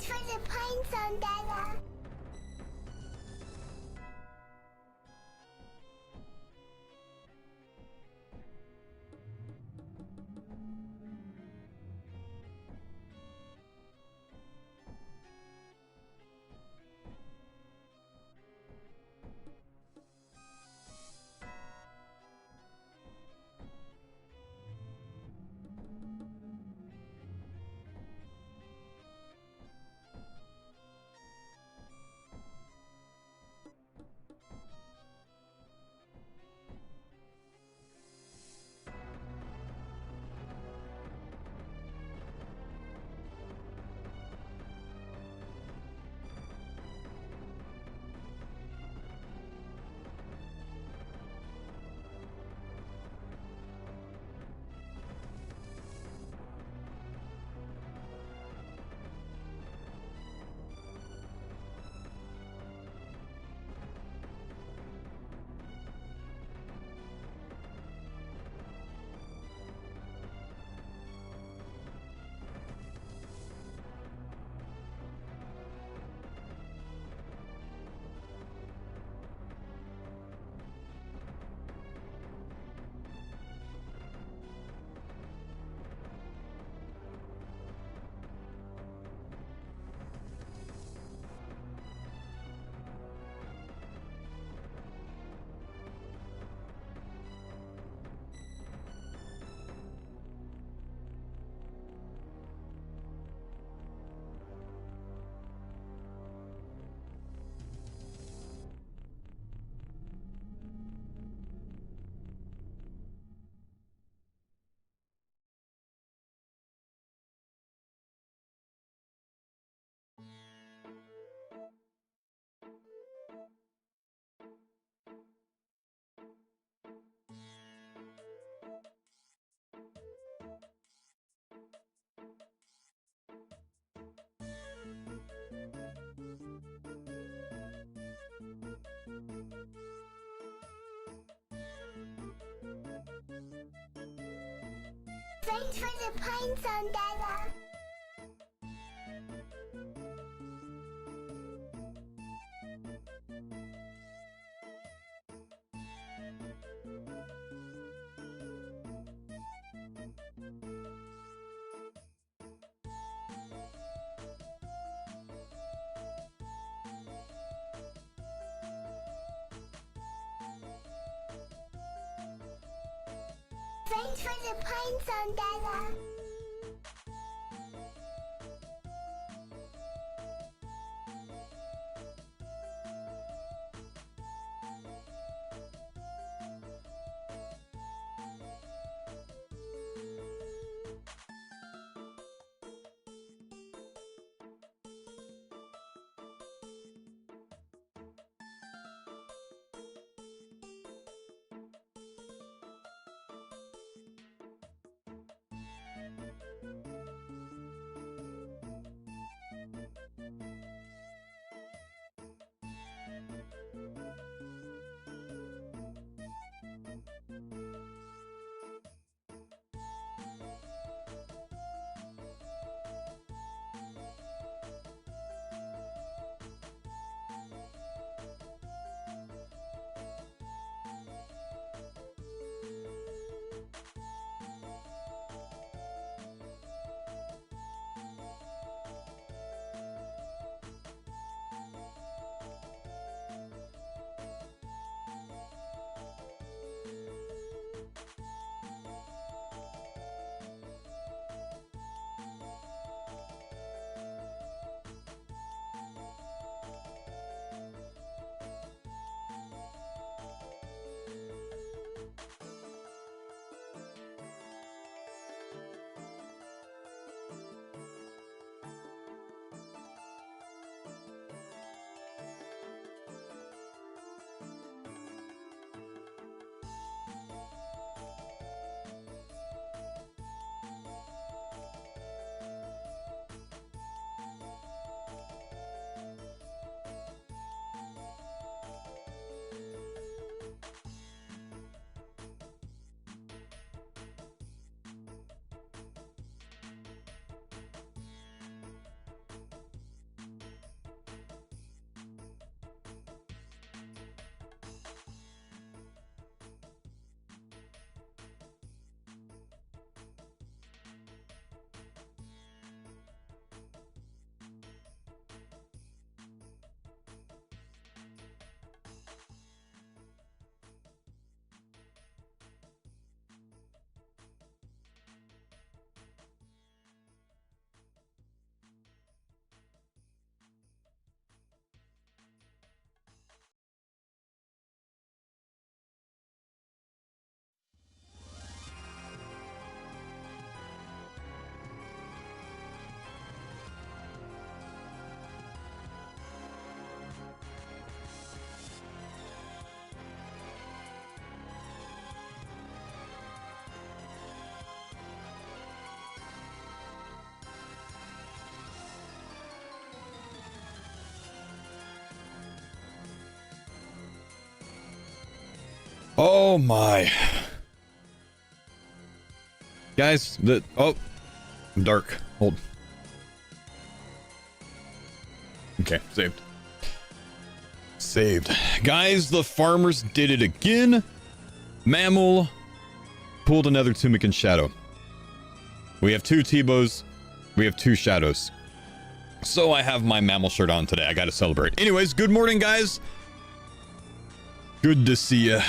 Thanks for the points on Dada. Thanks for the points on Dada. Thanks for the points on Dada. Oh my. Guys, oh, dark. Hold. Okay, saved. Saved. Guys, the farmers did it again. Mammal pulled another Tunic and Shadow. We have 2 T-bows. We have 2 shadows. So I have my mammal shirt on today. I gotta celebrate. Anyways, good morning, guys. Good to see ya.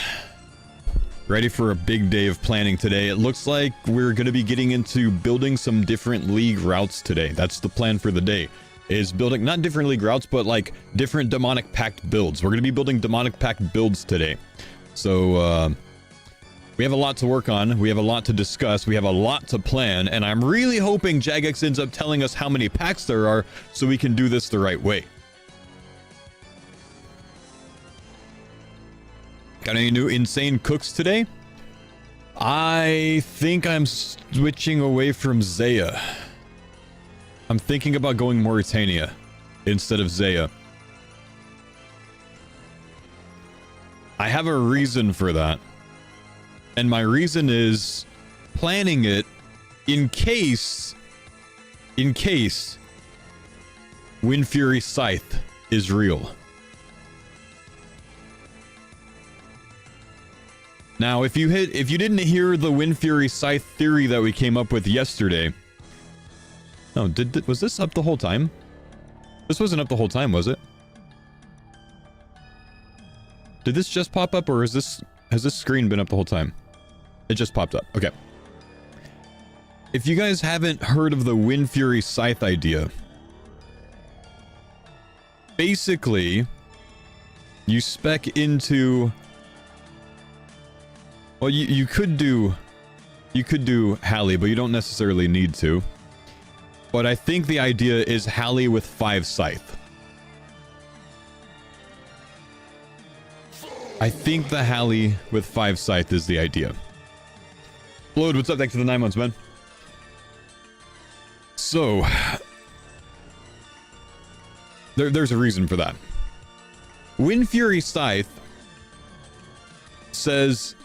Ready for a big day of planning today. It looks like we're gonna be getting into building some different league routes today. That's the plan for the day. Is building, not different league routes, but like different demonic pact builds. We're gonna be building demonic pact builds today. So, we have a lot to work on. We have a lot to discuss. We have a lot to plan. And I'm really hoping Jagex ends up telling us how many packs there are so we can do this the right way. Got any new insane cooks today? I think I'm switching away from Zaya. I'm thinking about going Mauritania instead of Zaya. I have a reason for that. And my reason is planning it in case Wind Fury Scythe is real. Now, if you didn't hear the Wind Fury Scythe theory that we came up with yesterday. No, was this up the whole time? This wasn't up the whole time, was it? Did this just pop up, or has this screen been up the whole time? It just popped up. Okay. If you guys haven't heard of the Wind Fury Scythe idea, basically, you spec into... Well, you could do Hallie, but you don't necessarily need to. But I think the idea is Hallie with 5 Scythe. I think the Hallie with 5 Scythe is the idea. Floyd, what's up? Thanks for the 9 months, man. So, there's a reason for that. Wind Fury Scythe says...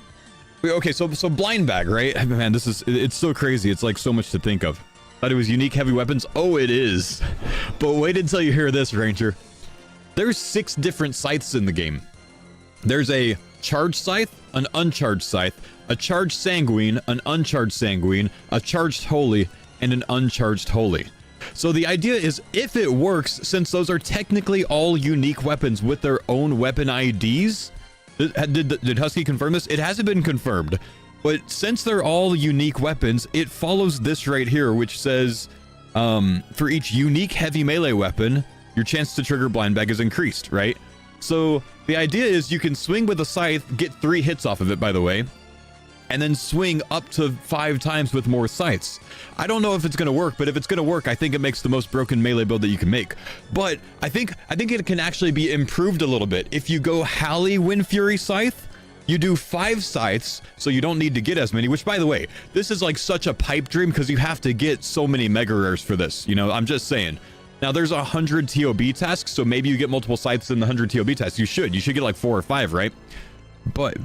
Okay, so blind bag, right? Man, it's so crazy. It's like so much to think of. Thought it was unique heavy weapons. Oh, it is. But wait until you hear this, Ranger. There's 6 different scythes in the game. There's a charged scythe, an uncharged scythe, a charged sanguine, an uncharged sanguine, a charged holy, and an uncharged holy. So the idea is, if it works, since those are technically all unique weapons with their own weapon IDs... Did Husky confirm this? It hasn't been confirmed. But since they're all unique weapons, it follows this right here, which says, for each unique heavy melee weapon, your chance to trigger blind bag is increased, right? So the idea is you can swing with a scythe, get 3 hits off of it, by the way, and then swing up to 5 times with more scythes. I don't know if it's going to work, but if it's going to work, I think it makes the most broken melee build that you can make. But I think it can actually be improved a little bit. If you go Hallie Wind Fury Scythe, you do 5 scythes, so you don't need to get as many, which, by the way, this is like such a pipe dream because you have to get so many mega rares for this. You know, I'm just saying. Now, there's 100 TOB tasks, so maybe you get multiple scythes in the 100 TOB tasks. You should get like 4 or 5, right? But...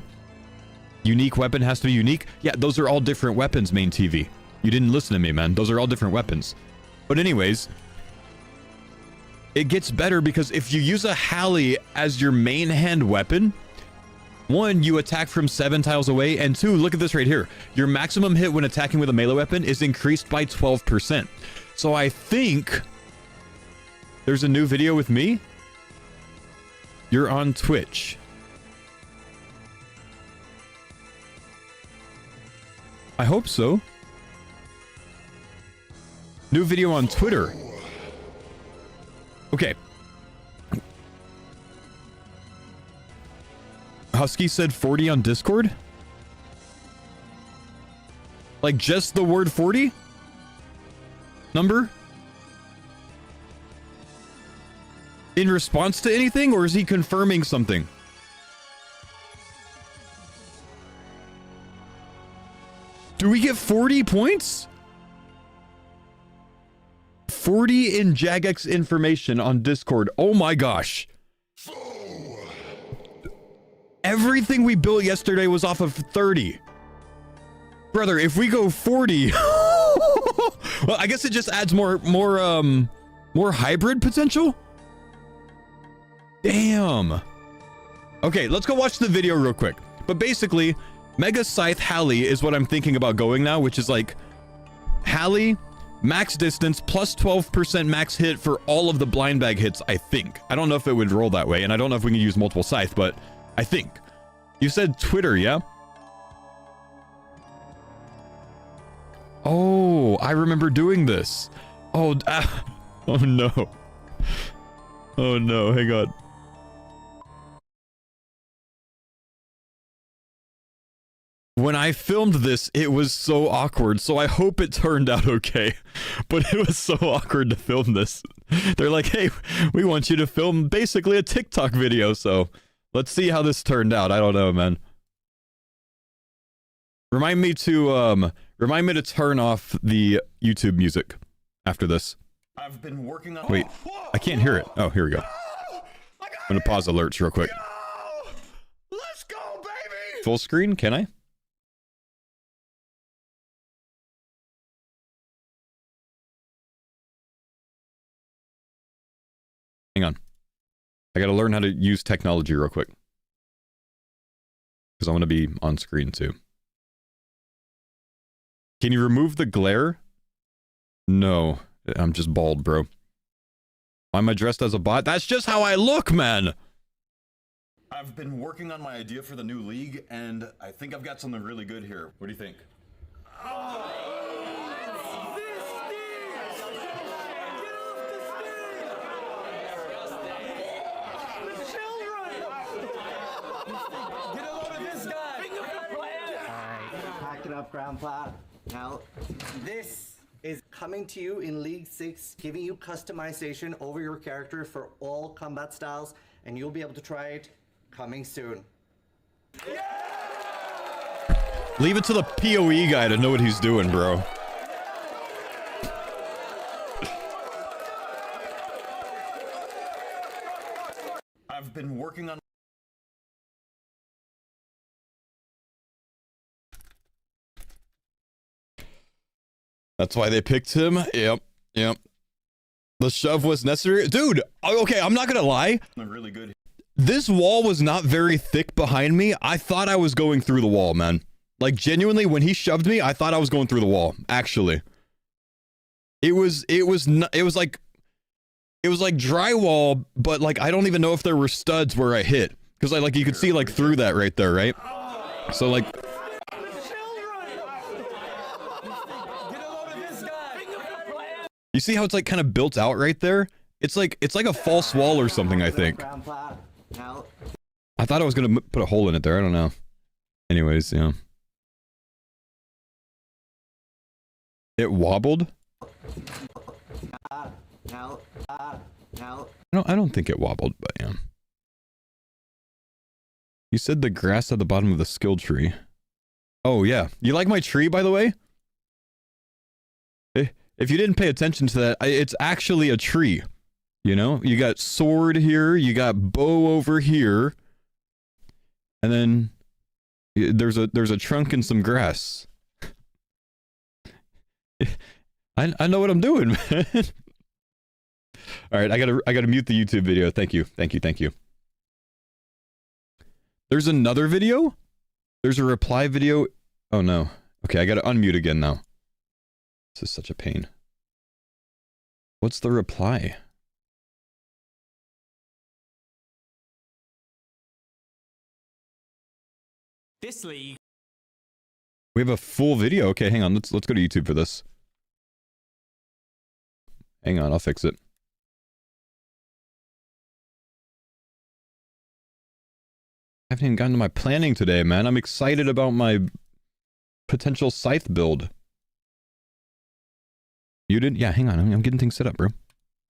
unique weapon has to be unique. Yeah, those are all different weapons, main TV. You didn't listen to me, man. Those are all different weapons. But anyways, it gets better because if you use a Hallie as your main hand weapon, 1, you attack from 7 tiles away, and 2, look at this right here. Your maximum hit when attacking with a melee weapon is increased by 12%. So I think there's a new video with me. You're on Twitch. I hope so. New video on Twitter. Okay. Husky said 40 on Discord? Like just the word 40? Number? In response to anything, or is he confirming something? Do we get 40 points? 40 in Jagex information on Discord. Oh my gosh. Everything we built yesterday was off of 30. Brother, if we go 40, well, I guess it just adds more hybrid potential. Damn. Okay, let's go watch the video real quick. But basically, Mega Scythe Halley is what I'm thinking about going now, which is like Halley, max distance, plus 12% max hit for all of the blind bag hits, I think. I don't know if it would roll that way, and I don't know if we can use multiple scythe, but I think. You said Twitter, yeah? Oh, I remember doing this. Oh, oh no. Oh no, hang on. When I filmed this, it was so awkward, so I hope it turned out okay. But it was so awkward to film this. They're like, hey, we want you to film basically a TikTok video, so let's see how this turned out. I don't know, man. Remind me to turn off the YouTube music after this. I've been working on. Wait, I can't hear it. Oh, here we go. I'm gonna pause alerts real quick. Let's go, baby! Full screen, can I? Hang on. I gotta learn how to use technology real quick. Because I want to be on screen too. Can you remove the glare? No. I'm just bald, bro. Why am I dressed as a bot? That's just how I look, man! I've been working on my idea for the new league, and I think I've got something really good here. What do you think? Pack it up, Grandpa. Now, this is coming to you in League 6, giving you customization over your character for all combat styles, and you'll be able to try it coming soon. Leave it to the PoE guy to know what he's doing, bro. I've been working on. That's why they picked him. Yep. The shove was necessary. Dude, okay, I'm not gonna lie. Really good. This wall was not very thick behind me. I thought I was going through the wall, man. Like, genuinely, when he shoved me, I thought I was going through the wall, actually. It was like drywall, but like, I don't even know if there were studs where I hit. Because like you could see like through that right there, right? So like... You see how it's like kind of built out right there? It's like a false wall or something, I think. I thought I was gonna put a hole in it there. I don't know. Anyways, yeah. It wobbled? I don't think it wobbled, but yeah. You said the grass at the bottom of the skill tree. Oh yeah. You like my tree, by the way? If you didn't pay attention to that, it's actually a tree. You know, you got sword here, you got bow over here, and then there's a trunk and some grass. I know what I'm doing, man. All right, I gotta mute the YouTube video. Thank you. There's another video. There's a reply video. Oh no. Okay, I gotta unmute again now. This is such a pain. What's the reply? This league. We have a full video. Okay, hang on. Let's go to YouTube for this. Hang on, I'll fix it. I haven't even gotten to my planning today, man. I'm excited about my potential scythe build. You didn't? Yeah, hang on. I'm getting things set up, bro.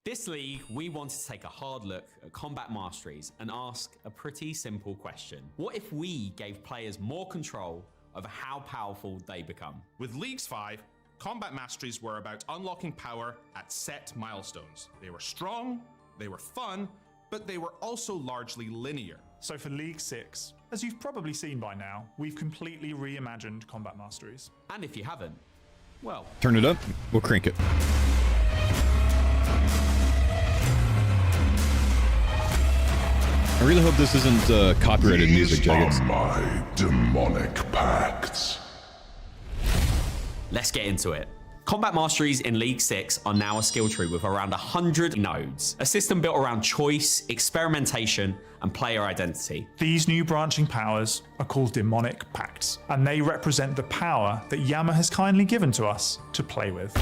This league, we wanted to take a hard look at combat masteries and ask a pretty simple question. What if we gave players more control over how powerful they become? With Leagues 5, combat masteries were about unlocking power at set milestones. They were strong, they were fun, but they were also largely linear. So for League 6, as you've probably seen by now, we've completely reimagined combat masteries. And if you haven't, well, Turn it up. We'll crank it. I really hope this isn't copyrighted music, Jagex. These are my demonic pacts. let's get into it. Combat masteries in League 6 are now a skill tree with around 100 nodes, a system built around choice, experimentation, and player identity. These new branching powers are called demonic pacts, and they represent the power that Yama has kindly given to us to play with.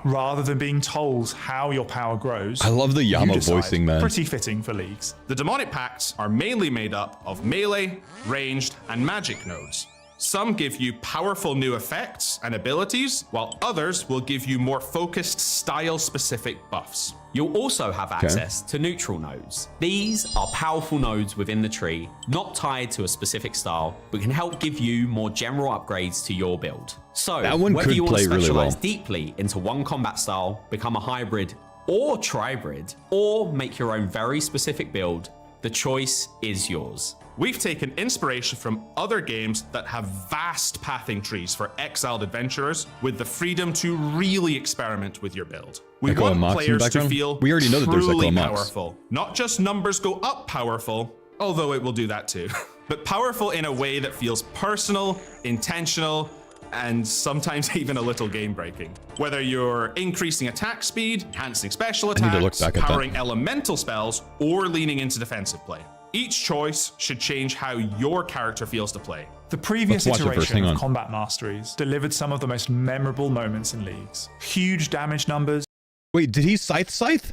Rather than being told how your power grows, I love the Yama you decide. voicing, man. Pretty fitting for leagues. The demonic pacts are mainly made up of melee, ranged, and magic nodes. Some give you powerful new effects and abilities, while others will give you more focused style-specific buffs. You'll also have access to neutral nodes. These are powerful nodes within the tree, not tied to a specific style, but can help give you more general upgrades to your build. So, That one whether could you want to play really specialize well. deeply into one combat style, become a hybrid or tribrid, or make your own very specific build, the choice is yours. We've taken inspiration from other games that have vast pathing trees for exiled adventurers with the freedom to really experiment with your build. We Echo want and Mox in the players to background? feel We already know that there's Echo truly and Mox. powerful. Not just numbers go up powerful, although it will do that too, but powerful in a way that feels personal, intentional, and sometimes even a little game-breaking. Whether you're increasing attack speed, enhancing special I need to look attacks, back at that. powering elemental spells, or leaning into defensive play. Each choice should change how your character feels to play. The previous Let's watch it first, iteration hang of on. Combat Masteries delivered some of the most memorable moments in leagues. Huge damage numbers, Wait, did he scythe?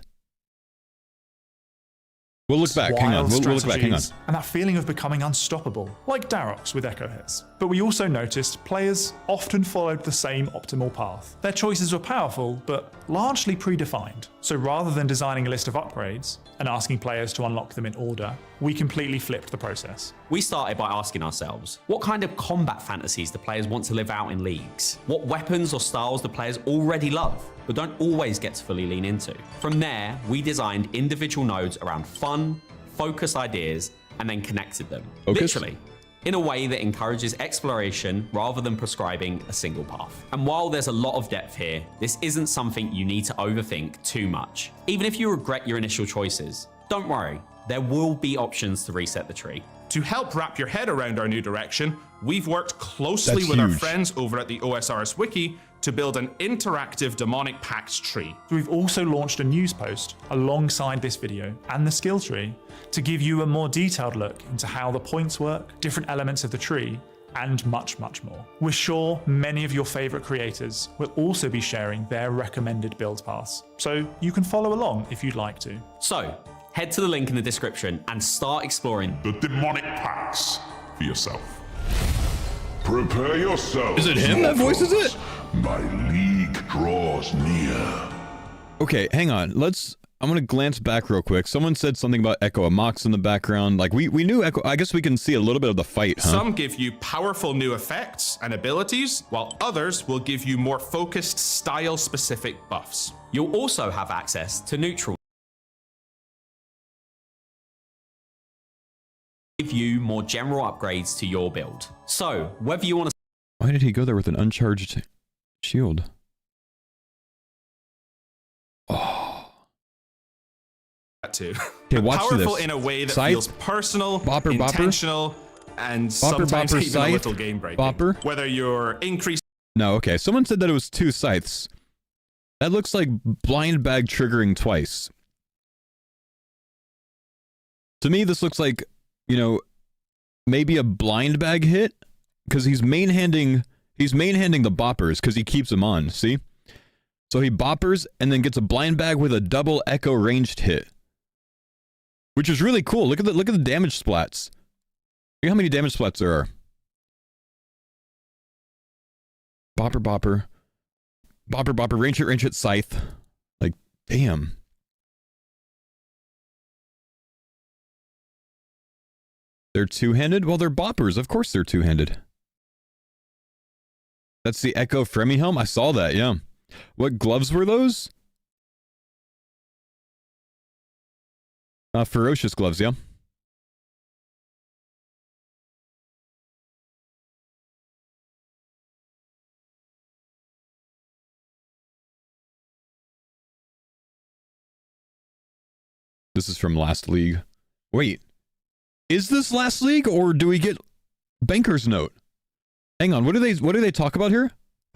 We'll look back. Hang on. wild We'll look back. Hang on. strategies, and that feeling of becoming unstoppable, like Darox with Echo Hits. But we also noticed players often followed the same optimal path. Their choices were powerful, but largely predefined. So rather than designing a list of upgrades and asking players to unlock them in order, we completely flipped the process. We started by asking ourselves, what kind of combat fantasies do players want to live out in leagues? What weapons or styles do players already love, but don't always get to fully lean into? From there, we designed individual nodes around fun, focused ideas, and then connected them. Focus? Literally, in a way that encourages exploration rather than prescribing a single path. And while there's a lot of depth here, this isn't something you need to overthink too much. Even if you regret your initial choices, don't worry, there will be options to reset the tree. To help wrap your head around our new direction, we've worked closely That's with our huge. friends over at the OSRS Wiki to build an interactive demonic pacts tree. So we've also launched a news post alongside this video and the skill tree to give you a more detailed look into how the points work, different elements of the tree, and much, much more. We're sure many of your favorite creators will also be sharing their recommended build paths, so you can follow along if you'd like to. So, head to the link in the description and start exploring The demonic pacts for yourself. Prepare yourselves. Is it him that voices it? My league draws near. Okay, hang on. I'm gonna glance back real quick. Someone said something about Echo and Mox in the background. Like we knew Echo. I guess we can see a little bit of the fight, huh? Some give you powerful new effects and abilities, while others will give you more focused style-specific buffs. You'll also have access to neutral. Give you more general upgrades to your build. So, whether you want to Why did he go there with an uncharged shield? That too. Okay, watch Powerful this. in a way that Scythe, feels personal, bopper, bopper. intentional, and sometimes bopper, even scythe, a little game-breaking. bopper. Whether you're increasing No, okay. Someone said that it was 2 scythes. That looks like blind bag triggering twice. To me, this looks like, you know, maybe a blind bag hit, because he's main-handing the boppers because he keeps them on. See, so he boppers and then gets a blind bag with a double echo ranged hit, which is really cool. Look at the damage splats. Look how many damage splats there are. Bopper, range hit, scythe. Like, damn. They're two-handed? Well, they're boppers. Of course they're two-handed. That's the Echo Fremi helm? I saw that, yeah. What gloves were those? Ferocious gloves, yeah. This is from last league. Wait, is this last league or do we get Banker's Note? Hang on, what do they talk about here?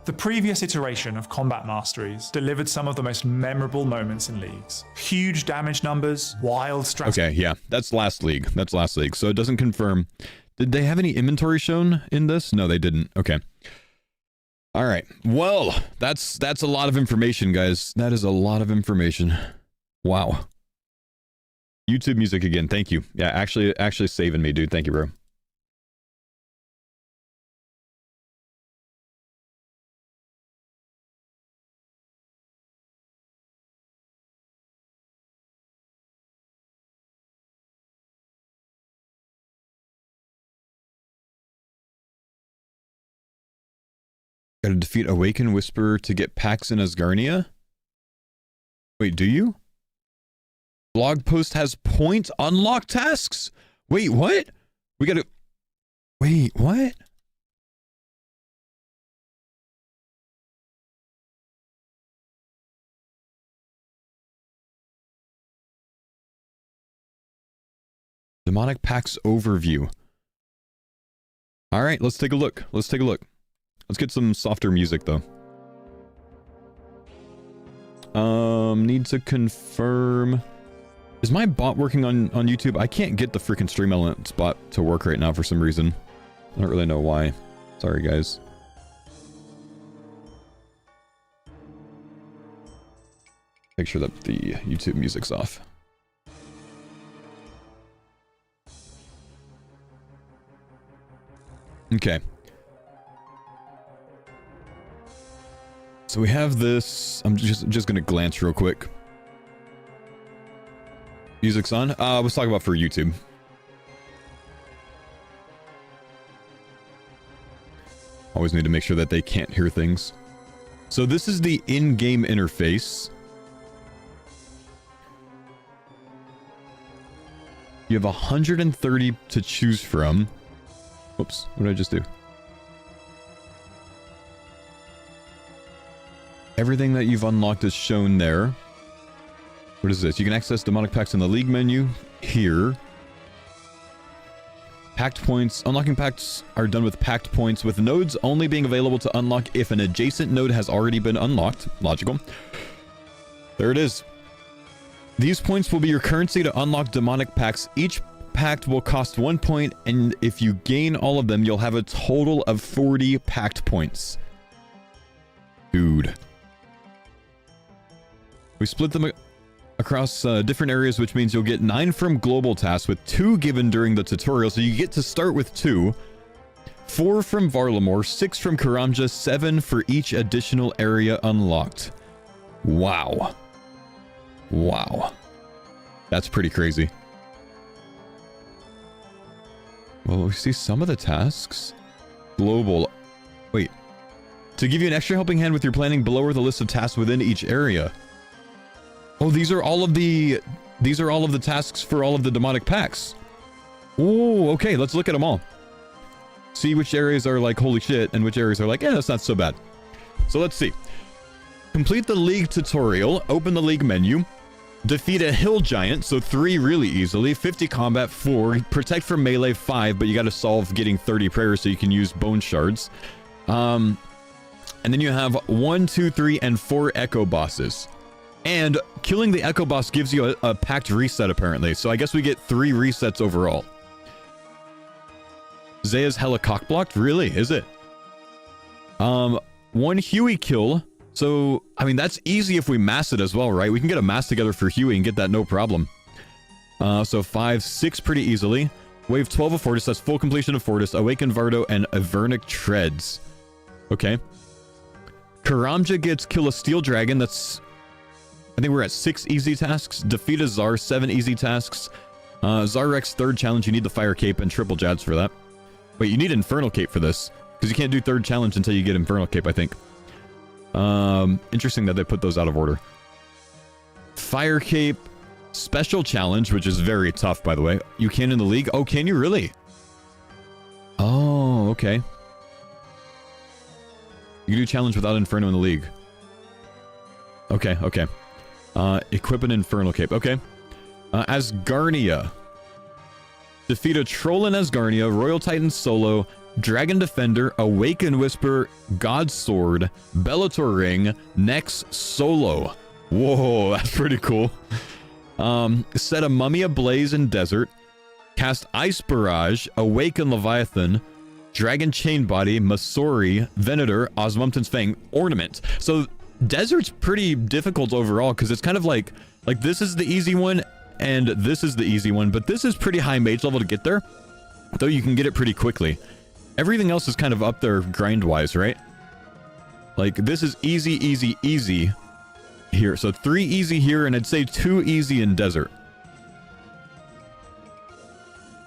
The previous iteration of Combat Masteries delivered some of the most memorable moments in leagues. Huge damage numbers, wild strategy. Okay, yeah, that's last league. That's last league. So it doesn't confirm. Did they have any inventory shown in this? No, they didn't. Okay. All right. Well, that's a lot of information, guys. That is a lot of information. Wow. YouTube music again. Thank you. Yeah, actually saving me, dude. Thank you, bro. Gotta defeat Awaken Whisperer to get packs in Asgarnia? Wait, do you? Blog post has point unlock tasks? Wait, what? We gotta... Wait, what? Demonic Pacts overview. All right, let's take a look. Let's take a look. Let's get some softer music, though. Need to confirm... Is my bot working on YouTube? I can't get the freaking Stream Elements bot to work right now for some reason. I don't really know why. Sorry, guys. Make sure that the YouTube music's off. Okay. So we have this. I'm just gonna glance real quick. Music's on. Let's talk about for YouTube. Always need to make sure that they can't hear things. So this is the in-game interface. You have 130 to choose from. Whoops, what did I just do? Everything that you've unlocked is shown there. What is this? You can access demonic pacts in the league menu here. Pact points. Unlocking pacts are done with pact points, with nodes only being available to unlock if an adjacent node has already been unlocked. Logical. There it is. These points will be your currency to unlock demonic pacts. Each pact will cost 1 point, and if you gain all of them, you'll have a total of 40 pact points. Dude. We split them across different areas, which means you'll get 9 from global tasks, with 2 given during the tutorial, so you get to start with 2. 4 from Varlamore, 6 from Karamja, 7 for each additional area unlocked. Wow. Wow. That's pretty crazy. Well, we see some of the tasks. Global. Wait. To give you an extra helping hand with your planning, below are the list of tasks within each area. Oh, these are all of the tasks for all of the demonic pacts. Oh, okay, let's look at them all. See which areas are like, holy shit, and which areas are like, that's not so bad. So let's see. Complete the league tutorial, open the league menu, defeat a hill giant, so 3 really easily, 50 combat, 4, protect from melee, 5, but you gotta solve getting 30 prayers so you can use bone shards. And then you have 1, 2, 3, and 4 echo bosses. And killing the echo boss gives you a pact reset, apparently. So I guess we get 3 resets overall. Zaya's hella cock-blocked? Really? Is it? 1 Huey kill. So, I mean, that's easy if we mass it as well, right? We can get a mass together for Huey and get that no problem. So 5, 6 pretty easily. Wave 12 of Fortis. That's full completion of Fortis. Awaken Vardo and Avernic Treads. Okay. Karamja gets kill a steel dragon. That's... I think we're at 6 easy tasks. Defeat a Zar, 7 easy tasks. Zarrek's 3rd challenge, you need the Fire Cape and Triple Jads for that. Wait, you need Infernal Cape for this. Because you can't do 3rd challenge until you get Infernal Cape, I think. Interesting that they put those out of order. Fire Cape. Special challenge, which is very tough, by the way. You can in the league? Oh, can you really? Oh, okay. You can do challenge without Inferno in the league. Okay, okay. Equip an Infernal Cape. Okay. Asgarnia. Defeat a Troll in Asgarnia, Royal Titan solo, Dragon Defender, Awaken Whisper, God's Sword, Bellator Ring, Nex solo. Whoa, that's pretty cool. Set a Mummy ablaze in Desert, cast Ice Barrage, Awaken Leviathan, Dragon Chain Body, Masori, Venator, Osmumten's Fang, Ornament. So Desert's pretty difficult overall because it's kind of like this is the easy one and this is the easy one, but this is pretty high mage level to get there, though you can get it pretty quickly. Everything else is kind of up there grind-wise, right? Like, this is easy, easy, easy here. So 3 easy here, and I'd say 2 easy in Desert.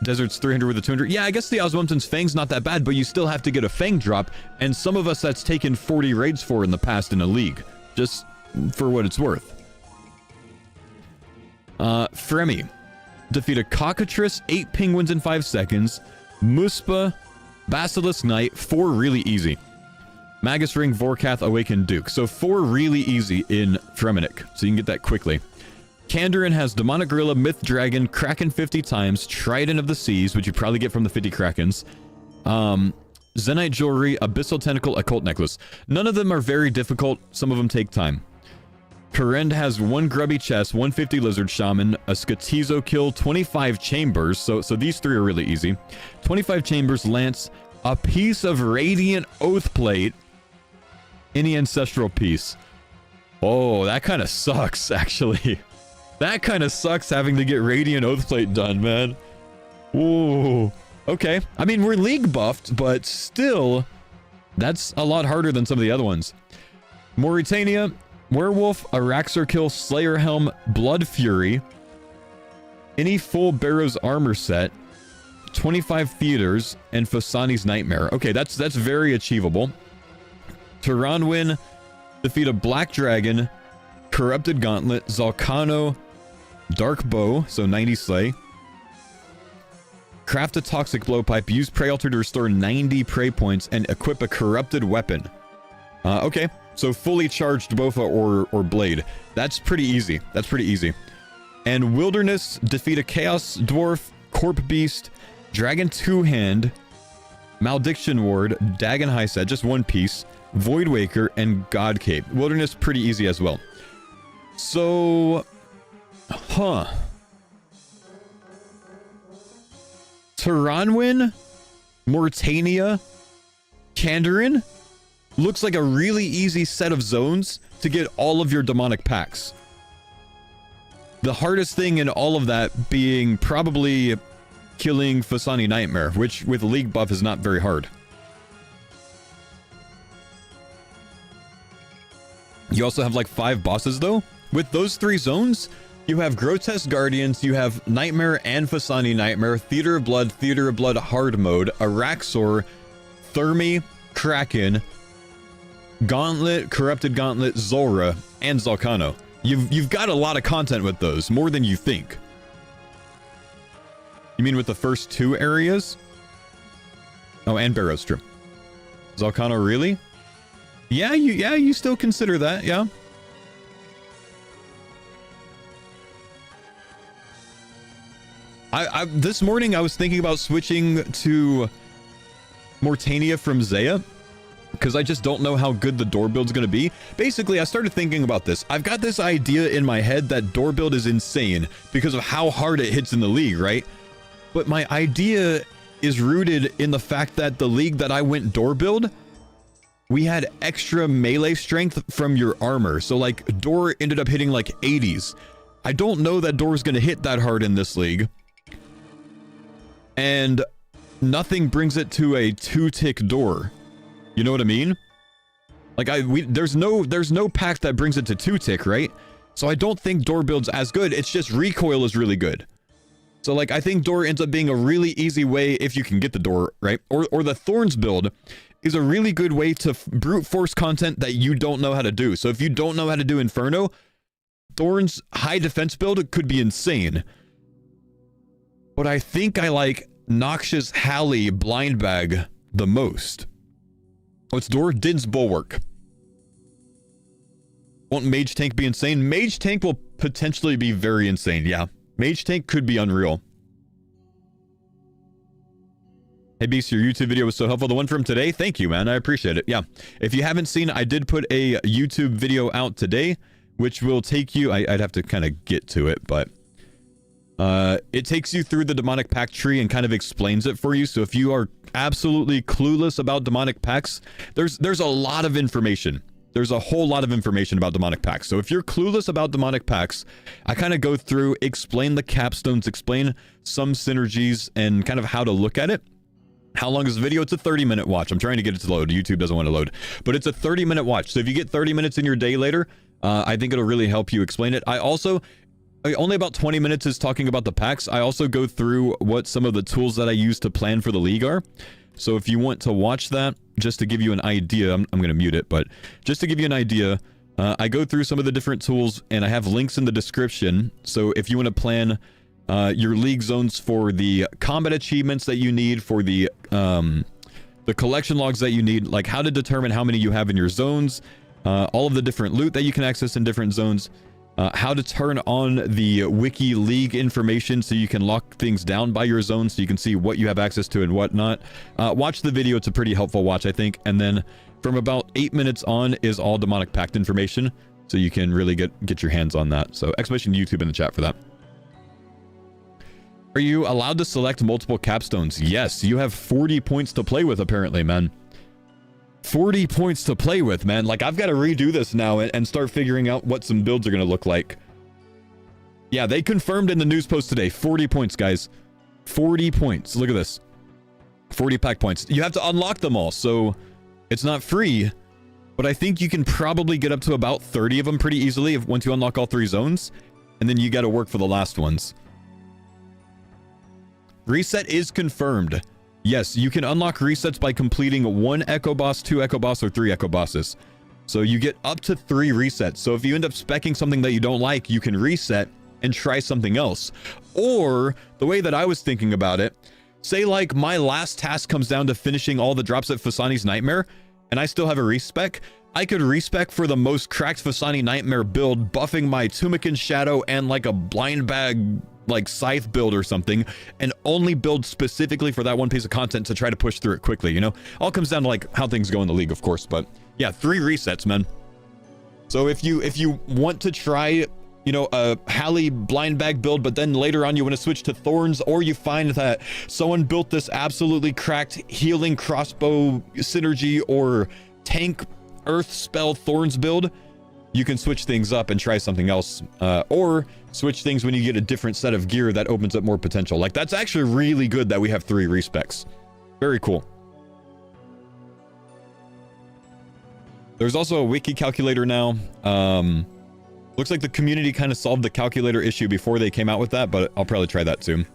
Desert's 300 with a 200. Yeah, I guess the Osmumten's Fang's not that bad, but you still have to get a Fang drop, and some of us that's taken 40 raids for in the past in a league. Just for what it's worth. Fremi. Defeat a Cockatrice, 8 Penguins in 5 seconds. Muspa, Basilisk Knight, 4 really easy. Magus Ring, Vorkath, Awakened Duke. So 4 really easy in Fremennik, so you can get that quickly. Kandarin has Demonic Gorilla, Myth Dragon, Kraken 50 times, Trident of the Seas, which you probably get from the 50 Krakens. Zenite Jewelry, Abyssal Tentacle, Occult Necklace. None of them are very difficult. Some of them take time. Perend has 1 Grubby Chest, 150 Lizard Shaman, a Skatizo Kill, 25 Chambers. So these 3 are really easy. 25 Chambers, Lance, a piece of Radiant Oath Plate, any Ancestral Piece. Oh, that kind of sucks, actually. That kind of sucks having to get Radiant Oath Plate done, man. Whoa. Okay. I mean, we're league buffed, but still, that's a lot harder than some of the other ones. Mauritania, Werewolf, Araxer Kill, Slayer Helm, Blood Fury, any full Barrow's armor set, 25 Theaters, and Phosani's Nightmare. Okay, that's very achievable. Taranwin, defeat a Black Dragon, Corrupted Gauntlet, Zalcano, Dark Bow, so 90 Slay. Craft a Toxic Blowpipe, use Prey Altar to restore 90 Prey points, and equip a Corrupted Weapon. Okay, so fully charged Bofa or Blade. That's pretty easy. That's pretty easy. And Wilderness, defeat a Chaos Dwarf, Corp Beast, Dragon Two-Hand, Malediction Ward, Dagon High Set, just 1 piece, Void Waker, and God Cape. Wilderness, pretty easy as well. So, Taranwin, Mauritania, Kandarin looks like a really easy set of zones to get all of your demonic packs. The hardest thing in all of that being probably killing Phosani Nightmare, which with League buff is not very hard. You also have like 5 bosses though. With those 3 zones, you have Grotesque Guardians, you have Nightmare and Phosani Nightmare, Theater of Blood hard mode, Araxor, Thermi, Kraken, Gauntlet, Corrupted Gauntlet, Zulra, and Zalcano. You've got a lot of content with those, more than you think. You mean with the first 2 areas? Oh, and Barrows, true. Zalcano, really? Yeah, you still consider that, yeah. This morning I was thinking about switching to Mauritania from Zaya, because I just don't know how good the door build's gonna be. Basically, I started thinking about this. I've got this idea in my head that door build is insane because of how hard it hits in the league, right? But my idea is rooted in the fact that the league that I went door build, we had extra melee strength from your armor. So like door ended up hitting like 80s. I don't know that door's gonna hit that hard in this league. And nothing brings it to a 2-tick door. You know what I mean? Like there's no pact that brings it to 2-tick, right? So I don't think door build's as good. It's just recoil is really good. So like I think door ends up being a really easy way if you can get the door, right? Or the Thorns build is a really good way to brute force content that you don't know how to do. So if you don't know how to do Inferno, Thorn's high defense build could be insane. But I think I like Noxious Halley blind bag the most. What's door? Din's Bulwark. Won't Mage Tank be insane? Mage Tank will potentially be very insane, yeah. Mage Tank could be unreal. Hey Beast, your YouTube video was so helpful. The one from today? Thank you, man. I appreciate it. Yeah. If you haven't seen, I did put a YouTube video out today, which will take you... I'd have to kind of get to it, but... it takes you through the demonic pact tree and kind of explains it for you. So if you are absolutely clueless about demonic pacts, there's a lot of information. There's a whole lot of information about demonic pacts. So if you're clueless about demonic pacts, I kind of go through, explain the capstones, explain some synergies, and kind of how to look at it. How long is the video? It's a 30-minute watch. I'm trying to get it to load. YouTube doesn't want to load. But it's a 30-minute watch. So if you get 30 minutes in your day later, I think it'll really help you explain it. Only about 20 minutes is talking about the packs. I also go through what some of the tools that I use to plan for the league are. So if you want to watch that, just to give you an idea, I'm going to mute it, but just to give you an idea, I go through some of the different tools and I have links in the description. So if you want to plan your league zones for the combat achievements that you need, for the collection logs that you need, like how to determine how many you have in your zones, all of the different loot that you can access in different zones, how to turn on the wiki league information so you can lock things down by your zone so you can see what you have access to and whatnot. Watch the video. It's a pretty helpful watch, I think. And then from about 8 minutes on is all demonic pact information, so you can really get your hands on that. So exclamation YouTube in the chat for that. Are you allowed to select multiple capstones? Yes, you have 40 points to play with apparently, man. 40 points to play with, man. Like, I've got to redo this now and start figuring out what some builds are going to look like. Yeah, they confirmed in the news post today. 40 points, guys. 40 points. Look at this. 40 pack points. You have to unlock them all, so it's not free. But I think you can probably get up to about 30 of them pretty easily once you unlock all 3 zones. And then you got to work for the last ones. Reset is confirmed. Yes, you can unlock resets by completing 1 Echo Boss, 2 Echo Boss, or 3 Echo Bosses. So you get up to 3 resets. So if you end up speccing something that you don't like, you can reset and try something else. Or, the way that I was thinking about it, say like my last task comes down to finishing all the drops at Fasani's Nightmare, and I still have a respec, I could respec for the most cracked Fasani Nightmare build, buffing my Tumikin Shadow and like a blind bag like scythe build or something, and only build specifically for that one piece of content to try to push through it quickly, you know? All comes down to like how things go in the league, of course, but yeah, 3 resets, man. So if you want to try, you know, a Halley blind bag build, but then later on you want to switch to Thorns, or you find that someone built this absolutely cracked healing crossbow synergy or tank earth spell Thorns build, you can switch things up and try something else, or switch things when you get a different set of gear that opens up more potential. Like, that's actually really good that we have 3 respecs. Very cool. There's also a wiki calculator now. Looks like the community kind of solved the calculator issue before they came out with that, but I'll probably try that soon.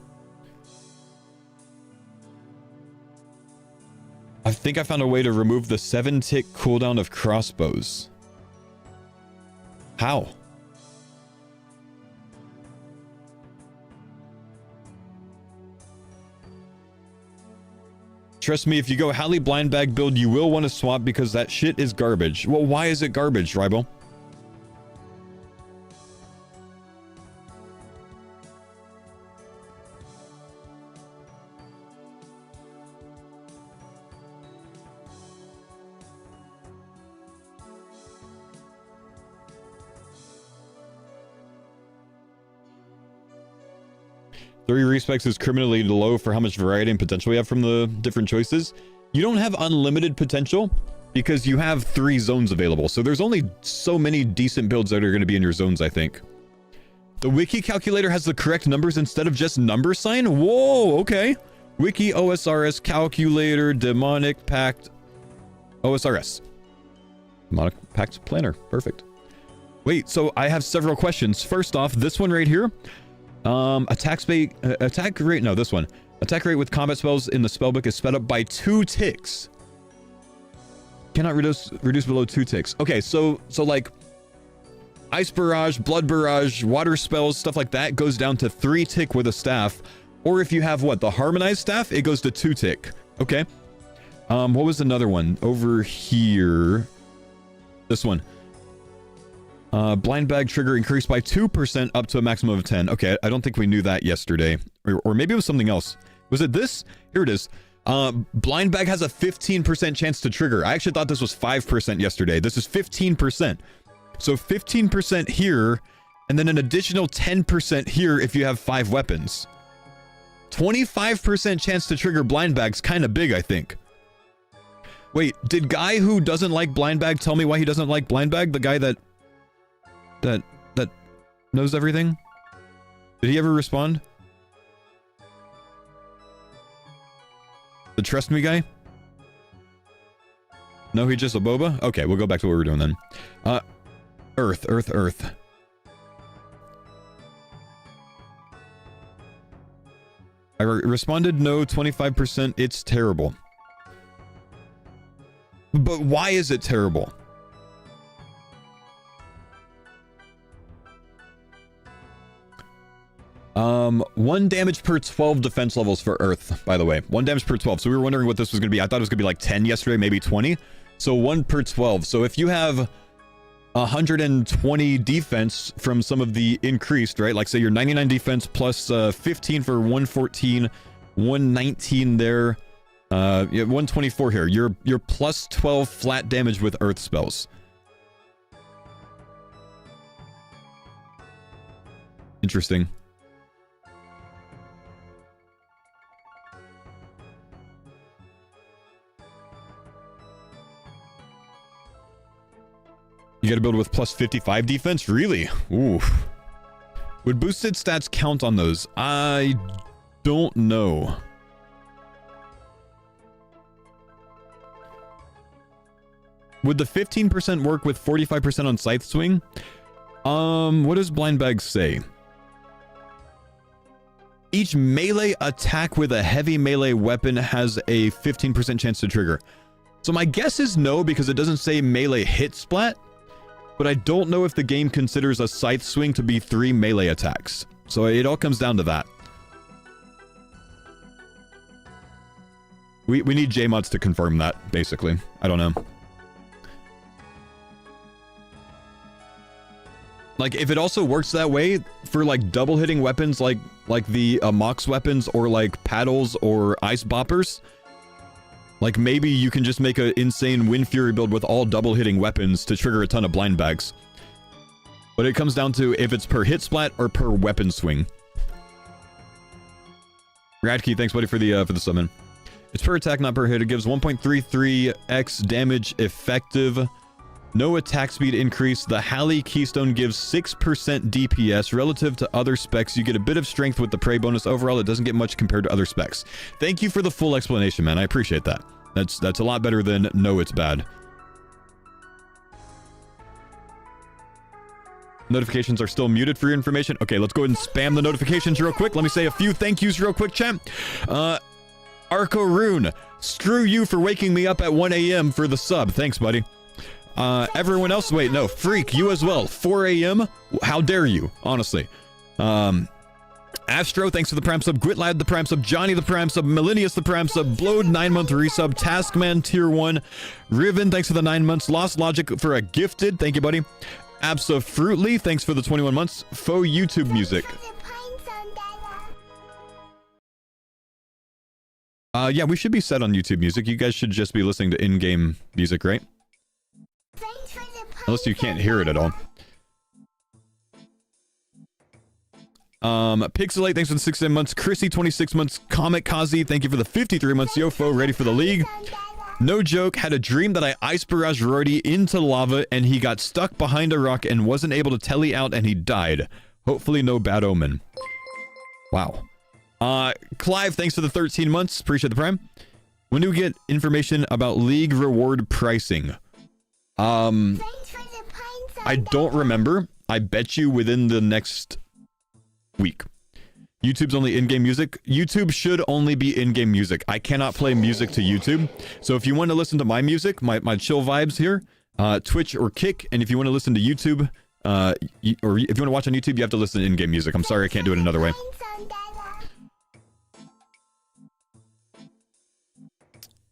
I think I found a way to remove the 7-tick cooldown of crossbows. How? Trust me, if you go Halley blind bag build, you will want to swap because that shit is garbage. Well, why is it garbage, Ribel? Three respecs is criminally low for how much variety and potential we have from the different choices. You don't have unlimited potential because you have 3 zones available. So there's only so many decent builds that are going to be in your zones, I think. The wiki calculator has the correct numbers instead of just number sign? Whoa, okay. Wiki OSRS calculator, demonic pact, OSRS. Demonic pact planner, perfect. Wait, so I have several questions. First off, this one right here. Attack rate, no, this one. Attack rate with combat spells in the spellbook is sped up by 2 ticks. Cannot reduce below 2 ticks. Okay, so like, Ice Barrage, Blood Barrage, Water Spells, stuff like that goes down to 3 tick with a staff. Or if you have what? The Harmonized Staff, it goes to 2 tick. Okay. What was another one? Over here. This one. Blind Bag trigger increased by 2% up to a maximum of 10. Okay, I don't think we knew that yesterday. Or maybe it was something else. Was it this? Here it is. Blind Bag has a 15% chance to trigger. I actually thought this was 5% yesterday. This is 15%. So 15% here, and then an additional 10% here if you have 5 weapons. 25% chance to trigger Blind Bag's kind of big, I think. Wait, did guy who doesn't like Blind Bag tell me why he doesn't like Blind Bag? The guy that knows everything? Did he ever respond? The trust me guy? No, he just a boba? Okay, we'll go back to what we were doing then. Earth. I responded no, 25%, it's terrible. But why is it terrible? One damage per 12 defense levels for Earth, by the way. 1 damage per 12. So we were wondering what this was going to be. I thought it was going to be like 10 yesterday, maybe 20. So 1 per 12. So if you have 120 defense from some of the increased, right? Like say your 99 defense plus 15 for 114, 119 there. Yeah, 124 here. You're plus 12 flat damage with Earth spells. Interesting. You gotta build with plus 55 defense? Really? Ooh. Would boosted stats count on those? I don't know. Would the 15% work with 45% on Scythe Swing? What does Blind Bag say? Each melee attack with a heavy melee weapon has a 15% chance to trigger. So my guess is no, because it doesn't say melee hit splat. But I don't know if the game considers a Scythe Swing to be 3 melee attacks. So it all comes down to that. We need JMods to confirm that, basically. I don't know. Like, if it also works that way for, like, double hitting weapons like the Mox weapons or, like, paddles or ice boppers, like, maybe you can just make an insane Wind Fury build with all double hitting weapons to trigger a ton of blind bags. But it comes down to if it's per hit splat or per weapon swing. Radkey, thanks buddy for the summon. It's per attack, not per hit. It gives 1.33x damage effective. No attack speed increase. The Halley Keystone gives 6% DPS. Relative to other specs, you get a bit of strength with the prey bonus. Overall, it doesn't get much compared to other specs. Thank you for the full explanation, man. I appreciate that. That's a lot better than no, it's bad. Notifications are still muted for your information. Okay, let's go ahead and spam the notifications real quick. Let me say a few thank yous real quick, chat. Arco Rune, screw you for waking me up at 1 a.m. for the sub. Thanks, buddy. Everyone else, wait, no, Freak, you as well. 4 a.m. How dare you, honestly. Astro, thanks for the Prime sub. Gritlad, the Prime sub. Johnny, the Prime sub. Millennius, the Prime sub. Blowed, 9-month resub. Taskman, tier 1. Riven, thanks for the 9 months. Lost Logic for a gifted. Thank you, buddy. Absolutely, thanks for the 21 months. Faux YouTube music. Yeah, we should be set on YouTube music. You guys should just be listening to in-game music, right? Unless you can't hear it at all. Pixelate, thanks for the 16 months. Chrissy, 26 months. Comic Kazi, thank you for the 53 months. Yofo, ready for the league. No joke, had a dream that I ice barraged Rorty into lava and he got stuck behind a rock and wasn't able to telly out and he died. Hopefully no bad omen. Wow. Clive, thanks for the 13 months. Appreciate the prime. When do we get information about league reward pricing? I don't remember. I bet you within the next week. YouTube's only in-game music. YouTube should only be in-game music. I cannot play music to YouTube. So if you want to listen to my music, my chill vibes here, Twitch or Kick, and if you want to listen to YouTube or if you want to watch on YouTube, you have to listen to in-game music. I'm sorry I can't do it another way.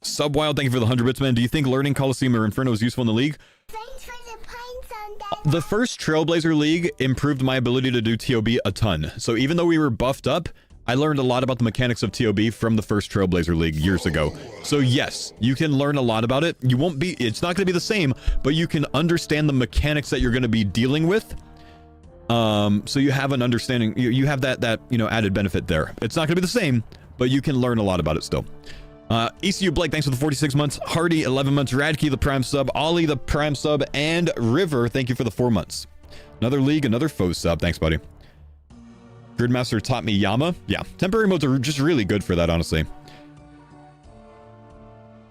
Subwild, thank you for the 100 bits, man. Do you think learning Coliseum or Inferno is useful in the league? The first Trailblazer League improved my ability to do TOB a ton. So even though we were buffed up, I learned a lot about the mechanics of TOB from the first Trailblazer League years ago. So yes, you can learn a lot about it. You won't be, it's not going to be the same, but you can understand the mechanics that you're going to be dealing with. So you have an understanding, you have that, you know, added benefit there. It's not going to be the same, but you can learn a lot about it still. ECU Blake, thanks for the 46 months. Hardy, 11 months. Radkey, the Prime sub. Ollie, the Prime sub. And River, thank you for the 4 months. Another league, another foe sub. Thanks, buddy. Gridmaster taught me Yama. Yeah, temporary modes are just really good for that, honestly.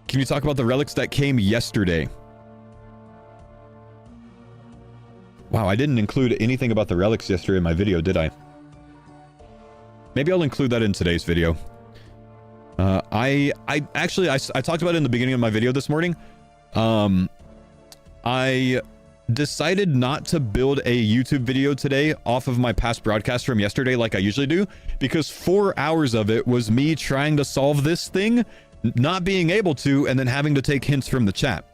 Can you talk about the relics that came yesterday? Wow, I didn't include anything about the relics yesterday in my video, did I? Maybe I'll include that in today's video. I talked about it in the beginning of my video this morning. I decided not to build a YouTube video today off of my past broadcast from yesterday like I usually do, because 4 hours of it was me trying to solve this thing, not being able to, and then having to take hints from the chat.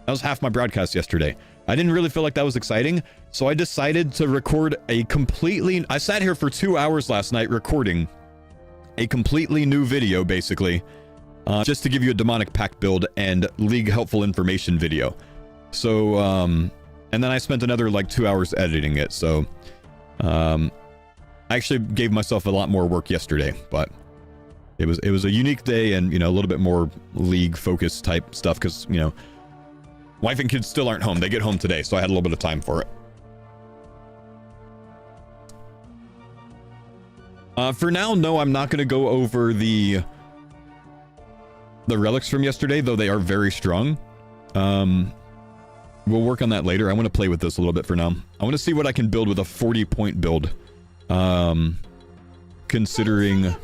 That was half my broadcast yesterday. I didn't really feel like that was exciting, so I decided to record a completely... I sat here for 2 hours last night recording a completely new video, basically, just to give you a demonic pact build and league helpful information video. So, and then I spent another like 2 hours editing it. So, I actually gave myself a lot more work yesterday, but it was a unique day and, you know, a little bit more league focus type stuff because, you know, wife and kids still aren't home. They get home today, so I had a little bit of time for it. For now, no, I'm not going to go over the relics from yesterday, though they are very strong. We'll work on that later. I want to play with this a little bit for now. I want to see what I can build with a 40-point build. Considering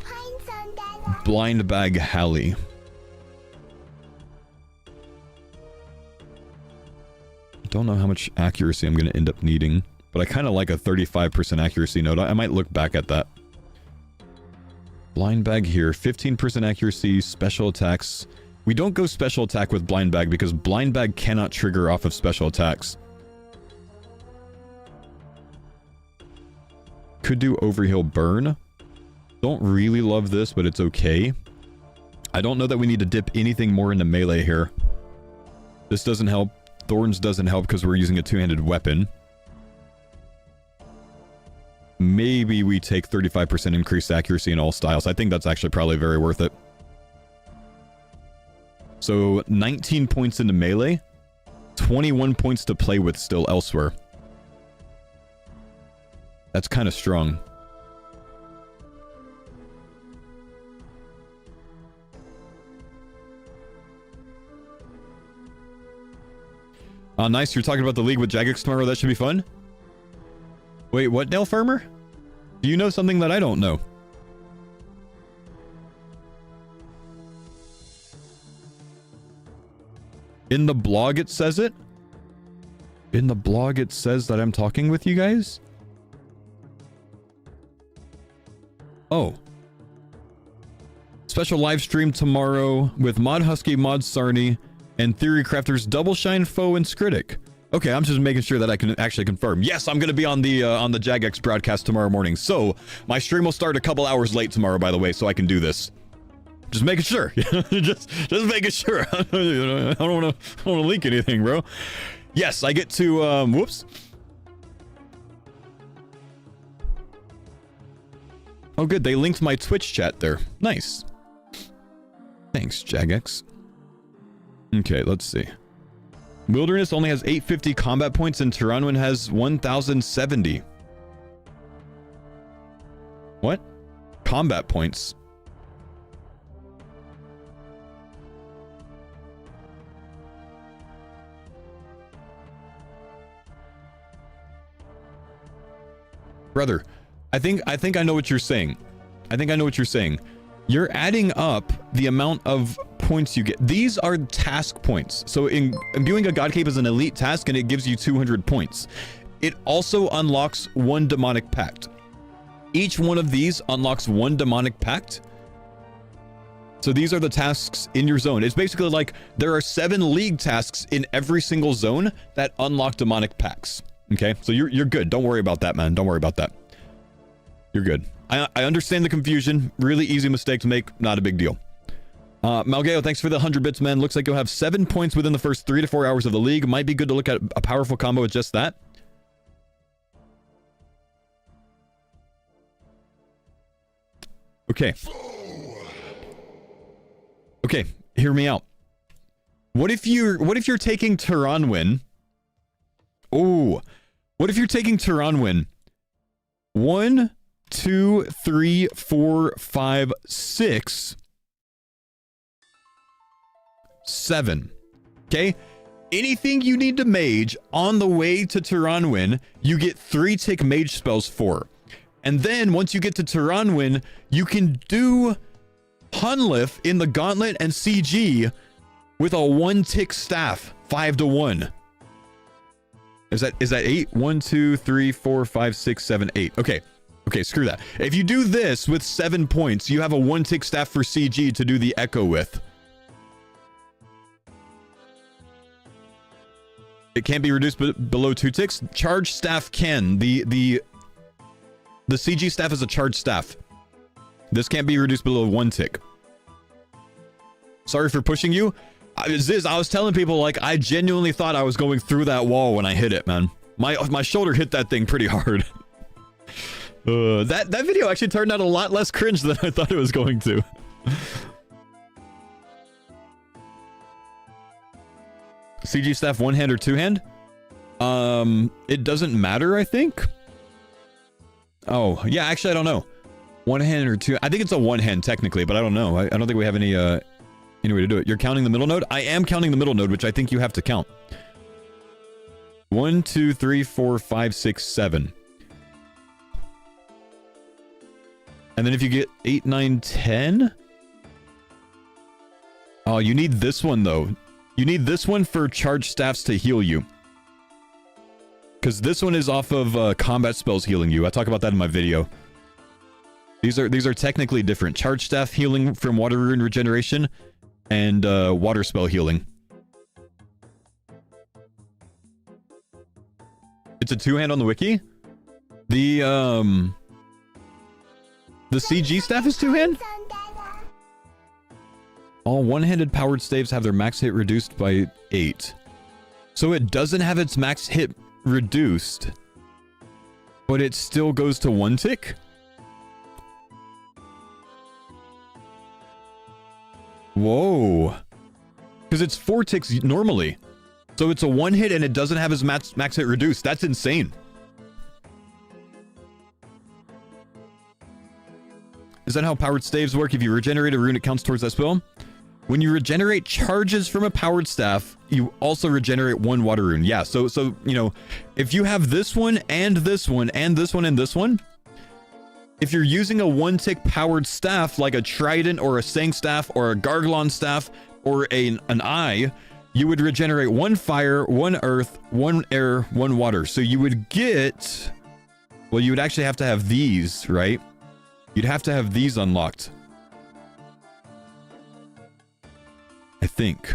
Blind Bag Hallie. Don't know how much accuracy I'm going to end up needing, but I kind of like a 35% accuracy node. I might look back at that. Blind Bag here, 15% accuracy, special attacks. We don't go special attack with Blind Bag because Blind Bag cannot trigger off of special attacks. Could do Overheal Burn. Don't really love this, but it's okay. I don't know that we need to dip anything more into melee here. This doesn't help. Thorns doesn't help because we're using a two-handed weapon. Maybe we take 35% increased accuracy in all styles. I think that's actually probably very worth it. So 19 points into melee, 21 points to play with still elsewhere. That's kind of strong. Nice, you're talking about the league with Jagex tomorrow. That should be fun. Wait, what, Nail Farmer? Do you know something that I don't know? In the blog it says it? In the blog it says that I'm talking with you guys? Oh. Special live stream tomorrow with Mod Husky, Mod Sarny, and Theorycrafters Double Shine, Foe, and Skritic. Okay, I'm just making sure that I can actually confirm. Yes, I'm going to be on the Jagex broadcast tomorrow morning. So, my stream will start a couple hours late tomorrow, by the way, so I can do this. Just making sure. just making sure. I don't want to leak anything, bro. Yes, I get to, whoops. Oh, good. They linked my Twitch chat there. Nice. Thanks, Jagex. Okay, let's see. Wilderness only has 850 combat points and Tyranwin has 1070. What? Combat points? Brother, I think I know what you're saying. I think I know what you're saying. You're adding up the amount of points you get. These are task points. So imbuing a God Cape is an elite task and it gives you 200 points. it also unlocks one demonic pact. Each one of these unlocks one demonic pact. So these are the tasks in your zone. It's basically like there are 7 league tasks in every single zone that unlock demonic pacts. Okay, so you're good. Don't worry about that, man. Don't worry about that. You're good. I understand the confusion. Really easy mistake to make. Not a big deal. Malgeo, thanks for the 100 bits, man. Looks like you'll have 7 points within the first 3 to 4 hours of the league. Might be good to look at a powerful combo with just that. Okay. Okay, hear me out. What if you're taking Turanwin? Oh, what if you're taking Turanwin? 1, 2, 3, 4, 5, 6, 7. Okay? Anything you need to mage on the way to Turanwin, you get 3 tick mage spells for. And then once you get to Turanwin, you can do Hunlif in the Gauntlet and CG with a 1 tick staff, 5 to 1. Is that 8? 1, 2, 3, 4, 5, 6, 7, 8. Okay. Okay, screw that. If you do this with 7 points, you have a 1 tick staff for CG to do the echo with. It can't be reduced below 2 ticks. Charge staff can. The CG staff is a charge staff. This can't be reduced below 1 tick. Sorry for pushing you. Ziz, I was telling people, like, I genuinely thought I was going through that wall when I hit it, man. My shoulder hit that thing pretty hard. That video actually turned out a lot less cringe than I thought it was going to. CG staff 1 hand or 2 hand? It doesn't matter, I think. Oh, yeah, actually, I don't know. 1 hand or 2. I think it's a 1 hand technically, but I don't know. I don't think we have any way to do it. You're counting the middle node? I am counting the middle node, which I think you have to count. 1, 2, 3, 4, 5, 6, 7. And then if you get 8, 9, 10. Oh, you need this one though. You need this one for charge staffs to heal you. Because this one is off of combat spells healing you. I talk about that in my video. These are technically different. Charge staff healing from water rune regeneration and water spell healing. It's a 2 hand on the wiki. The CG staff is 2 hand. All 1-handed powered staves have their max hit reduced by 8. So it doesn't have its max hit reduced, but it still goes to 1 tick. Whoa. Because it's 4 ticks normally. So it's a 1 hit and it doesn't have its max hit reduced. That's insane. Is that how powered staves work? If you regenerate a rune, it counts towards that spell? When you regenerate charges from a powered staff, you also regenerate 1 water rune. Yeah, so you know, if you have this one and this one and this one and this one, if you're using a 1 tick powered staff like a trident or a sang staff or a garglon staff or an eye, you would regenerate 1 fire, 1 earth, 1 air, 1 water. So you would get, well, you would actually have to have these, right? You'd have to have these unlocked, I think.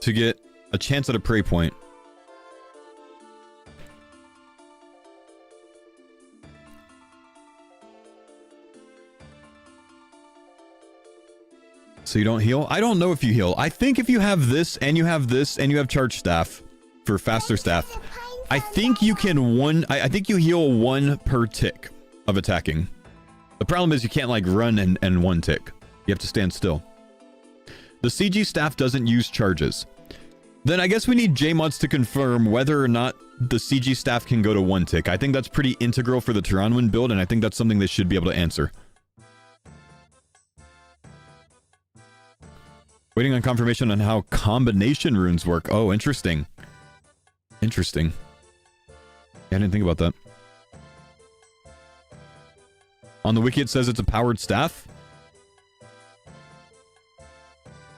To get a chance at a prey point. So you don't heal? I don't know if you heal. I think if you have this and you have this and you have charge staff for faster staff, I think you can I think you heal 1 per tick of attacking. The problem is you can't like run and 1 tick. You have to stand still. The CG staff doesn't use charges. Then I guess we need JMods to confirm whether or not the CG staff can go to 1 tick. I think that's pretty integral for the Turanwin build, and I think that's something they should be able to answer. Waiting on confirmation on how combination runes work. Oh, interesting. Interesting. Yeah, I didn't think about that. On the wiki, it says it's a powered staff.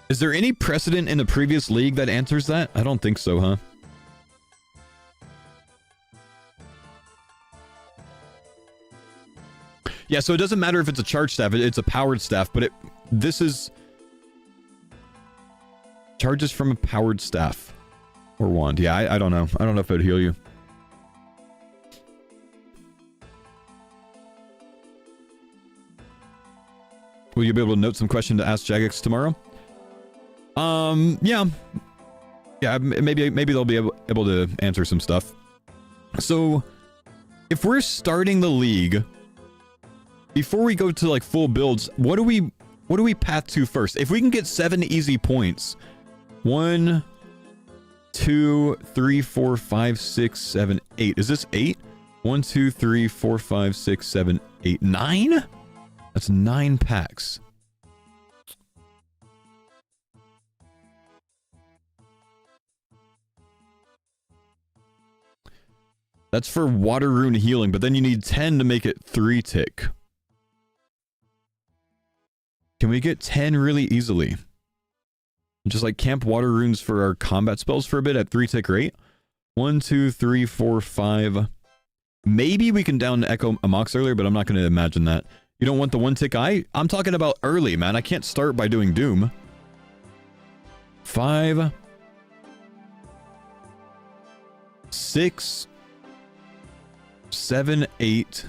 Is there any precedent in the previous league that answers that? I don't think so, huh? Yeah, so it doesn't matter if it's a charged staff, it's a powered staff, but this is charges from a powered staff or wand. Yeah, I don't know. I don't know if it would heal you. Will you be able to note some question to ask Jagex tomorrow? Yeah. Yeah, maybe they'll be able to answer some stuff. So, if we're starting the league, before we go to like full builds, what do we path to first? If we can get 7 easy points, 1, 2, 3, 4, 5, 6, 7, 8. Is this 8? 1, 2, 3, 4, 5, 6, 7, 8, 9? That's 9 packs. That's for water rune healing, but then you need 10 to make it 3 tick. Can we get 10 really easily? Just like camp water runes for our combat spells for a bit at 3 tick rate. 1, 2, 3, 4, 5. Maybe we can down Echo Amox earlier, but I'm not going to imagine that. You don't want the 1 tick eye? I'm talking about early, man. I can't start by doing Doom. 5. 6. 7, 8.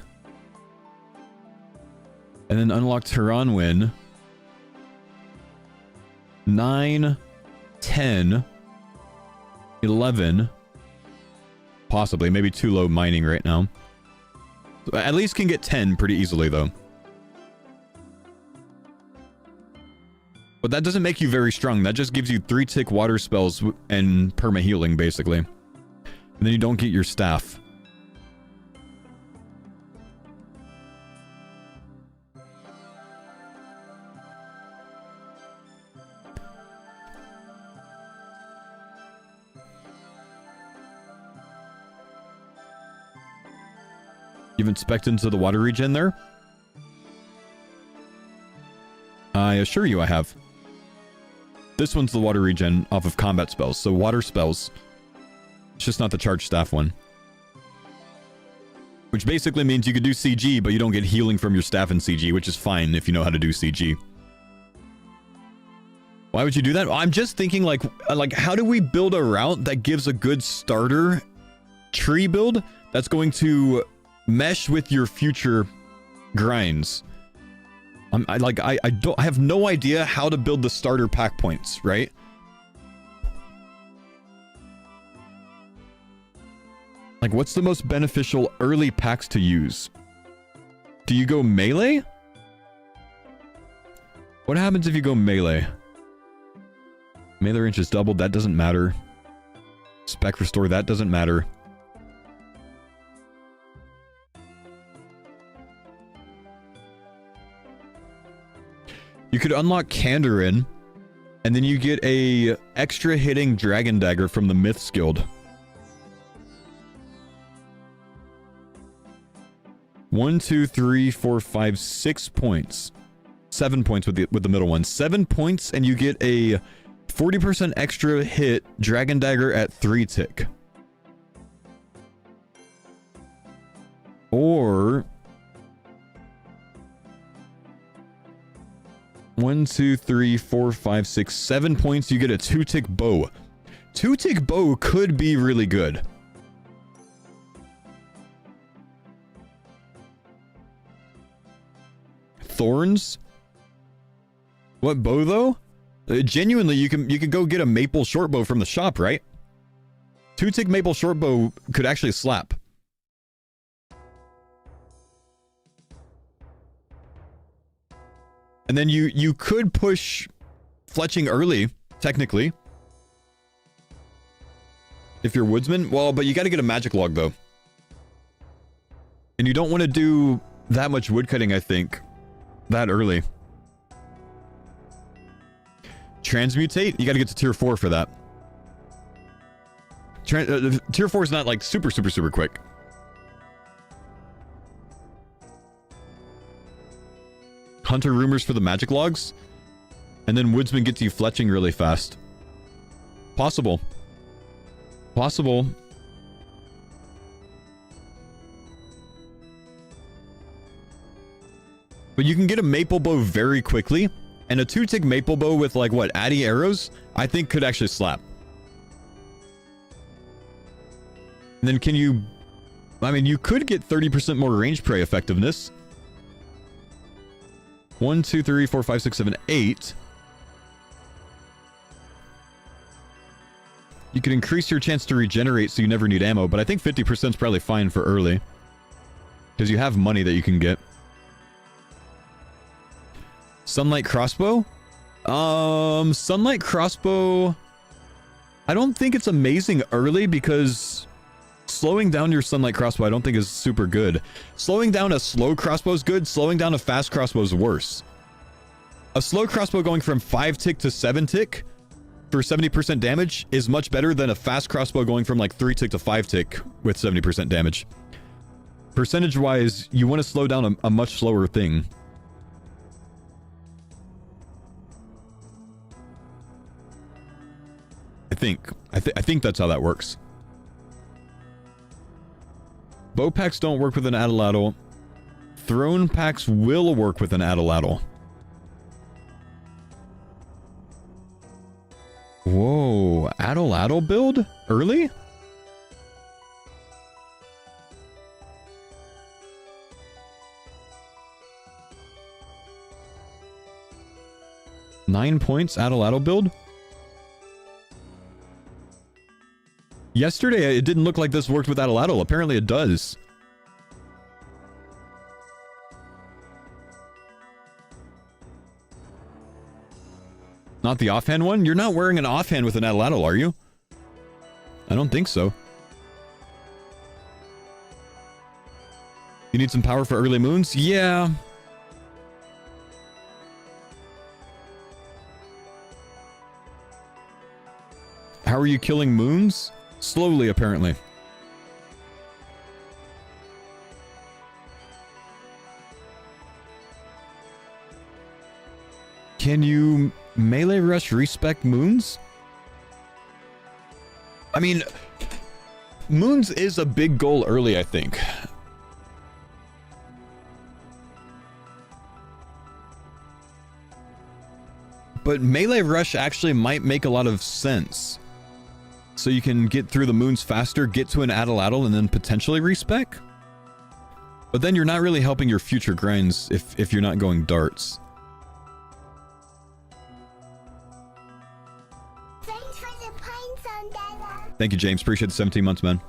And then unlock Tehran 9, 10, 11. Possibly, maybe too low mining right now. So at least can get 10 pretty easily though. But that doesn't make you very strong. That just gives you 3 tick water spells and perma healing basically. And then you don't get your staff. You've inspected into the water regen there? I assure you I have. This one's the water regen off of combat spells, so water spells. It's just not the charged staff one. Which basically means you could do CG, but you don't get healing from your staff in CG, which is fine if you know how to do CG. Why would you do that? I'm just thinking like how do we build a route that gives a good starter tree build that's going to mesh with your future grinds? I have no idea how to build the starter pack points, right? Like, what's the most beneficial early packs to use? Do you go melee? What happens if you go melee? Melee range is doubled, that doesn't matter. Spec restore, that doesn't matter. You could unlock Kandarin, and then you get a extra hitting Dragon Dagger from the Myths Guild. 1, 2, 3, 4, 5, 6 points. 7 points with the middle one. 7 points, and you get a 40% extra hit Dragon Dagger at 3 tick. Or 1, 2, 3, 4, 5, 6, 7 points, you get a 2 tick bow. 2 tick bow could be really good. Thorns? What bow though? Genuinely, you could go get a maple shortbow from the shop, right? 2 tick maple shortbow could actually slap. And then you could push fletching early, technically. If you're woodsman. Well, but you got to get a magic log, though. And you don't want to do that much woodcutting, I think, that early. Transmutate? You got to get to tier 4 for that. Tier 4 is not, like, super quick. Hunter rumors for the magic logs? And then Woodsman gets you fletching really fast. Possible. Possible. But you can get a maple bow very quickly. And a 2-tick maple bow with like what, Addy arrows, I think could actually slap. And then can you... I mean, you could get 30% more range prey effectiveness. 1, 2, 3, 4, 5, 6, 7, 8. You can increase your chance to regenerate so you never need ammo, but I think 50% is probably fine for early. Because you have money that you can get. Sunlight crossbow? Sunlight crossbow... I don't think it's amazing early because... slowing down your sunlight crossbow I don't think is super good. Slowing down a slow crossbow is good. Slowing down a fast crossbow is worse. A slow crossbow going from 5-tick to 7-tick for 70% damage is much better than a fast crossbow going from like 3-tick to 5-tick with 70% damage. Percentage-wise, you want to slow down a much slower thing. I think that's how that works. Bow packs don't work with an atlatl. Throne packs will work with an atlatl. Whoa, atlatl build? Early? Nine points, atlatl build? Yesterday, it didn't look like this worked with atlatl. Apparently it does. Not the offhand one? You're not wearing an offhand with an atlatl, are you? I don't think so. You need some power for early moons? Yeah. How are you killing moons? Slowly, apparently. Can you melee rush respec moons? I mean, moons is a big goal early, I think. But melee rush actually might make a lot of sense. So you can get through the moons faster, get to an atlatl, and then potentially respec. But then you're not really helping your future grinds if you're not going darts. Thanks for the pines on Dada. Thank you, James. Appreciate the 17 months, man.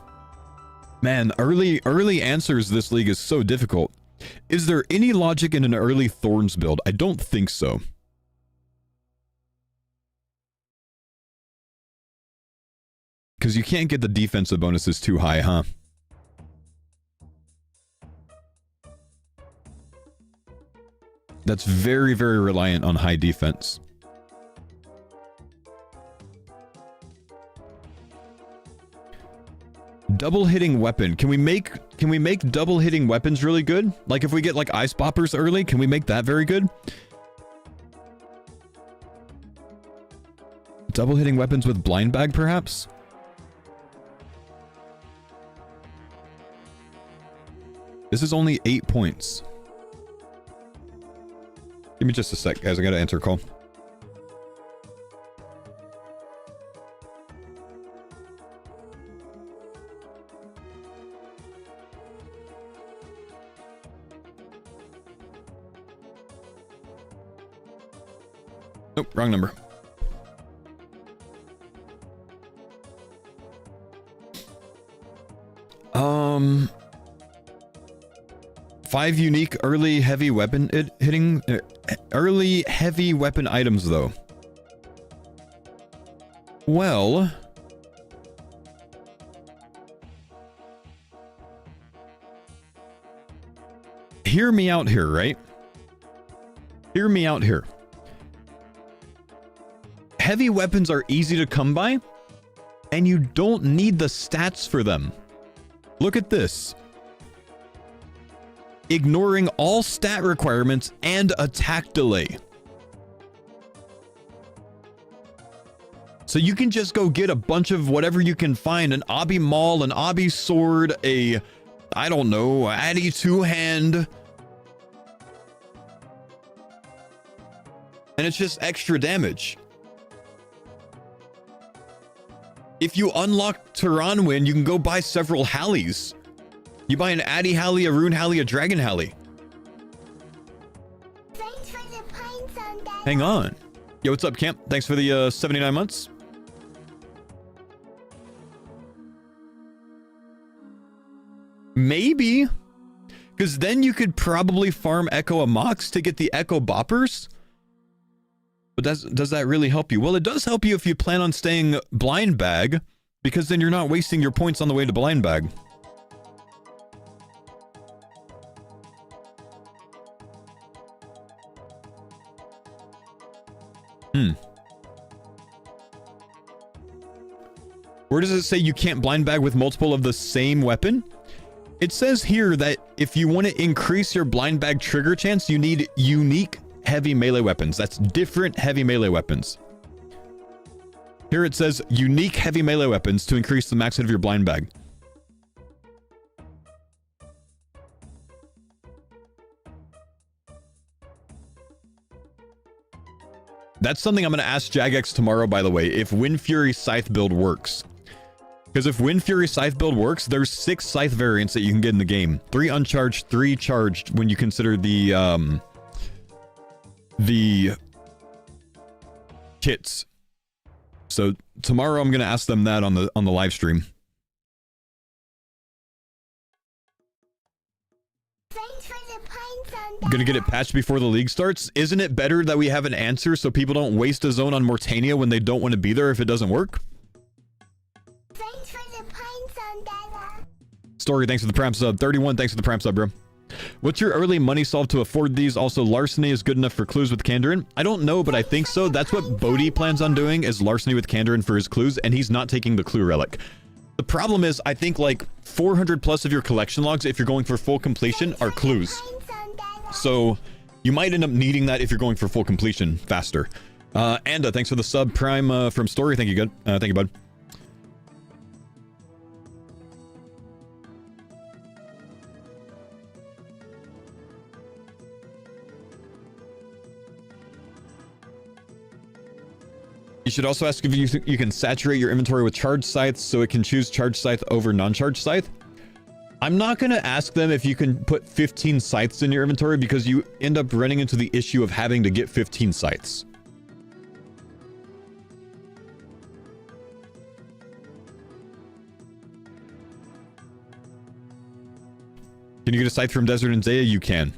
Man, early answers this league is so difficult. Is there any logic in an early Thorns build? I don't think so. Because you can't get the defensive bonuses too high, huh? That's very, very reliant on high defense. Double hitting weapon. Can we make double hitting weapons really good? Like if we get like ice poppers early, can we make that very good? Double hitting weapons with blind bag, perhaps? This is only 8 points. Give me just a sec, guys. I gotta answer a call. Nope, wrong number. Five unique early heavy weapon early heavy weapon items though. Well, hear me out here, right? Hear me out here. Heavy weapons are easy to come by, and you don't need the stats for them. Look at this. Ignoring all stat requirements and attack delay. So you can just go get a bunch of whatever you can find, an obby maul, an obby sword, I don't know, addy two-hand. And it's just extra damage. If you unlock Tehran Wind, you can go buy several Hallies. You buy an Addy Hallie, a Rune Hallie, a Dragon Hallie. Thanks for the pine zone, Dad. Hang on. Yo, what's up, Camp? Thanks for the 79 months. Maybe. Because then you could probably farm Echo Amox to get the Echo Boppers. But does that really help you? Well, it does help you if you plan on staying Blind Bag, because then you're not wasting your points on the way to Blind Bag. Where does it say you can't Blind Bag with multiple of the same weapon? It says here that if you want to increase your Blind Bag trigger chance, you need unique heavy melee weapons. That's different heavy melee weapons. Here it says unique heavy melee weapons to increase the max hit of your Blind Bag. That's something I'm going to ask Jagex tomorrow, by the way, if Wind Fury Scythe build works. Because if Wind Fury Scythe build works, there's 6 Scythe variants that you can get in the game. 3 uncharged, 3 charged when you consider the kits. So tomorrow I'm going to ask them that on the live stream. Thanks for the pine zone, Dad. Gonna get it patched before the league starts. Isn't it better that we have an answer so people don't waste a zone on Mortania when they don't want to be there if it doesn't work? Thanks for the pine zone, Dada. Story, thanks for the Prime sub. 31, thanks for the Prime sub, bro. What's your early money solve to afford these? Also, larceny is good enough for clues with Kandarin? I don't know, but I think so. That's what Bodhi plans on doing, is larceny with Kandarin for his clues, and he's not taking the clue relic. The problem is, I think like 400 plus of your collection logs, if you're going for full completion, are clues. Pine zone, Dada. So you might end up needing that if you're going for full completion faster. Anda, thanks for the sub Prime from Story. Thank you, good. Thank you, bud. You should also ask if you can saturate your inventory with charged scythes so it can choose charged scythe over non-charged scythe. I'm not going to ask them if you can put 15 scythes in your inventory because you end up running into the issue of having to get 15 scythes. Can you get a scythe from Desert and Zaya? You can.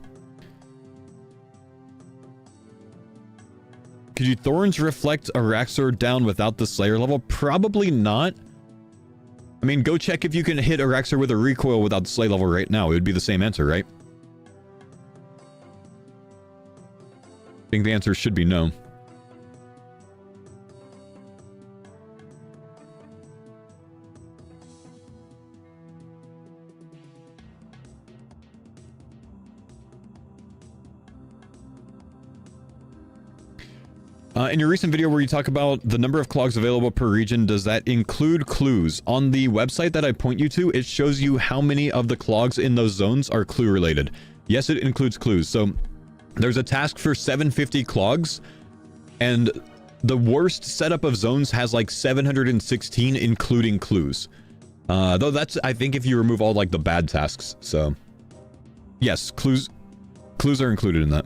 Could you Thorns reflect a Raxor down without the Slayer level? Probably not. I mean, go check if you can hit a Raxor with a recoil without the Slay level right now. It would be the same answer, right? I think the answer should be no. In your recent video where you talk about the number of clogs available per region, does that include clues? On the website that I point you to, it shows you how many of the clogs in those zones are clue related. Yes, it includes clues. So there's a task for 750 clogs, and the worst setup of zones has like 716 including clues. Though that's, I think, if you remove all like the bad tasks. So yes, clues are included in that.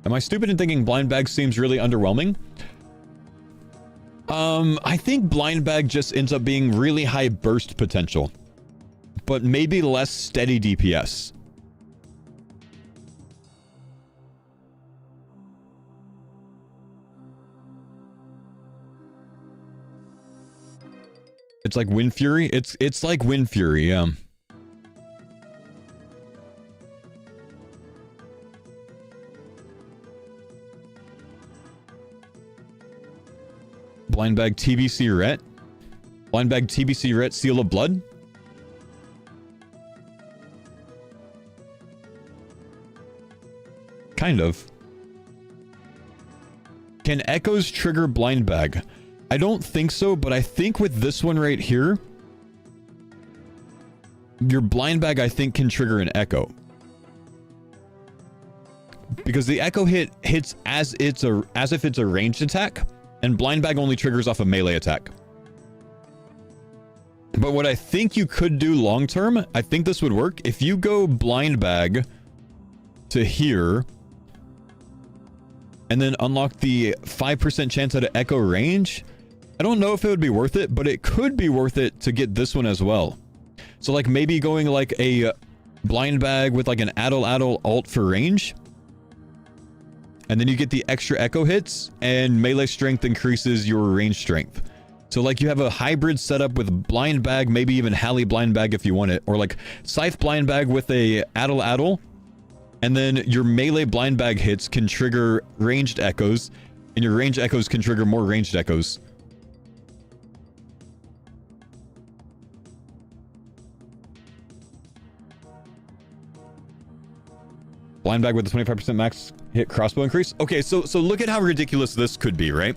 Am I stupid in thinking Blind Bag seems really underwhelming? I think Blind Bag just ends up being really high burst potential, but maybe less steady DPS. It's like Wind Fury? It's like Wind Fury, yeah. Blind Bag TBC Ret. Blind Bag TBC Ret Seal of Blood. Kind of. Can echoes trigger blind bag? I don't think so, but I think with this one right here, your blind bag, I think, can trigger an echo. Because the echo hits as if it's a ranged attack, and blind bag only triggers off a melee attack. But what I think you could do long term, I think this would work. If you go blind bag to here, and then unlock the 5% chance at an echo range, I don't know if it would be worth it, but it could be worth it to get this one as well. So like maybe going like a blind bag with like an addle alt for range. And then you get the extra echo hits, and melee strength increases your range strength. So like you have a hybrid setup with blind bag, maybe even Halley blind bag if you want it, or like scythe blind bag with a addle, and then your melee blind bag hits can trigger ranged echoes, and your ranged echoes can trigger more ranged echoes. Blind bag with the 25% max hit crossbow increase. Okay, so look at how ridiculous this could be, right?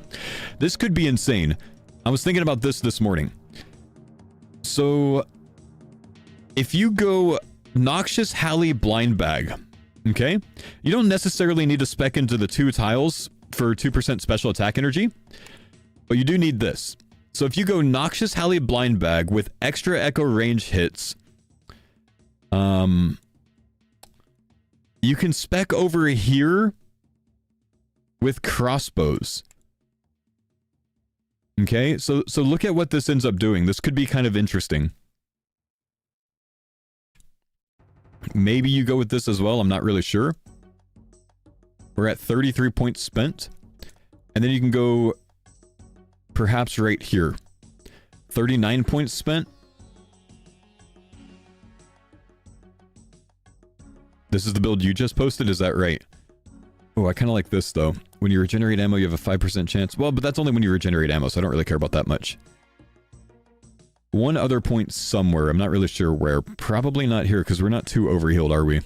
This could be insane. I was thinking about this morning. So if you go Noxious Halley blind bag, okay, you don't necessarily need to spec into the 2 tiles for 2% special attack energy, but you do need this. So if you go Noxious Halley blind bag with extra echo range hits, you can spec over here with crossbows. Okay, so look at what this ends up doing. This could be kind of interesting. Maybe you go with this as well. I'm not really sure. We're at 33 points spent. And then you can go perhaps right here. 39 points spent. This is the build you just posted, is that right? Oh, I kind of like this, though. When you regenerate ammo, you have a 5% chance. Well, but that's only when you regenerate ammo, so I don't really care about that much. One other point somewhere. I'm not really sure where. Probably not here, because we're not too overhealed, are we?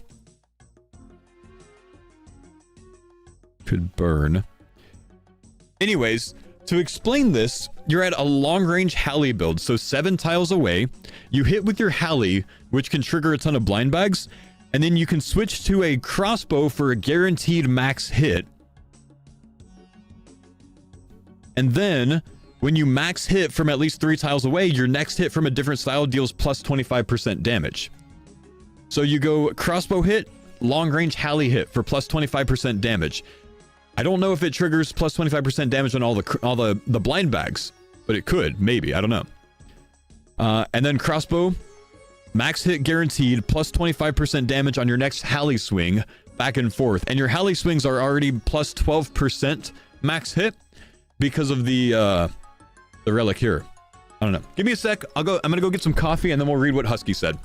Could burn. Anyways, to explain this, you're at a long-range Halley build, so 7 tiles away. You hit with your Halley, which can trigger a ton of blind bags, and then you can switch to a crossbow for a guaranteed max hit. And then, when you max hit from at least 3 tiles away, your next hit from a different style deals plus 25% damage. So you go crossbow hit, long range Halley hit for plus 25% damage. I don't know if it triggers plus 25% damage on all the blind bags, but it could, maybe, I don't know. And then crossbow, max hit guaranteed, plus 25% damage on your next Halley swing, back and forth. And your Halley swings are already plus 12% max hit because of the relic here. I don't know. Give me a sec. I'm gonna go get some coffee and then we'll read what Husky said.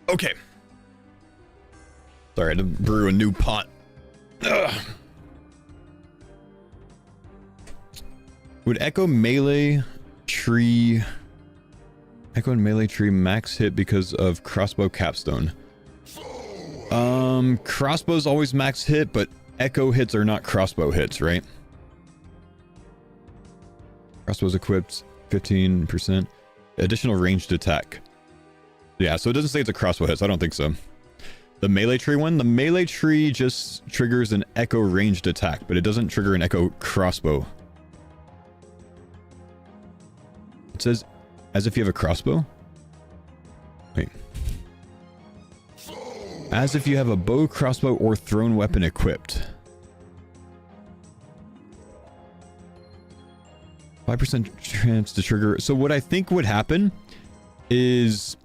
Okay. Sorry, I had to brew a new pot. Ugh. Would Echo and melee tree max hit because of crossbow capstone? Crossbows always max hit, but echo hits are not crossbow hits, right? Crossbows equipped 15%. Additional ranged attack. Yeah, so it doesn't say it's a crossbow hit, so I don't think so. The melee tree one? The melee tree just triggers an echo ranged attack, but it doesn't trigger an echo crossbow. It says, as if you have a crossbow? Wait. As if you have a bow, crossbow, or thrown weapon equipped. 5% chance to trigger. So what I think would happen is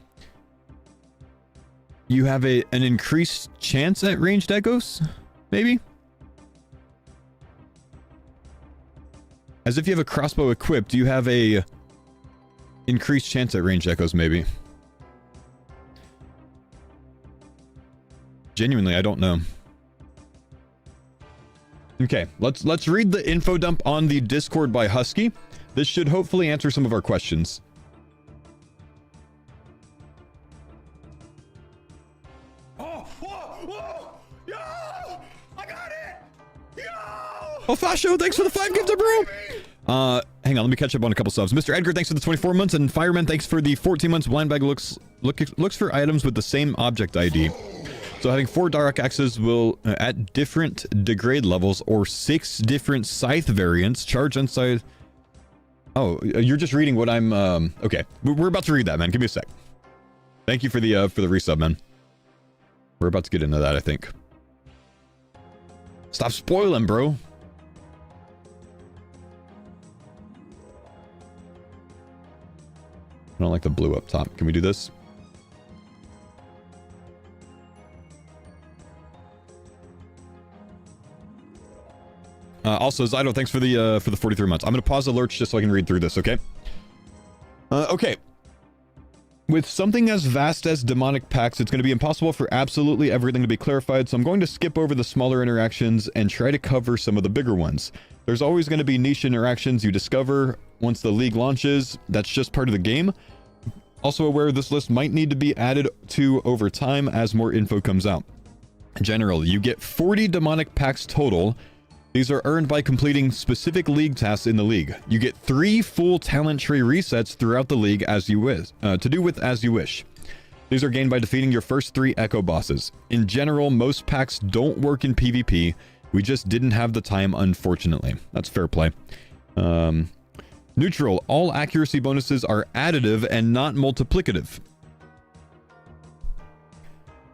you have an increased chance at ranged echoes, maybe? As if you have a crossbow equipped, you have a increased chance at ranged echoes, maybe. Genuinely, I don't know. Okay, let's read the info dump on the Discord by Husky. This should hopefully answer some of our questions. Oh, whoa, whoa, yo, I got it, yo. Oh, Fasho, thanks for the 5 gifted, bro. Hang on, let me catch up on a couple subs. Mr. Edgar, thanks for the 24 months, and Fireman, thanks for the 14 months. Blind Bag looks for items with the same object ID. So having 4 Dark Axes will, at different degrade levels, or 6 different scythe variants, charge inside... Oh, you're just reading what I'm, okay. We're about to read that, man. Give me a sec. Thank you for the resub, man. We're about to get into that, I think. Stop spoiling, bro. I don't like the blue up top. Can we do this? Also, Zydo, thanks for the 43 months. I'm gonna pause the lurch just so I can read through this, okay? Okay. With something as vast as demonic pacts, it's going to be impossible for absolutely everything to be clarified, so I'm going to skip over the smaller interactions and try to cover some of the bigger ones. There's always going to be niche interactions you discover once the league launches. That's just part of the game. Also aware this list might need to be added to over time as more info comes out. In general, you get 40 demonic pacts total. These are earned by completing specific league tasks in the league. You get 3 full talent tree resets throughout the league as you wish, to do with as you wish. These are gained by defeating your first 3 echo bosses. In general, most packs don't work in PvP. We just didn't have the time, unfortunately. That's fair play. Neutral, all accuracy bonuses are additive and not multiplicative.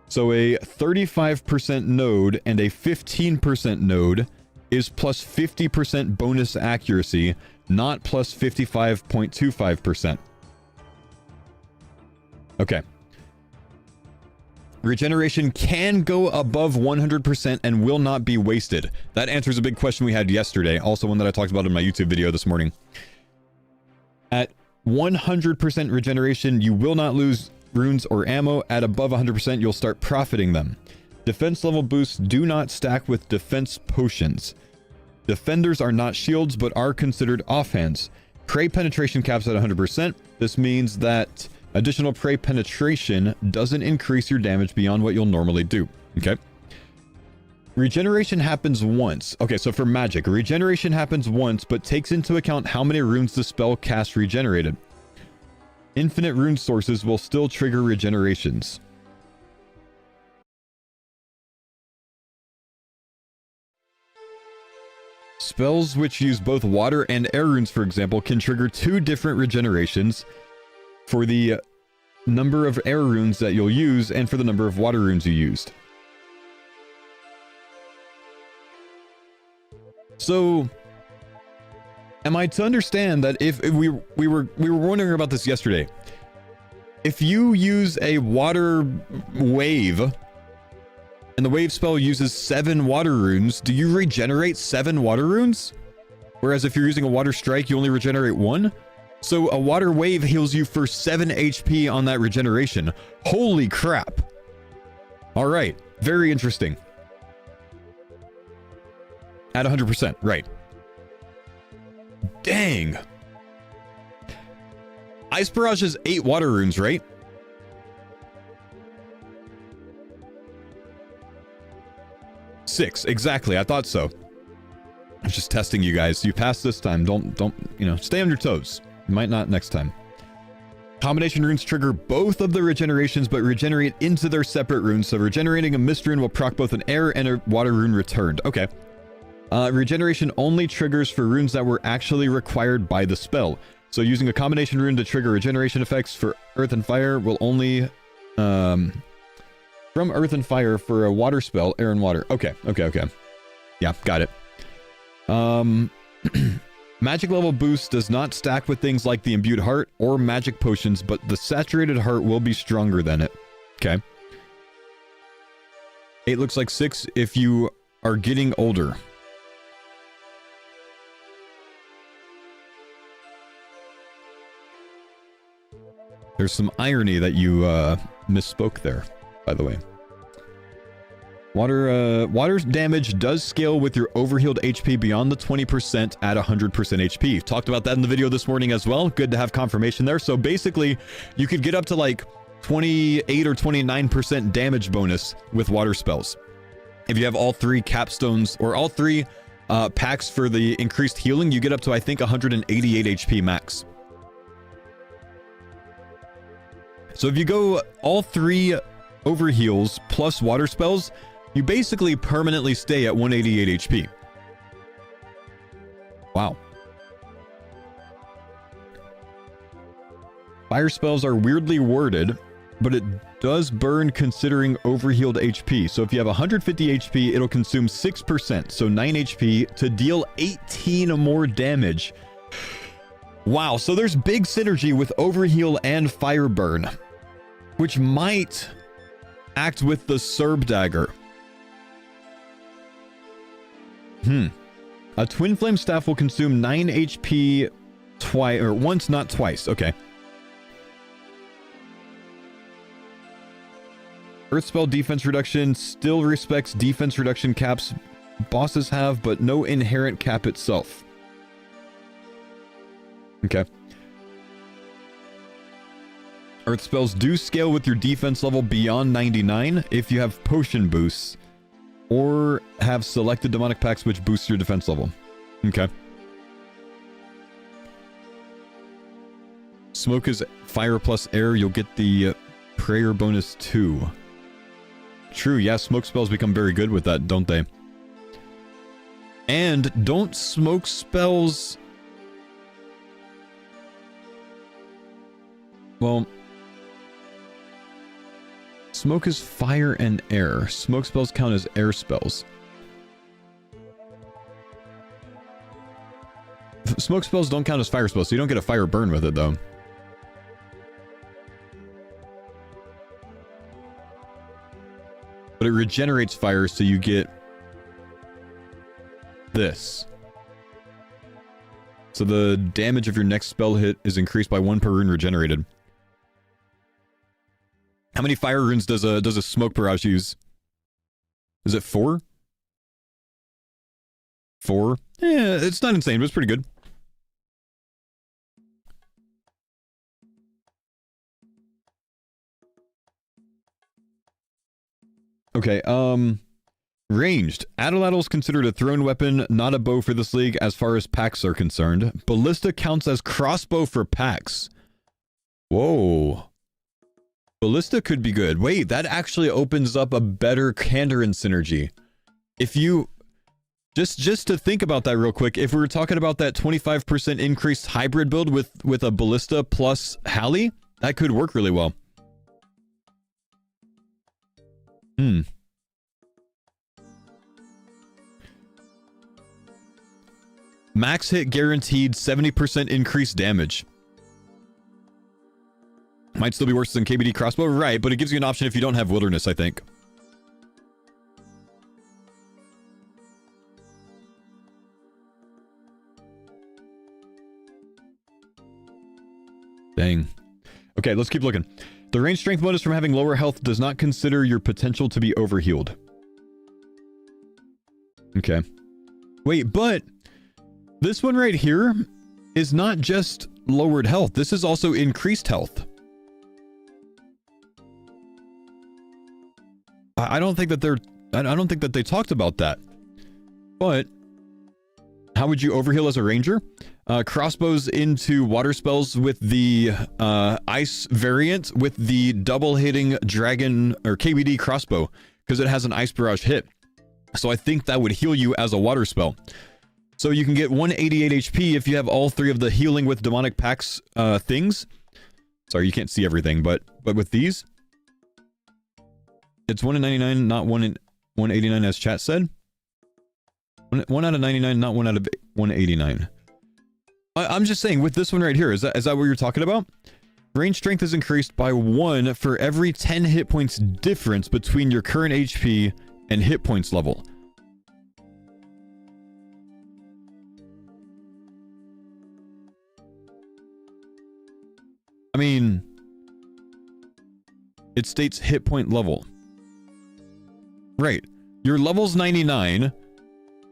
So a 35% node and a 15% node is plus 50% bonus accuracy, not plus 55.25%. Okay. Regeneration can go above 100% and will not be wasted. That answers a big question we had yesterday, also one that I talked about in my YouTube video this morning. At 100% regeneration, you will not lose runes or ammo. At above 100%, you'll start profiting them. Defense level boosts do not stack with defense potions. Defenders are not shields, but are considered offhands. Prey penetration caps at 100%. This means that additional prey penetration doesn't increase your damage beyond what you'll normally do. Okay. Regeneration happens once. Okay, so for magic, regeneration happens once, but takes into account how many runes the spell cast regenerated. Infinite rune sources will still trigger regenerations. Spells which use both water and air runes, for example, can trigger 2 different regenerations for the number of air runes that you'll use and for the number of water runes you used. So, am I to understand that if we were wondering about this yesterday, if you use a water wave and the wave spell uses 7 water runes, do you regenerate 7 water runes? Whereas if you're using a water strike, you only regenerate 1? So a water wave heals you for 7 HP on that regeneration. Holy crap. All right. Very interesting. At 100%. Right. Dang. Ice Barrage is 8 water runes, right? Six, exactly. I thought so. I'm just testing you guys. You passed this time. Don't, you know, stay on your toes. You might not next time. Combination runes trigger both of the regenerations, but regenerate into their separate runes. So regenerating a mist rune will proc both an air and a water rune returned. Okay. Regeneration only triggers for runes that were actually required by the spell. So using a combination rune to trigger regeneration effects for earth and fire will only... from earth and fire for a water spell, air and water. Okay. Yeah, got it. Magic level boost does not stack with things like the imbued heart or magic potions, but the saturated heart will be stronger than it. Okay. 8 looks like 6 if you are getting older. There's some irony that you misspoke there, by the way. Water's damage does scale with your overhealed HP beyond the 20% at 100% HP. Talked about that in the video this morning as well. Good to have confirmation there. So basically, you could get up to like 28 or 29% damage bonus with water spells. If you have all 3 capstones or all 3 packs for the increased healing, you get up to, I think, 188 HP max. So if you go all 3 overheals plus water spells, you basically permanently stay at 188 HP. Wow. Fire spells are weirdly worded, but it does burn considering overhealed HP. So if you have 150 HP, it'll consume 6%, so 9 HP to deal 18 more damage. Wow, so there's big synergy with overheal and fire burn, which might act with the Serb dagger. A twin flame staff will consume 9 HP twice, or once, not twice. Okay. Earth spell defense reduction still respects defense reduction caps bosses have, but no inherent cap itself. Okay. Earth spells do scale with your defense level beyond 99 if you have potion boosts or have selected demonic pacts which boost your defense level. Okay. Smoke is fire plus air. You'll get the prayer bonus too. True, yeah, smoke spells become very good with that, don't they? And don't smoke spells... Well... Smoke is fire and air. Smoke spells count as air spells. Smoke spells don't count as fire spells, so you don't get a fire burn with it, though. But it regenerates fire, so you get this. So the damage of your next spell hit is increased by 1 per rune regenerated. How many fire runes does a smoke barrage use? Is it 4? 4? Yeah, it's not insane, but it's pretty good. Okay, ranged. Atlatl is considered a thrown weapon, not a bow for this league as far as packs are concerned. Ballista counts as crossbow for packs. Whoa. Ballista could be good. Wait, that actually opens up a better Kandarin synergy. If you... Just to think about that real quick, if we were talking about that 25% increased hybrid build with a Ballista plus Halley, that could work really well. Max hit guaranteed 70% increased damage. Might still be worse than KBD crossbow, right, but it gives you an option if you don't have wilderness, I think. Dang. Okay, let's keep looking. The range strength bonus from having lower health does not consider your potential to be overhealed. Okay. Wait, but this one right here is not just lowered health. This is also increased health. I don't think that they talked about that. But how would you overheal as a ranger? Crossbows into water spells with the ice variant with the double hitting dragon or KBD crossbow because it has an ice barrage hit. So I think that would heal you as a water spell. So you can get 188 HP if you have all three of the healing with demonic pacts things. Sorry, you can't see everything, but with these, it's 1 in 99, not 1 in 189 as chat said. 1 out of 99, not 1 out of 189. I'm just saying, with this one right here, is that what you're talking about? Range strength is increased by 1 for every 10 hit points difference between your current HP and hit points level. I mean, it states hit point level. Right. Your level's 99,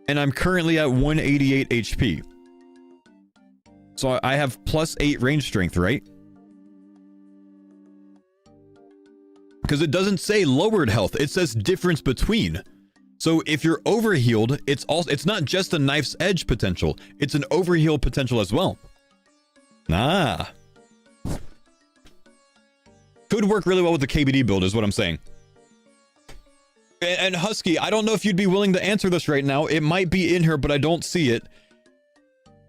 and I'm currently at 188 HP. So I have plus 8 range strength, right? Because it doesn't say lowered health, it says difference between. So if you're overhealed, it's not just a knife's edge potential, it's an overheal potential as well. Ah. Could work really well with the KBD build is what I'm saying. And Husky, I don't know if you'd be willing to answer this right now. It might be in here, but I don't see it.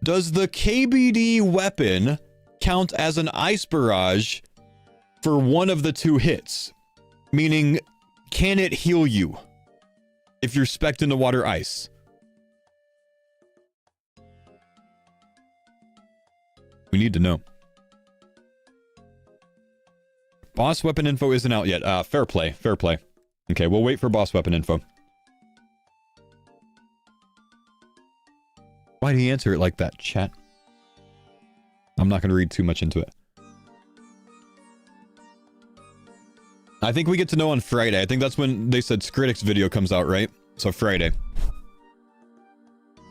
Does the KBD weapon count as an ice barrage for one of the 2 hits? Meaning, can it heal you if you're specced into water ice? We need to know. Boss weapon info isn't out yet. Fair play, fair play. Okay, we'll wait for boss weapon info. Why did he answer it like that, chat? I'm not going to read too much into it. I think we get to know on Friday. I think that's when they said Skritic's video comes out, right? So Friday.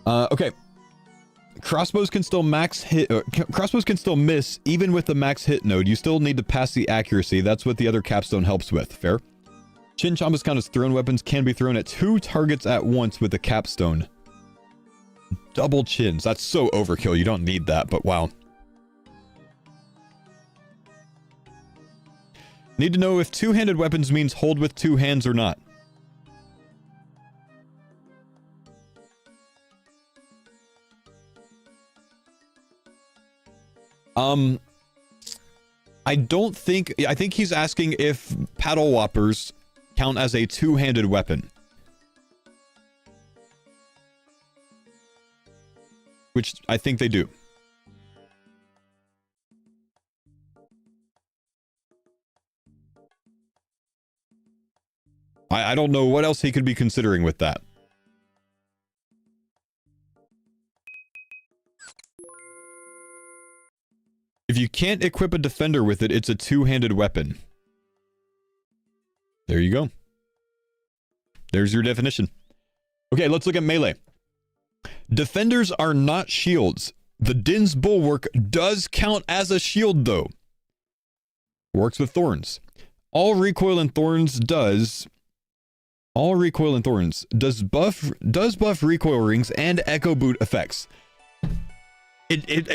Okay. Crossbows can still max hit. Crossbows can still miss even with the max hit node. You still need to pass the accuracy. That's what the other capstone helps with. Fair. Chin chombas count as thrown weapons. Can be thrown at 2 targets at once with the capstone. Double chins. That's so overkill. You don't need that, but wow. Need to know if 2-handed weapons means hold with 2 hands or not. I think he's asking if paddle whoppers count as a 2-handed weapon. Which I think they do. I don't know what else he could be considering with that. If you can't equip a defender with it, it's a 2-handed weapon. There you go. There's your definition. Okay, let's look at melee. Defenders are not shields. The Din's Bulwark does count as a shield, though. Works with thorns. All recoil and thorns does buff recoil rings and echo boot effects.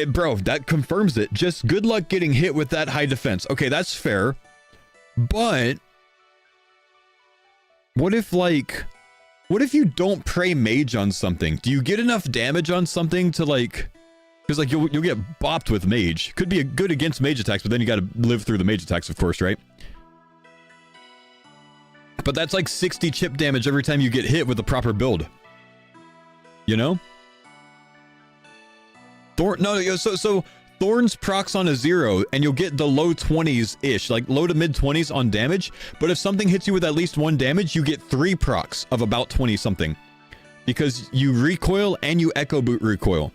Bro, that confirms it. Just good luck getting hit with that high defense. Okay, that's fair. But what if you don't pray mage on something? Do you get enough damage on something to because you'll get bopped with mage. Could be good against mage attacks, but then you got to live through the mage attacks, of course, right? But that's like 60 chip damage every time you get hit with the proper build. You know? So Thorns procs on a 0 and you'll get the low 20s-ish, like low to mid 20s on damage. But if something hits you with at least 1 damage, you get 3 procs of about 20 something. Because you recoil and you echo boot recoil.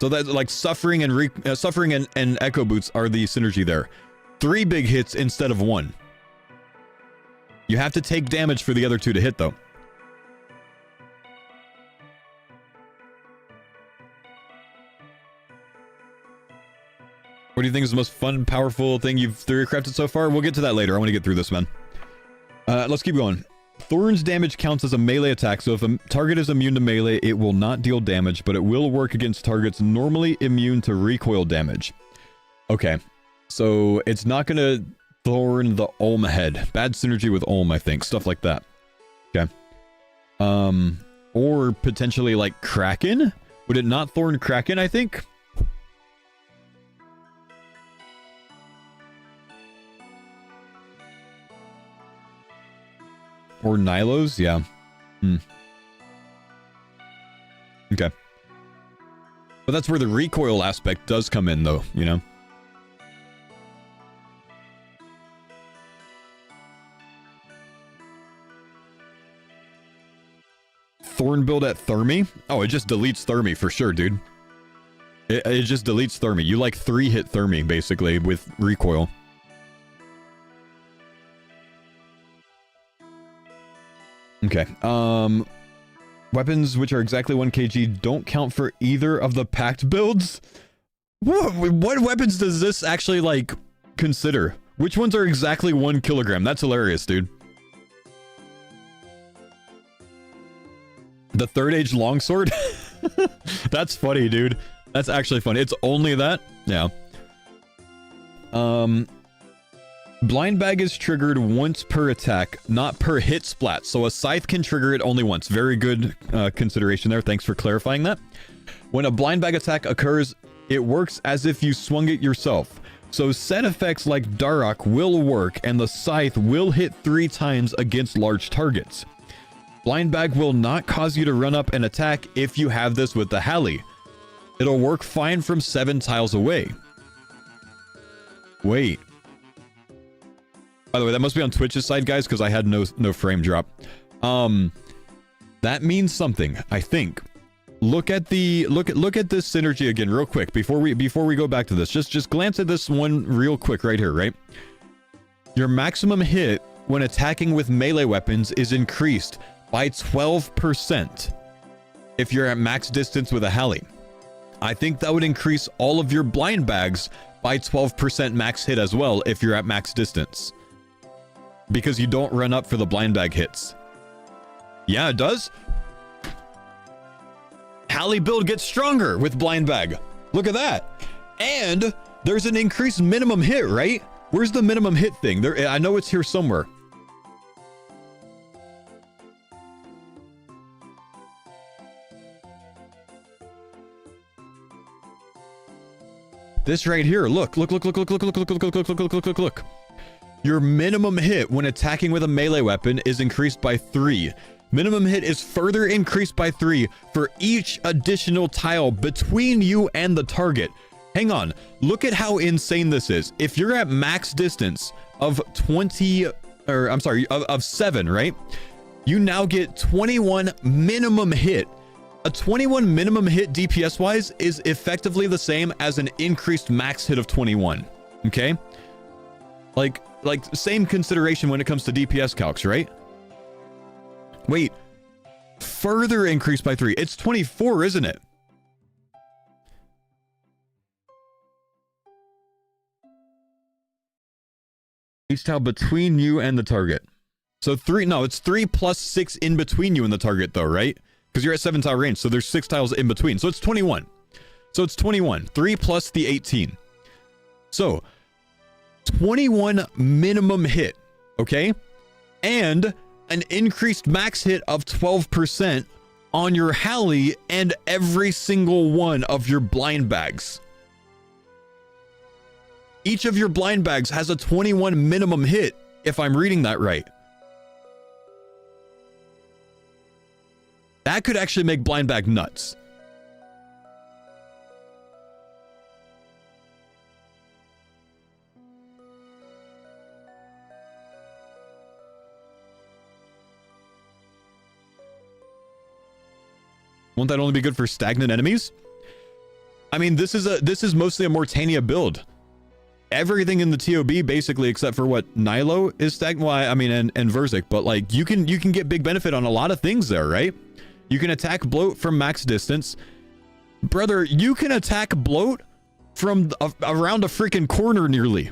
So that's like suffering and echo boots are the synergy there. 3 big hits instead of 1. You have to take damage for the other 2 to hit though. What do you think is the most fun, powerful thing you've theorycrafted so far? We'll get to that later. I want to get through this, man. Let's keep going. Thorn's damage counts as a melee attack, so if a target is immune to melee, it will not deal damage, but it will work against targets normally immune to recoil damage. Okay, so it's not going to thorn the Olm head. Bad synergy with Olm, I think. Stuff like that. Okay. Or potentially like Kraken? Would it not thorn Kraken, I think? Or Nilos? Yeah. Okay. But that's where the recoil aspect does come in, though, you know? Thorn build at Thermi? Oh, it just deletes Thermi for sure, dude. It just deletes Thermi. You like 3-hit Thermi, basically, with recoil. Okay, weapons which are exactly 1 kg don't count for either of the pact builds? What weapons does this actually, like, consider? Which ones are exactly 1 kilogram? That's hilarious, dude. The 3rd age longsword? That's funny, dude. That's actually funny. It's only that? Yeah. Blind bag is triggered once per attack, not per hit splat. So a scythe can trigger it only once. Very good consideration there. Thanks for clarifying that. When a blind bag attack occurs, it works as if you swung it yourself. So set effects like Darok will work, and the scythe will hit 3 times against large targets. Blind bag will not cause you to run up and attack if you have this with the Halley. It'll work fine from 7 tiles away. Wait. By the way, that must be on Twitch's side, guys, because I had no frame drop. That means something, I think. Look at this synergy again real quick before we go back to this. Just glance at this one real quick right here, right? Your maximum hit when attacking with melee weapons is increased by 12% if you're at max distance with a Halley. I think that would increase all of your blind bags by 12% max hit as well if you're at max distance. Because you don't run up for the blind bag hits. Yeah, it does. Halley build gets stronger with blind bag. Look at that. And there's an increased minimum hit, right? Where's the minimum hit thing? There, I know it's here somewhere. This right here. Look. Your minimum hit when attacking with a melee weapon is increased by 3. Minimum hit is further increased by 3 for each additional tile between you and the target. Hang on. Look at how insane this is. If you're at max distance of 20, or I'm sorry, of 7, right? You now get 21 minimum hit. A 21 minimum hit DPS wise is effectively the same as an increased max hit of 21. Okay? Like same consideration when it comes to DPS calcs, right? Wait. Further increased by 3. It's 24, isn't it? Each tile between you and the target. So 3, no, it's 3 plus 6 in between you and the target though, right? Because you're at 7 tile range, so there's 6 tiles in between. So it's 21. So it's 21. 3 plus the 18. So 21 minimum hit, okay? And an increased max hit of 12% on your Halley and every single one of your blind bags. Each of your blind bags has a 21 minimum hit, if I'm reading that right. That could actually make blind bag nuts. Won't that only be good for stagnant enemies? I mean, this is mostly a Mortania build. Everything in the TOB basically, except for what Nilo is stagnant. Well, I mean, and Verzik, but like you can get big benefit on a lot of things there, right? You can attack bloat from max distance, brother. You can attack bloat from around a freaking corner nearly.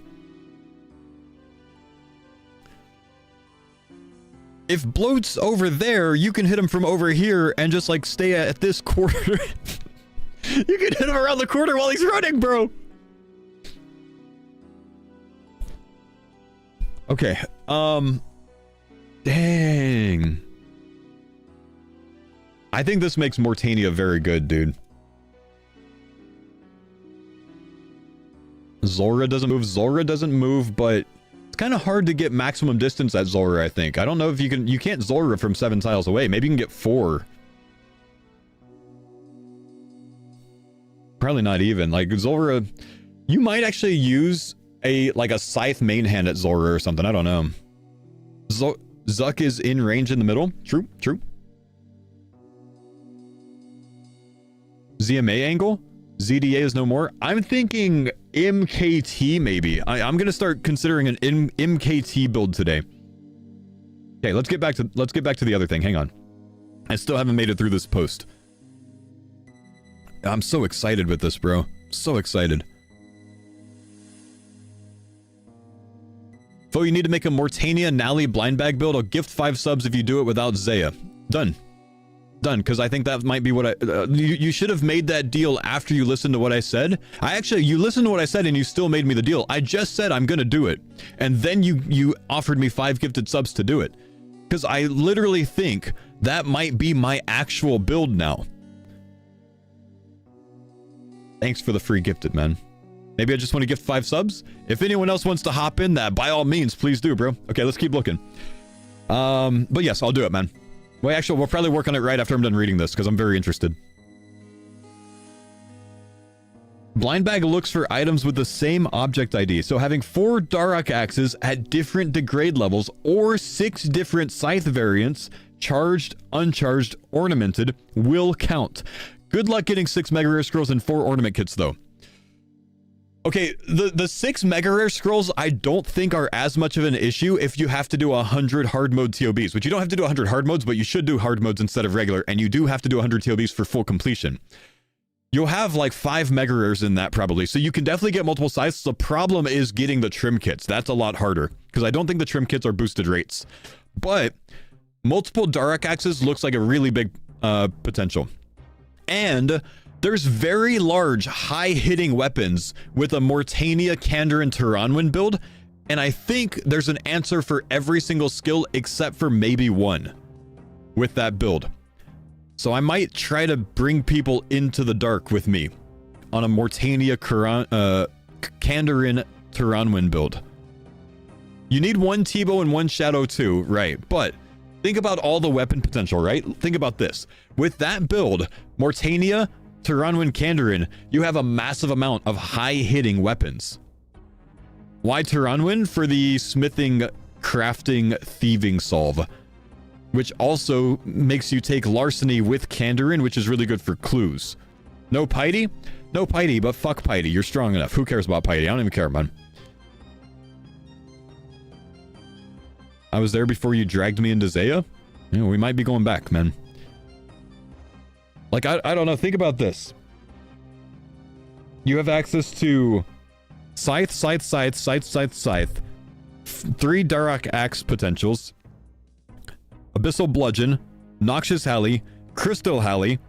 If bloat's over there, you can hit him from over here and just like stay at this corner. You can hit him around the corner while he's running, bro. Okay, dang. I think this makes Mortania very good, dude. Zulrah doesn't move, but it's kind of hard to get maximum distance at Zulrah, I think. I don't know if you can't Zulrah from 7 tiles away. Maybe you can get 4. Probably not even. Like, Zulrah, you might actually use a scythe main hand at Zulrah or something. I don't know. Zuck is in range in the middle. True. ZMA angle. ZDA is no more. I'm thinking MKT maybe. I'm gonna start considering an MKT build today. Okay, let's get back to the other thing. Hang on. I still haven't made it through this post. I'm so excited with this, bro. So excited. Fo, you need to make a Mortania Nally blind bag build. I'll gift 5 subs if you do it without Zaya. Done, because I think that might be what you should have made that deal after you listened to what I said. You listened to what I said and you still made me the deal. I just said I'm gonna do it, and then you offered me 5 gifted subs to do it, because I literally think that might be my actual build now. Thanks for the free gifted, man. Maybe I just want to gift 5 subs. If anyone else wants to hop in that, by all means, please do, bro. Okay, let's keep looking. But yes, I'll do it, man. Well, actually, we'll probably work on it right after I'm done reading this, because I'm very interested. Blind bag looks for items with the same object ID. So having 4 Darok axes at different degrade levels, or 6 different scythe variants, charged, uncharged, ornamented, will count. Good luck getting 6 Mega Rare Scrolls and 4 ornament kits, though. Okay, the 6 Mega Rare Scrolls I don't think are as much of an issue if you have to do 100 hard mode TOBs, which you don't have to do 100 hard modes, but you should do hard modes instead of regular, and you do have to do 100 TOBs for full completion. You'll have like 5 Mega Rares in that probably, so you can definitely get multiple sizes. The problem is getting the trim kits. That's a lot harder, because I don't think the trim kits are boosted rates. But multiple Darok axes looks like a really big potential. And there's very large, high-hitting weapons with a Mortania, Kandar, and Turanwin build, and I think there's an answer for every single skill except for maybe 1 with that build. So I might try to bring people into the dark with me on a Mortania, Kandarin, Turanwin build. You need 1 Tebow and 1 Shadow too, right? But think about all the weapon potential, right? Think about this. With that build, Mortania, Turanwin, Kandarin, you have a massive amount of high-hitting weapons. Why Turanwin? For the smithing, crafting, thieving solve, which also makes you take larceny with Kandarin, which is really good for clues. No Piety? No Piety, but fuck Piety. You're strong enough. Who cares about Piety? I don't even care, man. I was there before you dragged me into Zaya? You know, we might be going back, man. Like, I don't know. Think about this. You have access to Scythe, Scythe, Scythe, Scythe, Scythe, Scythe. 3 Darok Axe potentials. Abyssal Bludgeon. Noxious Halley. Crystal Halley.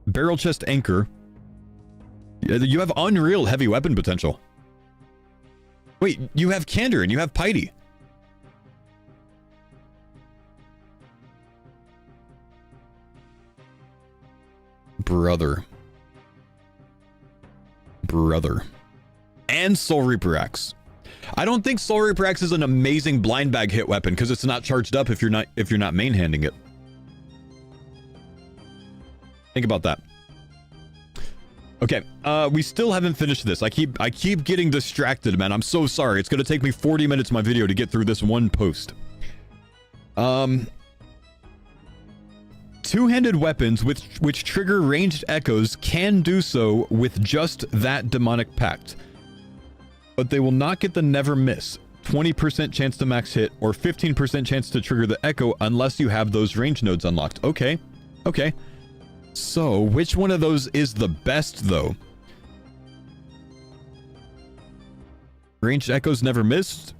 Barrel Chest Anchor. You have unreal heavy weapon potential. Wait, you have Kandar and you have Piety. Brother. And Soul Reaper Axe. I don't think Soul Reaper Axe is an amazing blind bag hit weapon because it's not charged up if you're not main handing it. Think about that. Okay, we still haven't finished this. I keep getting distracted, man. I'm so sorry. It's gonna take me 40 minutes of my video to get through this one post. Two-handed weapons which trigger ranged echoes can do so with just that demonic pact. But they will not get the never miss, 20% chance to max hit, or 15% chance to trigger the echo unless you have those range nodes unlocked. Okay. Okay. So, which one of those is the best, though? Ranged echoes never missed?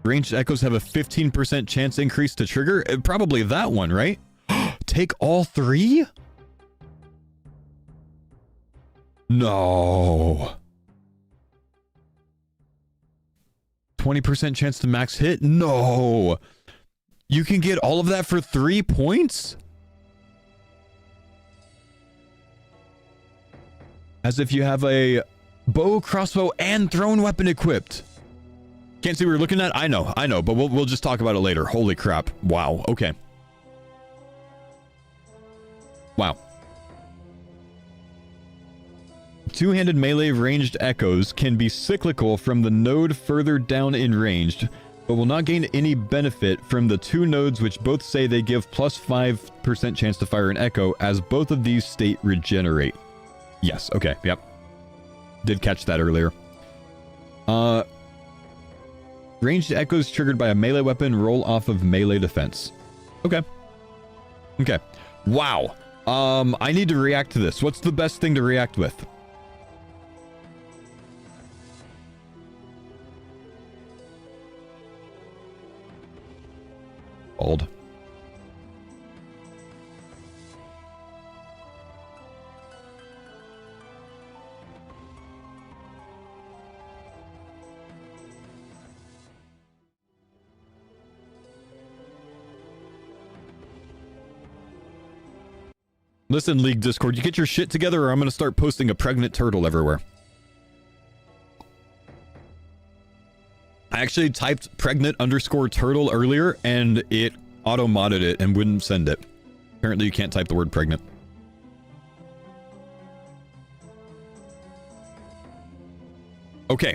Ranged echoes have a 15% chance increase to trigger? Probably that one, right? Take all three? No. 20% chance to max hit? No. You can get all of that for 3 points? As if you have a bow, crossbow, and thrown weapon equipped. Can't see what you're looking at? I know, but we'll just talk about it later. Holy crap. Wow, okay. Wow. Two-handed melee ranged echoes can be cyclical from the node further down in range, but will not gain any benefit from the two nodes which both say they give plus 5% chance to fire an echo, as both of these state regenerate. Yes, okay, yep. Did catch that earlier. Ranged echoes triggered by a melee weapon roll off of melee defense. Okay. Okay. Wow. I need to react to this. What's the best thing to react with? Old. Listen, League Discord, you get your shit together or I'm gonna start posting a pregnant turtle everywhere. I actually typed pregnant_turtle earlier and it auto-modded it and wouldn't send it. Apparently you can't type the word pregnant. Okay.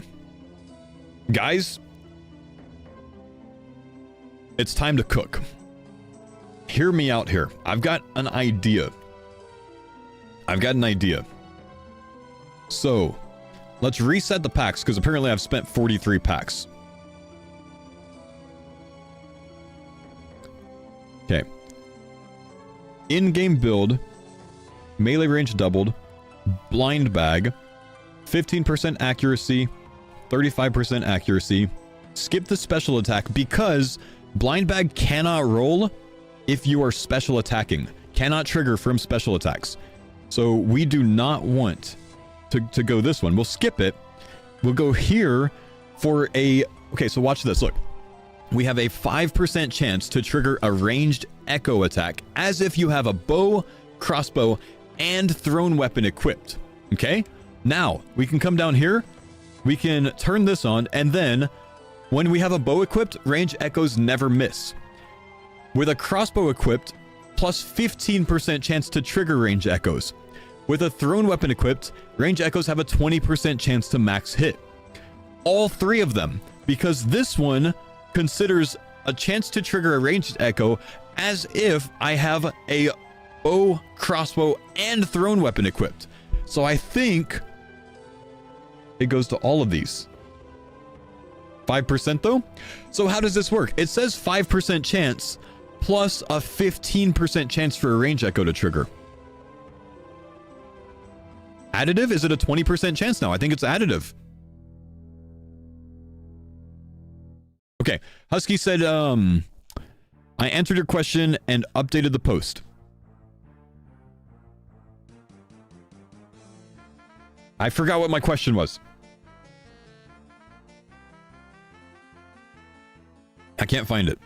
Guys. It's time to cook. Hear me out here. I've got an idea. So, let's reset the packs, because apparently I've spent 43 packs. Okay. In-game build, melee range doubled, blind bag, 15% accuracy, 35% accuracy, skip the special attack because blind bag cannot roll if you are special attacking, cannot trigger from special attacks. So we do not want to go this one. We'll skip it. We'll go here for a... Okay, so watch this. Look. We have a 5% chance to trigger a ranged echo attack as if you have a bow, crossbow, and thrown weapon equipped. Okay? Now, we can come down here. We can turn this on, and then when we have a bow equipped, range echoes never miss. With a crossbow equipped, plus 15% chance to trigger range echoes. With a thrown weapon equipped, range echoes have a 20% chance to max hit. All three of them, because this one considers a chance to trigger a ranged echo as if I have a bow, crossbow, and thrown weapon equipped. So I think it goes to all of these. 5% though? So how does this work? It says 5% chance plus a 15% chance for a range echo to trigger. Additive? Is it a 20% chance now? I think it's additive. Okay. Husky said, I answered your question and updated the post. I forgot what my question was. I can't find it.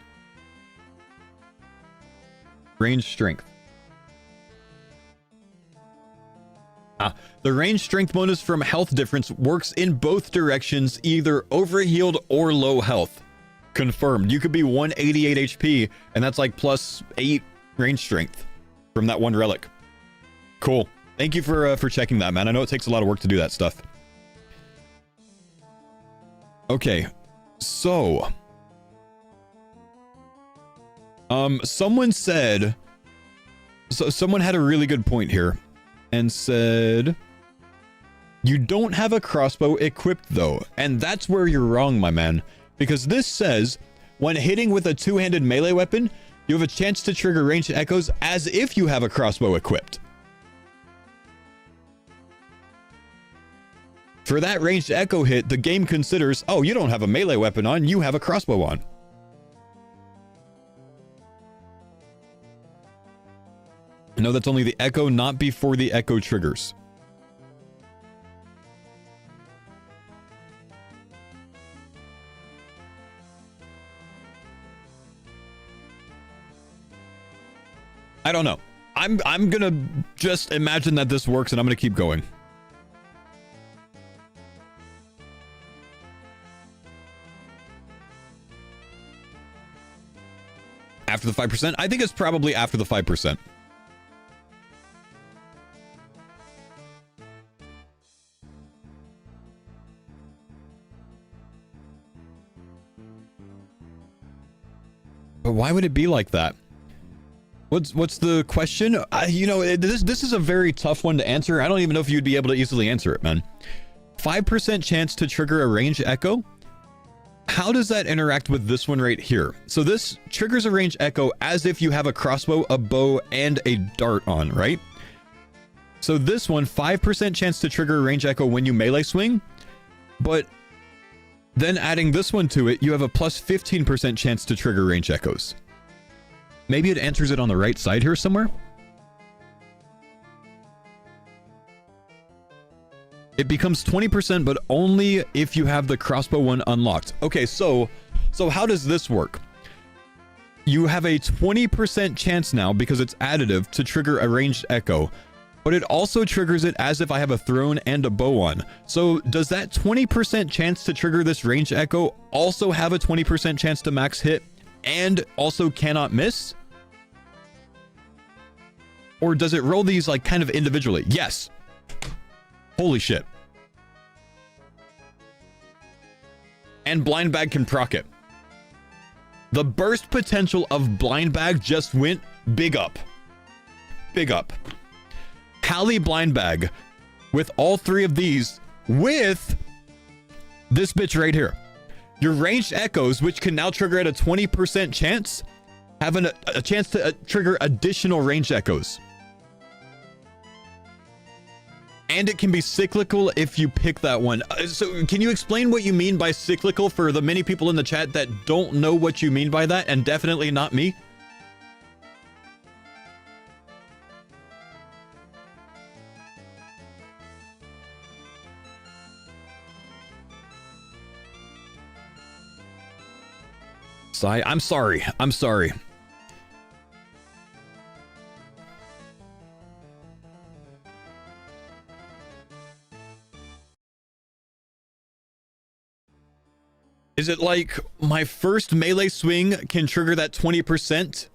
Range strength. The range strength bonus from health difference works in both directions, either overhealed or low health. Confirmed. You could be 188 HP, and that's like plus 8 range strength from that one relic. Cool. Thank you for checking that, man. I know it takes a lot of work to do that stuff. Okay, so someone said So someone had a really good point here and said, you don't have a crossbow equipped though. And that's where you're wrong, my man. Because this says, when hitting with a two-handed melee weapon, you have a chance to trigger ranged echoes as if you have a crossbow equipped. For that ranged echo hit, the game considers, oh, you don't have a melee weapon on, you have a crossbow on. No, that's only the echo, not before the echo triggers. I don't know. I'm gonna just imagine that this works and I'm gonna keep going. After the 5%? I think it's probably after the 5%. But why would it be like that? What's the question? You know, this is a very tough one to answer. I don't even know if you'd be able to easily answer it, man. 5% chance to trigger a range echo? How does that interact with this one right here? So this triggers a range echo as if you have a crossbow, a bow, and a dart on, right? So this one, 5% chance to trigger a range echo when you melee swing, but then adding this one to it, you have a plus 15% chance to trigger range echoes. Maybe it answers it on the right side here somewhere? It becomes 20%, but only if you have the crossbow one unlocked. Okay, so how does this work? You have a 20% chance now, because it's additive, to trigger a ranged echo, but it also triggers it as if I have a throne and a bow on. So does that 20% chance to trigger this ranged echo also have a 20% chance to max hit and also cannot miss? Or does it roll these like kind of individually? Yes. Holy shit. And blind bag can proc it. The burst potential of blind bag just went big up. Big up. Hallie blind bag with all three of these with this bitch right here. Your ranged echoes, which can now trigger at a 20% chance, have a chance to trigger additional ranged echoes. And it can be cyclical if you pick that one. So can you explain what you mean by cyclical for the many people in the chat that don't know what you mean by that, and definitely not me? I'm sorry. I'm sorry. Is it like my first melee swing can trigger that 20%?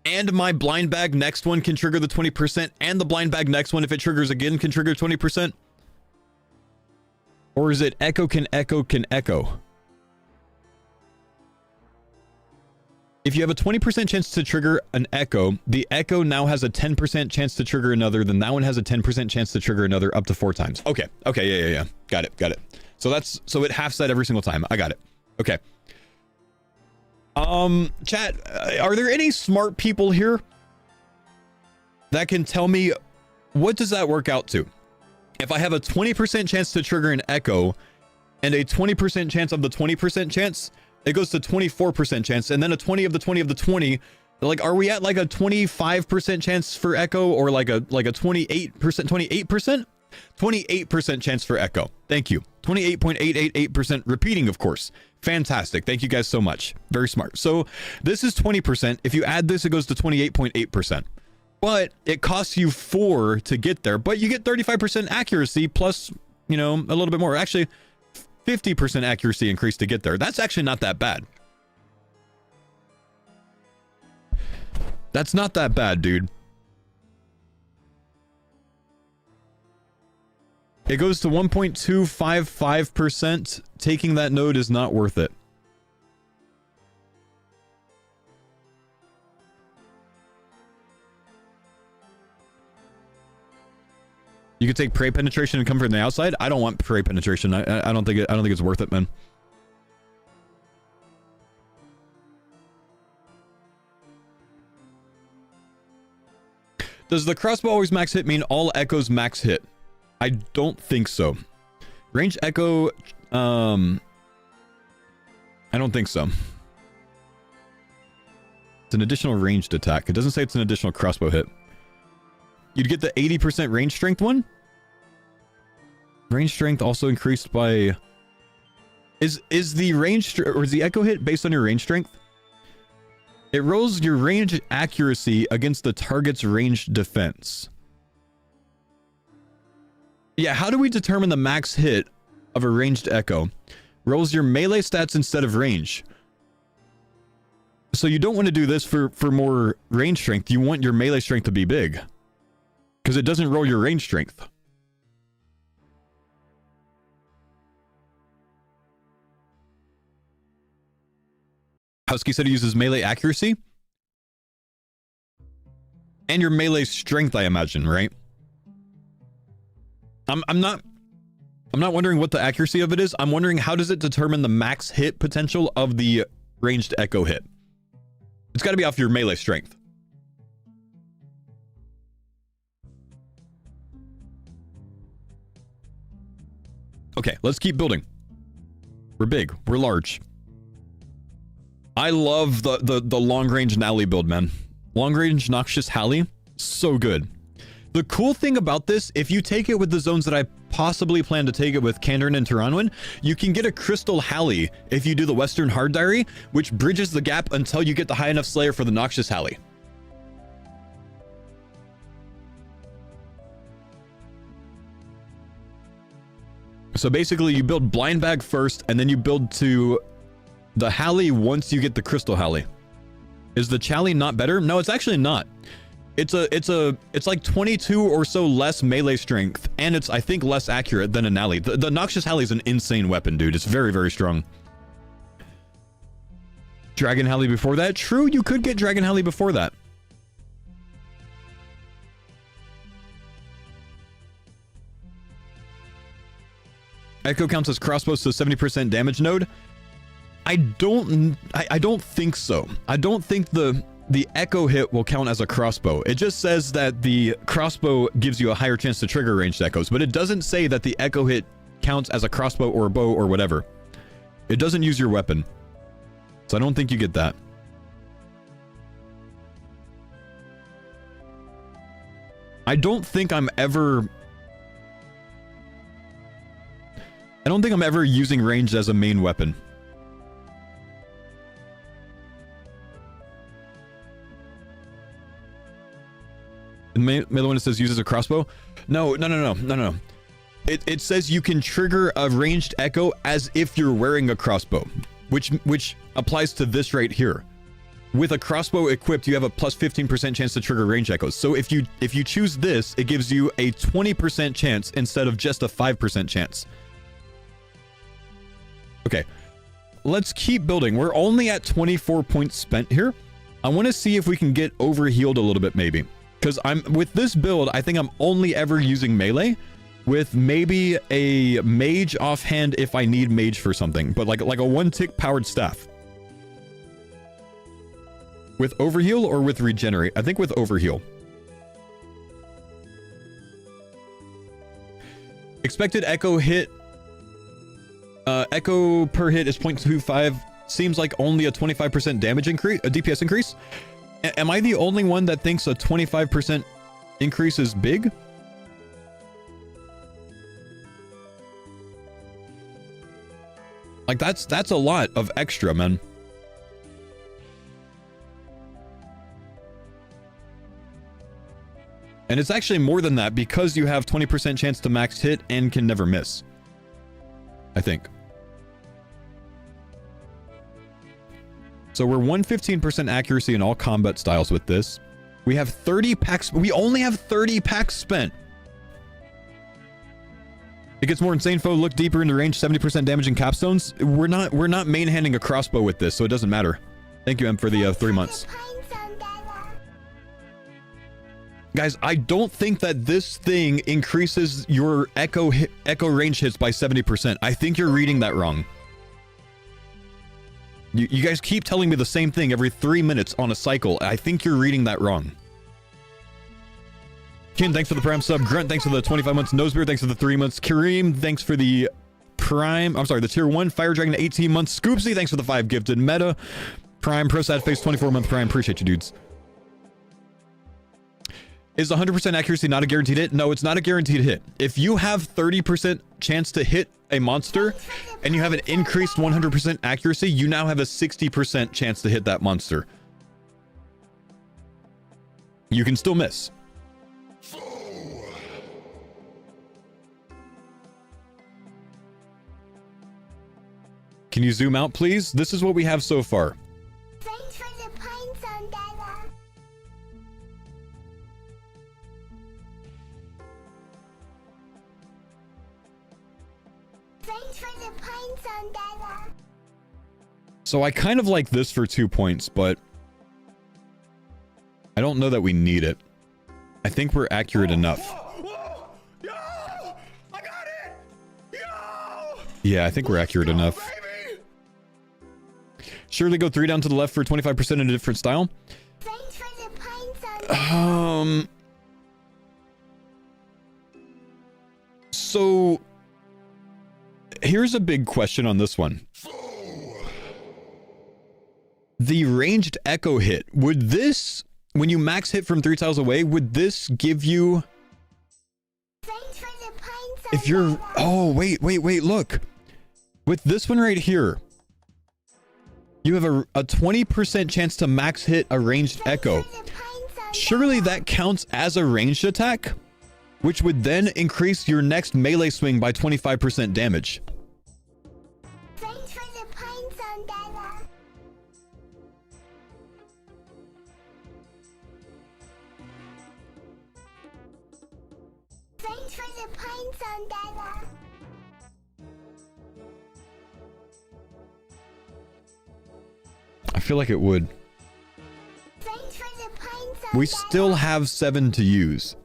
And my blind bag next one can trigger the 20%, and the blind bag next one, if it triggers again, can trigger 20%? Or is it echo can echo can echo? If you have a 20% chance to trigger an echo, the echo now has a 10% chance to trigger another, then that one has a 10% chance to trigger another up to 4 times. Okay, yeah. Got it. So it halves that every single time. I got it. Okay. Chat, are there any smart people here that can tell me what does that work out to? If I have a 20% chance to trigger an echo and a 20% chance of the 20% chance, it goes to 24% chance, and then a 20 of the 20 of the 20. Like, are we at like a 25% chance for echo, or like a 28%? 28% chance for echo. Thank you. 28.888% repeating, of course. Fantastic. Thank you guys so much. Very smart. So this is 20%. If you add this, it goes to 28.8%. But it costs you 4 to get there, but you get 35% accuracy plus, you know, a little bit more. Actually, 50% accuracy increase to get there. That's actually not that bad. That's not that bad, dude. It goes to 1.255%. Taking that node is not worth it. You could take prey penetration and come from the outside. I don't want prey penetration. I don't think it's worth it, man. Does the crossbow always max hit mean all echoes max hit? I don't think so. Range echo, I don't think so. It's an additional ranged attack. It doesn't say it's an additional crossbow hit. You'd get the 80% range strength one. Range strength also increased by... Is the range or is the echo hit based on your range strength? It rolls your range accuracy against the target's ranged defense. Yeah, how do we determine the max hit of a ranged echo? Rolls your melee stats instead of range. So you don't want to do this for more range strength. You want your melee strength to be big. Because it doesn't roll your range strength. Husky said he uses melee accuracy. And your melee strength, I imagine, right? I'm not wondering what the accuracy of it is. I'm wondering how does it determine the max hit potential of the ranged echo hit? It's got to be off your melee strength. Okay, let's keep building. We're big. We're large. I love the long-range Nally build, man. Long-range Noxious Halley. So good. The cool thing about this, if you take it with the zones that I possibly plan to take it with, Kandarin and Tiranwin, you can get a Crystal Halley if you do the Western Hard Diary, which bridges the gap until you get the high enough Slayer for the Noxious Halley. So basically, you build Blind Bag first, and then you build to the Halley once you get the Crystal Halley. Is the Chally not better? No, it's actually not. It's like 22 or so less melee strength, and it's, I think, less accurate than a Nally. The Noxious Halley is an insane weapon, dude. It's very, very strong. Dragon Halley before that? True, you could get Dragon Halley before that. Echo counts as crossbows, so 70% damage node. I don't think so. I don't think the echo hit will count as a crossbow. It just says that the crossbow gives you a higher chance to trigger ranged echoes, but it doesn't say that the echo hit counts as a crossbow or a bow or whatever. It doesn't use your weapon. So I don't think you get that. I don't think I'm ever using ranged as a main weapon. One says uses a crossbow. No. It says you can trigger a ranged echo as if you're wearing a crossbow, which applies to this right here. With a crossbow equipped, you have a plus 15% chance to trigger range echoes. So if you choose this, it gives you a 20% chance instead of just a 5% chance. Okay, let's keep building. We're only at 24 points spent here. I want to see if we can get overhealed a little bit, maybe. Because with this build, I think I'm only ever using melee, with maybe a mage offhand if I need mage for something, but like a 1-tick powered staff. With overheal or with regenerate? I think with overheal. Expected echo hit. Echo per hit is 0.25. Seems like only a 25% damage increase, a DPS increase. Am I the only one that thinks a 25% increase is big? Like that's a lot of extra, man. And it's actually more than that because you have 20% chance to max hit and can never miss. I think. So we're 115% accuracy in all combat styles with this. We have 30 packs. We only have 30 packs spent. It gets more insane. Foe look deeper into range. 70% damage in capstones. We're not main handing a crossbow with this, so it doesn't matter. Thank you, Em, for the 3 months. Guys, I don't think that this thing increases your echo range hits by 70%. I think you're reading that wrong. You guys keep telling me the same thing every 3 minutes on a cycle. I think you're reading that wrong. Ken, thanks for the Prime sub. Grunt, thanks for the 25 months. Nosebeard, thanks for the 3 months. Kareem, thanks for the Prime. I'm sorry, the Tier 1. Fire Dragon, 18 months. Scoopsy, thanks for the 5 gifted. Meta, Prime. Pro Sad Face, 24-month Prime. Appreciate you, dudes. Is 100% accuracy not a guaranteed hit? No, it's not a guaranteed hit. If you have 30% chance to hit a monster and you have an increased 100% accuracy, you now have a 60% chance to hit that monster. You can still miss. Can you zoom out, please? This is what we have so far. Thanks for the pines on Della. Thanks for the pines on Della. So I kind of like this for 2 points, but I don't know that we need it. I think we're accurate enough. Whoa! Yo! I got it! Yo! Yeah, I think we're accurate enough. Baby! Surely go 3 down to the left for 25% in a different style. Thanks for the pines on So here's a big question on this one. The ranged echo hit, would this, when you max hit from 3 tiles away, would this give you, Thanks for the pines on if you're, Della. oh, wait, look. With this one right here, you have a 20% chance to max hit a ranged echo. For the pines on Surely that counts as a ranged attack, which would then increase your next melee swing by 25% damage. Thanks for the pines on Della. Thanks for the pines on Della. I feel like it would. Thanks for the pines on We Della. still have 7 to use.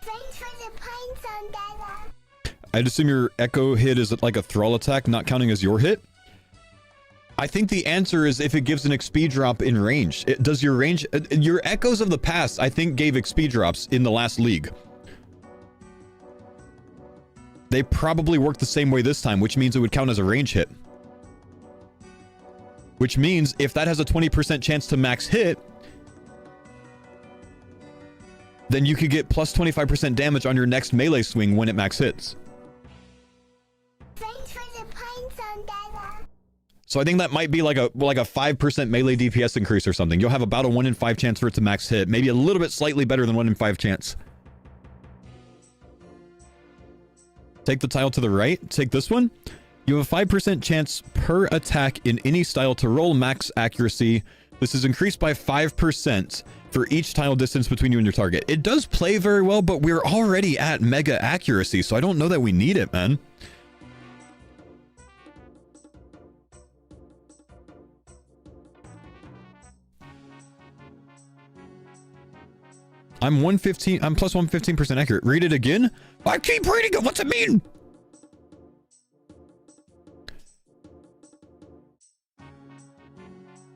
Thanks for the pines on Della. I'd assume your echo hit is like a thrall attack, not counting as your hit. I think the answer is if it gives an XP drop in range. Does your range, your echoes of the past, I think gave XP drops in the last league. They probably work the same way this time, which means it would count as a range hit. Which means if that has a 20% chance to max hit, then you could get plus 25% damage on your next melee swing when it max hits. Thanks for the pines on Della. So I think that might be like a 5% melee DPS increase or something. You'll have about a 1 in 5 chance for it to max hit. Maybe a little bit slightly better than 1 in 5 chance. Take the tile to the right. Take this one. You have a 5% chance per attack in any style to roll max accuracy. This is increased by 5% for each tile distance between you and your target. It does play very well, but we're already at mega accuracy, so I don't know that we need it, man. I'm plus 115% accurate. Read it again? I keep reading it. What's it mean?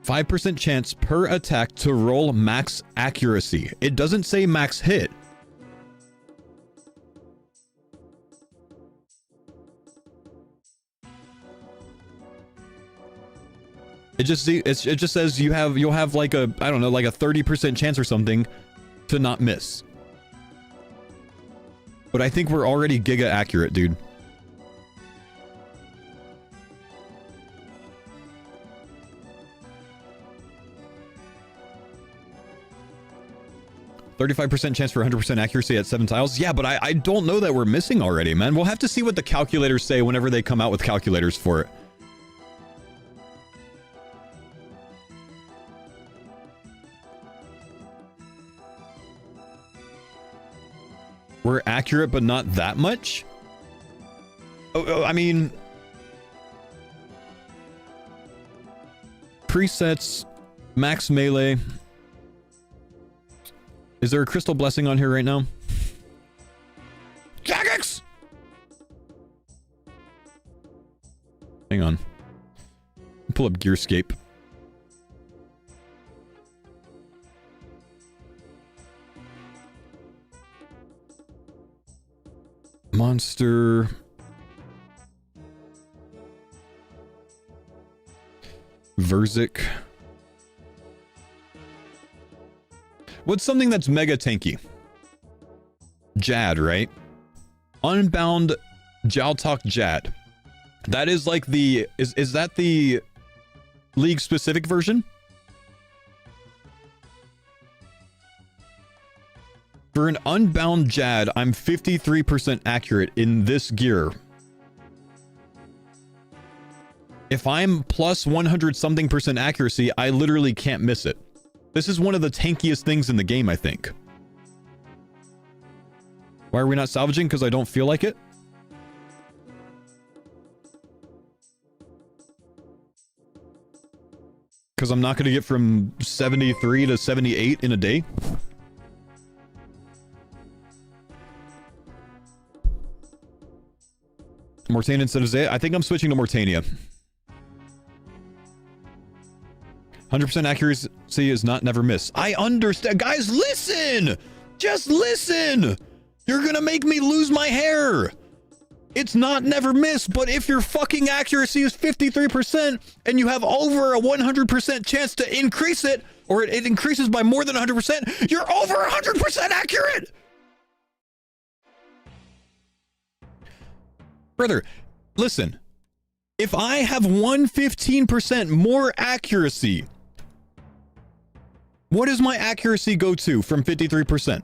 %5 chance per attack to roll max accuracy. It doesn't say max hit. It just says you'll have like a, I don't know, like a 30% chance or something to not miss. But I think we're already giga accurate, dude. %35 chance for 100% accuracy at 7 tiles. Yeah, but I don't know that we're missing already, man. We'll have to see what the calculators say whenever they come out with calculators for it. We're accurate, but not that much? I mean... presets, max melee. Is there a crystal blessing on here right now? Jagex! Hang on. Pull up Gearscape. Monster. Verzik. What's something that's mega tanky? Jad, right? Unbound Jaltok Jad. That is like the... Is that the League specific version? For an Unbound Jad, I'm 53% accurate in this gear. If I'm plus 100 something percent accuracy, I literally can't miss it. This is one of the tankiest things in the game, I think. Why are we not salvaging? Because I don't feel like it? Because I'm not going to get from 73 to 78 in a day? Mortania instead of Zaya? I think I'm switching to Mortania. 100% accuracy is not never miss. I understand. Guys, listen! Just listen! You're gonna make me lose my hair! It's not never miss, but if your fucking accuracy is 53% and you have over a 100% chance to increase it, or it increases by more than 100%, you're over 100% accurate! Brother, listen. If I have 115% more accuracy, what does my accuracy go to from 53%?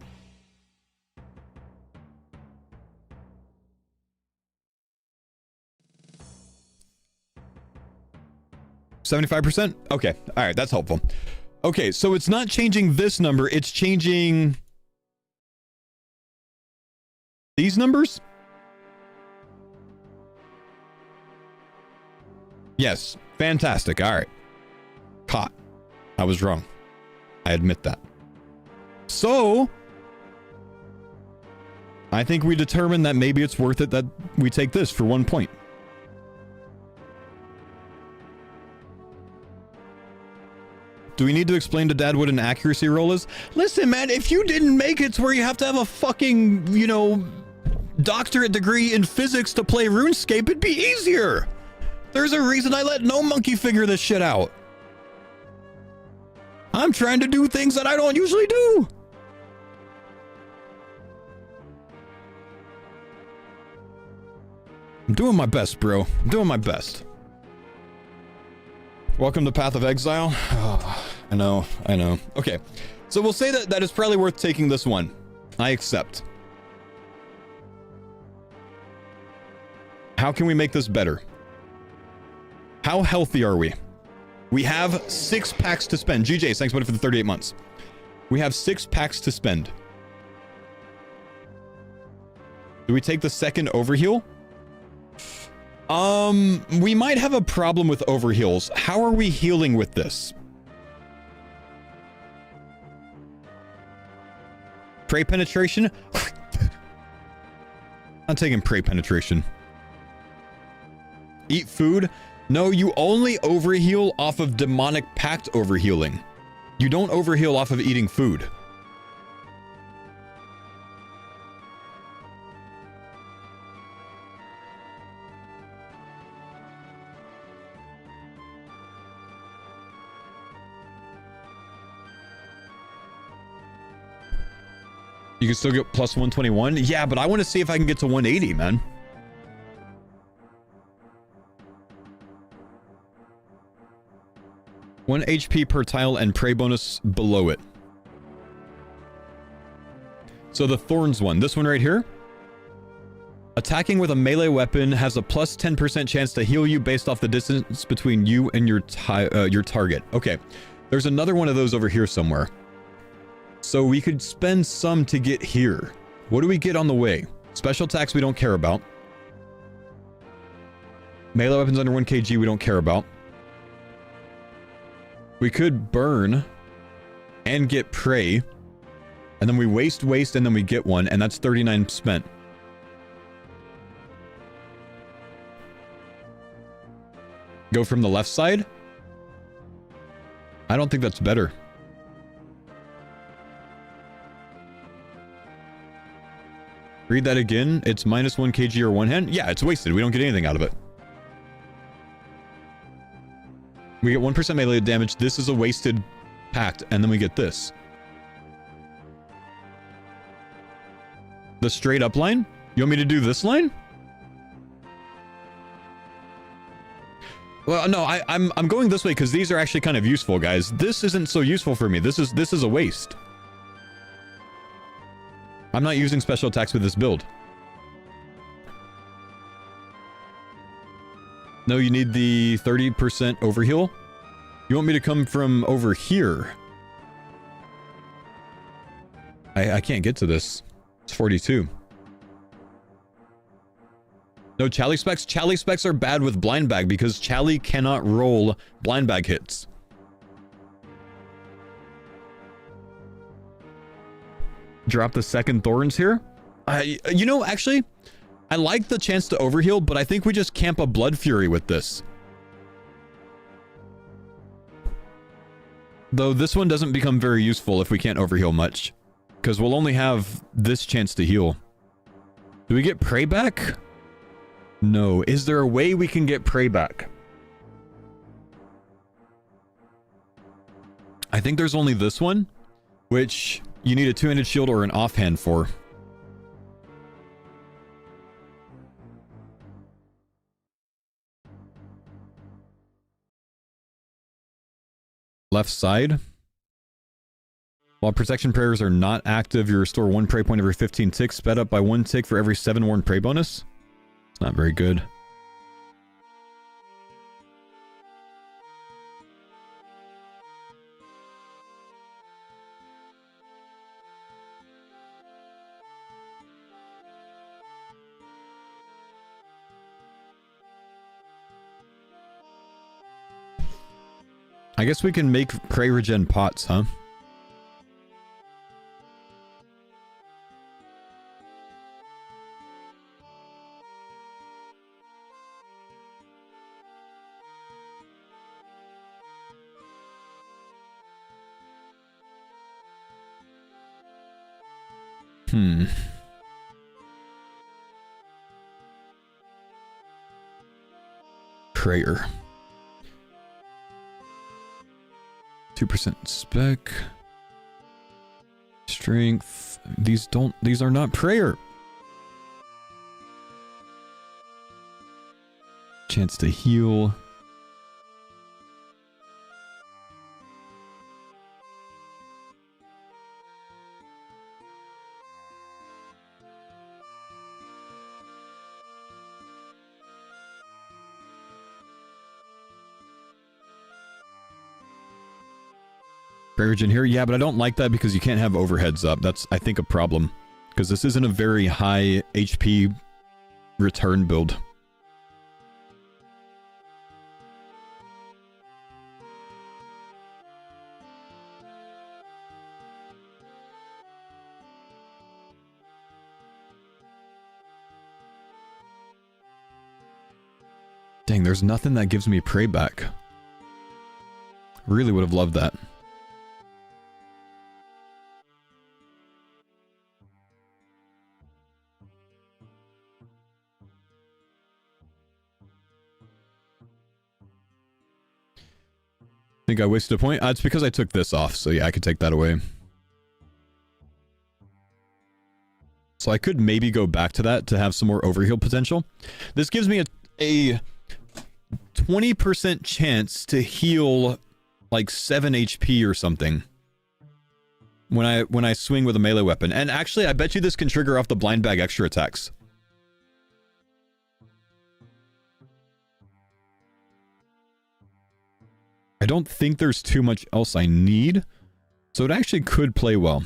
$75%? Okay. All right. That's helpful. Okay. So it's not changing this number. It's changing these numbers? Yes. Fantastic. All right. Caught. I was wrong. I admit that. So I think we determined that maybe it's worth it that we take this for 1 point. Do we need to explain to Dad what an accuracy roll is? Listen, man, if you didn't make it to where you have to have a fucking, you know, doctorate degree in physics to play RuneScape, it'd be easier. There's a reason I let no monkey figure this shit out. I'm trying to do things that I don't usually do. I'm doing my best, bro. I'm doing my best. Welcome to Path of Exile. Oh, I know. Okay, so we'll say that it's probably worth taking this one. I accept. How can we make this better? How healthy are we? We have 6 packs to spend. GJ, thanks buddy for the 38 months. We have 6 packs to spend. Do we take the second overheal? We might have a problem with overheals. How are we healing with this? Prey penetration? I'm taking prey penetration. Eat food? No, you only overheal off of demonic pact overhealing. You don't overheal off of eating food. You can still get plus 121? Yeah, but I want to see if I can get to 180, man. One HP per tile and prey bonus below it. So the Thorns one, this one right here. Attacking with a melee weapon has a plus 10% chance to heal you based off the distance between you and your target. Okay, there's another one of those over here somewhere. So we could spend some to get here. What do we get on the way? Special attacks we don't care about. Melee weapons under 1 kg we don't care about. We could burn and get prey, and then we waste, and then we get one, and that's 39 spent. Go from the left side? I don't think that's better. Read that again. It's minus 1 kg or 1 hand. Yeah, it's wasted. We don't get anything out of it. We get 1% melee damage. This is a wasted pact, and then we get this. The straight up line? You want me to do this line? Well, no, I'm going this way because these are actually kind of useful, guys. This isn't so useful for me. This is a waste. I'm not using special attacks with this build. No, you need the 30% overheal. You want me to come from over here? I can't get to this. It's 42. No, Chally specs. Chally specs are bad with blind bag because Chally cannot roll blind bag hits. Drop the second thorns here. You know, actually, I like the chance to overheal, but I think we just camp a Blood Fury with this. Though this one doesn't become very useful if we can't overheal much, because we'll only have this chance to heal. Do we get prey back? No. Is there a way we can get prey back? I think there's only this one, which you need a two-handed shield or an offhand for. Left side. While protection prayers are not active, you restore 1 prey point every 15 ticks, sped up by 1 tick for every 7 warned prey bonus. It's not very good. I guess we can make prey regen pots, huh? Prayer. 2% spec. Strength. These are not prayer. Chance to heal. Regen here, yeah, but I don't like that because you can't have overheads up. That's, I think, a problem because this isn't a very high HP return build. Dang, there's nothing that gives me prey back. Really would have loved that. Think I wasted a point? It's because I took this off, so yeah, I could take that away. So I could maybe go back to that to have some more overheal potential. This gives me a 20% chance to heal like 7 HP or something when I swing with a melee weapon. And actually, I bet you this can trigger off the blind bag extra attacks. I don't think there's too much else I need, so it actually could play well.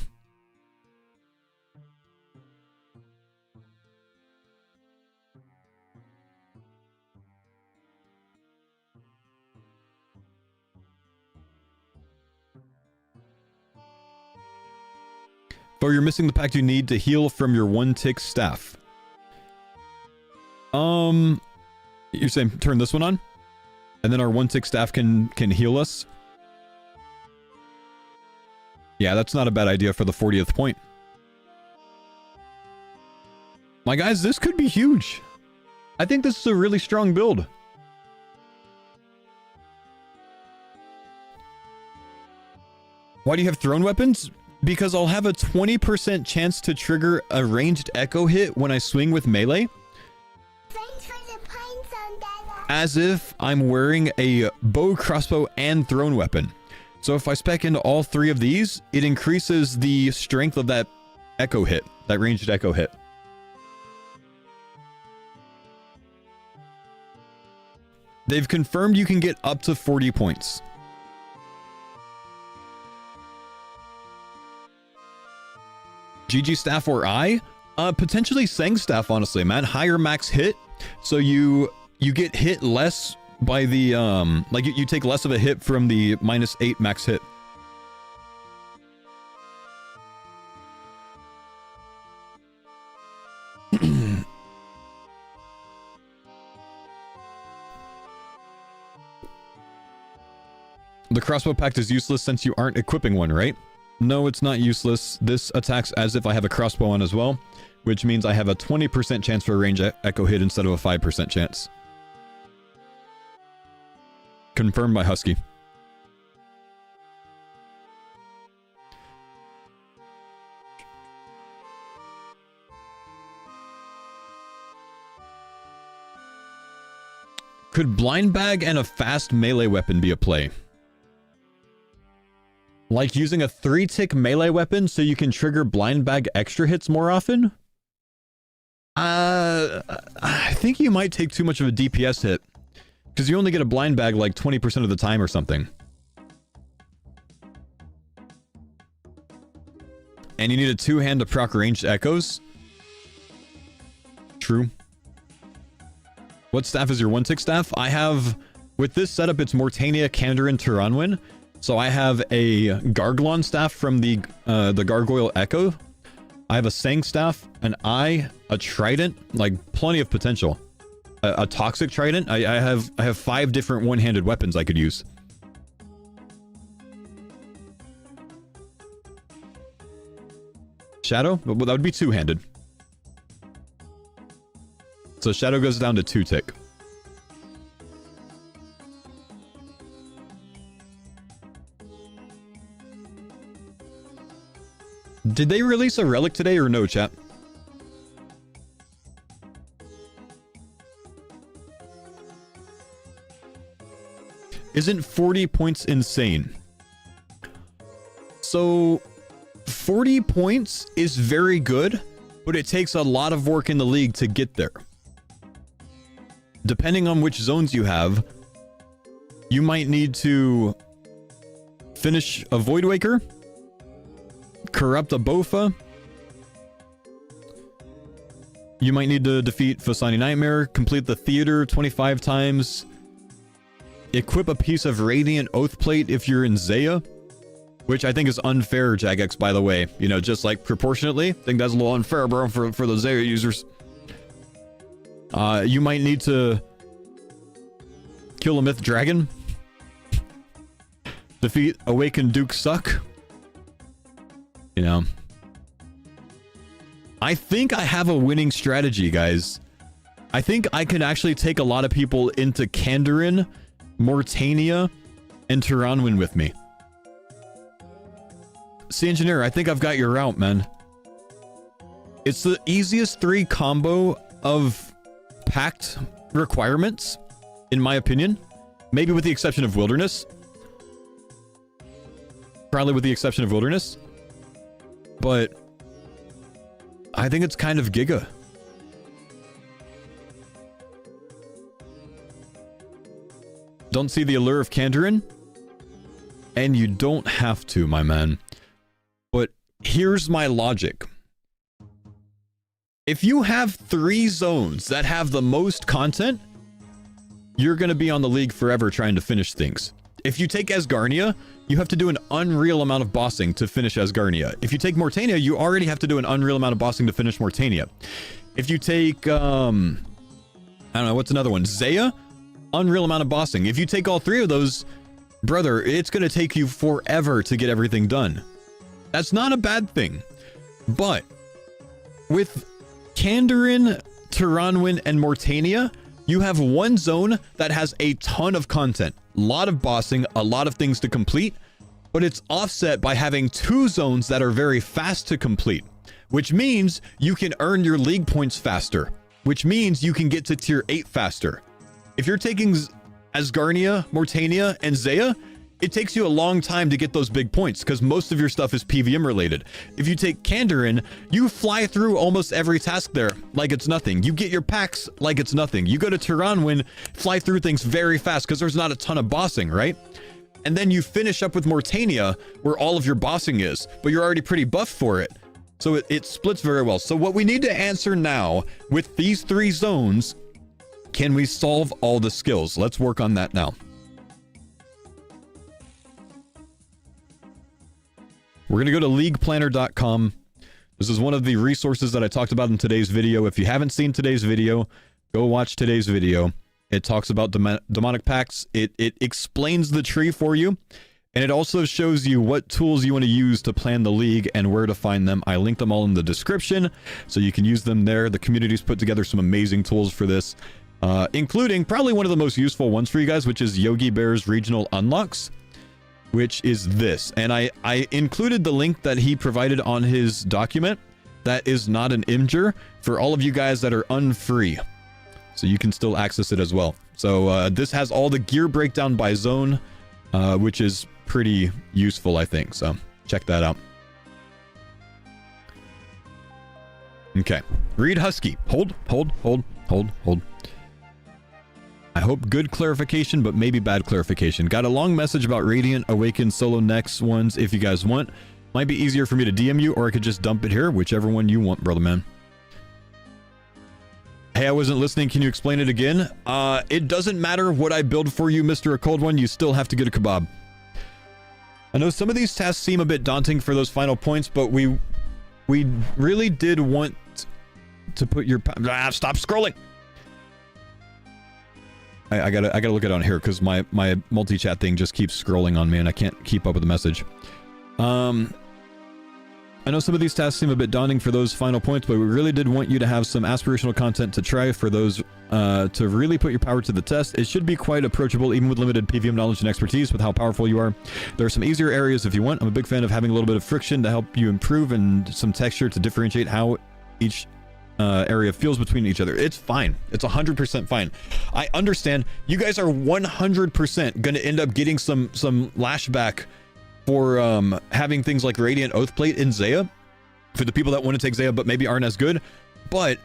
but you're missing the pact you need to heal from your 1-tick staff. You're saying turn this one on? And then our 1-tick staff can heal us? Yeah, that's not a bad idea for the 40th point. My guys, this could be huge. I think this is a really strong build. Why do you have thrown weapons? Because I'll have a 20% chance to trigger a ranged echo hit when I swing with melee. Thanks for the pine zone, Dada. As if I'm wearing a bow, crossbow, and thrown weapon. So if I spec into all 3 of these, it increases the strength of that echo hit, that ranged echo hit. They've confirmed you can get up to 40 points. GG staff or I? Potentially Sang staff, honestly, man. Higher max hit, so you get hit less by the like you take less of a hit from the -8 max hit. The crossbow pact is useless since you aren't equipping one, right? No, it's not useless. This attacks as if I have a crossbow on as well, which means I have a 20% chance for a range echo hit instead of a 5% chance. Confirmed by Husky. Could blind bag and a fast melee weapon be a play? Like using a 3-tick melee weapon so you can trigger blind bag extra hits more often? I think you might take too much of a DPS hit. Because you only get a blind bag like 20% of the time or something. And you need a 2-hand to proc ranged echoes? True. What staff is your 1-tick staff? I have... With this setup, it's Mortania, Kandarin, Tyranwin. So I have a Garglon staff from the Gargoyle Echo. I have a Sang staff, an Eye, a Trident, like plenty of potential. A Toxic Trident. I have 5 different one-handed weapons I could use. Shadow? Well, that would be 2-handed. So Shadow goes down to 2-tick. Did they release a relic today or no, chat? Isn't 40 points insane? So 40 points is very good, but it takes a lot of work in the league to get there. Depending on which zones you have, you might need to finish a Void Waker, corrupt a Bofa. You might need to defeat Fasani Nightmare, complete the Theater 25 times, equip a piece of Radiant Oath Plate if you're in Zaya, which I think is unfair, Jagex, by the way. You know, just like proportionately. I think that's a little unfair, bro, for the Zaya users. You might need to kill a Myth Dragon, defeat Awakened Duke Suck. You know, I think I have a winning strategy, guys. I think I can actually take a lot of people into Kandarin, Mortania, and Tyranwin with me. Sea Engineer, I think I've got your route, man. It's the easiest 3 combo of PACT requirements, in my opinion. Maybe with the exception of Wilderness. Probably with the exception of Wilderness. But I think it's kind of giga. Don't see the allure of Kandarin? And you don't have to, my man. But here's my logic. If you have 3 zones that have the most content, you're going to be on the league forever trying to finish things. If you take Asgarnia, you have to do an unreal amount of bossing to finish Asgarnia. If you take Mortania, you already have to do an unreal amount of bossing to finish Mortania. If you take, I don't know, what's another one? Zaya, unreal amount of bossing. If you take all three of those, brother, it's going to take you forever to get everything done. That's not a bad thing. But with Kandarin, Turanwin, and Mortania, you have one zone that has a ton of content, a lot of bossing, a lot of things to complete, but it's offset by having two zones that are very fast to complete, which means you can earn your league points faster, which means you can get to tier 8 faster. If you're taking Asgarnia, Mortania, and Zaya, it takes you a long time to get those big points because most of your stuff is PVM related. If you take Kandarin, you fly through almost every task there like it's nothing. You get your packs like it's nothing. You go to Turanwin, fly through things very fast because there's not a ton of bossing, right? And then you finish up with Mortania where all of your bossing is, but you're already pretty buffed for it. So it splits very well. So what we need to answer now with these 3 zones, can we solve all the skills? Let's work on that now. We're going to go to leagueplanner.com. This is one of the resources that I talked about in today's video. If you haven't seen today's video, go watch today's video. It talks about demonic pacts. It explains the tree for you. And it also shows you what tools you want to use to plan the league and where to find them. I linked them all in the description, so you can use them there. The community's put together some amazing tools for this, including probably one of the most useful ones for you guys, which is Yogi Bear's regional unlocks, which is this. And I included the link that he provided on his document. That is not an imgur for all of you guys that are unfree. So you can still access it as well. So this has all the gear breakdown by zone, which is pretty useful, I think. So check that out. Okay. Read Husky. Hold. I hope good clarification, but maybe bad clarification. Got a long message about Radiant Awaken solo next ones if you guys want. Might be easier for me to DM you, or I could just dump it here, whichever one you want, brother man. Hey, I wasn't listening. Can you explain it again? It doesn't matter what I build for you, Mr. A Cold One. You still have to get a kebab. I know some of these tasks seem a bit daunting for those final points, but we really did want to put your... stop scrolling! I gotta look at it on here because my multi-chat thing just keeps scrolling on me and I can't keep up with the message. I know some of these tasks seem a bit daunting for those final points, but we really did want you to have some aspirational content to try for those to really put your power to the test. It should be quite approachable even with limited PVM knowledge and expertise with how powerful you are. There are some easier areas if you want. I'm a big fan of having a little bit of friction to help you improve and some texture to differentiate how each area feels between each other. It's fine. It's 100% fine. I understand you guys are 100% going to end up getting some lashback for having things like Radiant Oathplate in Zaya for the people that want to take Zaya but maybe aren't as good. But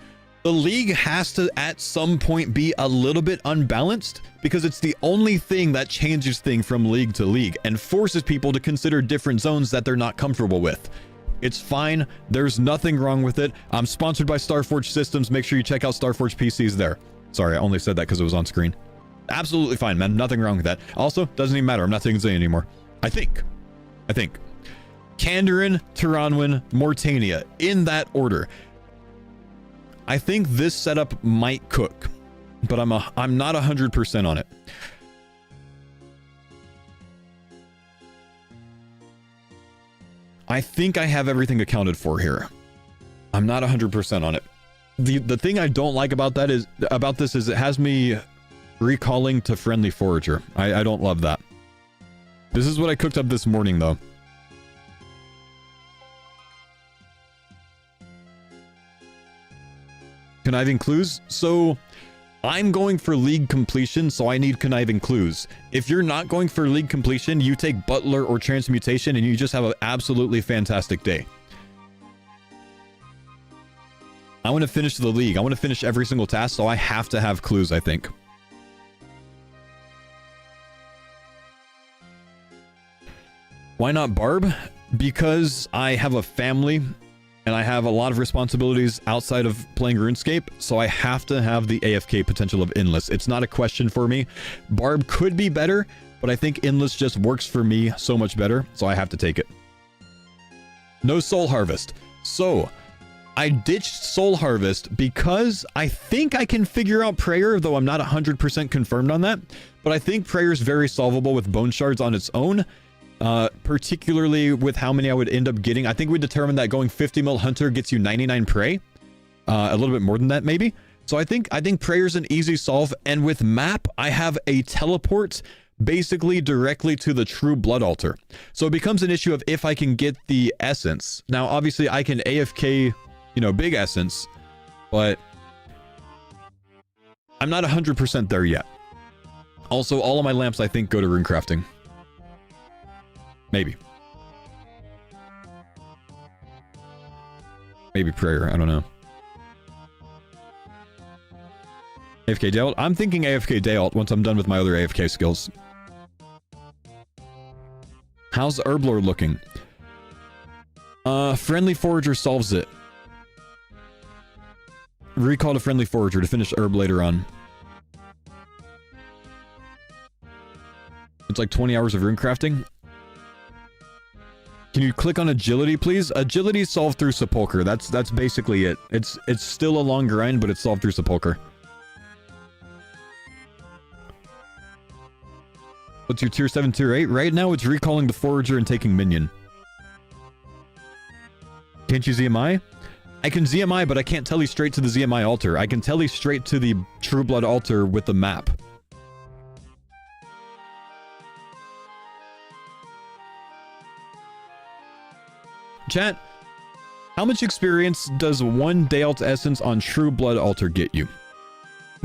the league has to at some point be a little bit unbalanced because it's the only thing that changes things from league to league and forces people to consider different zones that they're not comfortable with. It's fine. There's nothing wrong with it. I'm sponsored by Starforge Systems. Make sure you check out Starforge PCs there. Sorry, I only said that because it was on screen. Absolutely fine, man. Nothing wrong with that. Also, doesn't even matter. I'm not taking Zaya anymore. I think. Kandarin, Turanwin, Mortania, in that order. I think this setup might cook, but I'm not 100% on it. I think I have everything accounted for here. I'm not 100% on it. The thing I don't like about this is it has me recalling to Friendly Forager. I don't love that. This is what I cooked up this morning though. Conniving clues. So I'm going for league completion, so I need conniving clues. If you're not going for league completion, you take butler or transmutation and you just have an absolutely fantastic day. I want to finish the league. I want to finish every single task, so I have to have clues, I think. Why not Barb? Because I have a family and I have a lot of responsibilities outside of playing RuneScape, so I have to have the AFK potential of Endless. It's not a question for me. Barb could be better, but I think Endless just works for me so much better, so I have to take it. No Soul Harvest. So, I ditched Soul Harvest because I think I can figure out Prayer, though I'm not 100% confirmed on that. But I think Prayer is very solvable with Bone Shards on its own. Particularly with how many I would end up getting. I think we determined that going 50 mil Hunter gets you 99 Prey. A little bit more than that, maybe. So I think Prayer's an easy solve. And with Map, I have a teleport basically directly to the True Blood Altar. So it becomes an issue of if I can get the Essence. Now, obviously, I can AFK, you know, Big Essence, but I'm not 100% there yet. Also, all of my lamps, I think, go to Runecrafting. Maybe. Maybe Prayer, I don't know. AFK Day Alt? I'm thinking AFK Day Alt once I'm done with my other AFK skills. How's Herblore looking? Friendly Forager solves it. Recall to Friendly Forager to finish Herb later on. It's like 20 hours of Runecrafting. Can you click on Agility, please? Agility is solved through Sepulcher. That's basically it. It's still a long grind, but it's solved through Sepulcher. What's your tier 7, tier 8? Right now, it's recalling the Forager and taking Minion. Can't you ZMI? I can ZMI, but I can't tele straight to the ZMI altar. I can tele straight to the True Blood altar with the map. Chat, how much experience does one Day Alt Essence on True Blood Altar get you?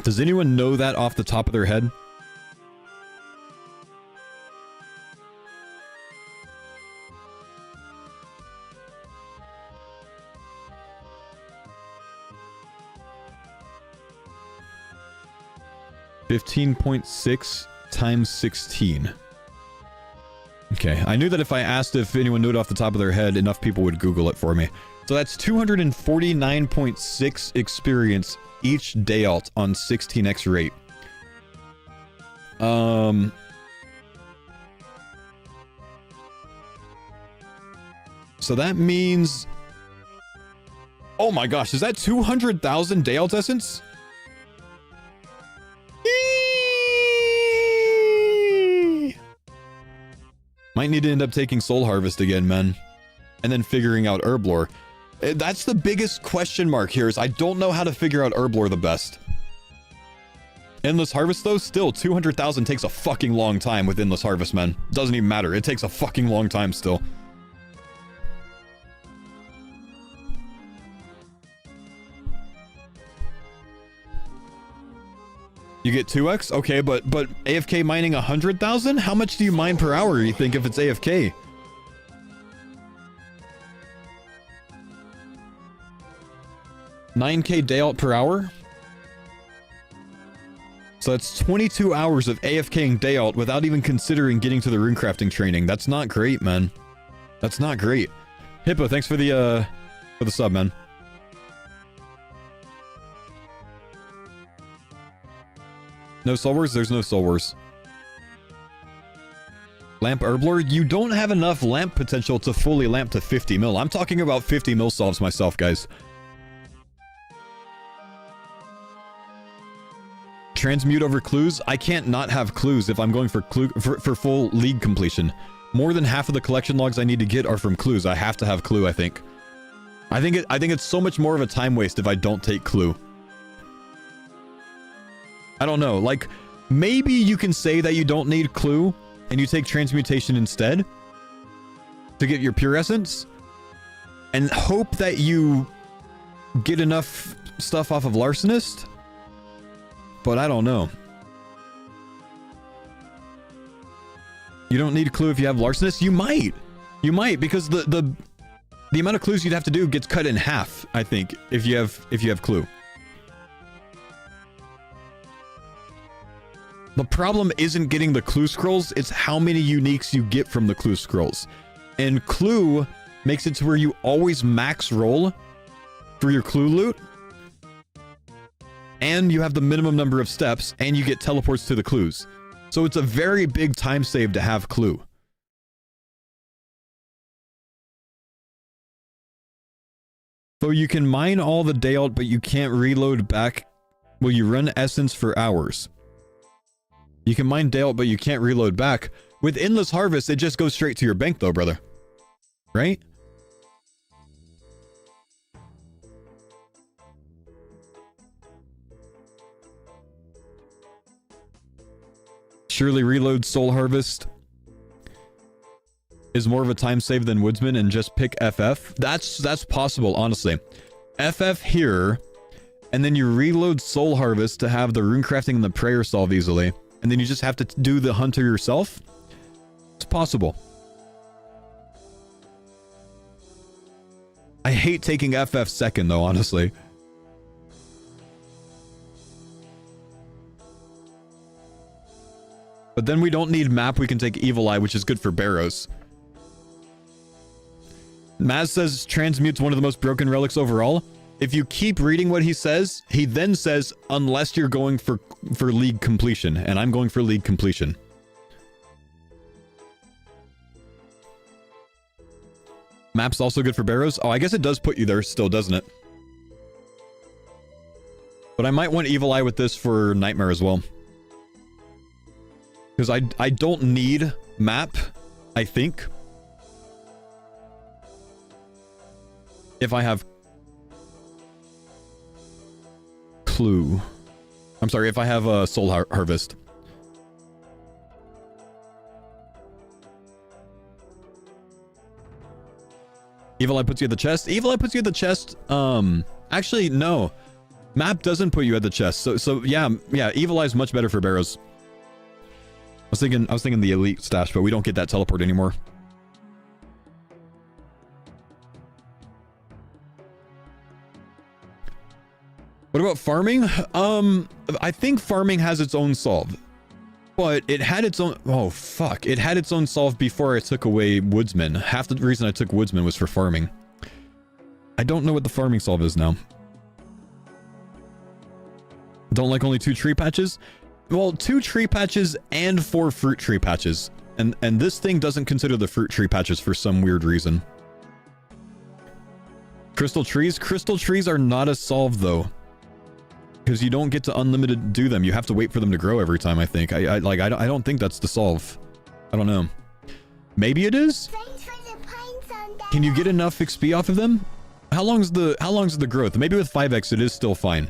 Does anyone know that off the top of their head? $15.6 times 16. Okay, I knew that if I asked if anyone knew it off the top of their head, enough people would Google it for me. So that's 249.6 experience each Day Alt on 16x rate. So that means... Oh my gosh, is that 200,000 Day Alt Essence? Might need to end up taking Soul Harvest again, man. And then figuring out Herblore. That's the biggest question mark here, is I don't know how to figure out Herblore the best. Endless Harvest, though, still 200,000 takes a fucking long time with Endless Harvest, man. Doesn't even matter. It takes a fucking long time still. You get 2x? Okay, but AFK mining 100,000? How much do you mine per hour, you think, if it's AFK? $9K Day Alt per hour? So that's 22 hours of AFKing Day Alt without even considering getting to the Runecrafting training. That's not great, man. That's not great. Hippo, thanks for the sub, man. No Soul Wars? There's no Soul Wars. Lamp Herblore? You don't have enough lamp potential to fully lamp to 50 mil. I'm talking about 50 mil solves myself, guys. Transmute over clues? I can't not have clues if I'm going for full league completion. More than half of the collection logs I need to get are from clues. I have to have clue, I think. I think it's so much more of a time waste if I don't take clue. I don't know, like, maybe you can say that you don't need clue and you take transmutation instead to get your pure essence and hope that you get enough stuff off of Larcenist, but I don't know. You don't need clue if you have Larcenist? You might, because the amount of clues you'd have to do gets cut in half, I think, if you have clue. The problem isn't getting the clue scrolls, it's how many uniques you get from the clue scrolls. And clue makes it to where you always max roll for your clue loot, and you have the minimum number of steps, and you get teleports to the clues. So it's a very big time save to have clue. So you can mine all the day out, but you can't reload back. Well, you run essence for hours. You can mine day out, but you can't reload back. With Endless Harvest, it just goes straight to your bank though, brother. Right? Surely reload Soul Harvest is more of a time save than Woodsman and just pick FF. That's possible, honestly. FF here, and then you reload Soul Harvest to have the runecrafting and the prayer solve easily, and then you just have to do the hunter yourself. It's possible. I hate taking FF second though, honestly. But then we don't need map, we can take Evil Eye, which is good for Barrows. Maz says transmute's one of the most broken relics overall. If you keep reading what he says, he then says, unless you're going for league completion, and I'm going for league completion. Map's also good for Barrows. Oh, I guess it does put you there still, doesn't it? But I might want Evil Eye with this for Nightmare as well. Because I don't need map, I think. If I have clue. I'm sorry, if I have a Soul Harvest. Evil Eye puts you at the chest. Evil Eye puts you at the chest. Actually, no. Map doesn't put you at the chest. So yeah, Evil Eye is much better for Barrows. I was thinking the elite stash, but we don't get that teleport anymore. What about farming? I think farming has its own solve, but it had its own. Oh fuck! It had its own solve before I took away Woodsman. Half the reason I took Woodsman was for farming. I don't know what the farming solve is now. Don't like only 2 tree patches. Well, 2 tree patches and 4 fruit tree patches. And this thing doesn't consider the fruit tree patches for some weird reason. Crystal trees? Crystal trees are not a solve though. Because you don't get to unlimited do them. You have to wait for them to grow every time, I think. I don't think that's the solve. I don't know. Maybe it is? Can you get enough XP off of them? How long's the growth? Maybe with 5x it is still fine.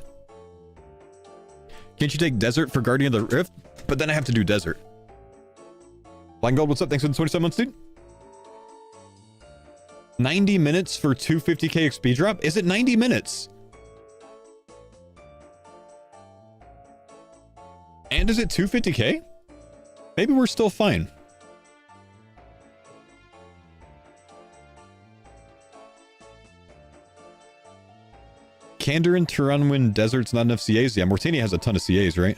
Can't you take desert for Guardian of the Rift? But then I have to do desert. Blind Gold, what's up? Thanks for the 27 months, dude. 90 minutes for 250k XP drop? Is it 90 minutes? And is it 250k? Maybe we're still fine. Kandarin, Turanwin, Desert's not enough CAs. Yeah, Mortania has a ton of CAs, right?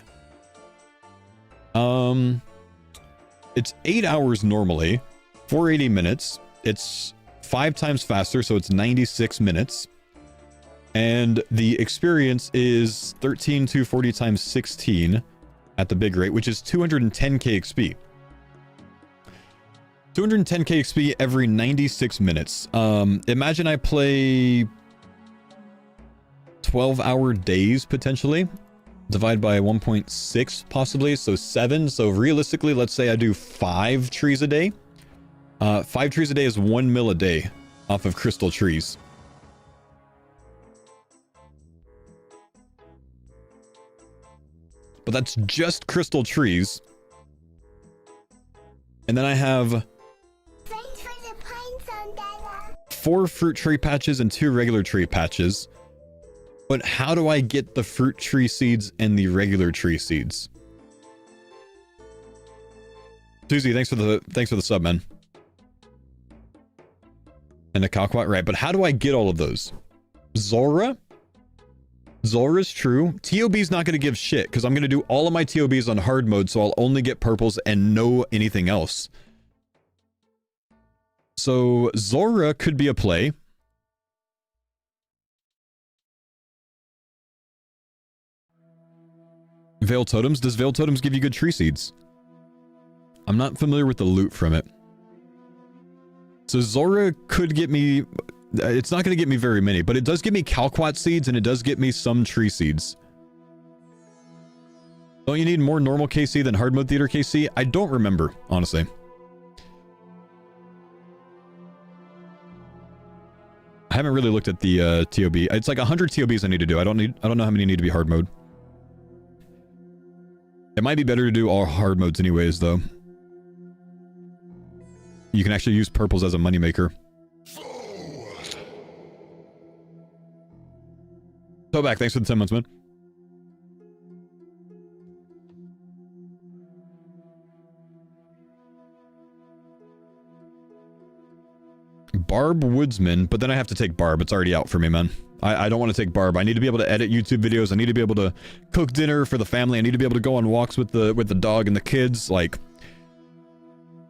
It's 8 hours normally, 480 minutes. It's 5 times faster, so it's 96 minutes. And the experience is 13,240 times 16 at the big rate, which is 210k XP. 210k XP every 96 minutes. Imagine I play 12-hour days potentially. Divide by 1.6 possibly, so 7. So realistically, let's say I do 5 trees a day. 5 trees a day is 1 mil a day off of crystal trees. But that's just crystal trees. And then I have 4 fruit tree patches and 2 regular tree patches. But how do I get the fruit tree seeds and the regular tree seeds? Susie, thanks for the sub, man. And a Kalkwat, right? But how do I get all of those? Zora? Zora's true. TOB's not going to give shit because I'm going to do all of my TOBs on hard mode, so I'll only get purples and no anything else. So Zora could be a play. Veil Totems. Does Veil Totems give you good tree seeds? I'm not familiar with the loot from it. So Zora could get me... It's not going to get me very many, but it does give me Calquat seeds and it does get me some tree seeds. Don't you need more normal KC than hard mode theater KC? I don't remember, honestly. I haven't really looked at the TOB. It's like 100 TOBs I need to do. I don't know how many need to be hard mode. It might be better to do all hard modes anyways, though. You can actually use purples as a moneymaker. So back, thanks for the 10 months, man. Barb Woodsman, but then I have to take Barb. It's already out for me, man. I don't want to take Barb. I need to be able to edit YouTube videos. I need to be able to cook dinner for the family. I need to be able to go on walks with the dog and the kids. Like,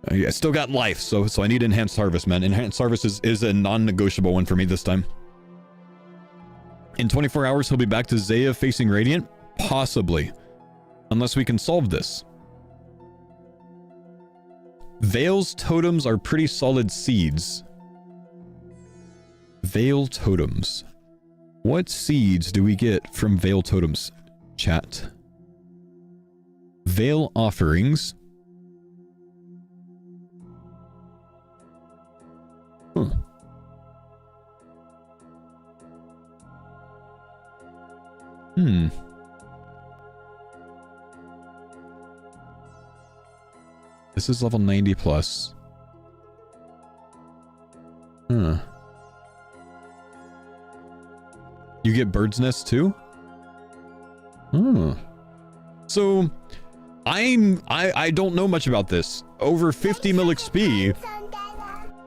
I still got life, so I need Enhanced Harvest, man. Enhanced Harvest is a non-negotiable one for me this time. In 24 hours, he'll be back to Zaya facing Radiant? Possibly. Unless we can solve this. Veil's totems are pretty solid seeds. Veil totems. What seeds do we get from Veil totems? Chat. Veil offerings. Huh. This is level 90 plus. Huh. You get Bird's Nest too? Hmm. So, I don't know much about this. Over 50 mil XP.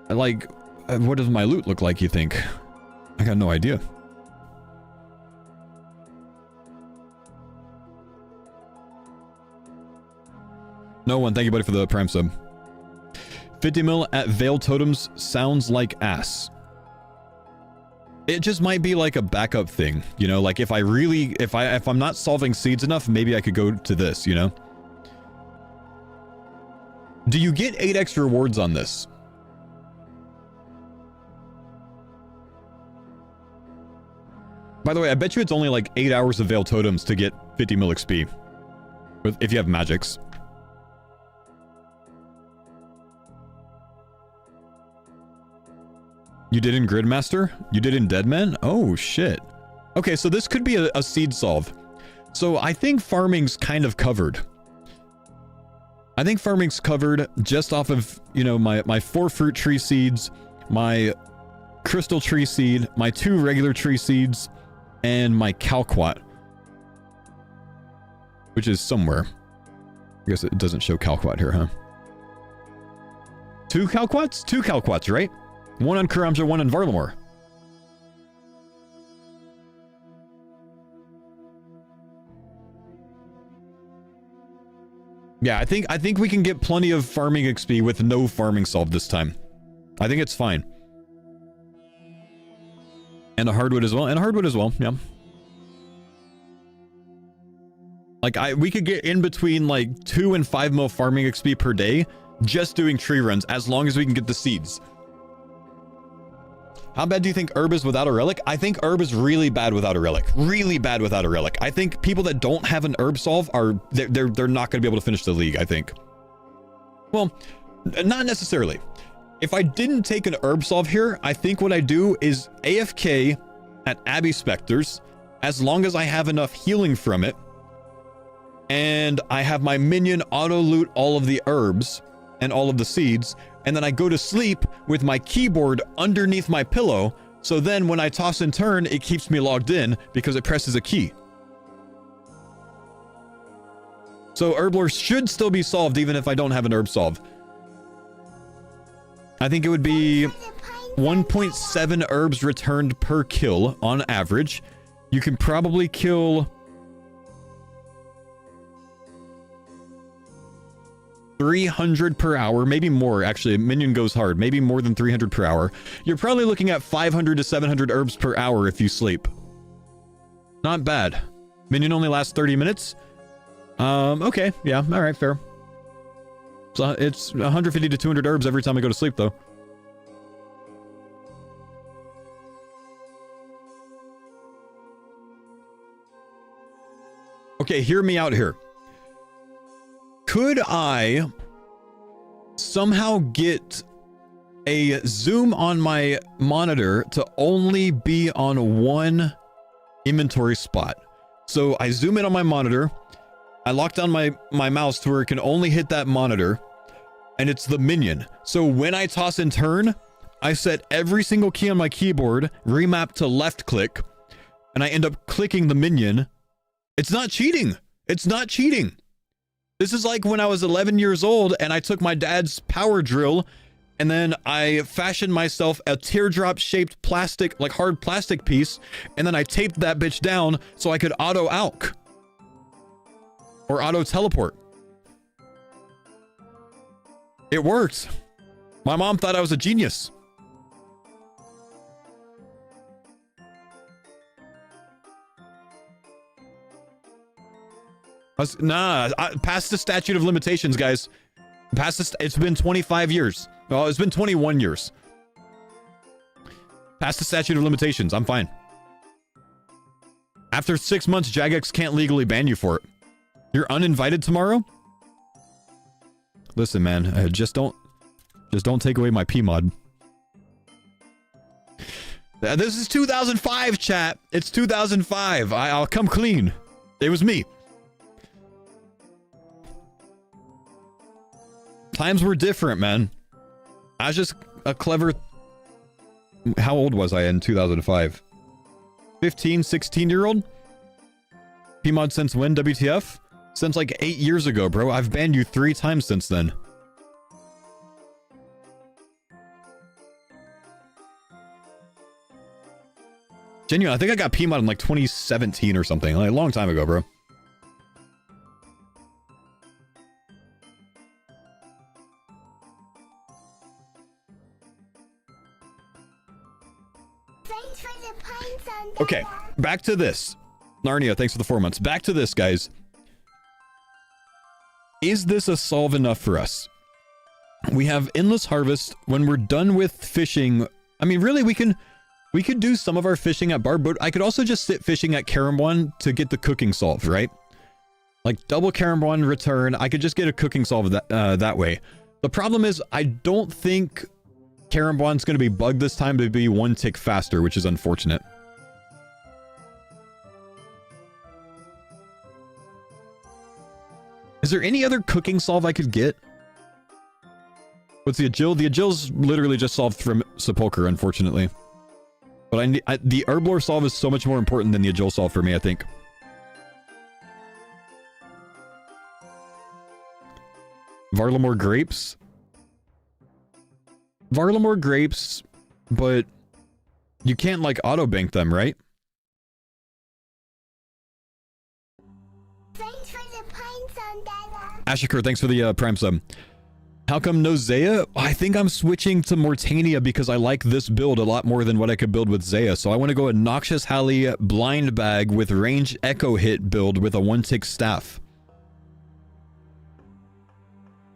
Like, what does my loot look like, you think? I got no idea. No one, thank you buddy for the prime sub. 50 mil at Veil Totems sounds like ass. It just might be like a backup thing, you know, like if I'm not solving seeds enough, maybe I could go to this, you know? Do you get 8 extra rewards on this? By the way, I bet you it's only like 8 hours of Veil Totems to get 50 mil XP. If you have Jagex. You did in Gridmaster? You did in Deadman? Oh, shit. Okay, so this could be a seed solve. So I think farming's kind of covered. I think farming's covered just off of, you know, my 4 fruit tree seeds, my crystal tree seed, my 2 regular tree seeds, and my Calquat. Which is somewhere. I guess it doesn't show Calquat here, huh? 2 Calquats? 2 Calquats, right? 1 on Karamja, 1 on Varlamore. Yeah, I think we can get plenty of farming XP with no farming solve this time. I think it's fine. And a hardwood as well. And a hardwood as well, yeah. Like, we could get in between like 2 and 5 mil farming XP per day just doing tree runs as long as we can get the seeds. How bad do you think herb is without a relic? I think herb is really bad without a relic. Really bad without a relic. I think people that don't have an herb solve are they're not going to be able to finish the league, I think. Well, not necessarily. If I didn't take an herb solve here, I think what I do is AFK at Abbey Specters as long as I have enough healing from it and I have my minion auto loot all of the herbs and all of the seeds, and then I go to sleep with my keyboard underneath my pillow, so then when I toss and turn, it keeps me logged in because it presses a key. So Herblore should still be solved even if I don't have an herb solve. I think it would be 1.7 herbs returned per kill on average. You can probably kill... 300 per hour, maybe more. Actually, minion goes hard, maybe more than 300 per hour. You're probably looking at 500 to 700 herbs per hour if you sleep. Not bad. Minion only lasts 30 minutes. Okay, yeah, all right, fair. So it's 150 to 200 herbs every time I go to sleep, though. Okay, hear me out here. Could I somehow get a zoom on my monitor to only be on one inventory spot? So I zoom in on my monitor, I lock down my mouse to where it can only hit that monitor, and it's the minion. So when I toss and turn, I set every single key on my keyboard, remap to left click, and I end up clicking the minion. It's not cheating. It's not cheating. This is like when I was 11 years old and I took my dad's power drill and then I fashioned myself a teardrop shaped plastic, like hard plastic piece, and then I taped that bitch down so I could auto alch or auto teleport. It worked. My mom thought I was a genius. Past the statute of limitations, guys. It's been 25 years. Well, it's been 21 years. Past the statute of limitations. I'm fine. After 6 months, Jagex can't legally ban you for it. You're uninvited tomorrow? Listen, man, just don't take away my P-mod. This is 2005, chat. It's 2005. I'll come clean. It was me. Times were different, man. I was just a clever... How old was I in 2005? 15, 16-year-old? P-mod since when, WTF? Since like 8 years ago, bro. I've banned you 3 times since then. Genuine, I think I got P-mod in like 2017 or something. Like a long time ago, bro. Okay, back to this. Narnia, thanks for the 4 months. Back to this, guys. Is this a solve enough for us? We have endless harvest. When we're done with fishing, I mean, really, we could do some of our fishing at Barb, but I could also just sit fishing at Karamwan to get the cooking solved, right? Like double Karamwan return. I could just get a cooking solved that way. The problem is, I don't think Karamwan's going to be bugged this time to be 1 tick faster, which is unfortunate. Is there any other cooking solve I could get? What's the Agil? The Agil's literally just solved from Sepulcher, unfortunately. But the Herblore solve is so much more important than the Agil solve for me, I think. Varlamore grapes? Varlamore grapes, but you can't like auto bank them, right? Thanks for the pines on Dada. Ashikur, thanks for the Prime sub. How come no Zaya? I think I'm switching to Mortania because I like this build a lot more than what I could build with Zaya. So I want to go a Noxious Halley blind bag with range echo hit build with a 1-tick staff.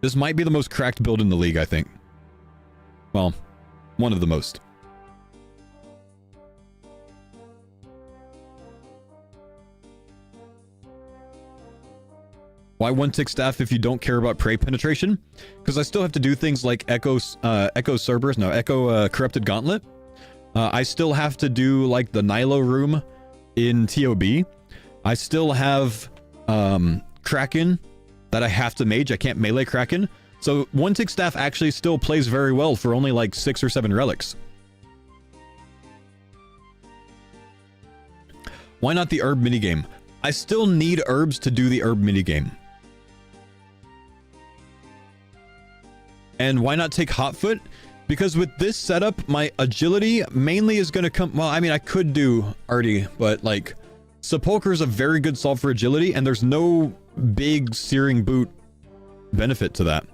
This might be the most cracked build in the league, I think. Well, one of the most. Why 1-tick staff if you don't care about prey penetration? Because I still have to do things like Echo Corrupted Gauntlet. I still have to do like the Nilo room in TOB. I still have Kraken that I have to mage. I can't melee Kraken. So 1-tick staff actually still plays very well for only like 6 or 7 relics. Why not the herb minigame? I still need herbs to do the herb minigame. And why not take Hotfoot? Because with this setup, my agility mainly is going to come... Well, I mean, I could do Artie, but like... Sepulcher is a very good solve for agility, and there's no big Searing Boot benefit to that.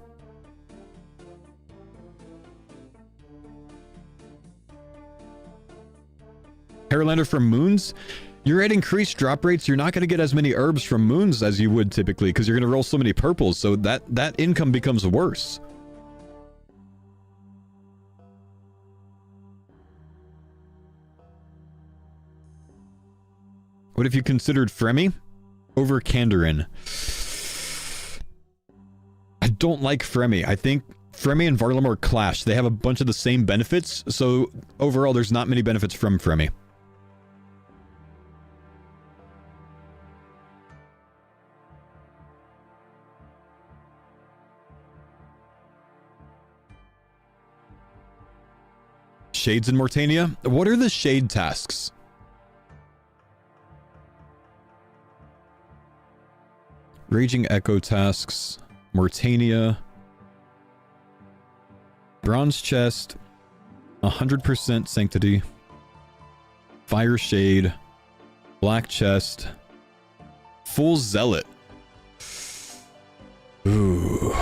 Haralander from moons? You're at increased drop rates. You're not going to get as many herbs from moons as you would typically because you're going to roll so many purples. So that income becomes worse. What if you considered Fremi over Kandarin? I don't like Fremi. I think Fremi and Varlamore clash. They have a bunch of the same benefits. So overall, there's not many benefits from Fremi. Shades in Mortania? What are the shade tasks? Raging Echo tasks, Mortania, Bronze Chest, 100% Sanctity, Fire Shade, Black Chest, Full Zealot. Ooh.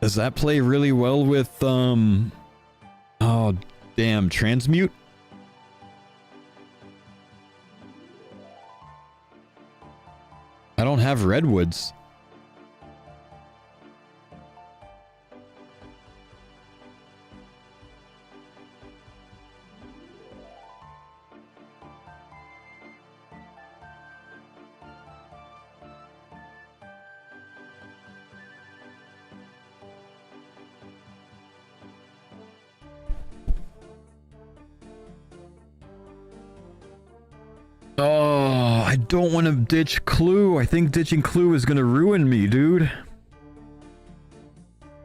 Does that play really well with, oh, damn, Transmute? I don't have redwoods. Oh, I don't want to ditch Clue. I think ditching Clue is going to ruin me, dude.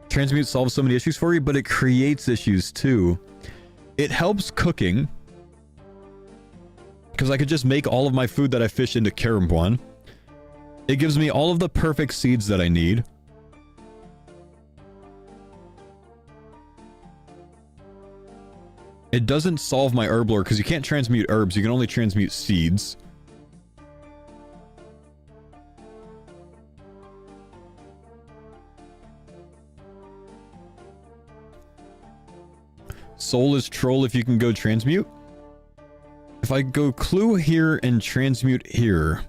Transmute solves so many issues for you, but it creates issues too. It helps cooking, because I could just make all of my food that I fish into Karambuan. It gives me all of the perfect seeds that I need. It doesn't solve my herb lore because you can't transmute herbs, you can only transmute seeds. Soul is troll if you can go transmute. If I go clue here and transmute here,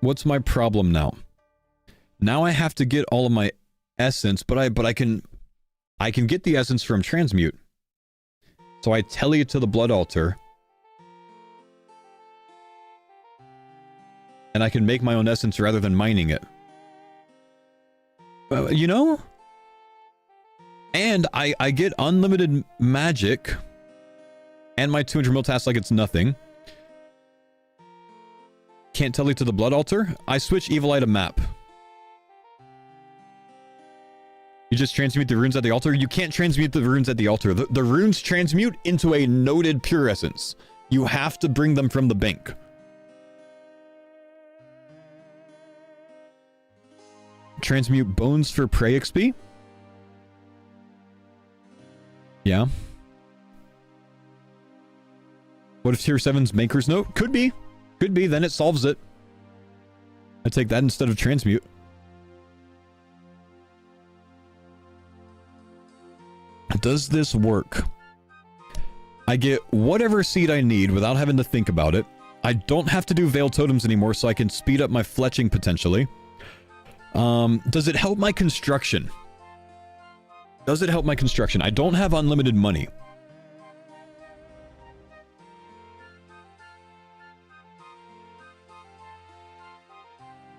what's my problem now? Now I have to get all of my essence, but I can get the essence from transmute. So I tell you to the blood altar. And I can make my own essence rather than mining it. You know? And I get unlimited magic. And my 200 mil task like it's nothing. Can't tell you to the blood altar. I switch Evil Eye to map. You just transmute the runes at the altar? You can't transmute the runes at the altar. The runes transmute into a noted pure essence. You have to bring them from the bank. Transmute bones for prey XP? Yeah. What if tier 7's Maker's Note? Could be. Could be, then it solves it. I take that instead of transmute. Does this work? I get whatever seed I need without having to think about it. I don't have to do Veil Totems anymore, so I can speed up my fletching potentially. Does it help my construction? Does it help my construction? I don't have unlimited money.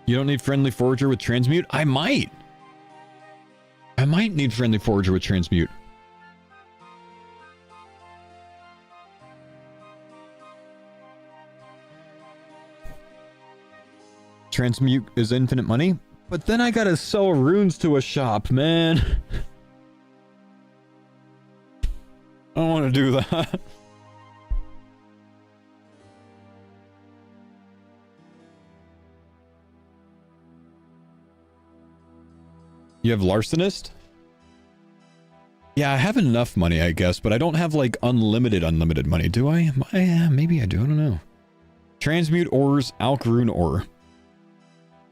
You don't need Friendly Forager with Transmute? I might. I might need Friendly Forager with Transmute. Transmute is infinite money, but then I gotta sell runes to a shop, man. I don't want to do that. You have Larcenist? Yeah, I have enough money, I guess, but I don't have, like, unlimited money, do I? Maybe I do, I don't know. Transmute ores, Alk Rune ore.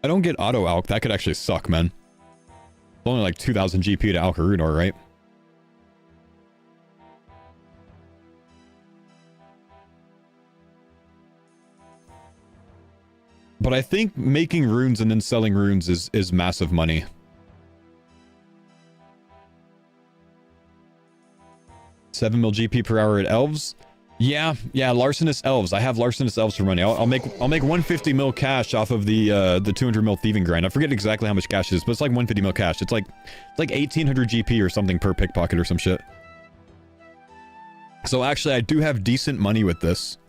I don't get auto Alk, that could actually suck, man. It's only like 2,000 GP to Alk Rune ore, right? But I think making runes and then selling runes is massive money. $7 mil GP per hour at elves. Yeah, larcenous elves. I have larcenous elves for money. I'll make 150 mil cash off of the 200 mil thieving grind. I forget exactly how much cash it is, but it's like 150 mil cash. It's like 1800 GP or something per pickpocket or some shit. So actually, I do have decent money with this.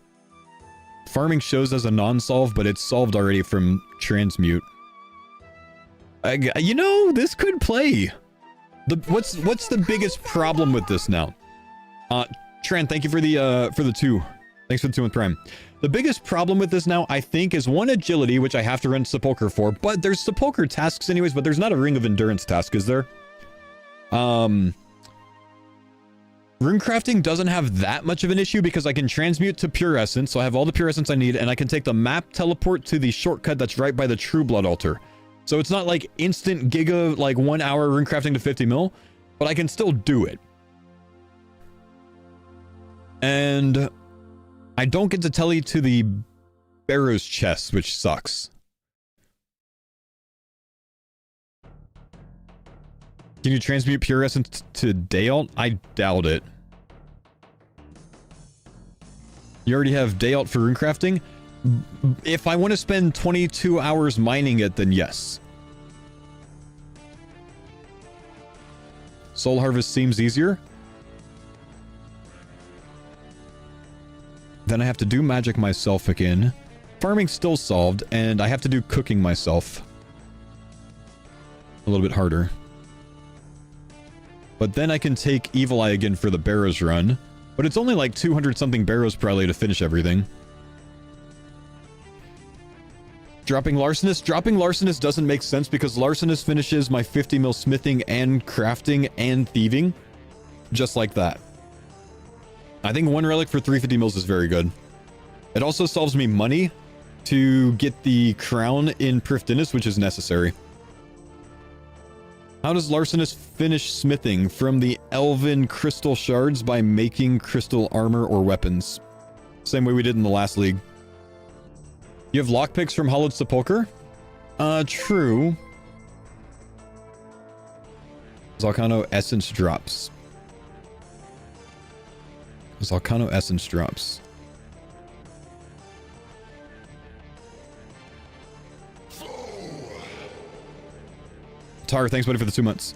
Farming shows as a non-solve, but it's solved already from transmute. You know, this could play. What's the biggest problem with this now? Tran, thank you for the 2. Thanks for the 2 with Prime. The biggest problem with this now, I think, is 1, agility, which I have to run sepulcher for, but there's sepulcher tasks anyways, but there's not a ring of endurance task, is there? Runecrafting doesn't have that much of an issue because I can transmute to pure essence, so I have all the pure essence I need, and I can take the map teleport to the shortcut that's right by the True Blood altar. So it's not like instant giga, like 1 hour runecrafting to 50 mil, but I can still do it. And I don't get to tele to the Barrow's chest, which sucks. Can you transmute pure essence to Dayalt? I doubt it. You already have Dayalt for runecrafting? If I want to spend 22 hours mining it, then yes. Soul Harvest seems easier. Then I have to do magic myself again. Farming still solved, and I have to do cooking myself. A little bit harder. But then I can take Evil Eye again for the Barrows run. But it's only like 200 something Barrows probably to finish everything. Dropping Larcenous? Dropping Larcenous doesn't make sense because Larcenous finishes my 50 mil smithing and crafting and thieving. Just like that. I think 1 relic for 350 mils is very good. It also solves me money to get the crown in Prifdinus, which is necessary. How does Larcenous finish smithing? From the Elven crystal shards by making crystal armor or weapons. Same way we did in the last league. You have lockpicks from Hollowed Sepulcher? True. Volcano Essence drops. Volcano Essence drops. Tar, thanks buddy for the 2 months.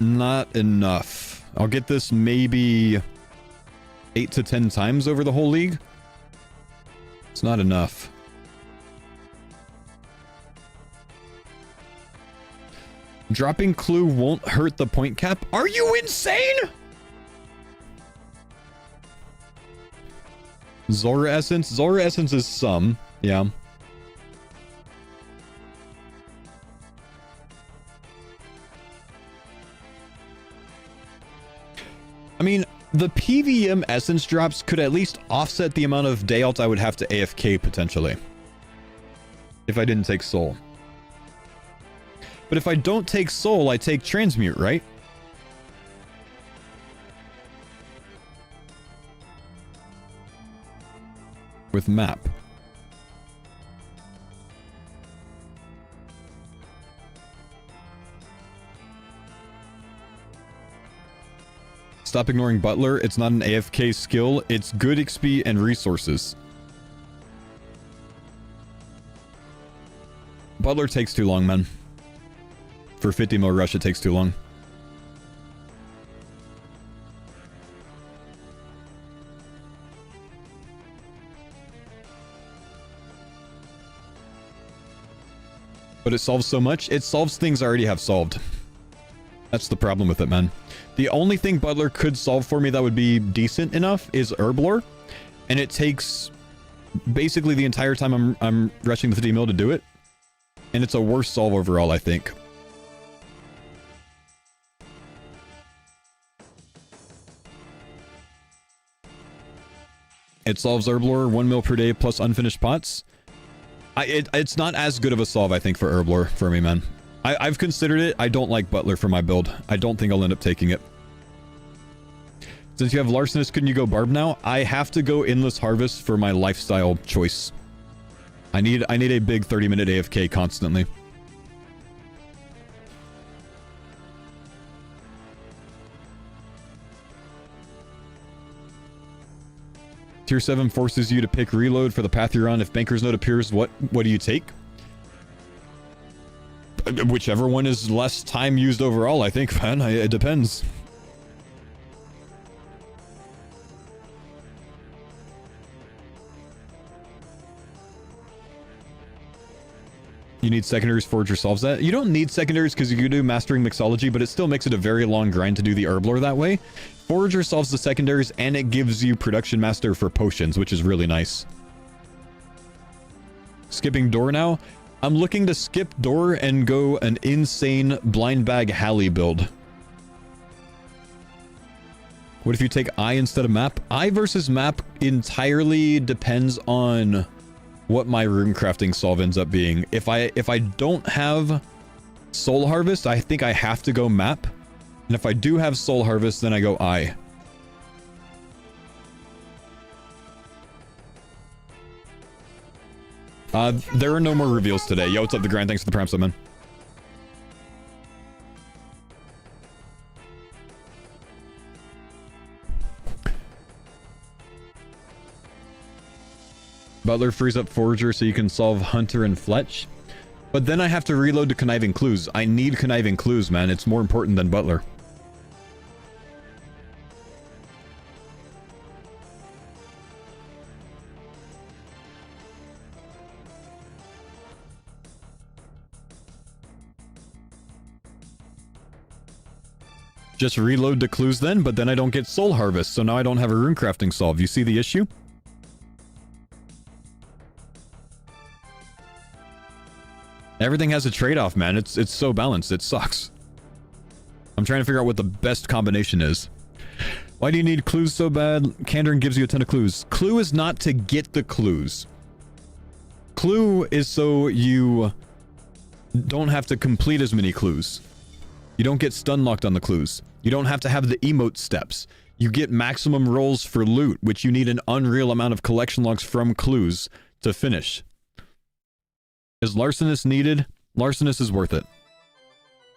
Not enough. I'll get this maybe 8 to 10 times over the whole league. It's not enough. Dropping clue won't hurt the point cap. Are you insane? Zora Essence. Zora Essence is some. Yeah. I mean, the PVM essence drops could at least offset the amount of Dayalt I would have to AFK potentially. If I didn't take Soul. But if I don't take Soul, I take Transmute, right? With map. Stop ignoring Butler. It's not an AFK skill. It's good XP and resources. Butler takes too long, man. For 50 mil rush, it takes too long. But it solves so much. It solves things I already have solved. That's the problem with it, man. The only thing Butler could solve for me that would be decent enough is Herblore. And it takes basically the entire time I'm rushing the 50 mil to do it. And it's a worse solve overall, I think. It solves Herblore 1 mil per day plus unfinished pots. It's not as good of a solve, I think, for Herblore for me, man. I've considered it. I don't like Butler for my build. I don't think I'll end up taking it. Since you have Larcenist, couldn't you go Barb now? I have to go Endless Harvest for my lifestyle choice. I need a big 30-minute AFK constantly. Tier 7 forces you to pick reload for the path you're on. If Banker's Note appears, what do you take? Whichever one is less time used overall, I think, man. It depends. You need secondaries. Forager solves that. You don't need secondaries because you can do Mastering Mixology, but it still makes it a very long grind to do the Herblore that way. Forager solves the secondaries, and it gives you Production Master for potions, which is really nice. Skipping Door now. I'm looking to skip Door and go an insane Blind Bag Halley build. What if you take Eye instead of Map? Eye versus Map entirely depends on what my rune crafting solve ends up being. If I don't have Soul Harvest, I think I have to go Map. And if I do have Soul Harvest, then I go Eye. There are no more reveals today. Yo, what's up, The Grind? Thanks for the prime sub, man. Butler frees up Forager so you can solve Hunter and Fletch. But then I have to reload to Conniving Clues. I need Conniving Clues, man. It's more important than Butler. Just reload to Clues then, but then I don't get Soul Harvest, so now I don't have a rune crafting solve. You see the issue? Everything has a trade-off, man. It's so balanced. It sucks. I'm trying to figure out what the best combination is. Why do you need clues so bad? Kandarin gives you a ton of clues. Clue is not to get the clues. Clue is so you don't have to complete as many clues. You don't get stun locked on the clues. You don't have to have the emote steps. You get maximum rolls for loot, which you need an unreal amount of collection logs from clues to finish. Is Larcenist needed? Larcenist is worth it.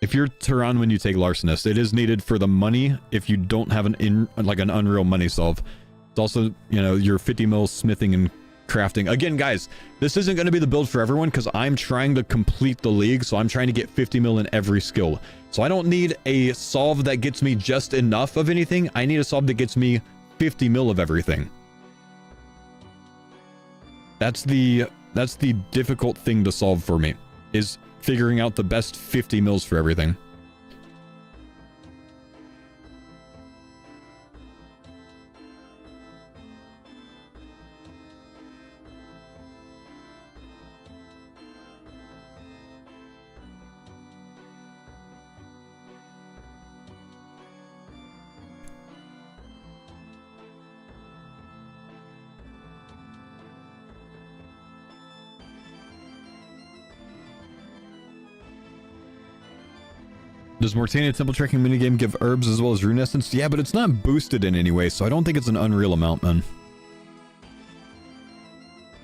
If you're Tehran when you take Larcenist, it is needed for the money if you don't have an unreal money solve. It's also, you know, your 50 mil smithing and crafting. Again, guys, this isn't going to be the build for everyone because I'm trying to complete the league, so I'm trying to get 50 mil in every skill. So I don't need a solve that gets me just enough of anything. I need a solve that gets me 50 mil of everything. That's the difficult thing to solve for me, is figuring out the best 50 mils for everything. Does Mortania Temple Trekking minigame give herbs as well as rune essence? Yeah, but it's not boosted in any way, so I don't think it's an unreal amount, man.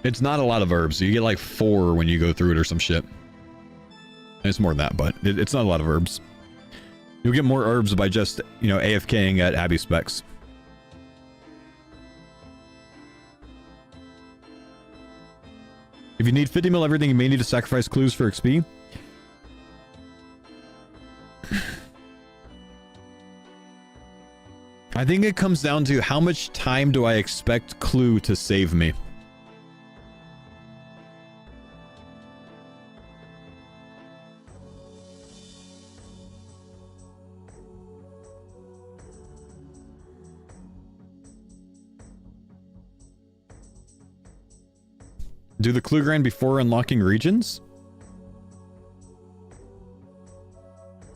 It's not a lot of herbs. You get like 4 when you go through it or some shit. It's more than that, but it's not a lot of herbs. You'll get more herbs by just, you know, AFKing at Abbey specs. If you need 50 mil everything, you may need to sacrifice clues for XP. I think it comes down to how much time do I expect Clue to save me. Do the Clue grind before unlocking regions?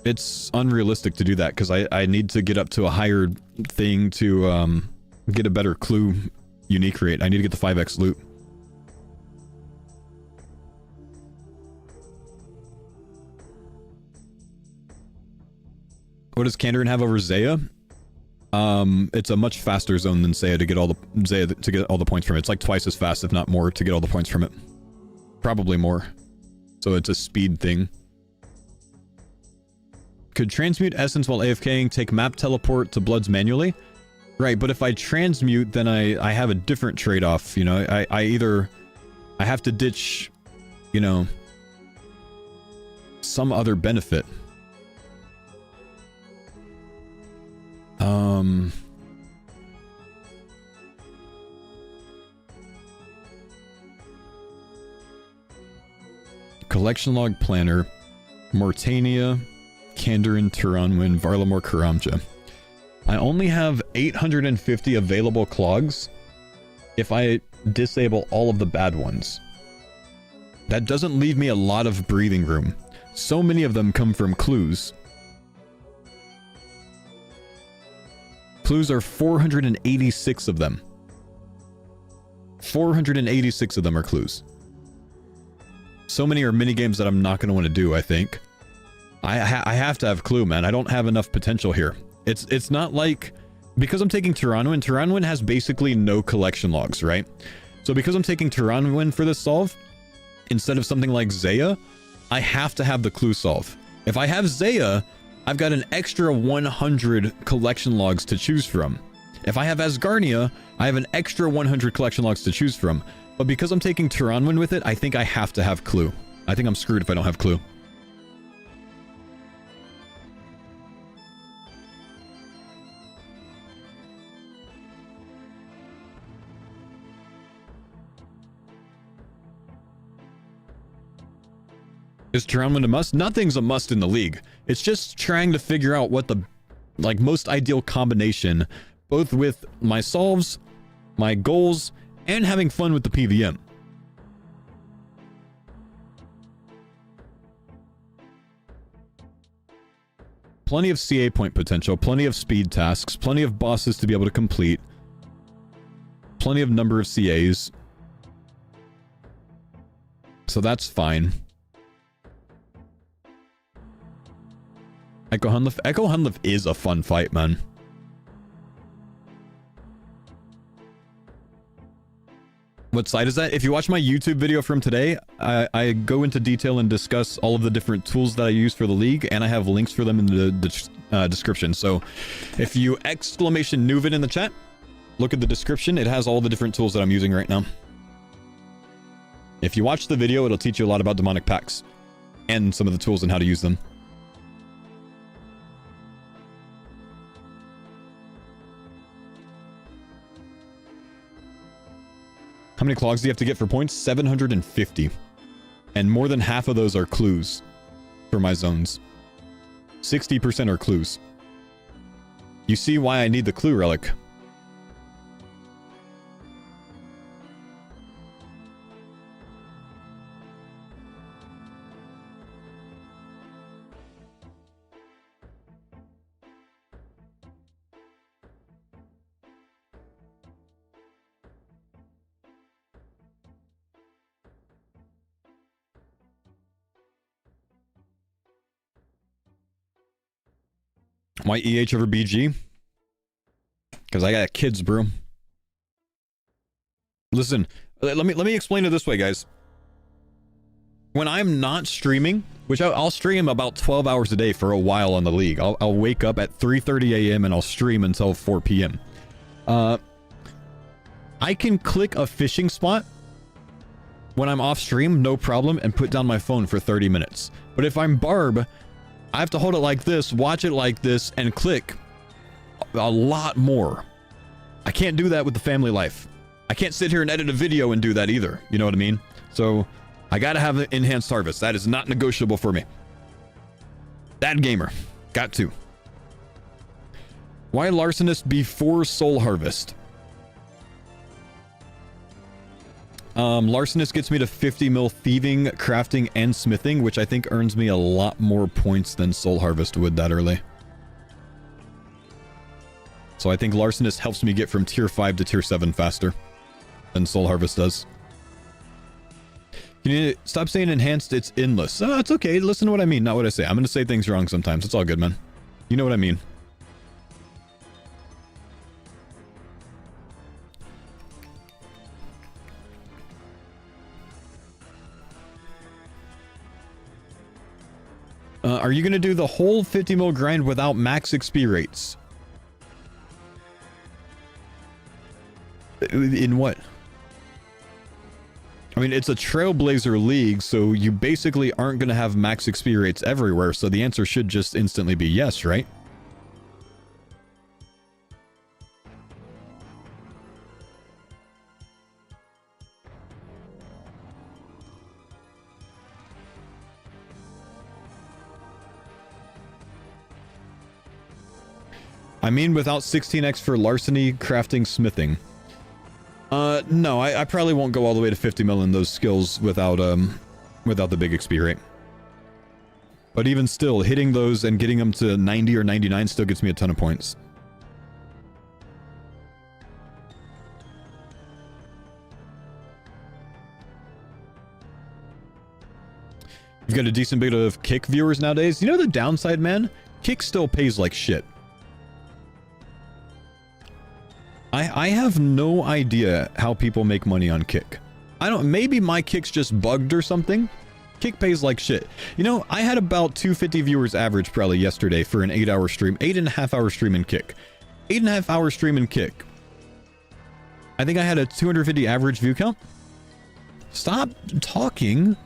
It's unrealistic to do that because I need to get up to a higher thing to get a better Clue unique rate. I need to get the 5x loot. What does Kandarin have over Zaya? It's a much faster zone than Zaya to get all the points from it. It's like twice as fast, if not more, to get all the points from it. Probably more. So it's a speed thing. Could transmute essence while AFKing take map teleport to Bloods manually? Right, but if I transmute, then I have a different trade-off, you know. I have to ditch, you know, some other benefit. Collection log planner, Mortania, Kandarin, Turanwin, Varlamore, Karamja. I only have 850 available clogs if I disable all of the bad ones. That doesn't leave me a lot of breathing room. So many of them come from clues. Clues are 486 of them. 486 of them are clues. So many are minigames that I'm not going to want to do, I think. I have to have clue, man. I don't have enough potential here. It's not like... Because I'm taking Turanwin, Turanwin has basically no collection logs, right? So because I'm taking Turanwin for this solve, instead of something like Zaya, I have to have the clue solve. If I have Zaya, I've got an extra 100 collection logs to choose from. If I have Asgarnia, I have an extra 100 collection logs to choose from. But because I'm taking Turanwin with it, I think I have to have clue. I think I'm screwed if I don't have clue. Is Turanwin a must? Nothing's a must in the league. It's just trying to figure out what the most ideal combination, both with my solves, my goals, and having fun with the PVM. Plenty of CA point potential, plenty of speed tasks, plenty of bosses to be able to complete, plenty of number of CAs. So that's fine. Echo Hunliff is a fun fight, man. What side is that? If you watch my YouTube video from today, I go into detail and discuss all of the different tools that I use for the league, and I have links for them in the description. So if you exclamation Nuvid in the chat, look at the description. It has all the different tools that I'm using right now. If you watch the video, it'll teach you a lot about demonic pacts and some of the tools and how to use them. How many clogs do you have to get for points? 750. And more than half of those are clues for my zones. 60% are clues. You see why I need the clue relic. Why EH over BG? Because I got kids, bro. Listen, let me explain it this way, guys. When I'm not streaming, which I'll stream about 12 hours a day for a while on the league. I'll wake up at 3:30 a.m. and I'll stream until 4 p.m. I can click a fishing spot when I'm off stream, no problem, and put down my phone for 30 minutes. But if I'm Barb, I have to hold it like this, watch it like this, and click a lot more. I can't do that with the family life. I can't sit here and edit a video and do that either. You know what I mean? So I gotta have the enhanced harvest. That is not negotiable for me. Bad gamer. Got to. Why Larcenist before Soul Harvest? Larcenist gets me to 50 mil thieving, crafting, and smithing, which I think earns me a lot more points than Soul Harvest would that early. So I think Larcenist helps me get from tier 5 to tier 7 faster than Soul Harvest does. Can you stop saying enhanced? It's endless. Oh, it's okay. Listen to what I mean, not what I say. I'm going to say things wrong sometimes. It's all good, man. You know what I mean. Are you going to do the whole 50 mil grind without max XP rates? In what? I mean, it's a Trailblazer league, so you basically aren't going to have max XP rates everywhere, so the answer should just instantly be yes, right? I mean, without 16x for larceny, crafting, smithing. No, I probably won't go all the way to 50 mil in those skills without the big XP rate. But even still, hitting those and getting them to 90 or 99 still gets me a ton of points. You've got a decent bit of Kick viewers nowadays. You know the downside, man? Kick still pays like shit. I have no idea how people make money on Kick. Maybe my Kick's just bugged or something. Kick pays like shit. You know, I had about 250 viewers average probably yesterday for an 8-hour stream. 8.5-hour stream in Kick. 8.5-hour stream in Kick. I think I had a 250 average view count. Stop talking.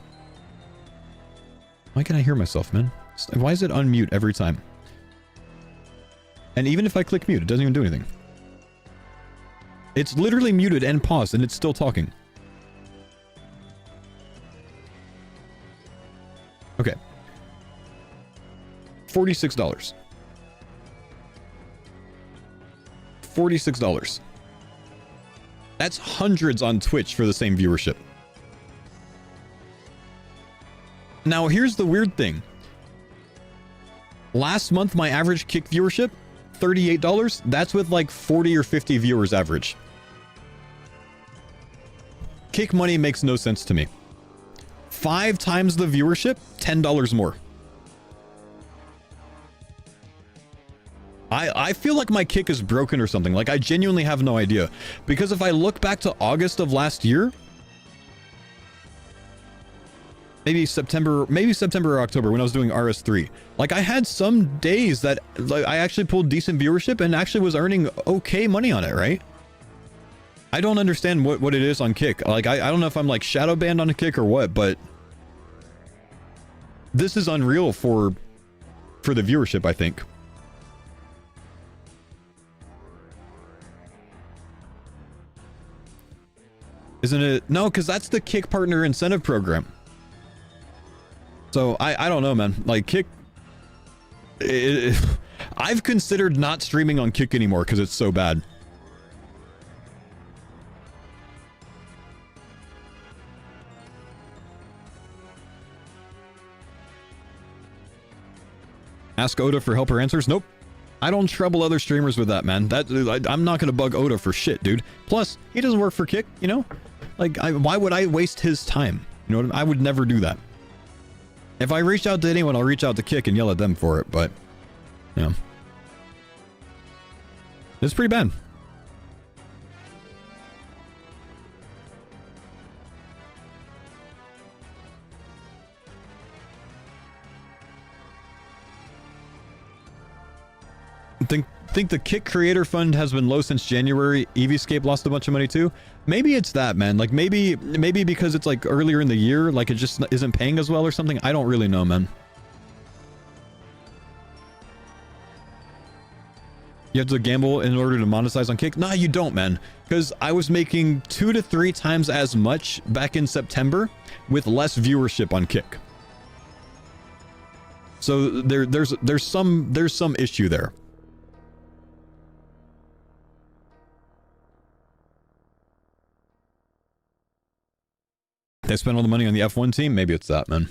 Why can't I hear myself, man? Why is it unmute every time? And even if I click mute, it doesn't even do anything. It's literally muted and paused, and it's still talking. Okay. $46. $46. That's hundreds on Twitch for the same viewership. Now, here's the weird thing. Last month, my average Kick viewership, $38. That's with like 40 or 50 viewers average. Kick money makes no sense to me. 5 times the viewership, $10 more. I feel like my Kick is broken or something. Like, I genuinely have no idea. Because if I look back to August of last year, maybe September or October when I was doing RS3. Like, I had some days that like, I actually pulled decent viewership and actually was earning okay money on it, right? I don't understand what it is on Kick. Like, I don't know if I'm like shadow banned on a Kick or what, but this is unreal for the viewership, I think. Isn't it? No, because that's the Kick Partner Incentive Program. So, I don't know, man. Like, Kick... I've considered not streaming on Kick anymore because it's so bad. Ask Oda for help or answers? Nope. I don't trouble other streamers with that, man. I'm not going to bug Oda for shit, dude. Plus, he doesn't work for Kick, you know? Like, why would I waste his time? You know what I mean? I would never do that. If I reach out to anyone, I'll reach out to Kick and yell at them for it, but... yeah. It's pretty bad. Think the Kick Creator Fund has been low since January. Eevescape lost a bunch of money too. Maybe it's that, man. Like maybe because it's like earlier in the year, like it just isn't paying as well or something. I don't really know, man. You have to gamble in order to monetize on Kick? Nah, you don't, man. Because I was making 2 to 3 times as much back in September with less viewership on Kick. So there's some issue there. They spent all the money on the F1 team? Maybe it's that, man.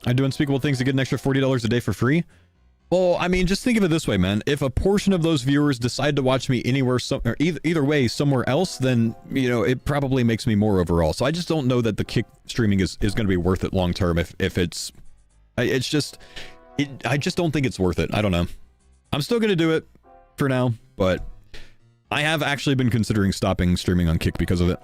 I do unspeakable things to get an extra $40 a day for free? Well, I mean, just think of it this way, man. If a portion of those viewers decide to watch me anywhere, or either way, somewhere else, then, you know, it probably makes me more overall. So I just don't know that the Kick streaming is going to be worth it long term if it's... I just don't think it's worth it. I don't know. I'm still going to do it for now, but... I have actually been considering stopping streaming on Kick because of it.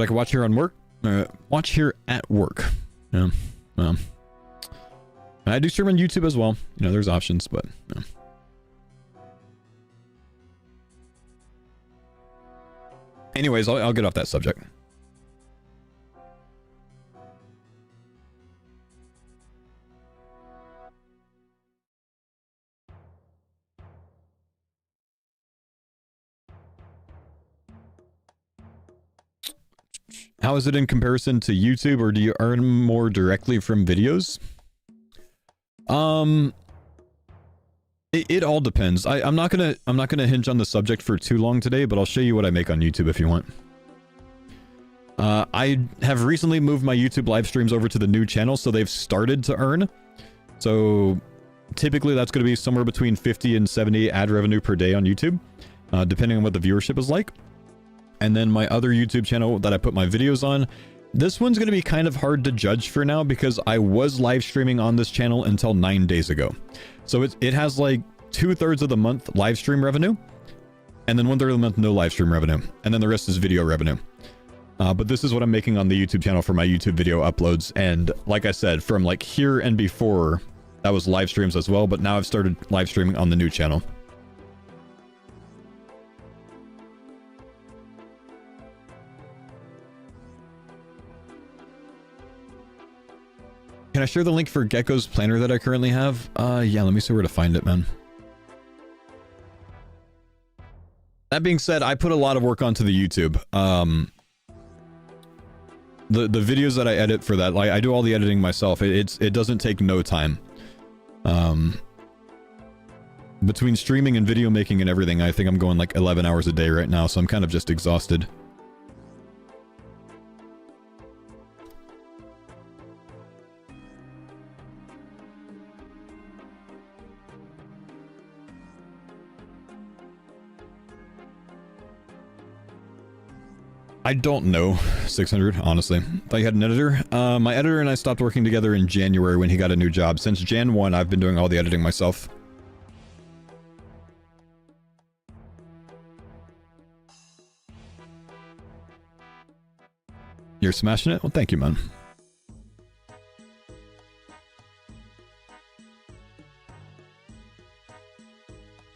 But I can watch here on work. Watch here at work. Yeah. I do stream on YouTube as well. You know, there's options, but yeah. Anyways, I'll get off that subject. How is it in comparison to YouTube, or do you earn more directly from videos? It all depends. I'm not gonna hinge on the subject for too long today, but I'll show you what I make on YouTube if you want. I have recently moved my YouTube live streams over to the new channel, so they've started to earn. So typically that's going to be somewhere between 50 and 70 ad revenue per day on YouTube, depending on what the viewership is like. And then my other YouTube channel that I put my videos on, this one's going to be kind of hard to judge for now because I was live streaming on this channel until 9 days ago. So it has like 2/3 of the month live stream revenue, and then 1/3 of the month no live stream revenue, and then the rest is video revenue. But this is what I'm making on the YouTube channel for my YouTube video uploads. And like I said, from like here and before, that was live streams as well, but now I've started live streaming on the new channel. Can I share the link for Gecko's planner that I currently have? Yeah, let me see where to find it, man. That being said, I put a lot of work onto the YouTube. The videos that I edit for that, like I do all the editing myself. It doesn't take no time. Between streaming and video making and everything, I think I'm going like 11 hours a day right now, so I'm kind of just exhausted. I don't know, 600, honestly. Thought you had an editor? My editor and I stopped working together in January when he got a new job. Since Jan 1, I've been doing all the editing myself. You're smashing it? Well, thank you, man.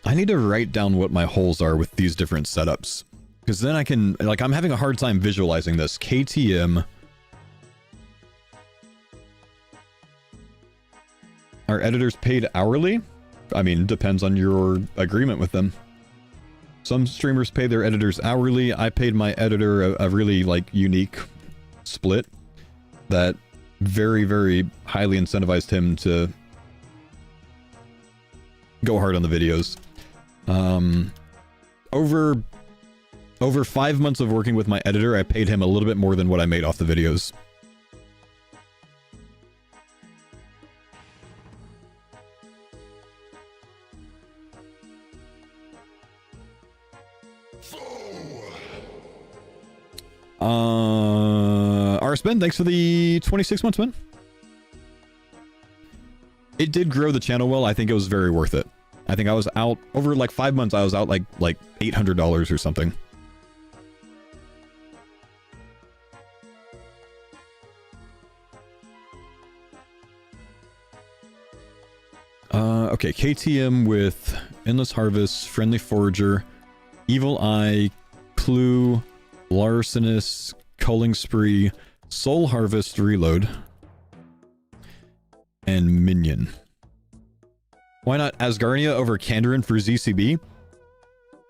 I need to write down what my holes are with these different setups. Because then I can, like, I'm having a hard time visualizing this. KTM. Are editors paid hourly? I mean, depends on your agreement with them. Some streamers pay their editors hourly. I paid my editor a really, like, unique split that very, very highly incentivized him to go hard on the videos. Over 5 months of working with my editor, I paid him a little bit more than what I made off the videos. Arsben, thanks for the 26 months, man. It did grow the channel well. I think it was very worth it. I think I was out over like 5 months. I was out like $800 or something. Okay, KTM with Endless Harvest, Friendly Forager, Evil Eye, Clue, Larcenous, Culling Spree, Soul Harvest Reload, and Minion. Why not Asgarnia over Kandarin for ZCB?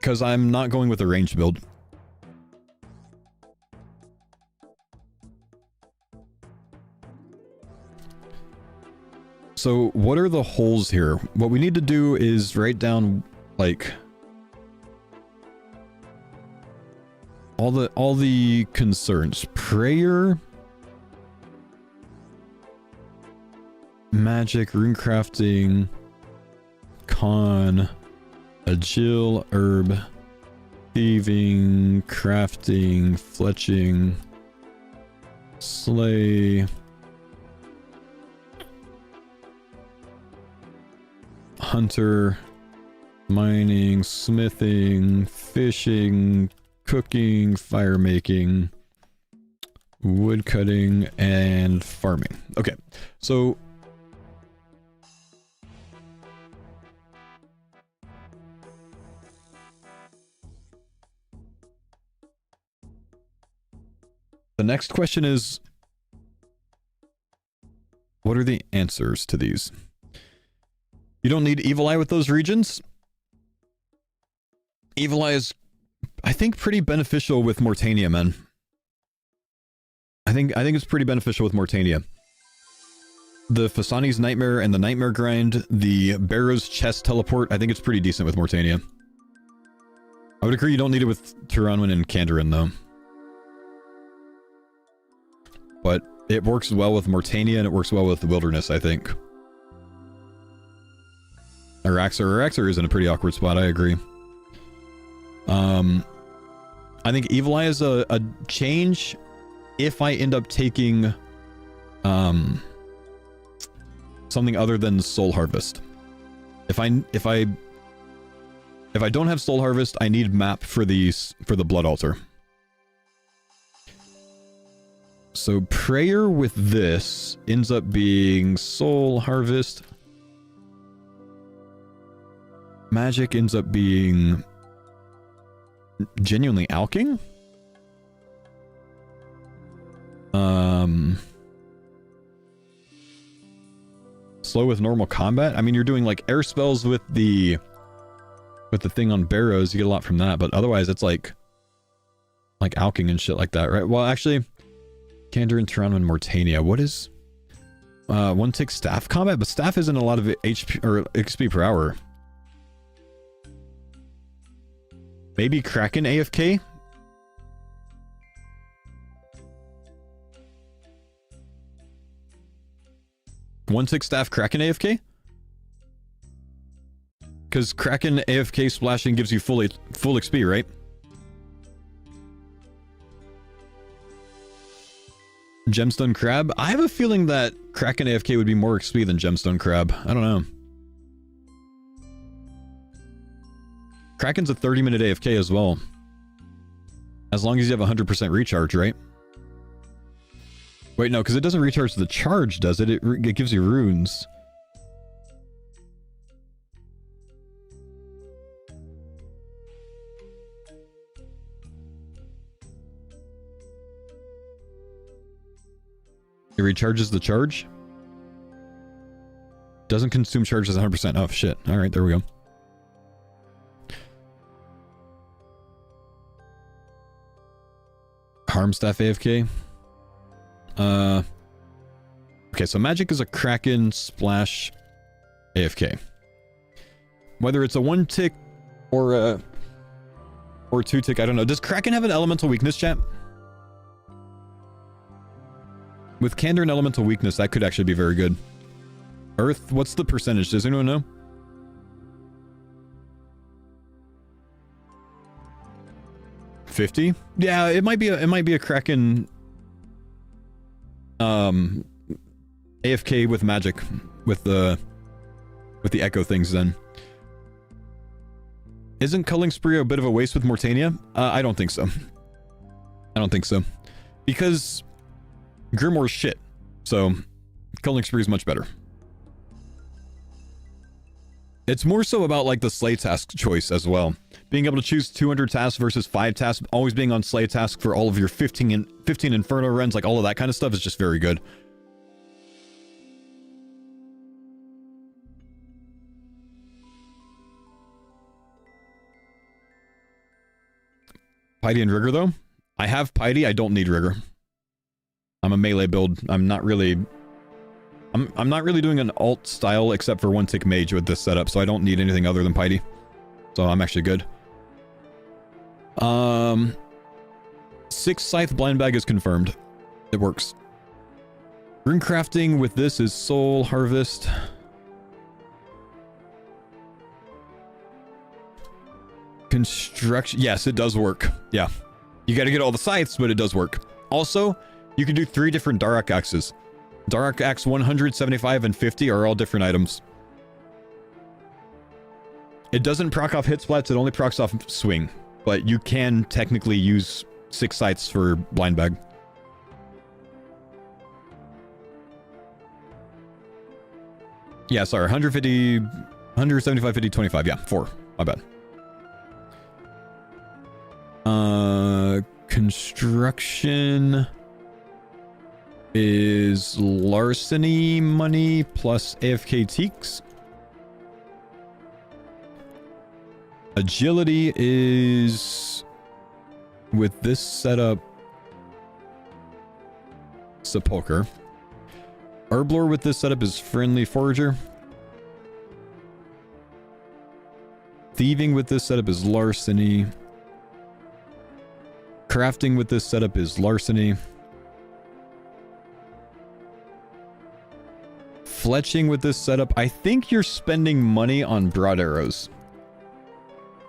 Because I'm not going with a ranged build. So what are the holes here? What we need to do is write down like all the concerns. Prayer, magic, runecrafting, con, agile, herb, thieving, crafting, fletching, slay, hunter, mining, smithing, fishing, cooking, fire making, Wood cutting and farming. Okay, so the next question is, what are the answers to these? You don't need Evil Eye with those regions. Evil Eye is, I think, pretty beneficial with Mortania, man. I think it's pretty beneficial with Mortania. The Fasani's Nightmare and the Nightmare Grind, the Barrow's Chest Teleport, I think it's pretty decent with Mortania. I would agree you don't need it with Tyranwin and Kandarin, though. But it works well with Mortania and it works well with the Wilderness, I think. Araxer is in a pretty awkward spot, I agree. I think Evil Eye is a change if I end up taking something other than Soul Harvest. If I don't have Soul Harvest, I need map for the Blood Altar. So Prayer with this ends up being Soul Harvest. Magic ends up being genuinely alking? Slow with normal combat? I mean, you're doing like air spells with the thing on Barrows, you get a lot from that, but otherwise it's like alking and shit like that, right? Well, actually, Kandarin, Tyranwin, Mortania. What is one tick staff combat? But staff isn't a lot of HP or XP per hour. Maybe Kraken AFK? One tick staff Kraken AFK? Because Kraken AFK splashing gives you full XP, right? Gemstone Crab? I have a feeling that Kraken AFK would be more XP than Gemstone Crab. I don't know. Kraken's a 30-minute AFK as well. As long as you have 100% recharge, right? Wait, no, because it doesn't recharge the charge, does it? It gives you runes. It recharges the charge? Doesn't consume charges 100%. Oh, shit. Alright, there we go. Harmstaff AFK. Okay, so magic is a Kraken splash AFK. Whether it's a 1-tick or a 2-tick, I don't know. Does Kraken have an elemental weakness, chat? With Kandarin elemental weakness, that could actually be very good. Earth, what's the percentage? Does anyone know? $50? Yeah, it might be a Kraken AFK with magic with the echo things then. Isn't Culling Spree a bit of a waste with Mortania? I don't think so. I don't think so. Because Grimoire's shit. So Culling Spree is much better. It's more so about like the slay task choice as well. Being able to choose 200 tasks versus 5 tasks, always being on slay task for all of your 15 Inferno runs, like all of that kind of stuff is just very good. Piety and Rigor though? I have Piety, I don't need Rigor. I'm a melee build. I'm not really doing an alt style except for 1-tick mage with this setup, so I don't need anything other than Piety. So I'm actually good. 6 Scythe Blind Bag is confirmed. It works. Runecrafting with this is Soul Harvest. Construction. Yes, it does work. Yeah. You gotta get all the scythes, but it does work. Also, you can do 3 different Darak Axes. Darak Axe 100, 75, and 50 are all different items. It doesn't proc off hit splats, it only procs off swing. But you can technically use 6 scythes for Blind Bag. Yeah, sorry, 150, 175, 50, 25. Yeah, 4. My bad. Construction is larceny money plus AFK teaks. Agility is with this setup Sepulcher. Herblore with this setup is friendly forager. Thieving with this setup is larceny. Crafting with this setup is larceny. Fletching with this setup, I think you're spending money on broad arrows.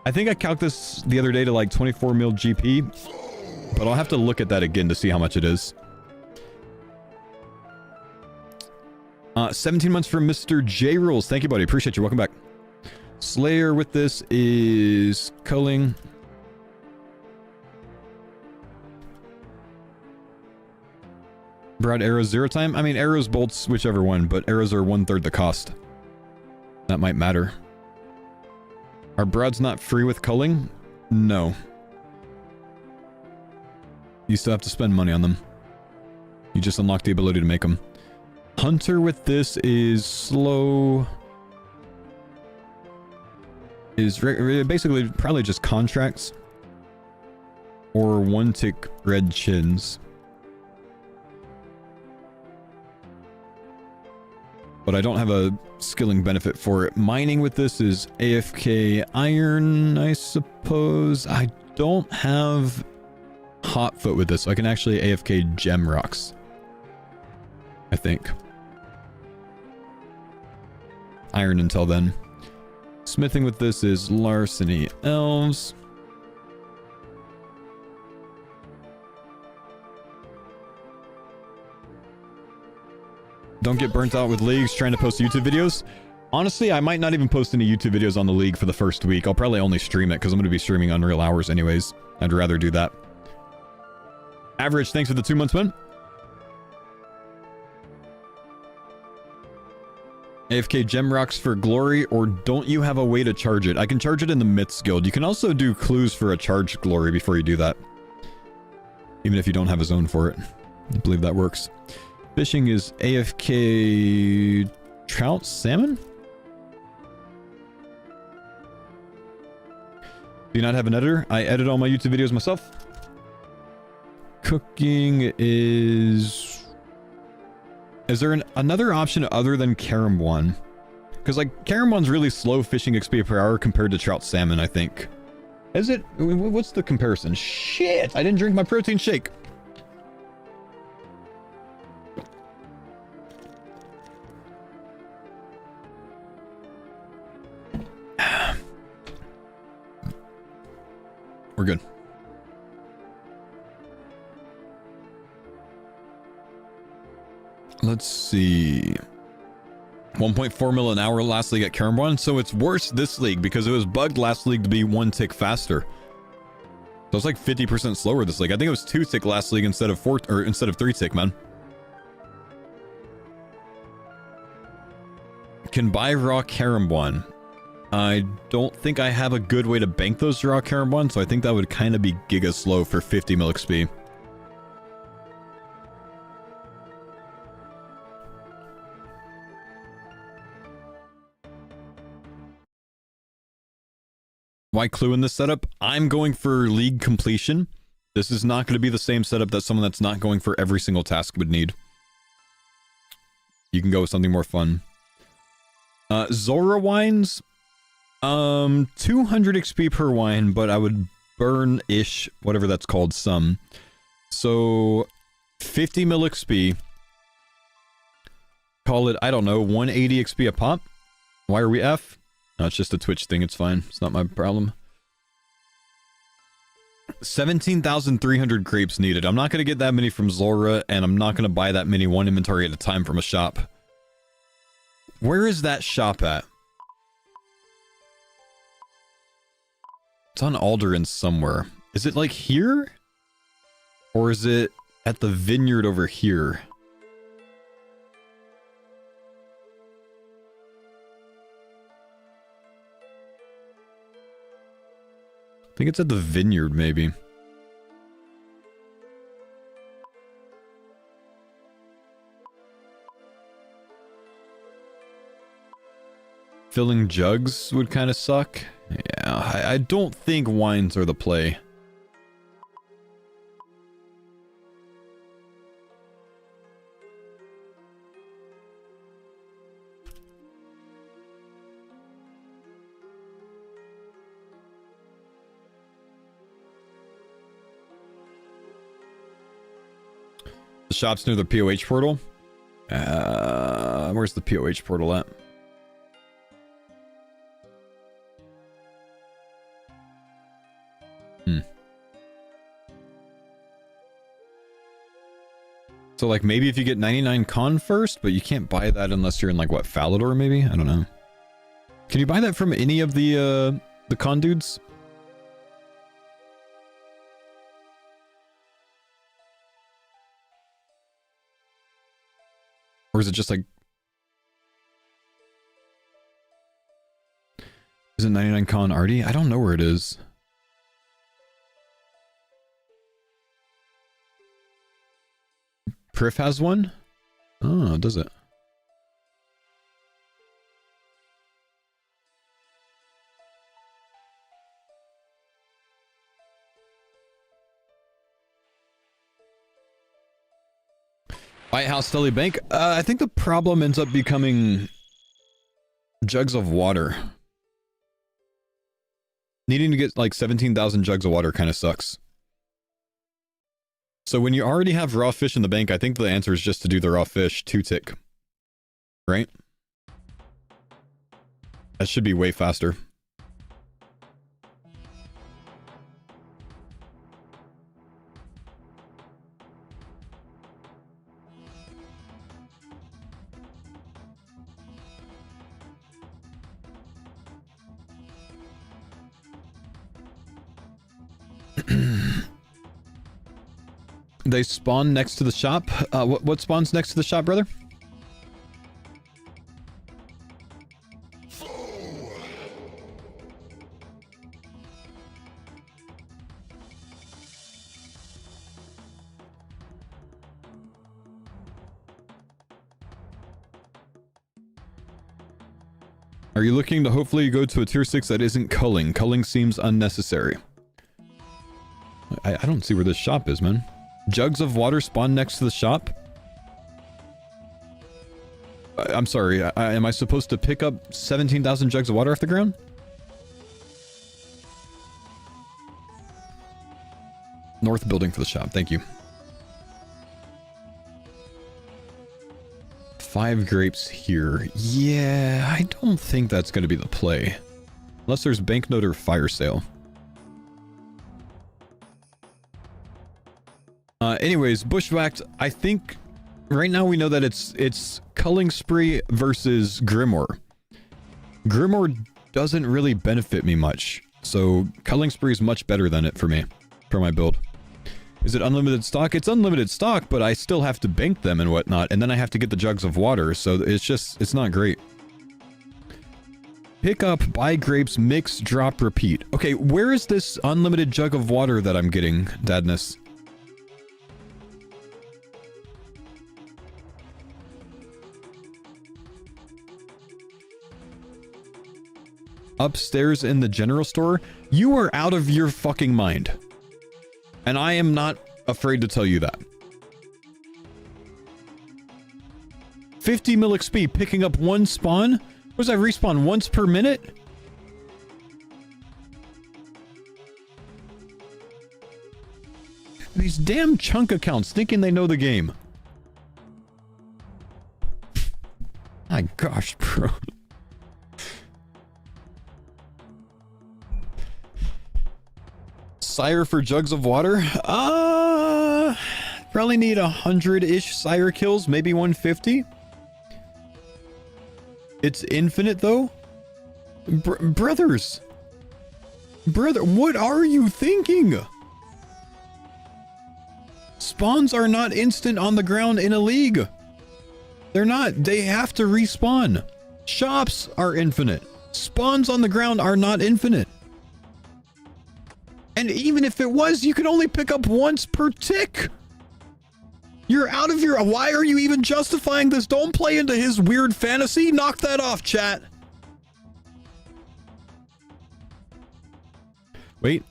I think I calculated this the other day to like 24 mil GP, but I'll have to look at that again to see how much it is. 17 months from Mr. J Rules. Thank you, buddy. Appreciate you. Welcome back. Slayer with this is culling. Broad arrows 0 time. I mean, arrows, bolts, whichever one, but arrows are 1/3 the cost. That might matter. Are broads not free with culling? No. You still have to spend money on them. You just unlock the ability to make them. Hunter with this is slow. Is basically probably just contracts. Or 1-tick red chins. But I don't have a skilling benefit for it. Mining with this is AFK iron, I suppose. I don't have hotfoot with this, so I can actually AFK gem rocks. I think. Iron until then. Smithing with this is larceny elves. Don't get burnt out with leagues trying to post YouTube videos. Honestly, I might not even post any YouTube videos on the league for the first week. I'll probably only stream it because I'm going to be streaming Unreal Hours anyways. I'd rather do that. Average, thanks for the 2 months, man. AFK gem rocks for glory, or don't you have a way to charge it? I can charge it in the Myths Guild. You can also do clues for a charged glory before you do that. Even if you don't have a zone for it. I believe that works. Fishing is AFK trout, salmon? Do you not have an editor? I edit all my YouTube videos myself. Cooking is... Is there another option other than Karamwan? Because, like, Karamwan's really slow fishing XP per hour compared to trout salmon, I think. Is it? What's the comparison? Shit! I didn't drink my protein shake. We're good. Let's see. 1.4 mil an hour last league at Karamwan. So it's worse this league because it was bugged last league to be 1 tick faster. So it's like 50% slower this league. I think it was 2 tick last league instead of 3 tick, man. Can buy raw Karamwan. I don't think I have a good way to bank those raw Karamwan, so I think that would kind of be giga slow for 50 mil XP. Why clue in this setup? I'm going for league completion. This is not going to be the same setup that someone that's not going for every single task would need. You can go with something more fun. Zora wines. 200 XP per wine, but I would burn-ish, whatever that's called, some. So, 50 mil XP. Call it, I don't know, 180 XP a pop. Why are we F? No, it's just a Twitch thing, it's fine. It's not my problem. 17,300 grapes needed. I'm not going to get that many from Zora, and I'm not going to buy that many one inventory at a time from a shop. Where is that shop at? It's on Alderan somewhere. Is it like here? Or is it at the vineyard over here? I think it's at the vineyard, maybe. Filling jugs would kind of suck. Yeah, I don't think wines are the play. The shop's near the POH portal. Where's the POH portal at? So, like, maybe if you get 99 con first, but you can't buy that unless you're in, like, what, Falador, maybe? I don't know. Can you buy that from any of the con dudes? Or is it just, like... Is it 99 con Artie? I don't know where it is. Priff has one? Oh, does it? White House Deli Bank? I think the problem ends up becoming jugs of water. Needing to get like 17,000 jugs of water kind of sucks. So when you already have raw fish in the bank, I think the answer is just to do the raw fish 2-tick. Right? That should be way faster. They spawn next to the shop. What spawns next to the shop, brother? Are you looking to hopefully go to a tier 6 that isn't culling? Culling seems unnecessary. I don't see where this shop is, man. Jugs of water spawn next to the shop? I'm sorry, am I supposed to pick up 17,000 jugs of water off the ground? North building for the shop, thank you. 5 grapes here. Yeah, I don't think that's going to be the play. Unless there's banknote or fire sale. Anyways, Bushwhacked, I think right now we know that it's Culling Spree versus Grimoire. Grimoire doesn't really benefit me much, so Culling Spree is much better than it for me, for my build. Is it unlimited stock? It's unlimited stock, but I still have to bank them and whatnot, and then I have to get the jugs of water, so it's not great. Pick up, buy grapes, mix, drop, repeat. Okay, where is this unlimited jug of water that I'm getting, Dadness? Upstairs in the general store? You are out of your fucking mind. And I am not afraid to tell you that. 50 mil XP picking up one spawn? Was I respawn once per minute? These damn chunk accounts thinking they know the game. My gosh, bro. Sire for jugs of water? Probably need 100-ish sire kills, maybe 150. It's infinite though? Brothers! Brother, what are you thinking? Spawns are not instant on the ground in a league. They're not. They have to respawn. Shops are infinite. Spawns on the ground are not infinite. And even if it was, you could only pick up once per tick. You're out of your... Why are you even justifying this? Don't play into his weird fantasy. Knock that off, chat. Wait.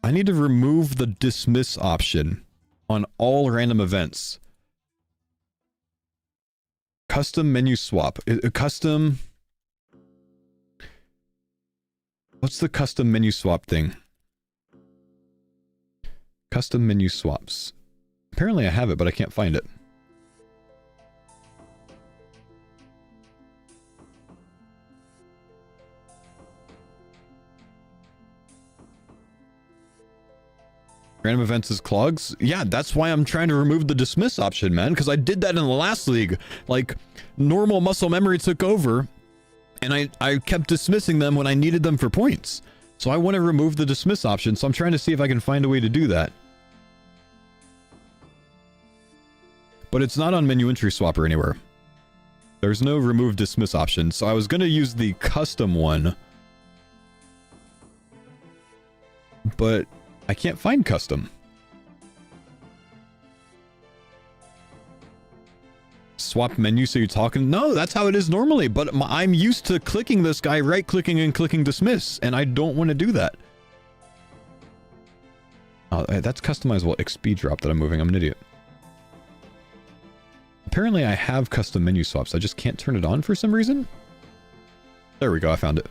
I need to remove the dismiss option on all random events. Custom menu swap. Custom... What's the custom menu swap thing? Custom menu swaps. Apparently I have it, but I can't find it. Random events is clogs? Yeah, that's why I'm trying to remove the dismiss option, man, because I did that in the last league. Like, normal muscle memory took over, and I kept dismissing them when I needed them for points. So I want to remove the dismiss option, so I'm trying to see if I can find a way to do that. But it's not on menu entry swapper anywhere. There's no remove dismiss option, so I was going to use the custom one. But I can't find custom. Swap menu, so you're talking? No, that's how it is normally, but I'm used to clicking this guy, right-clicking and clicking dismiss, and I don't want to do that. Oh, that's customizable XP drop that I'm moving. I'm an idiot. Apparently I have custom menu swaps. I just can't turn it on for some reason. There we go. I found it.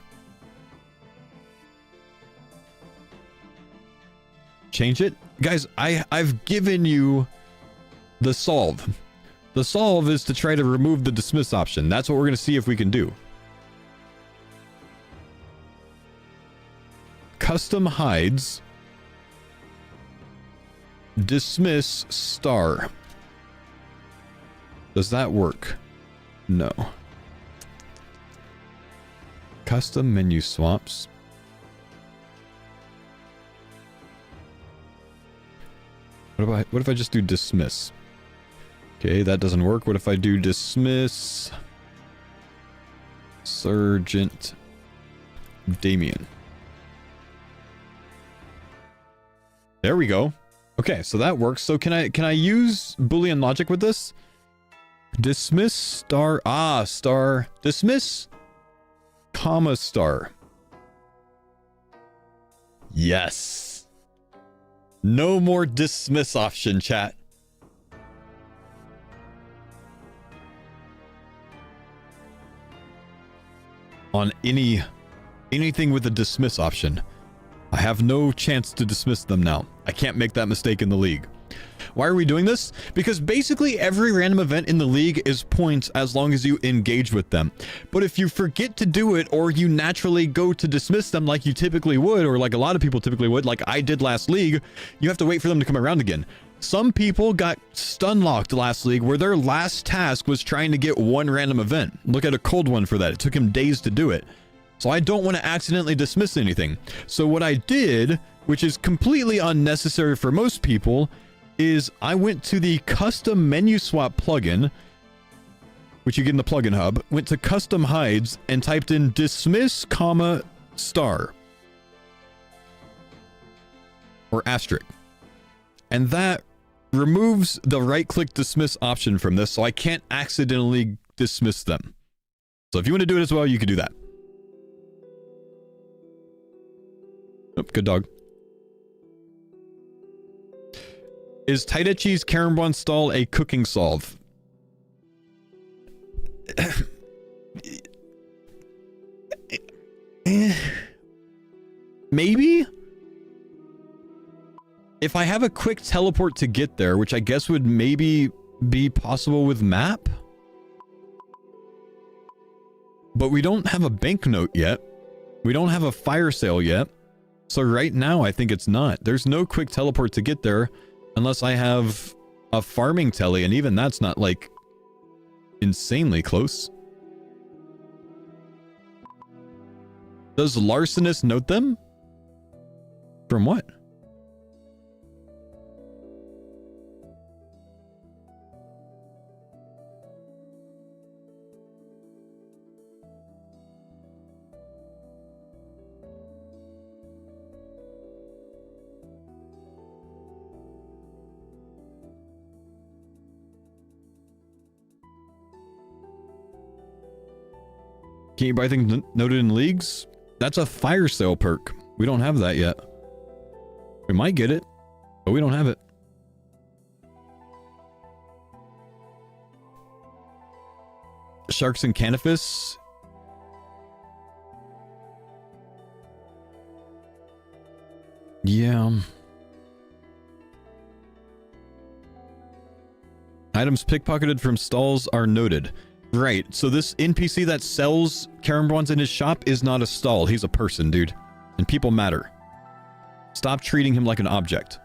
Change it? Guys, I've given you the solve. The solve is to try to remove the dismiss option. That's what we're going to see if we can do. Custom hides. Dismiss star. Does that work? No. Custom menu swaps. What if I just do dismiss? Okay, that doesn't work. What if I do dismiss Sergeant Damien? There we go. Okay, so that works. So can I use Boolean logic with this? Dismiss star star dismiss comma star. Yes. No more dismiss option, chat. On anything with a dismiss option. I have no chance to dismiss them now. I can't make that mistake in the league. Why are we doing this? Because basically every random event in the league is points as long as you engage with them. But if you forget to do it, or you naturally go to dismiss them like you typically would, or like a lot of people typically would, like I did last league, you have to wait for them to come around again. Some people got stun locked last league where their last task was trying to get one random event. Look at a cold one for that. It took him days to do it. So I don't want to accidentally dismiss anything. So what I did, which is completely unnecessary for most people, is I went to the custom menu swap plugin, which you get in the plugin hub, went to custom hides and typed in dismiss comma star or asterisk. And that removes the right click dismiss option from this, so I can't accidentally dismiss them. So if you want to do it as well, you can do that. Oh, good dog. Is Taidachi's Carambon stall a cooking solve? Maybe? If I have a quick teleport to get there, which I guess would maybe be possible with map. But we don't have a banknote yet. We don't have a fire sale yet. So right now, I think it's not. There's no quick teleport to get there unless I have a farming telly, and even that's not, like, insanely close. Does Larcenous note them? From what? Can't you buy things noted in leagues? That's a fire sale perk. We don't have that yet. We might get it, but we don't have it. Sharks and Canifis. Yeah. Items pickpocketed from stalls are noted. Right, so this NPC that sells Karambwans in his shop is not a stall. He's a person, dude. And people matter. Stop treating him like an object.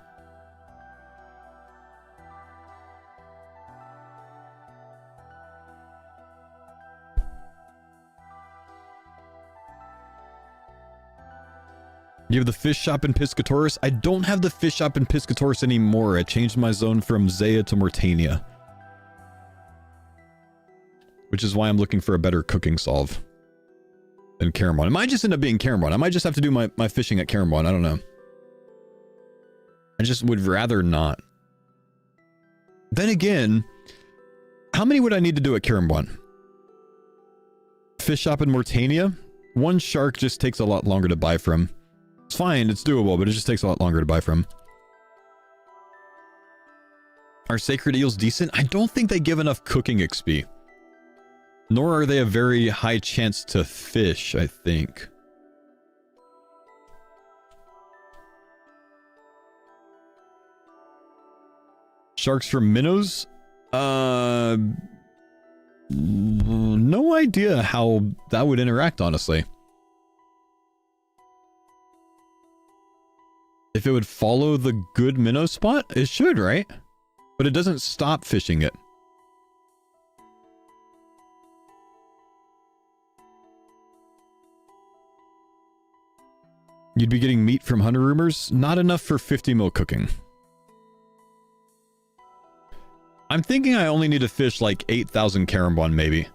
You have the fish shop in Piscatoris? I don't have the fish shop in Piscatoris anymore. I changed my zone from Zaya to Mortania. Which is why I'm looking for a better cooking solve than Karambwan. It might just end up being Karambwan. I might just have to do my fishing at Karambwan. I don't know. I just would rather not. Then again, how many would I need to do at Karambwan? Fish shop in Mortania? One shark just takes a lot longer to buy from. It's fine, it's doable, but it just takes a lot longer to buy from. Are sacred eels decent? I don't think they give enough cooking XP. Nor are they a very high chance to fish, I think. Sharks from minnows? No idea how that would interact, honestly. If it would follow the good minnow spot, it should, right? But it doesn't stop fishing it. You'd be getting meat from hunter rumors? Not enough for 50 mil cooking. I'm thinking I only need to fish like 8,000 Karambwan maybe.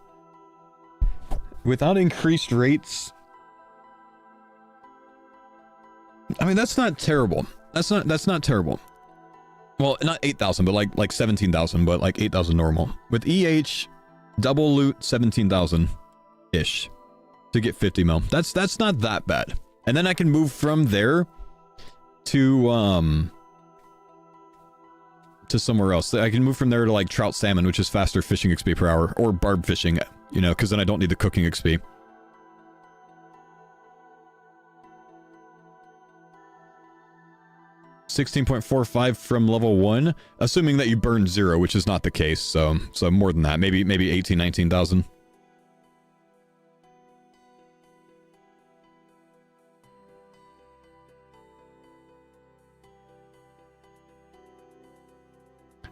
Without increased rates... I mean, that's not terrible. That's not terrible. Well, not 8,000, but like 17,000, but like 8,000 normal. With EH, double loot 17,000-ish to get 50 mil. That's not that bad. And then I can move from there to somewhere else. I can move from there to like trout salmon, which is faster fishing XP per hour, or barb fishing, you know, because then I don't need the cooking XP. $16.45 from level 1, assuming that you burn 0, which is not the case, so more than that, maybe 18, 19,000.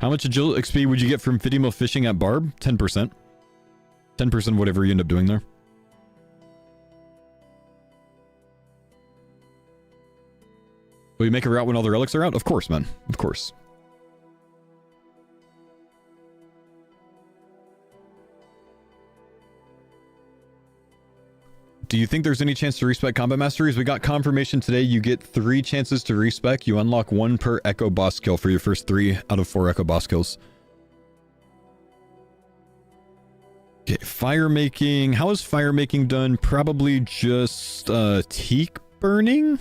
How much agility XP would you get from 50 mil fishing at barb? 10%. 10% whatever you end up doing there. Will you make a route when all the relics are out? Of course, man. Of course. Do you think there's any chance to respec combat masteries? We got confirmation today. You get 3 chances to respec. You unlock 1 per echo boss kill for your first 3 out of 4 echo boss kills. Okay, fire making. How is fire making done? Probably just teak burning?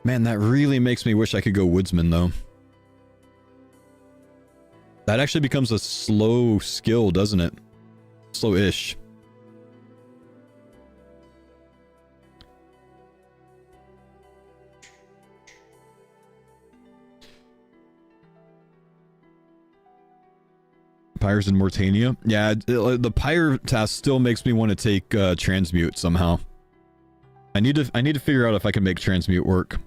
Man, that really makes me wish I could go woodsman, though. That actually becomes a slow skill, doesn't it? Slow-ish. Pyres in Mortania? Yeah, the Pyre task still makes me want to take transmute somehow. I need to figure out if I can make transmute work.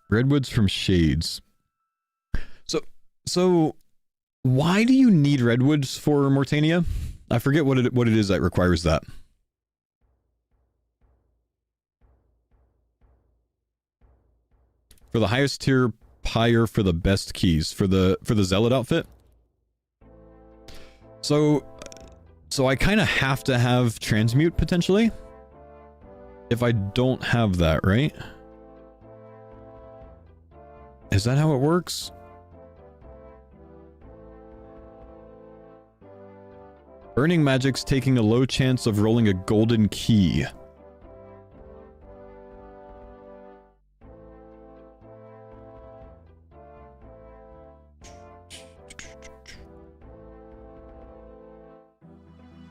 Redwoods from Shades. So why do you need redwoods for Mortania? I forget what it is that requires that. For the highest tier pyre for the best keys for the zealot outfit. So I kind of have to have transmute potentially. If I don't have that, right? Is that how it works? Burning magic's taking a low chance of rolling a golden key.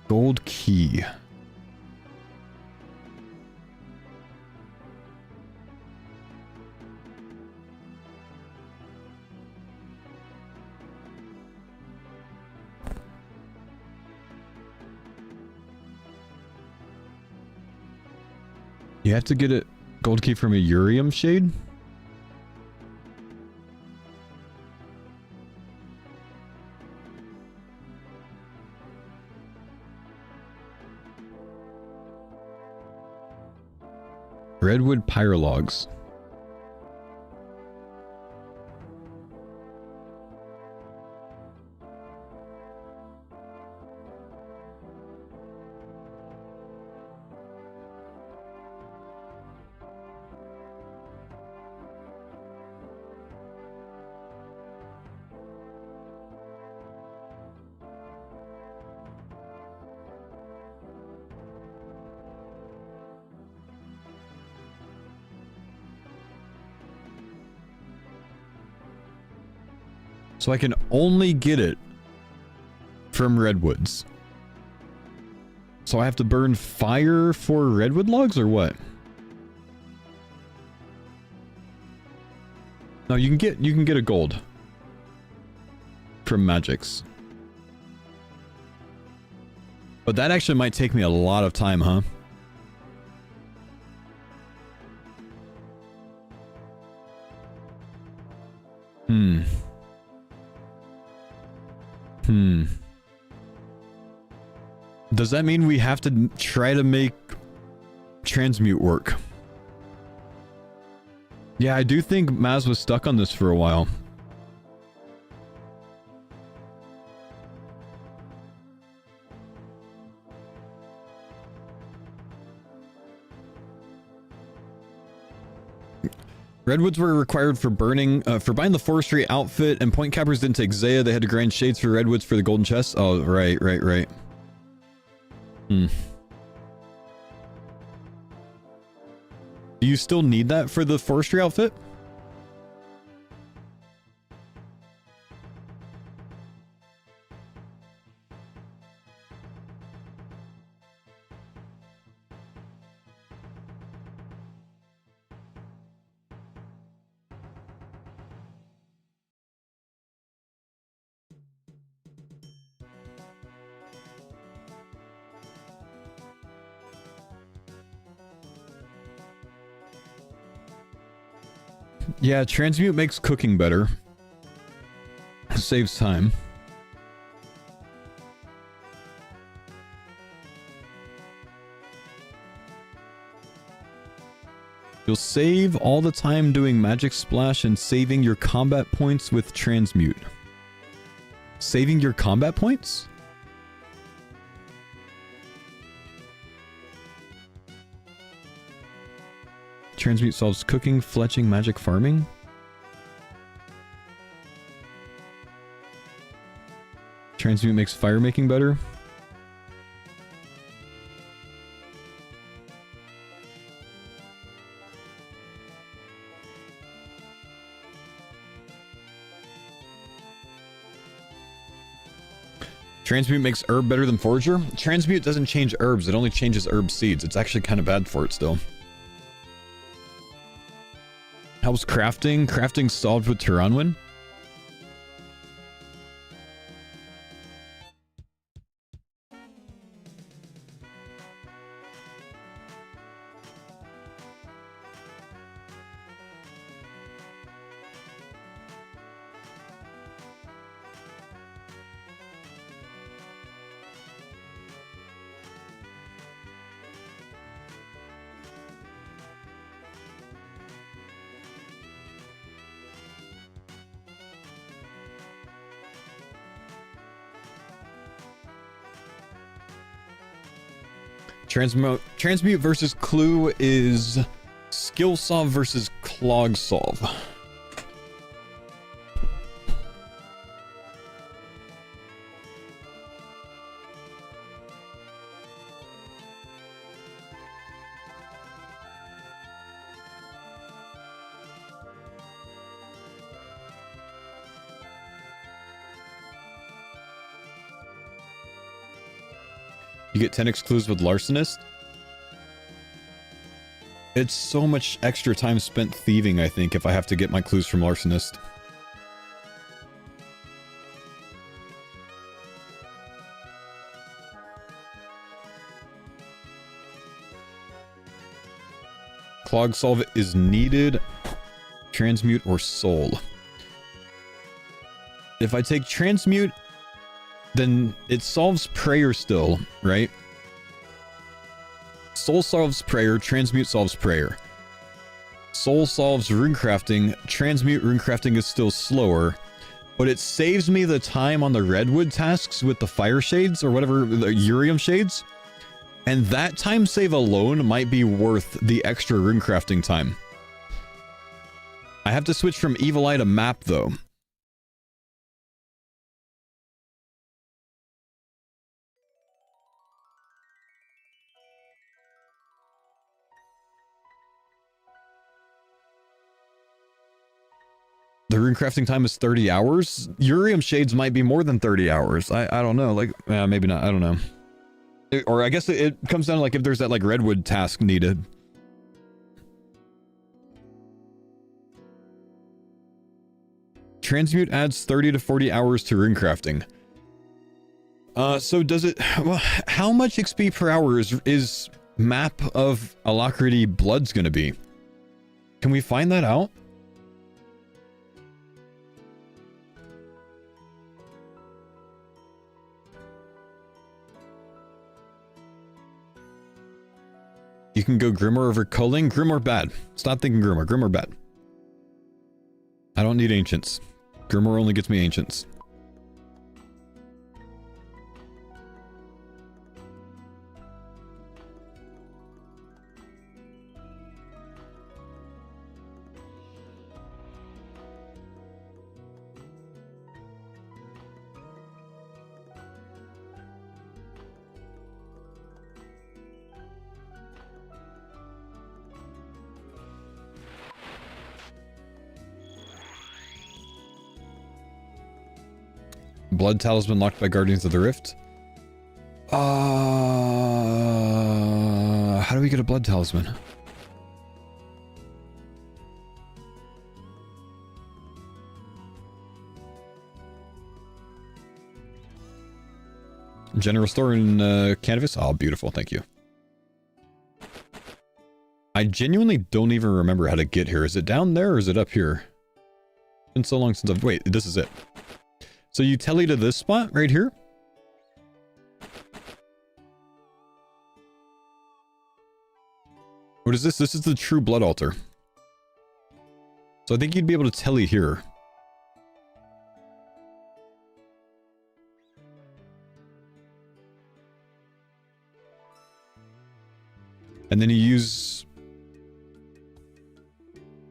Gold key. You have to get a gold key from a Urium shade? Redwood pyrologs. So I can only get it from redwoods. So I have to burn fire for redwood logs or what? No, you can get a gold from Jagex. But that actually might take me a lot of time, huh? Does that mean we have to try to make transmute work? Yeah, I do think Maz was stuck on this for a while. Redwoods were required for burning, for buying the forestry outfit, and point cappers didn't take Zaya. They had to grind shades for redwoods for the golden chest. Oh, right. Do you still need that for the forestry outfit? Yeah, transmute makes cooking better. Saves time. You'll save all the time doing magic splash and saving your combat points with transmute. Saving your combat points? Transmute solves cooking, fletching, magic farming. Transmute makes fire making better. Transmute makes herb better than forager. Transmute doesn't change herbs, it only changes herb seeds. It's actually kind of bad for it still. Helps crafting. Crafting solved with Tyranwin. Transmute versus Clue is skill solve versus clog solve. You get 10x clues with Larcenist. It's so much extra time spent thieving, I think, if I have to get my clues from Larcenist. Clog solve is needed. Transmute or soul. If I take transmute, then it solves prayer still, right? Soul solves prayer, transmute solves prayer. Soul solves runecrafting, transmute runecrafting is still slower, but it saves me the time on the redwood tasks with the fire shades or whatever, the Urium shades. And that time save alone might be worth the extra runecrafting time. I have to switch from Evil Eye to map though. The runecrafting time is 30 hours. Urium shades might be more than 30 hours. I don't know. Like, maybe not. I don't know. Or I guess it comes down to like if there's that like redwood task needed. Transmute adds 30 to 40 hours to runecrafting. So does it... Well, how much XP per hour is map of Alacrity Blood's gonna be? Can we find that out? You can go Grimoire over Culling. Grimoire bad. Stop thinking Grimoire. Grimoire bad. I don't need Ancients. Grimoire only gets me Ancients. Blood Talisman locked by Guardians of the Rift. How do we get a Blood Talisman? General store in Canvas. Oh, beautiful. Thank you. I genuinely don't even remember how to get here. Is it down there or is it up here? It's been so long since I've... Wait, this is it. So you tele to this spot right here? What is this? This is the true blood altar. So I think you'd be able to tele here. And then you use...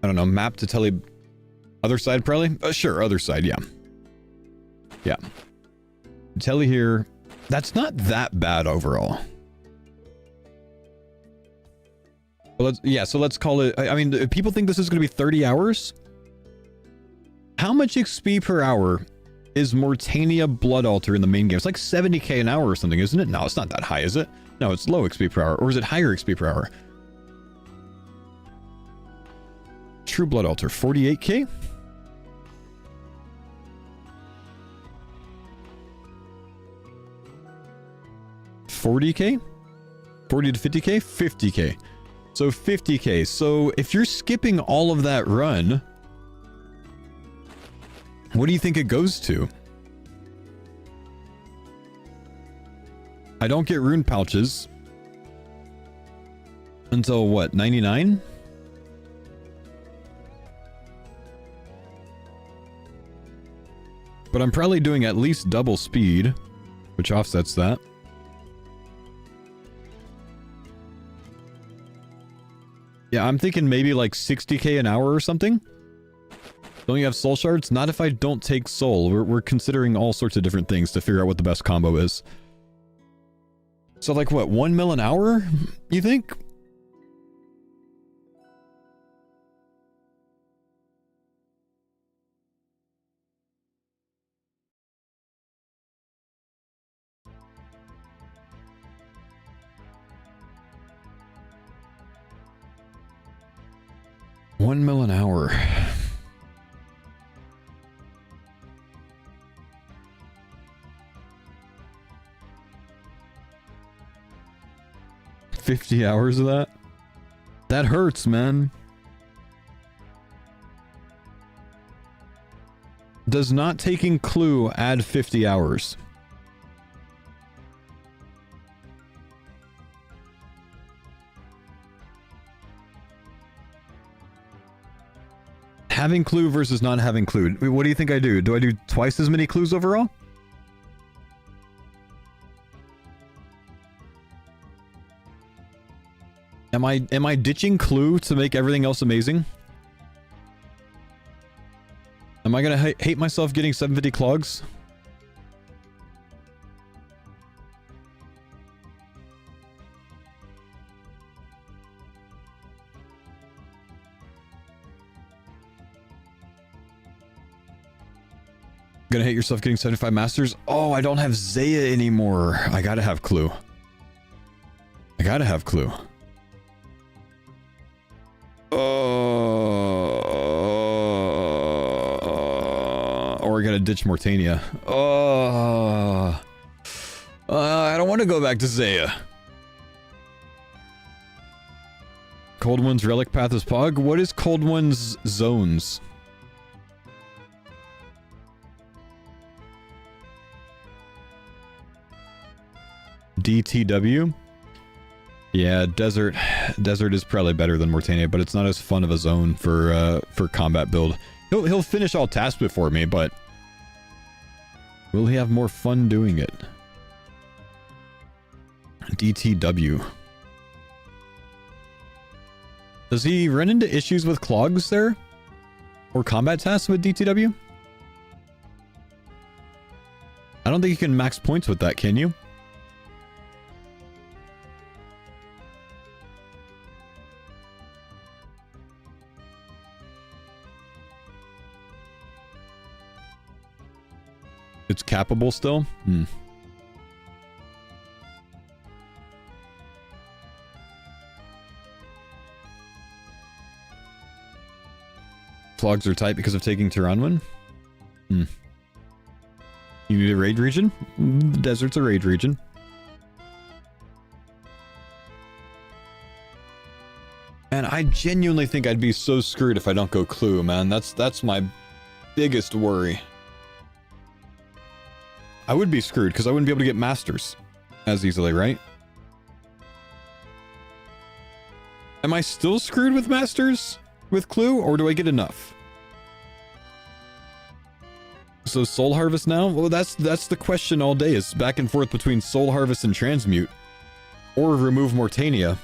I don't know, map to tele... Other side probably? Sure, other side, yeah. Yeah. Tele here. That's not that bad overall. Well, so let's call it... I mean, if people think this is going to be 30 hours? How much XP per hour is Mortania Blood Altar in the main game? It's like 70k an hour or something, isn't it? No, it's not that high, is it? No, it's low XP per hour. Or is it higher XP per hour? True Blood Altar, 48k? 40k? 40 to 50k? 50k. So 50k. So if you're skipping all of that run, what do you think it goes to? I don't get rune pouches until what, 99? But I'm probably doing at least double speed, which offsets that. Yeah, I'm thinking maybe like 60k an hour or something. Don't you have soul shards? Not if I don't take soul. We're considering all sorts of different things to figure out what the best combo is. So like what, 1 mil an hour, you think? $1 mil an hour. $50 hours of that? That hurts, man. Does not taking Clue add 50 hours? Having Clue versus not having Clue. What do you think I do? Do I do twice as many clues overall? Am I ditching Clue to make everything else amazing? Am I gonna hate myself getting 750 clogs? Gonna hate yourself getting 75 masters? Oh, I don't have Zaya anymore. I gotta have Clue. I gotta have Clue. Or I gotta ditch Mortania. I don't want to go back to Zaya. Cold One's relic path is Pog. What is Cold One's zones? DTW? Yeah, desert is probably better than Mortania, but it's not as fun of a zone for combat build. He'll finish all tasks before me, but will he have more fun doing it? DTW. Does he run into issues with clogs there? Or combat tasks with DTW? I don't think you can max points with that, can you? It's capable still? Hmm. Clogs are tight because of taking Tyranwan? Hmm. You need a raid region? The desert's a raid region. And I genuinely think I'd be so screwed if I don't go Clue, man. That's my biggest worry. I would be screwed because I wouldn't be able to get masters as easily, right? Am I still screwed with masters with Clue, or do I get enough? So Soul Harvest now? Well, that's the question all day, is back and forth between Soul Harvest and Transmute, or remove Mortania.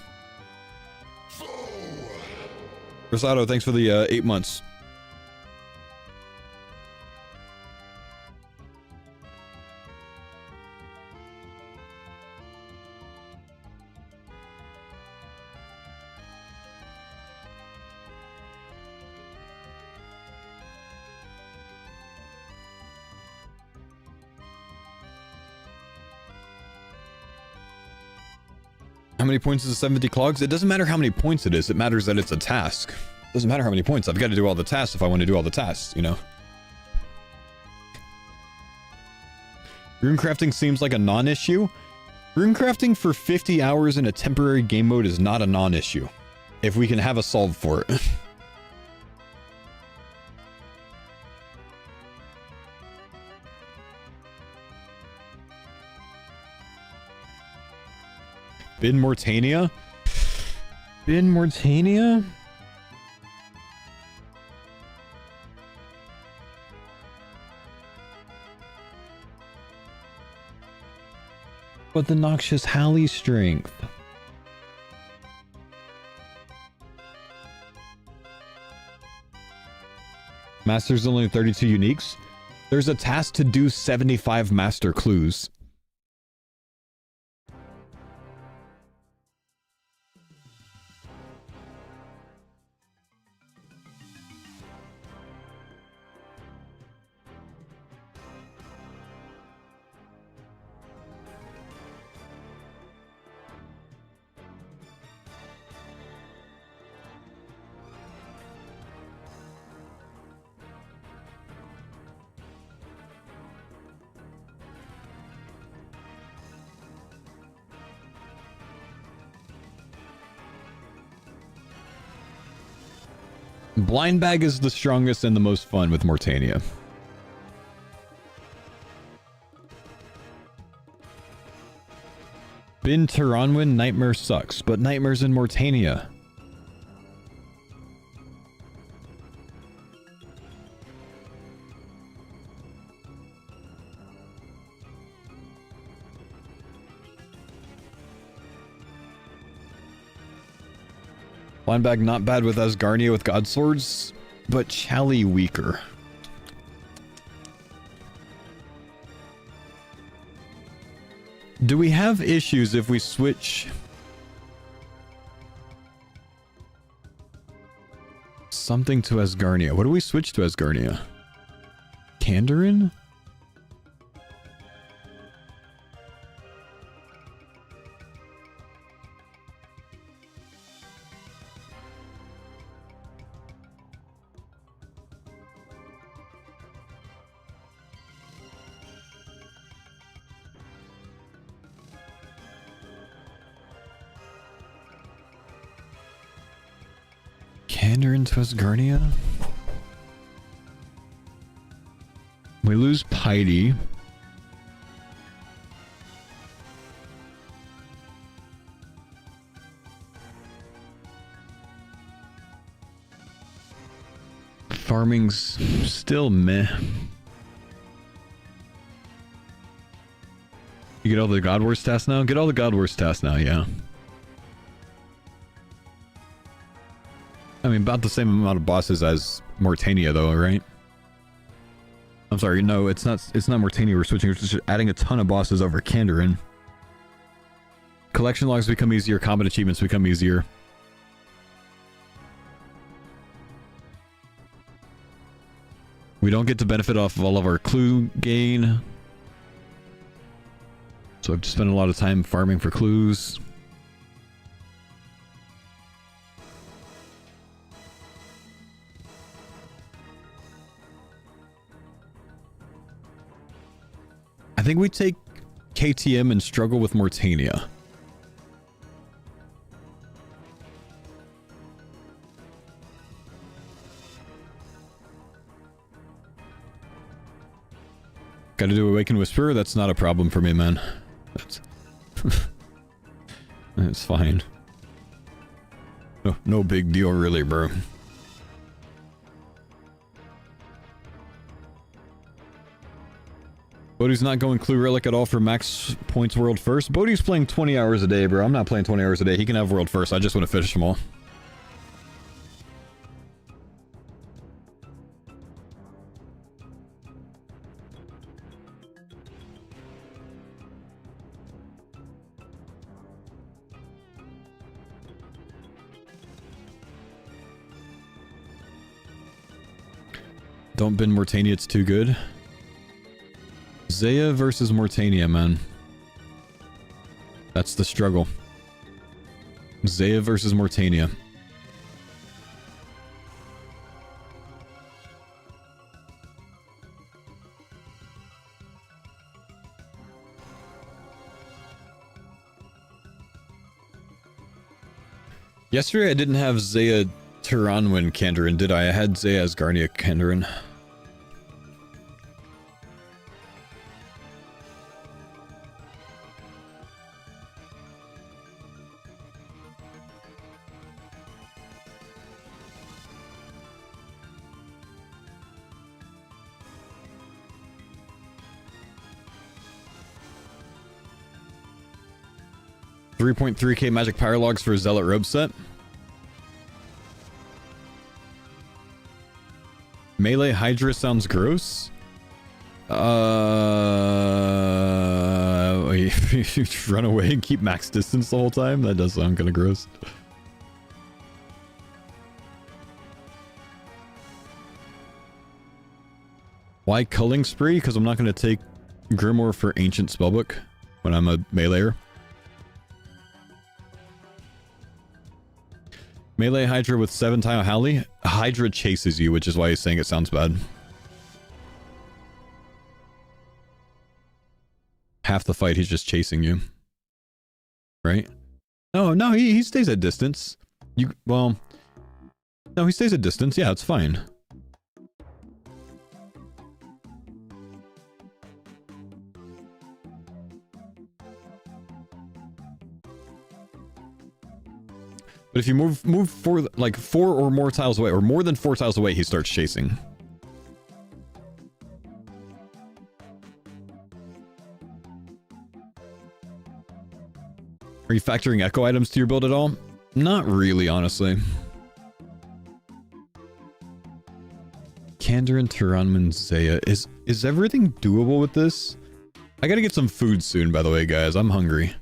Rosado, thanks for the 8 months. How many points is 70 clogs? It doesn't matter how many points it is. It matters that it's a task. It doesn't matter how many points. I've got to do all the tasks if I want to do all the tasks, you know? Runecrafting seems like a non-issue. Runecrafting for 50 hours in a temporary game mode is not a non-issue. If we can have a solve for it. Bin Mortania? Bin Mortania? But the Noxious Halley strength. Master's only 32 uniques. There's a task to do 75 master clues. Blind bag is the strongest and the most fun with Mortania. Bin Taranwin, Nightmare sucks, but Nightmare's in Mortania. Blind bag not bad with Asgarnia with God Swords, but Chally weaker. Do we have issues if we switch something to Asgarnia? What do we switch to Asgarnia? Kandarin? Kandarin to Asgarnia? We lose Piety. Farming's still meh. You get all the God Wars tasks now? Get all the God Wars tasks now, yeah. I mean, about the same amount of bosses as Mortania, though, right? I'm sorry, no, it's not Mortania we're switching, we're just adding a ton of bosses over Kandarin. Collection logs become easier, combat achievements become easier. We don't get to benefit off of all of our clue gain. So I've just spent a lot of time farming for clues. I think we take KTM and struggle with Mortania. Gotta do Awaken Whisperer? That's not a problem for me, man. That's... That's fine. No big deal really, bro. Bodhi's not going Clue Relic at all for max points world first. Bodhi's playing 20 hours a day, bro. I'm not playing 20 hours a day. He can have world first. I just want to finish them all. Don't bin Mortania, it's too good. Zaya versus Mortania, man. That's the struggle. Zaya versus Mortania. Yesterday I didn't have Zaya Taranwin Kandarin, did I? I had Zaya Asgarnia Kandarin. $3.3k magic power logs for a Zealot robe set. Melee Hydra sounds gross. You run away and keep max distance the whole time? That does sound kind of gross. Why Culling Spree? Because I'm not going to take Grimoire for Ancient Spellbook when I'm a meleeer. Melee Hydra with 7 Tile Howley. Hydra chases you, which is why he's saying it sounds bad. Half the fight, he's just chasing you. Right? No, he stays at distance. No, he stays at distance. Yeah, it's fine. But if you move for like 4 or more tiles away, or more than 4 tiles away, he starts chasing. Are you factoring echo items to your build at all? Not really, honestly. Kandarin, Tyranman, Zaya. Is everything doable with this? I gotta get some food soon, by the way, guys. I'm hungry.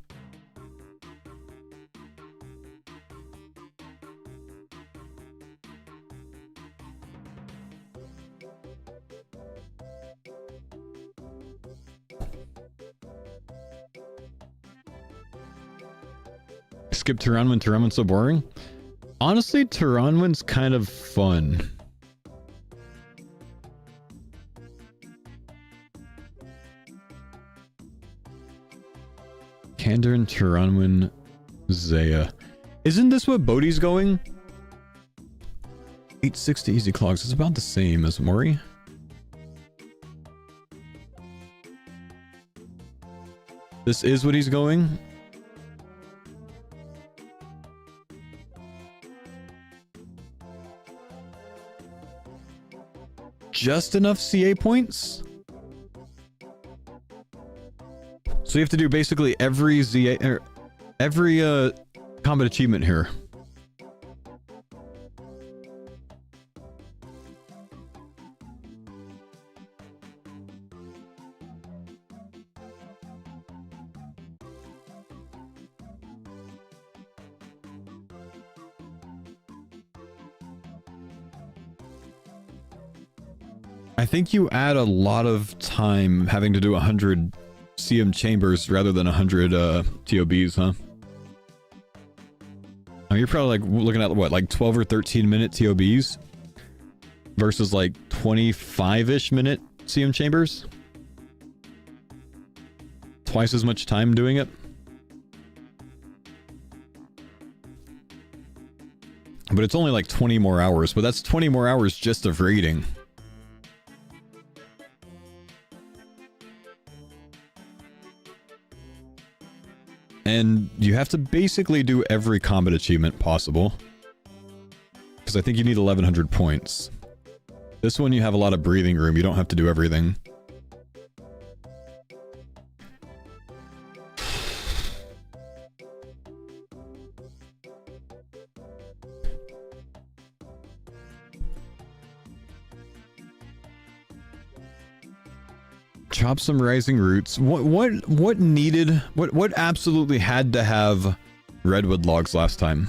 Skip Tyranman. Tyranman's so boring. Honestly, Tyranman's kind of fun. Kandarin, Tyranman, Zaya. Isn't this what Bodhi's going? 860 easy clogs. It's about the same as Mori. This is what he's going. Just enough CA points? So you have to do basically every ZA, or every combat achievement here. I think you add a lot of time having to do 100 CM chambers rather than 100 TOBs, huh? I mean, you're probably like looking at what, like 12 or 13 minute TOBs versus like 25-ish minute CM chambers. Twice as much time doing it. But it's only like 20 more hours, but that's 20 more hours just of raiding. And you have to basically do every combat achievement possible. Because I think you need 1100 points. This one you have a lot of breathing room, you don't have to do everything. Chop some rising roots. What needed, what absolutely had to have redwood logs last time?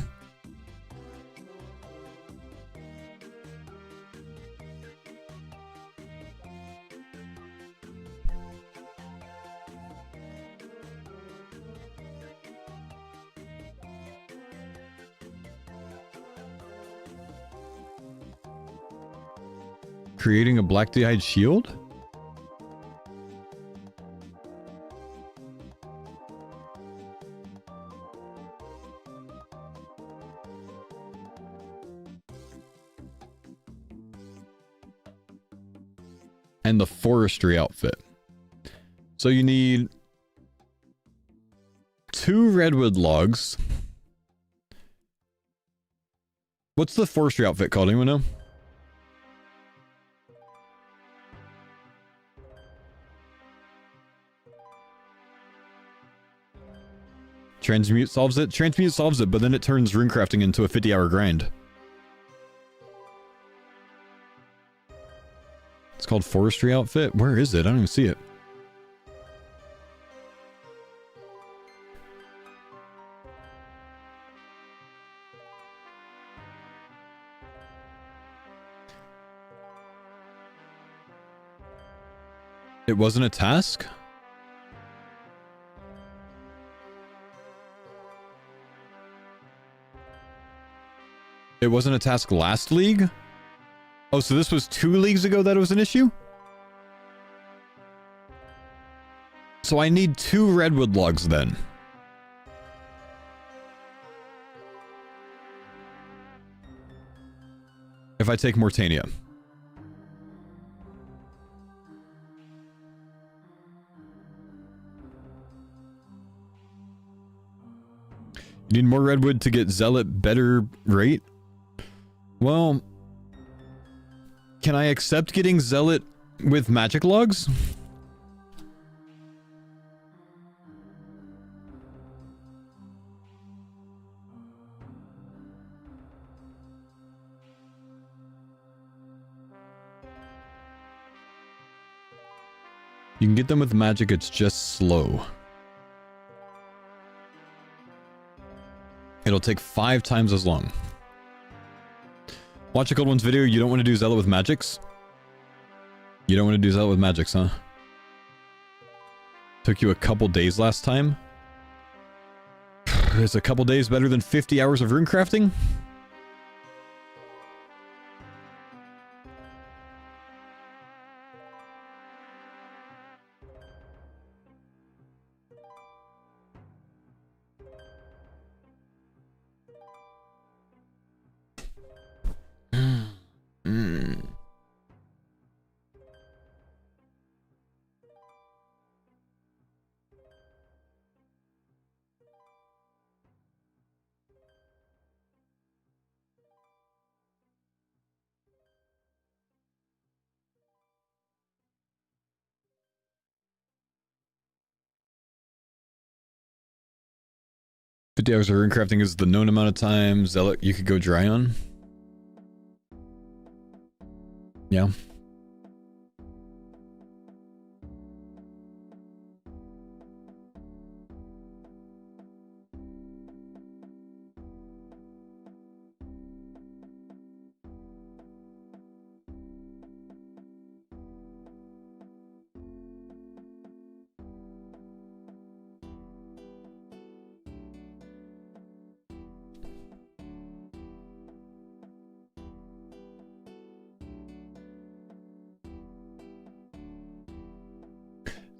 Creating a black dyed shield? And the forestry outfit. So you need 2 redwood logs. What's the forestry outfit called? Anyone know? Transmute solves it? Transmute solves it, but then it turns runecrafting into a 50-hour grind. It's called Forestry Outfit. Where is it? I don't even see it. It wasn't a task? It wasn't a task last league? Oh, so this was 2 leagues ago that it was an issue? So I need 2 redwood logs then. If I take Mortania. You need more redwood to get Zealot better rate? Well, can I accept getting Zealot with magic logs? You can get them with magic, it's just slow. It'll take 5 times as long. Watch a Cold One's video. You don't want to do Zealot with magics? You don't want to do Zealot with magics, huh? Took you a couple days last time? Is a couple days better than 50 hours of rune crafting? Hours of rune crafting is the known amount of time Zealot you could go dry on. Yeah.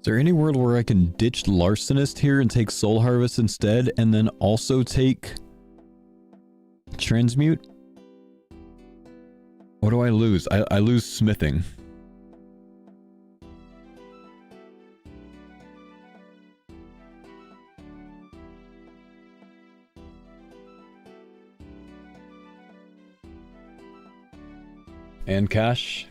Is there any world where I can ditch Larcenist here and take Soul Harvest instead, and then also take Transmute? What do I lose? I lose Smithing. And cash.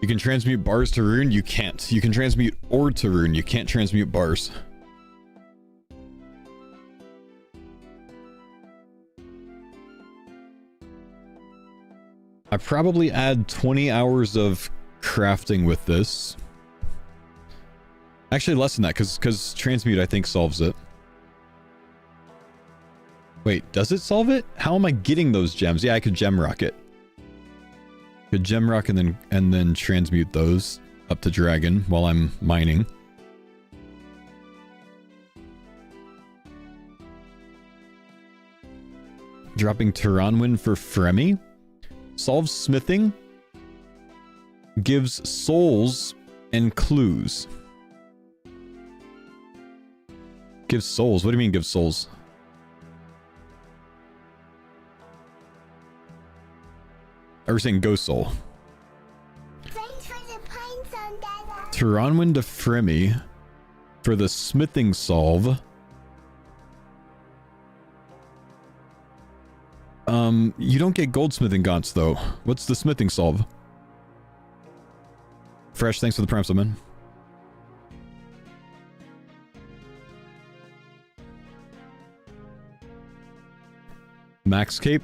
You can transmute bars to rune? You can't. You can transmute ore to rune. You can't transmute bars. I probably add 20 hours of crafting with this. Actually, less than that, because transmute, I think, solves it. Wait, does it solve it? How am I getting those gems? Yeah, I could gem rock it. Could gem rock and then transmute those up to dragon while I'm mining. Dropping Tyranwin for Fremi. Solves smithing. Gives souls and clues. Gives souls? What do you mean gives souls? I was saying Ghost Soul. Thanks for the pines on that. Tyranwin to Fremi for the smithing solve. You don't get goldsmithing gaunts though. What's the smithing solve? Fresh, thanks for the prime summon. Max cape.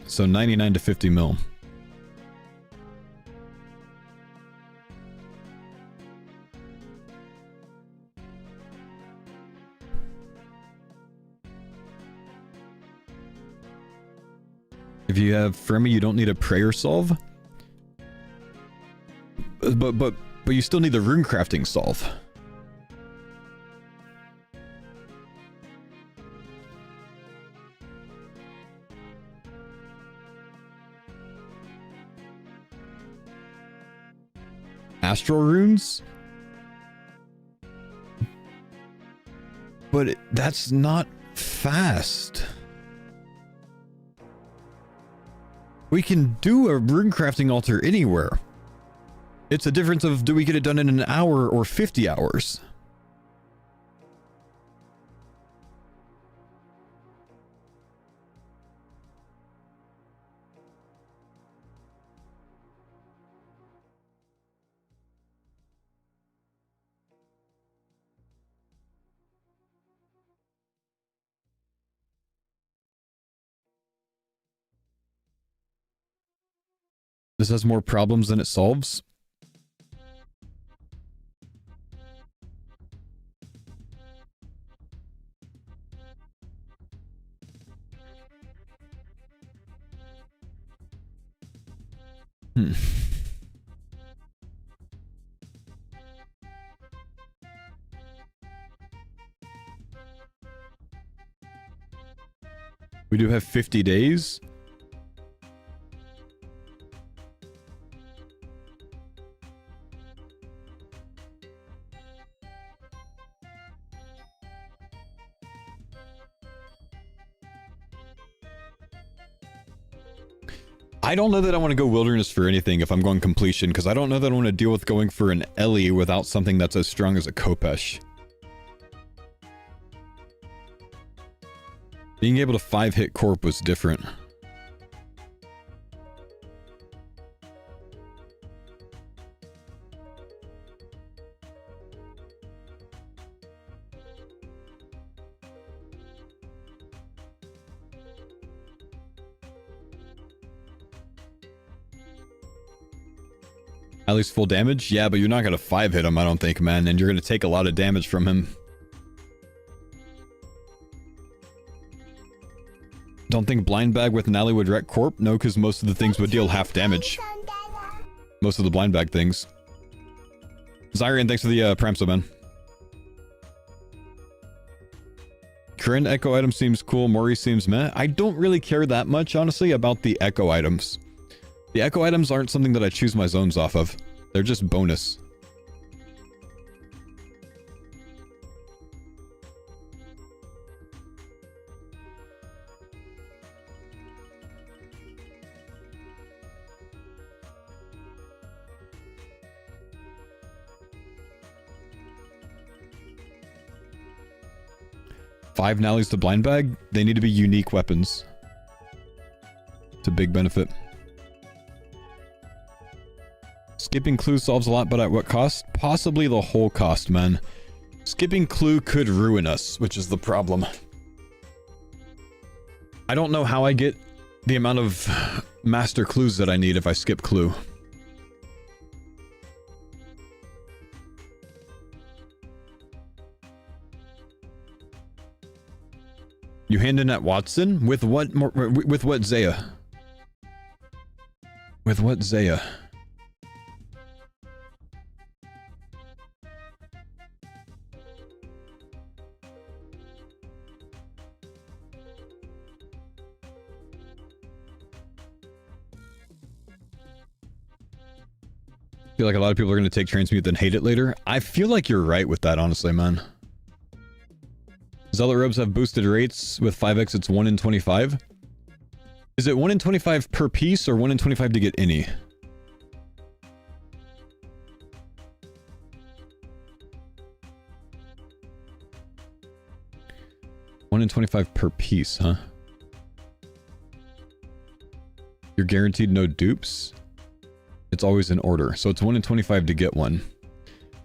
So 99 to 50 mil. If you have Fremi, you don't need a prayer solve. But you still need the rune crafting solve. Astral runes? But that's not fast. We can do a rune crafting altar anywhere. It's a difference of do we get it done in an hour or 50 hours? This has more problems than it solves. We do have 50 days. I don't know that I want to go wilderness for anything if I'm going completion, because I don't know that I want to deal with going for an Ellie without something that's as strong as a Kopesh. Being able to 5-hit Corp was different. At least full damage? Yeah, but you're not going to 5-hit him, I don't think, man. And you're going to take a lot of damage from him. Don't think blind bag with an ally would wreck Corp? No, because most of the things would deal half damage. Most of the blind bag things. Zyrian, thanks for the Prime sub, man. Corinne Echo item seems cool. Maurice seems meh. I don't really care that much, honestly, about the Echo items. The Echo items aren't something that I choose my zones off of. They're just bonus. Five Nallies to blind bag? They need to be unique weapons. It's a big benefit. Skipping clue solves a lot, but at what cost? Possibly the whole cost, man. Skipping clue could ruin us, which is the problem. I don't know how I get the amount of master clues that I need if I skip clue. You hand in at Watson? With what Zaya? With what Zaya? I feel like a lot of people are going to take transmute then hate it later. I feel like you're right with that, honestly, man. Zealot robes have boosted rates. With 5x, it's 1 in 25. Is it 1 in 25 per piece or 1 in 25 to get any? One in 25 per piece, huh? You're guaranteed no dupes? It's always in order. So it's 1 in 25 to get one.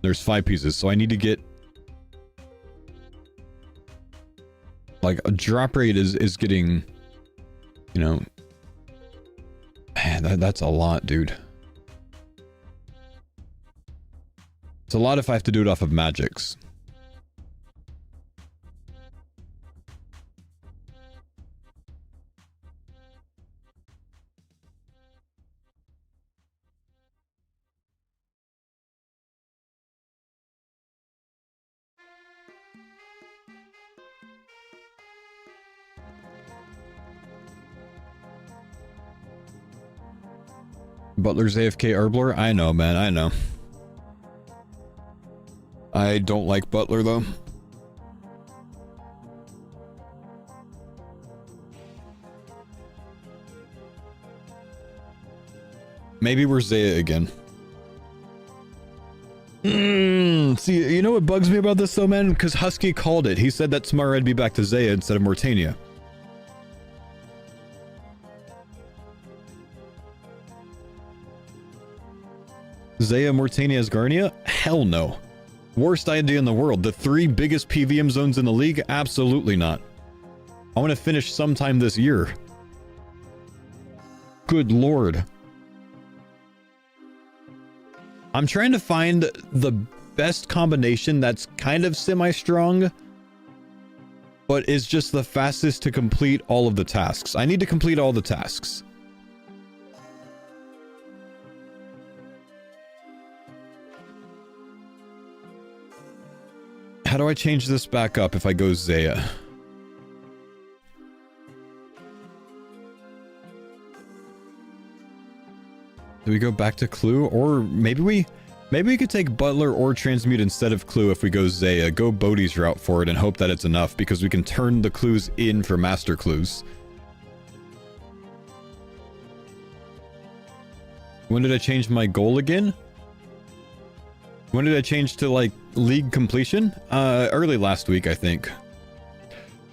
There's 5 pieces, so I need to get... like, a drop rate is getting... you know... man, that's a lot, dude. It's a lot if I have to do it off of Jagex. Butler's AFK Herbler? I know, man, I know. I don't like Butler, though. Maybe we're Zaya again. See, you know what bugs me about this, though, man? Because Husky called it. He said that tomorrow I'd be back to Zaya instead of Mortania. Zaya, Mortania, Asgarnia? Hell no. Worst idea in the world. The 3 biggest PVM zones in the league? Absolutely not. I want to finish sometime this year. Good lord. I'm trying to find the best combination that's kind of semi-strong, but is just the fastest to complete all of the tasks. I need to complete all the tasks. How do I change this back up if I go Zaya? Do we go back to Clue? Or maybe we could take Butler or Transmute instead of Clue if we go Zaya. Go Bodhi's route for it and hope that it's enough, because we can turn the clues in for Master Clues. When did I change my goal again? When did I change to, like, league completion? Early last week, I think.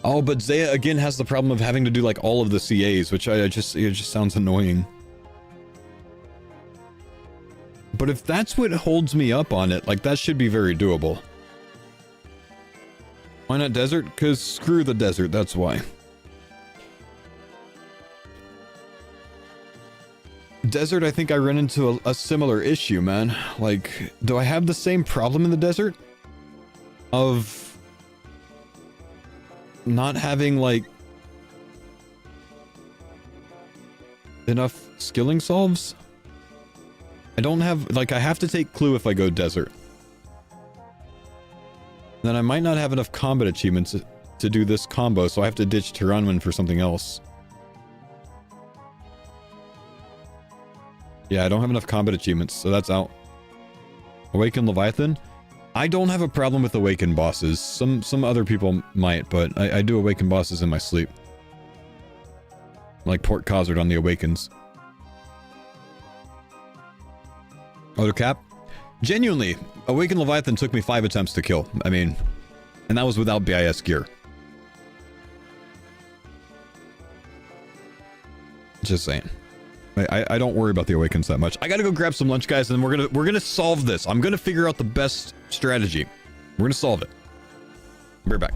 Oh, but Zaya again has the problem of having to do, like, all of the CAs, which it just sounds annoying. But if that's what holds me up on it, like, that should be very doable. Why not desert? Because screw the desert, that's why. Desert, I think I run into a similar issue, man. Like, do I have the same problem in the desert? Of not having, like, enough skilling solves? I don't have, like, I have to take Clue if I go desert. Then I might not have enough combat achievements to do this combo, so I have to ditch Tyranman for something else. Yeah, I don't have enough combat achievements, so that's out. Awaken Leviathan? I don't have a problem with Awaken bosses. Some other people might, but I do Awaken bosses in my sleep. Like Port Khazard on the Awakens. Auto cap? Genuinely, Awaken Leviathan took me 5 attempts to kill. I mean, and that was without BIS gear. Just saying. I don't worry about the Awakens that much. I gotta go grab some lunch, guys, and we're gonna solve this. I'm gonna figure out the best strategy. We're gonna solve it. Be right back.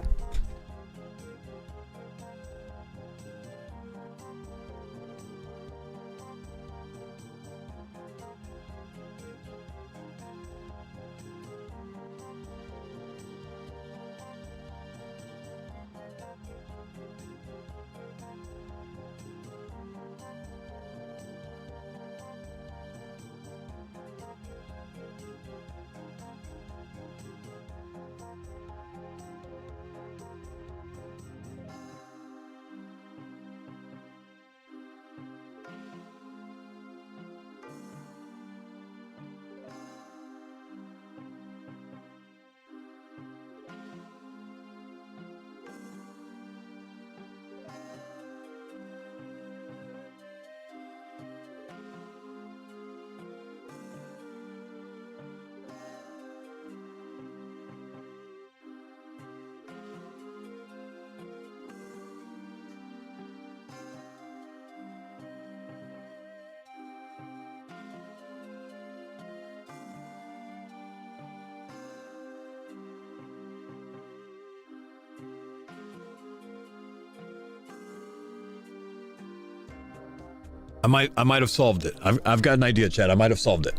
I might have solved it. I've got an idea, Chad. I might have solved it.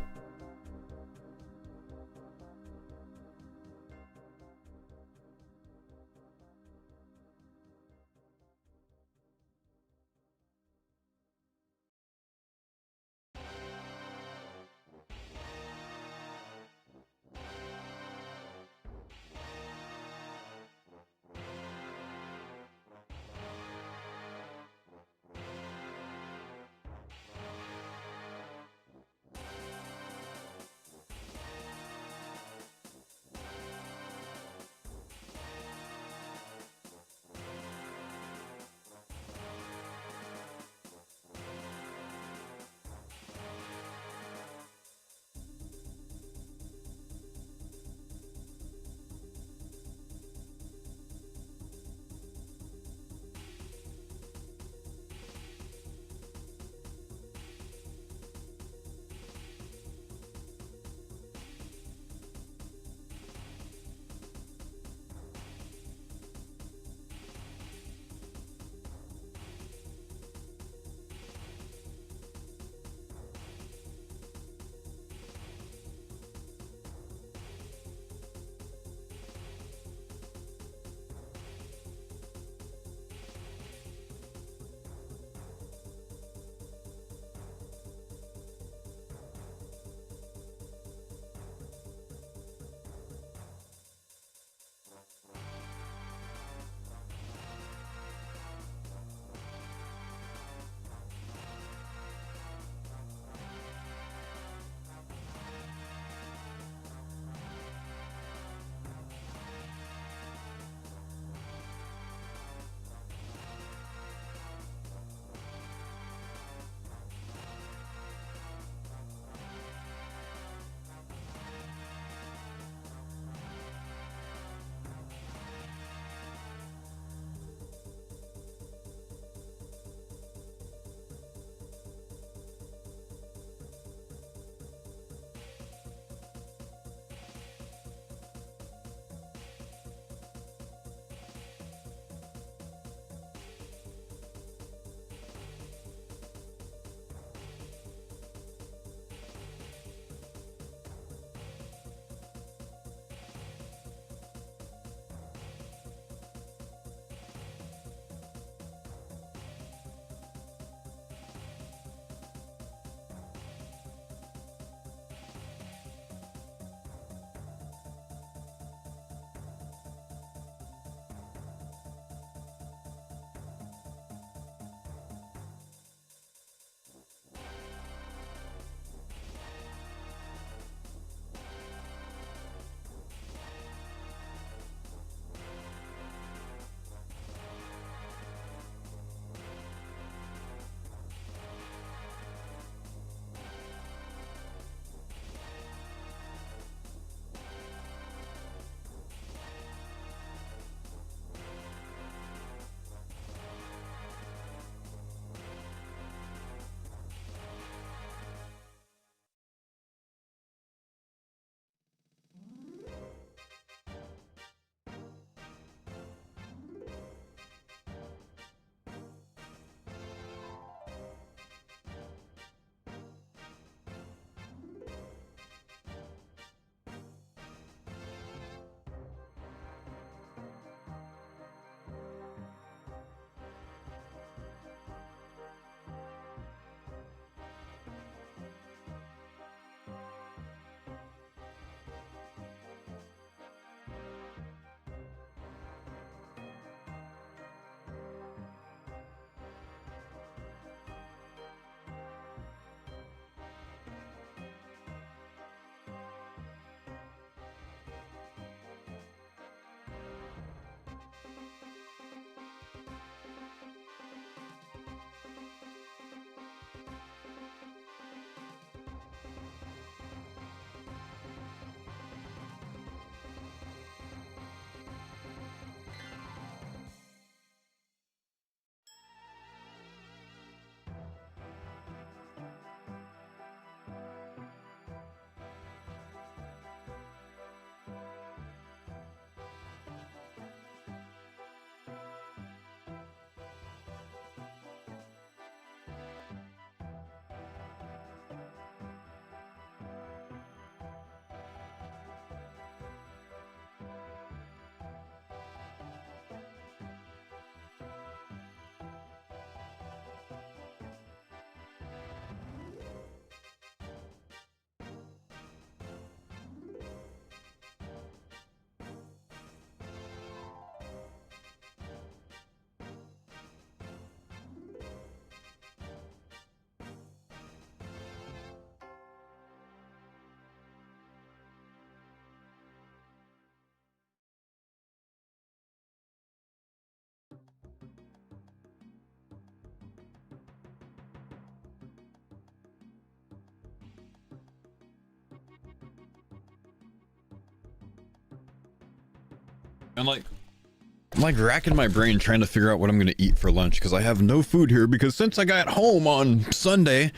I'm like racking my brain trying to figure out what I'm gonna eat for lunch because I have no food here because since I got home on Sunday,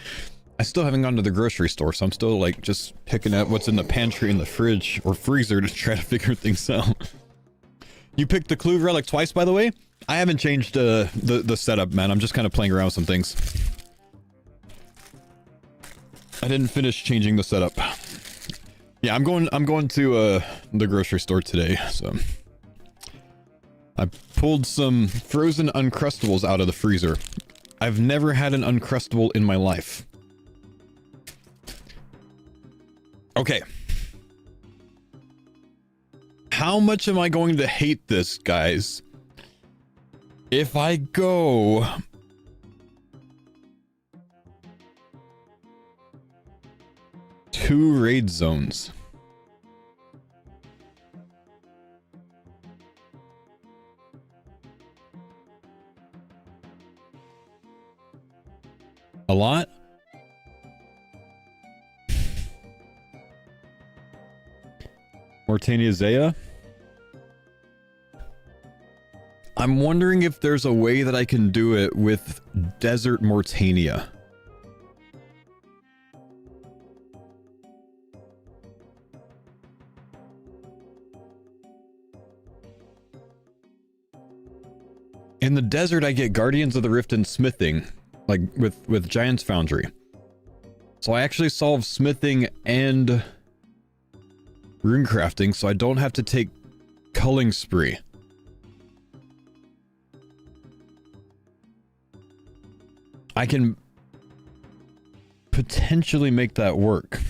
I still haven't gone to the grocery store, so I'm still like just picking at what's in the pantry and the fridge or freezer to try to figure things out. You picked the Clue relic twice, by the way? I haven't changed the setup, man. I'm just kind of playing around with some things. I didn't finish changing the setup. Yeah, I'm going to the grocery store today, so I pulled some frozen Uncrustables out of the freezer. I've never had an Uncrustable in my life. Okay. How much am I going to hate this, guys? If I go... two raid zones. A lot? Mortania Zaya? I'm wondering if there's a way that I can do it with Desert Mortania. In the desert, I get Guardians of the Rift and Smithing, like with Giant's Foundry. So I actually solve Smithing and Runecrafting, so I don't have to take Culling Spree. I can potentially make that work.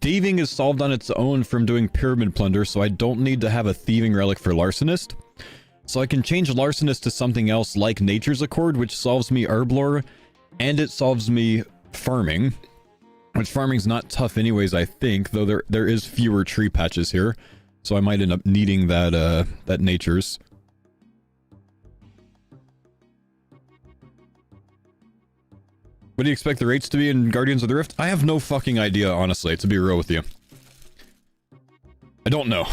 Thieving is solved on its own from doing Pyramid Plunder, so I don't need to have a Thieving Relic for Larcenist. So I can change Larcenist to something else like Nature's Accord, which solves me Herblore, and it solves me Farming. Which farming's not tough anyways, I think, though there is fewer tree patches here. So I might end up needing that, that Nature's. What do you expect the rates to be in Guardians of the Rift? I have no fucking idea, honestly, to be real with you. I don't know.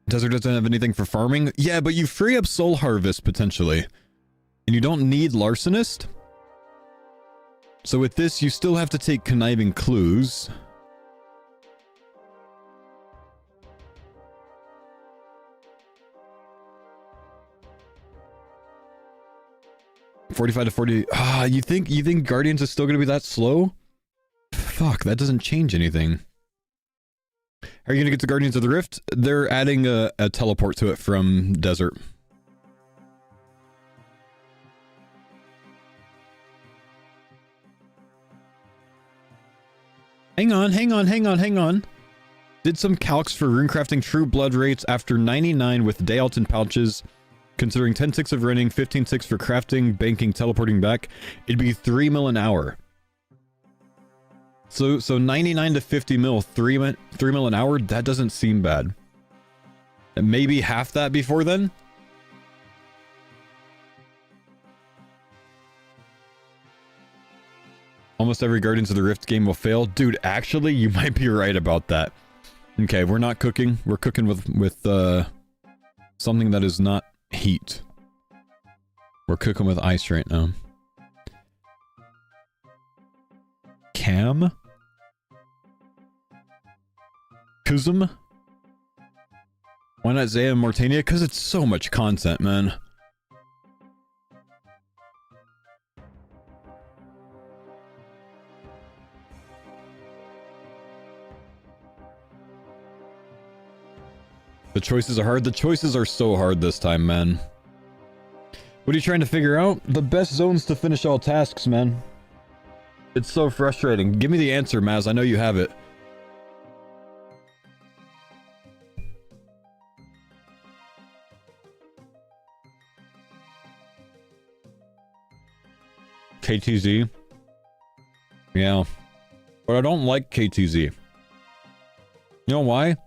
Desert doesn't have anything for farming? Yeah, but you free up Soul Harvest, potentially. And you don't need Larcenist. So with this, you still have to take Conniving Clues. $45 to $40. Ah, you think Guardians is still gonna be that slow? Fuck, that doesn't change anything. Are you gonna get to Guardians of the Rift? They're adding a teleport to it from Desert. Hang on. Did some calcs for runecrafting true blood rates after 99 with day alt and pouches, considering 10-6 of running, 15-6 for crafting, banking, teleporting back. It'd be 3 mil an hour. So 99 to 50 mil, 3 mil an hour, that doesn't seem bad. And maybe half that before then? Almost every Guardians of the Rift game will fail. Dude, actually, you might be right about that. Okay, we're not cooking. We're cooking with something that is not heat. We're cooking with ice right now. Cam? Kuzum? Why not Zaya and Mortania? Because it's so much content, man. The choices are hard. The choices are so hard this time, man. What are you trying to figure out? The best zones to finish all tasks, man. It's so frustrating. Give me the answer, Maz. I know you have it. KTZ? Yeah. But I don't like KTZ. You know why?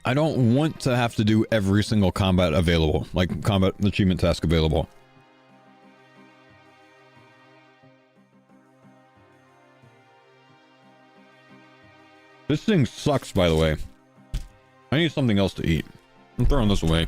I don't want to have to do every single combat available, like combat achievement task available. This thing sucks, by the way. I need something else to eat. I'm throwing this away.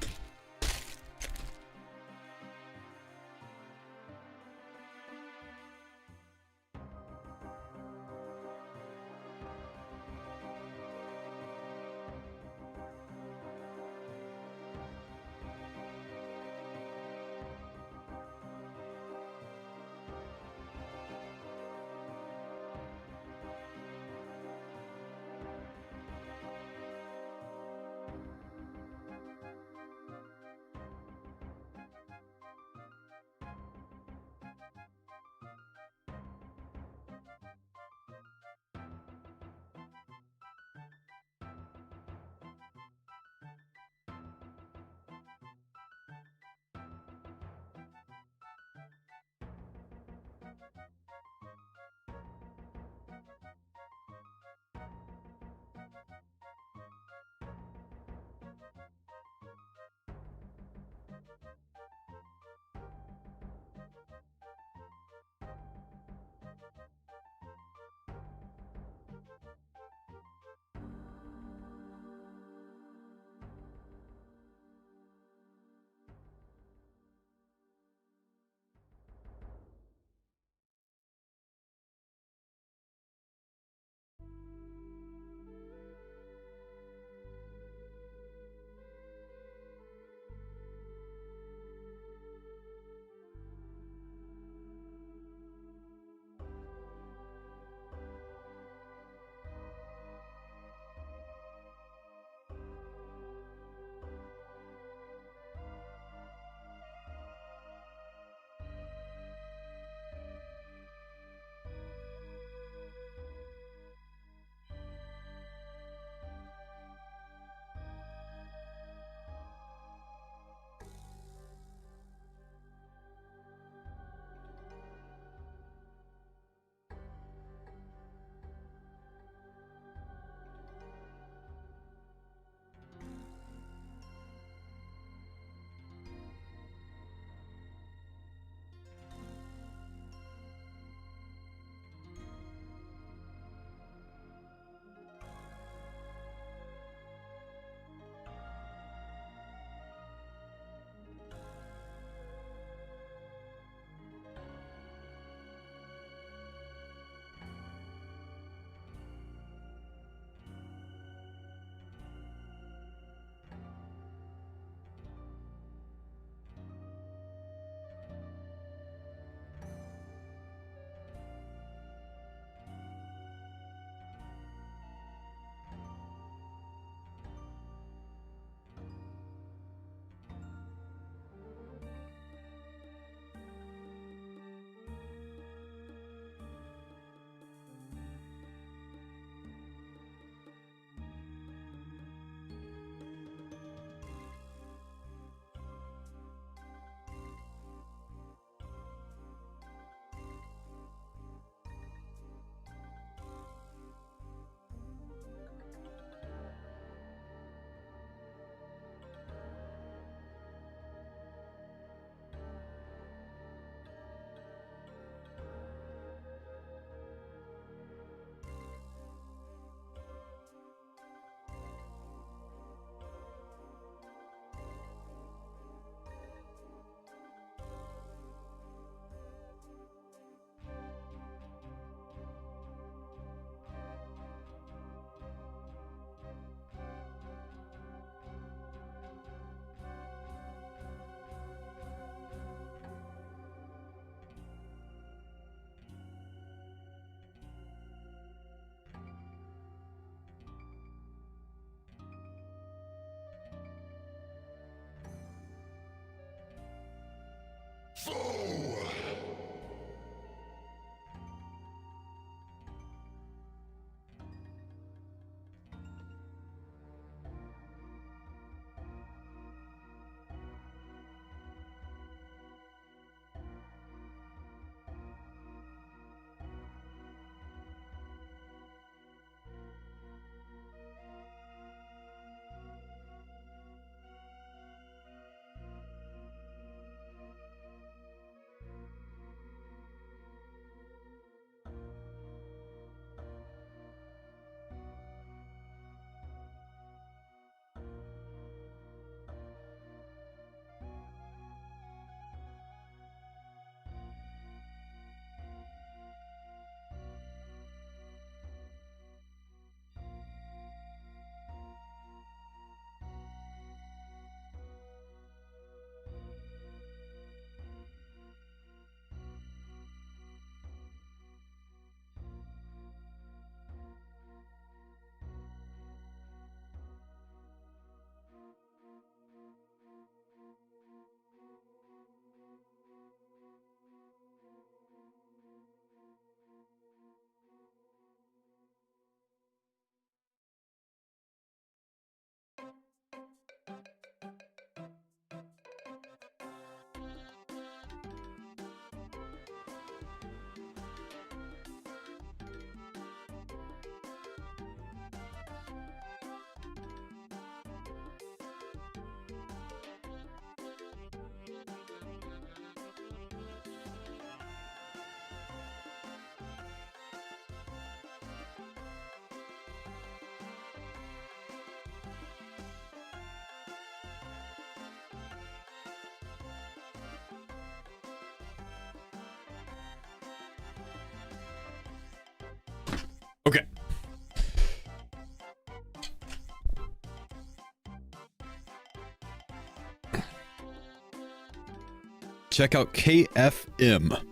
check out KFM.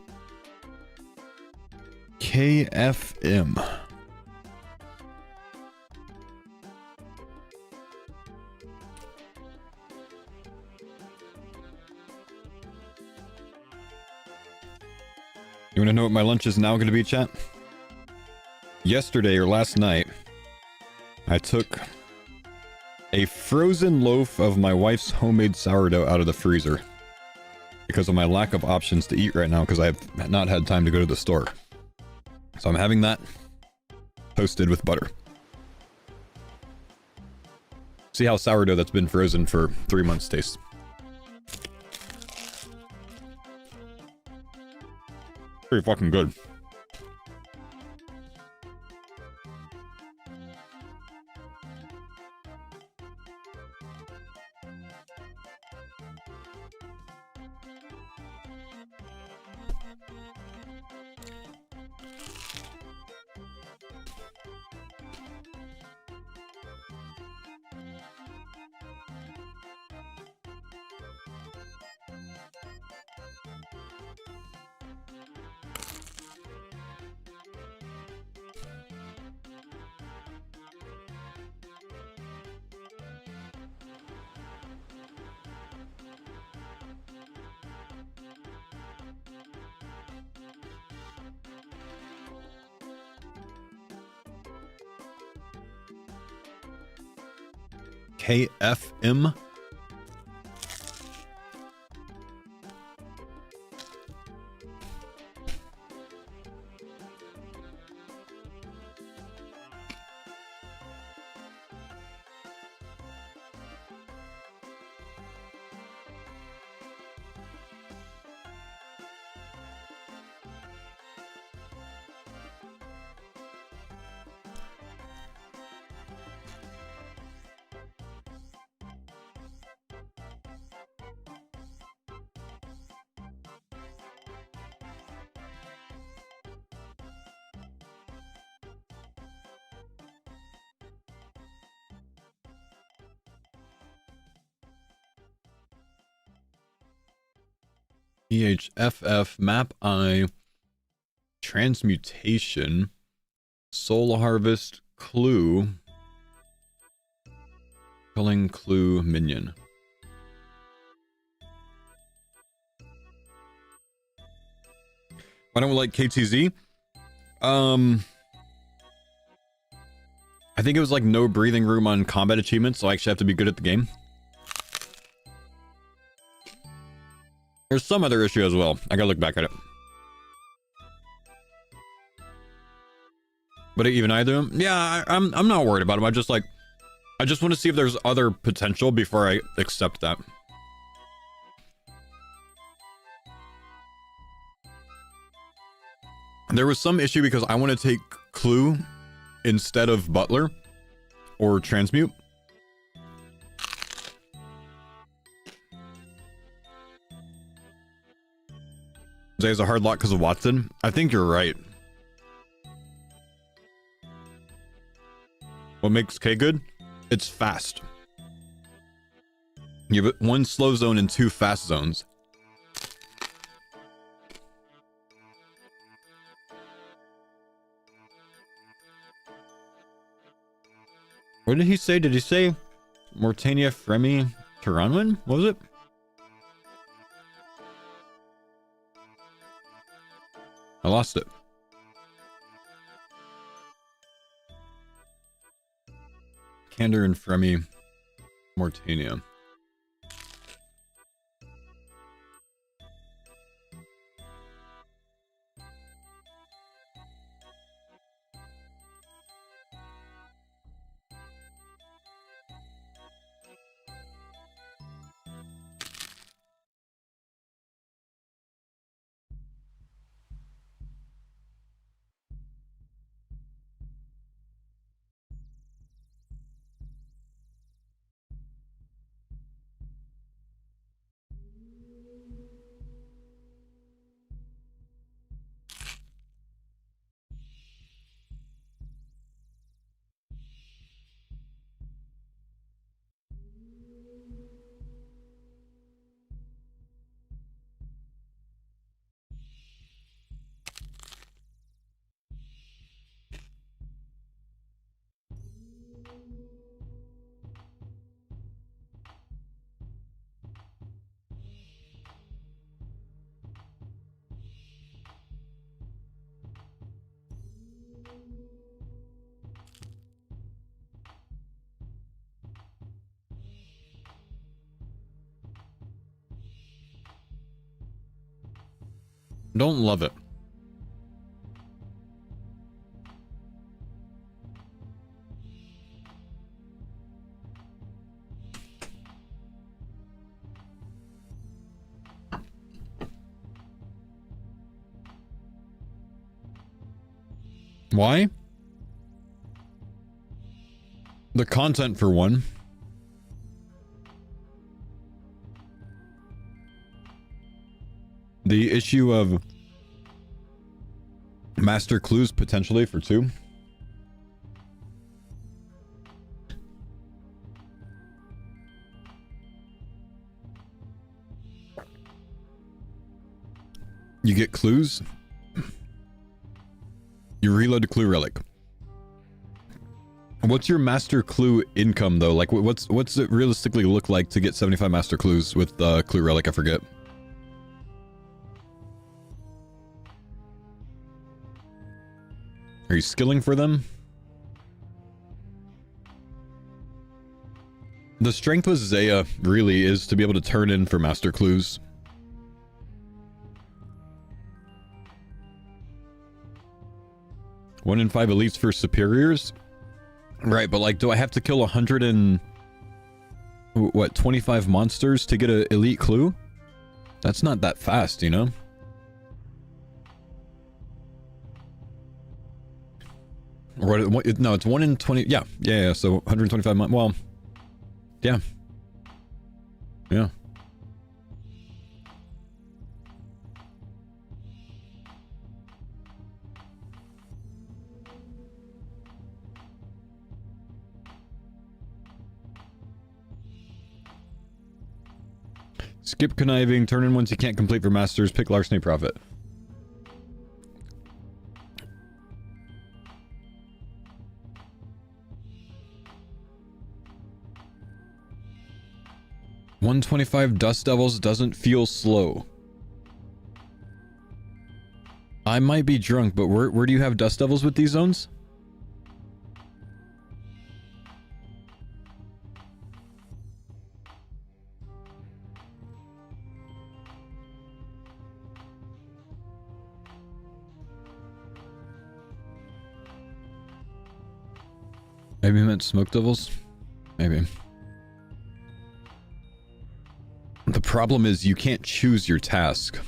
KFM. You want to know what my lunch is now going to be, chat? Yesterday or last night, I took a frozen loaf of my wife's homemade sourdough out of the freezer because of my lack of options to eat right now because I have not had time to go to the store. So I'm having that toasted with butter. See how sourdough that's been frozen for 3 months tastes. Pretty fucking good. KFM. EHFF map I transmutation soul harvest clue killing clue minion. Why don't we like KTZ? I think it was like no breathing room on combat achievements, so I actually have to be good at the game. There's some other issue as well. I gotta look back at it. But even either of them, yeah, I'm not worried about them. I just want to see if there's other potential before I accept that. There was some issue because I want to take Clue instead of Butler or Transmute. It's a hard lot because of Watson. I think you're right. What makes K good? It's fast. You have one slow zone and 2 fast zones. What did he say? Did he say Mortania Fremi Tyranwin? What was it? I lost it. Candor and Fremi Mortania. Don't love it. Why? The content for one. The issue of master clues potentially for two. You get clues. You reload a clue relic. What's your master clue income though? Like what's it realistically look like to get 75 master clues with clue relic? I forget. Are you skilling for them? The strength with Zaya really is to be able to turn in for master clues. One in 5 elites for superiors? Right, but like, do I have to kill 100 and... what, 25 monsters to get an elite clue? That's not that fast, you know? Or what, no, it's 1 in 20... Yeah, so 125 months... Well... Yeah. Yeah. Skip conniving, turn in ones you can't complete for masters, pick larceny profit. $125 Dust Devils doesn't feel slow. I might be drunk, but where do you have Dust Devils with these zones? Maybe you meant Smoke Devils? Maybe. The problem is you can't choose your task.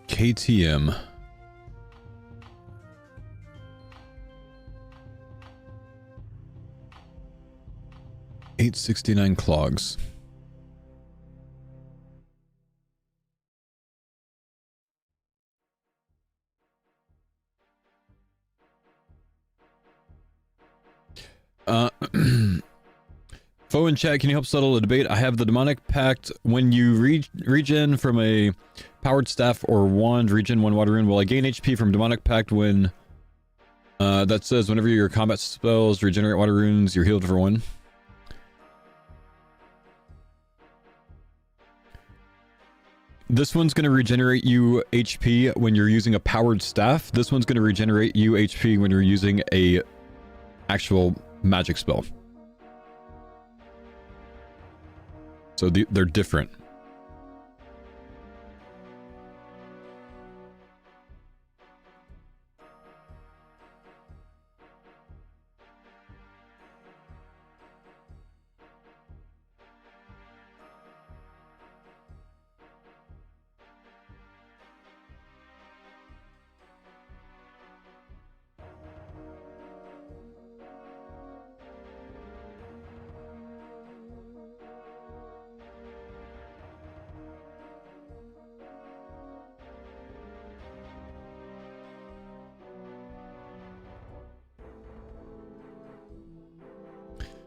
KTM. $869 clogs. Foe in chat, can you help settle a debate? I have the demonic pact. When you regen from a powered staff or wand, regen 1 water rune. Will I gain HP from demonic pact when that says whenever your combat spells regenerate water runes, you're healed for 1? This one's going to regenerate you HP when you're using a powered staff. This one's going to regenerate you HP when you're using a actual magic spell. So they're different.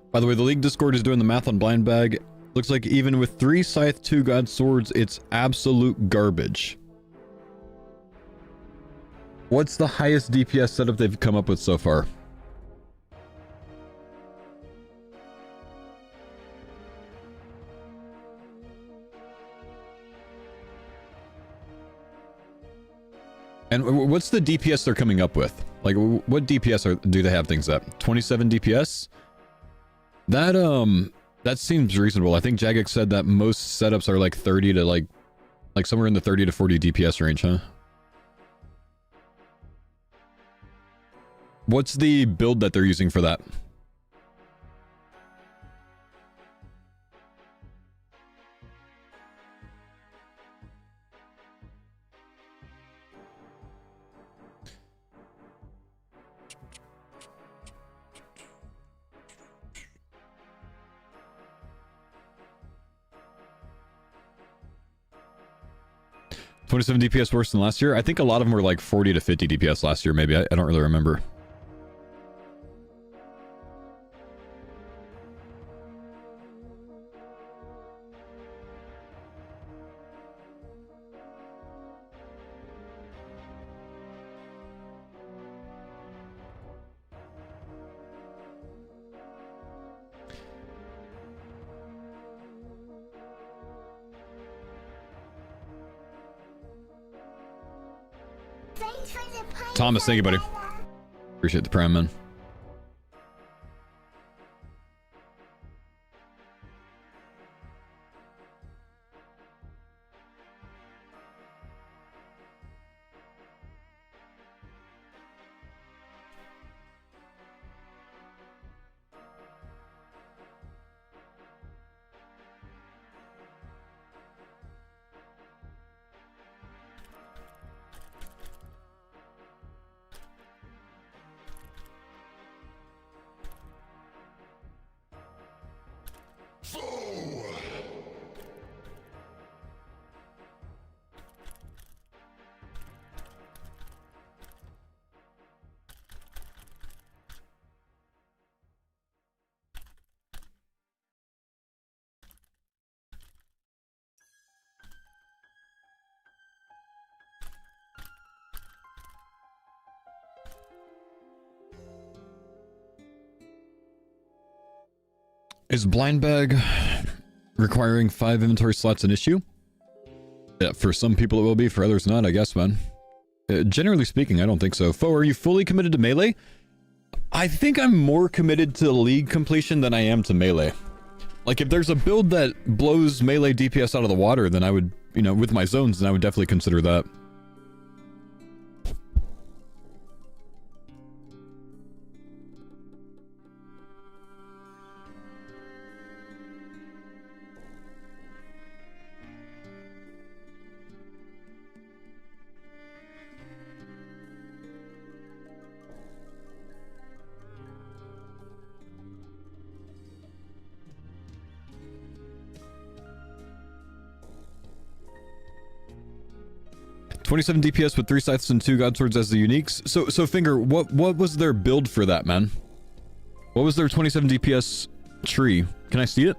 By the way, the League Discord is doing the math on Blind Bag. Looks like even with 3 Scythe 2 God Swords, it's absolute garbage. What's the highest DPS setup they've come up with so far? And what's the DPS they're coming up with? Like, what DPS do they have things at? 27 DPS? That seems reasonable. I think Jagex said that most setups are like 30 to like somewhere in the 30 to 40 DPS range, huh? What's the build that they're using for that? $27 DPS worse than last year? I think a lot of them were like 40 to 50 DPS last year, maybe. I don't really remember. Thanks for the pine Thomas, thank you, buddy. umbrella. Appreciate the prime, man. Is blind bag requiring 5 inventory slots an issue? Yeah, for some people it will be, for others not, I guess, man. Generally speaking, I don't think so. Foe, are you fully committed to melee? I think I'm more committed to league completion than I am to melee. Like, if there's a build that blows melee DPS out of the water, then I would, you know, with my zones, then I would definitely consider that. $27 DPS with 3 scythes and 2 god swords as the uniques. So Finger, what was their build for that, man? What was their 27 DPS tree? Can I see it?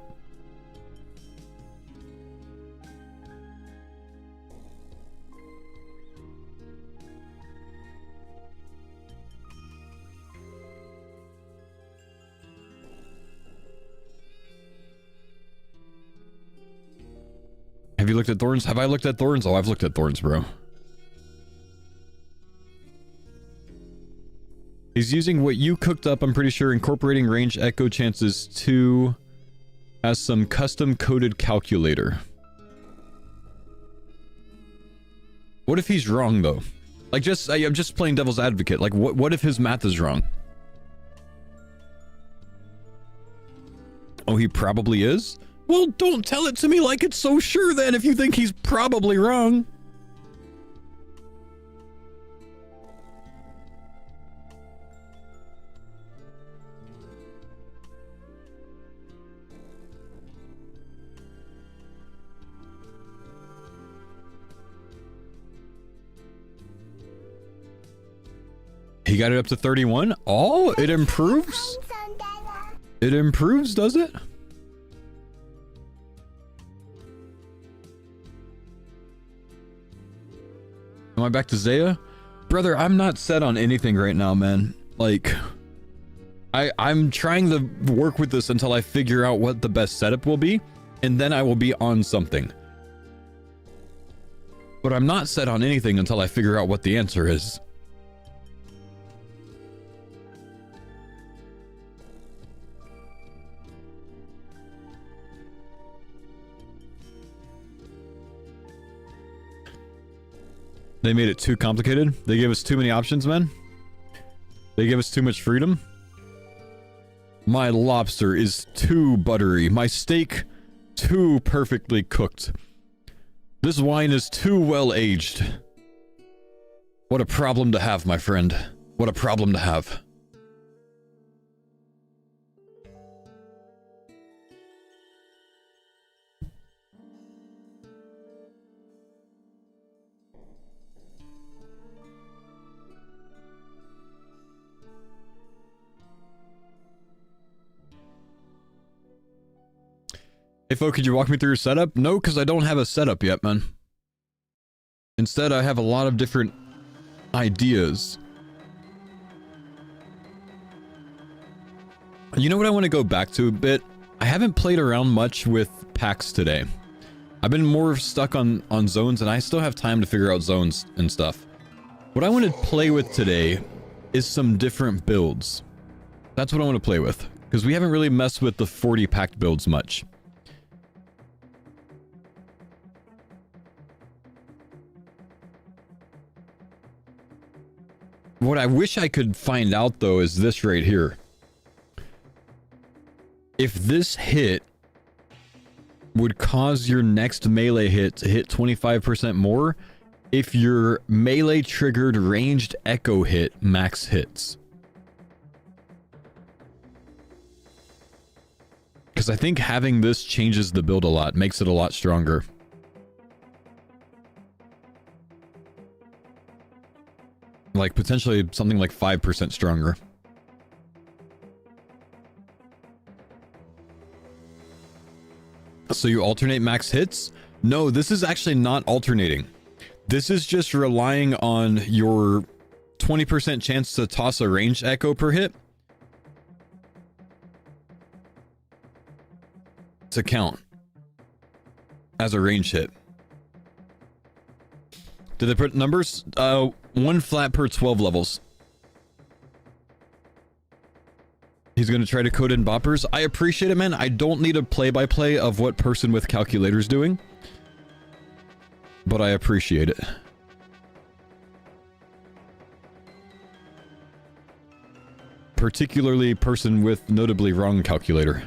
Have you looked at Thorns? Have I looked at Thorns? Oh, I've looked at Thorns, bro. He's using what you cooked up, I'm pretty sure, incorporating range echo chances to as some custom coded calculator. What if he's wrong though? Like, I'm just playing devil's advocate. Like, what if his math is wrong? Oh, he probably is? Well, don't tell it to me like it's so sure then if you think he's probably wrong. He got it up to 31? Oh, it improves? Pine umbrella. It improves, does it? Am I back to Zaya? Brother, I'm not set on anything right now, man. Like, I'm trying to work with this until I figure out what the best setup will be, and then I will be on something. But I'm not set on anything until I figure out what the answer is. They made it too complicated. They gave us too many options, man. They gave us too much freedom. My lobster is too buttery. My steak too perfectly cooked. This wine is too well aged. What a problem to have, my friend. What a problem to have. Hey, Fo, could you walk me through your setup? No, because I don't have a setup yet, man. Instead, I have a lot of different ideas. You know what I want to go back to a bit? I haven't played around much with packs today. I've been more stuck on zones, and I still have time to figure out zones and stuff. What I want to play with today is some different builds. That's what I want to play with, because we haven't really messed with the 40 pact builds much. What I wish I could find out, though, is this right here. If this hit would cause your next melee hit to hit 25% more if your melee triggered ranged echo hit max hits. Because I think having this changes the build a lot, makes it a lot stronger. Like potentially something like 5% stronger. So you alternate max hits? No, this is actually not alternating. This is just relying on your 20% chance to toss a ranged echo per hit to count as a range hit. Did they put numbers? One flat per 12 levels. He's gonna try to code in boppers. I appreciate it, man. I don't need a play-by-play of what person with calculator's doing, but I appreciate it. Particularly person with notably wrong calculator.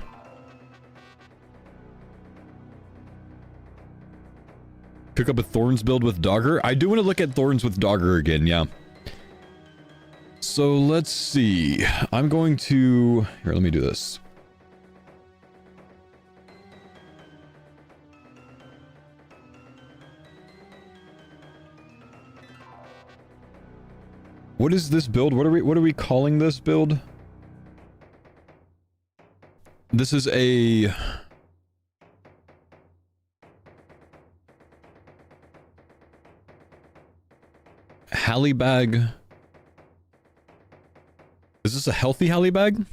Cook up a Thorns build with Dogger. I do want to look at Thorns with Dogger again, yeah. So let's see. I'm going to... Here, let me do this. What is this build? What are we calling this build? This is a... Hallibag. Is this a healthy Hallibag?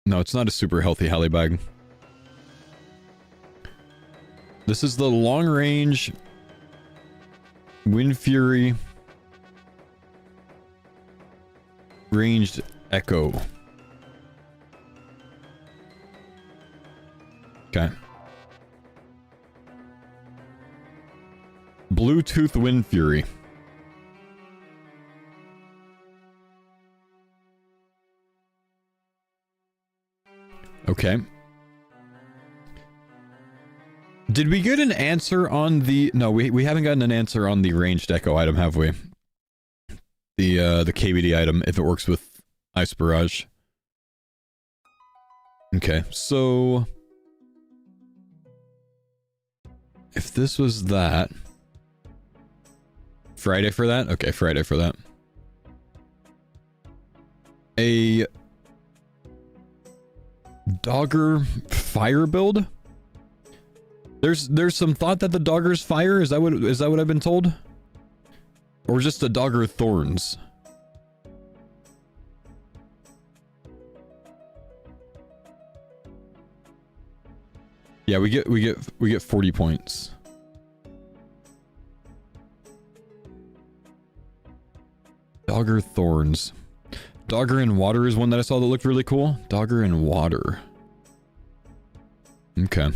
No, it's not a super healthy Hallibag. This is the long range Wind Fury ranged echo. Okay. Bluetooth Wind Fury. Okay. Did we get an answer on the... No, we haven't gotten an answer on the ranged echo item, have we? The KBD item, if it works with Ice Barrage. Okay, so... If this was that... Friday for that? Okay, Friday for that. A... Dogger fire build? There's some thought that the Dogger's fire? Is that what I've been told? Or just a Dogger Thorns? Yeah, we get 40 points. Dogger Thorns. Dogger in Water is one that I saw that looked really cool. Dogger in Water. Okay.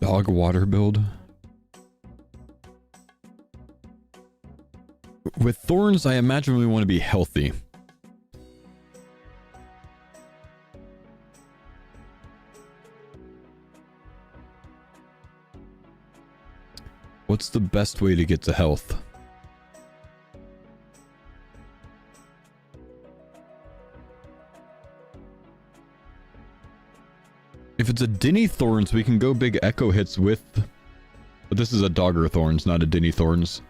Dog water build. With thorns, I imagine we want to be healthy. What's the best way to get to health? If it's a Dinny Thorns, we can go big echo hits with... But this is a Dogger Thorns, not a Dinny Thorns.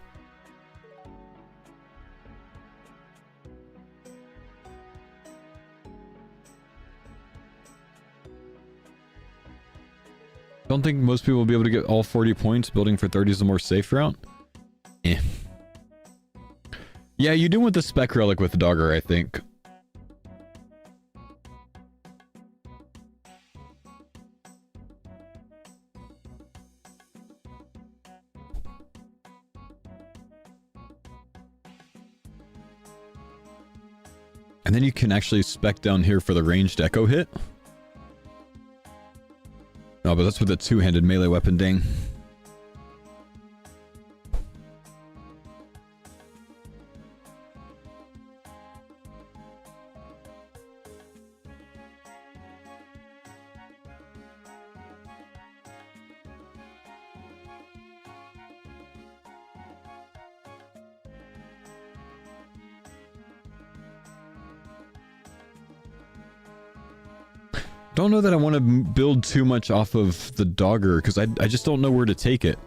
Don't think most people will be able to get all 40 points. Building for 30 is the more safe route. Eh. Yeah, you do want the spec relic with the Dogger, I think. And then you can actually spec down here for the ranged echo hit. Oh, but that's with a two-handed melee weapon, dang. Don't know that I want to build too much off of the Dogger, because I just don't know where to take it.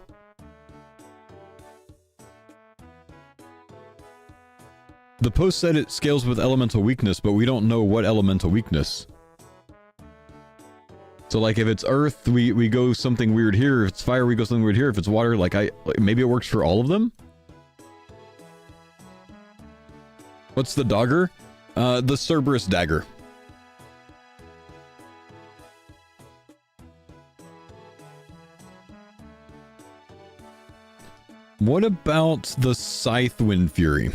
The post said it scales with elemental weakness, but we don't know what elemental weakness. So like if it's earth, we go something weird here. If it's fire, we go something weird here. If it's water, like maybe it works for all of them? What's the Dogger? The Cerberus Dagger. What about the Scythe Wind Fury?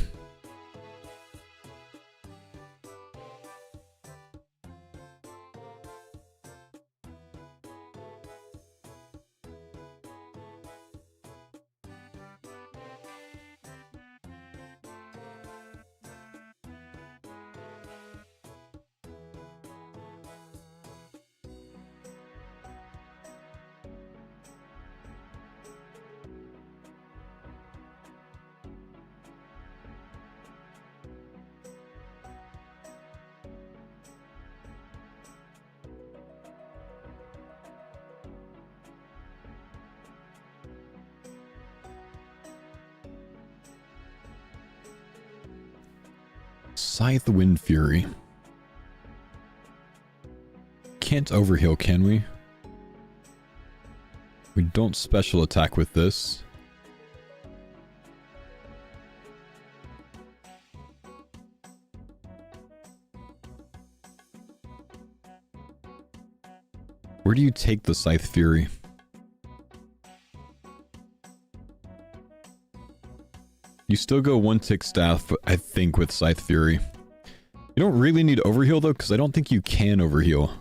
Scythe Wind Fury. Can't overheal, can we? We don't special attack with this. Where do you take the Scythe Fury? You still go one tick staff, I think, with Scythe Fury. You don't really need overheal though, because I don't think you can overheal.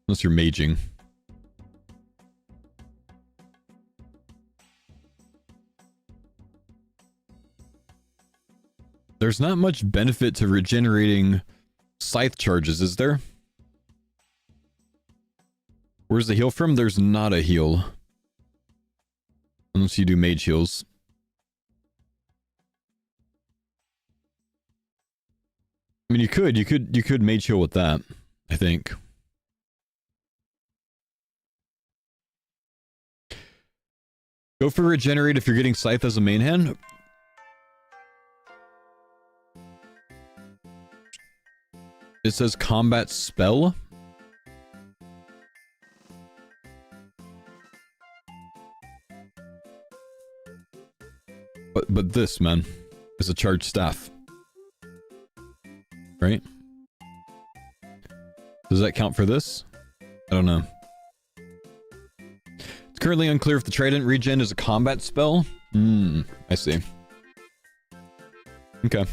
Unless you're maging. There's not much benefit to regenerating scythe charges, is there? Where's the heal from? There's not a heal. Unless you do mage heals. I mean, you could mage heal with that, I think. Go for regenerate if you're getting scythe as a main hand. It says combat spell. But this, man, is a charged staff. Right? Does that count for this? I don't know. It's currently unclear if the Trident regen is a combat spell. I see. Okay.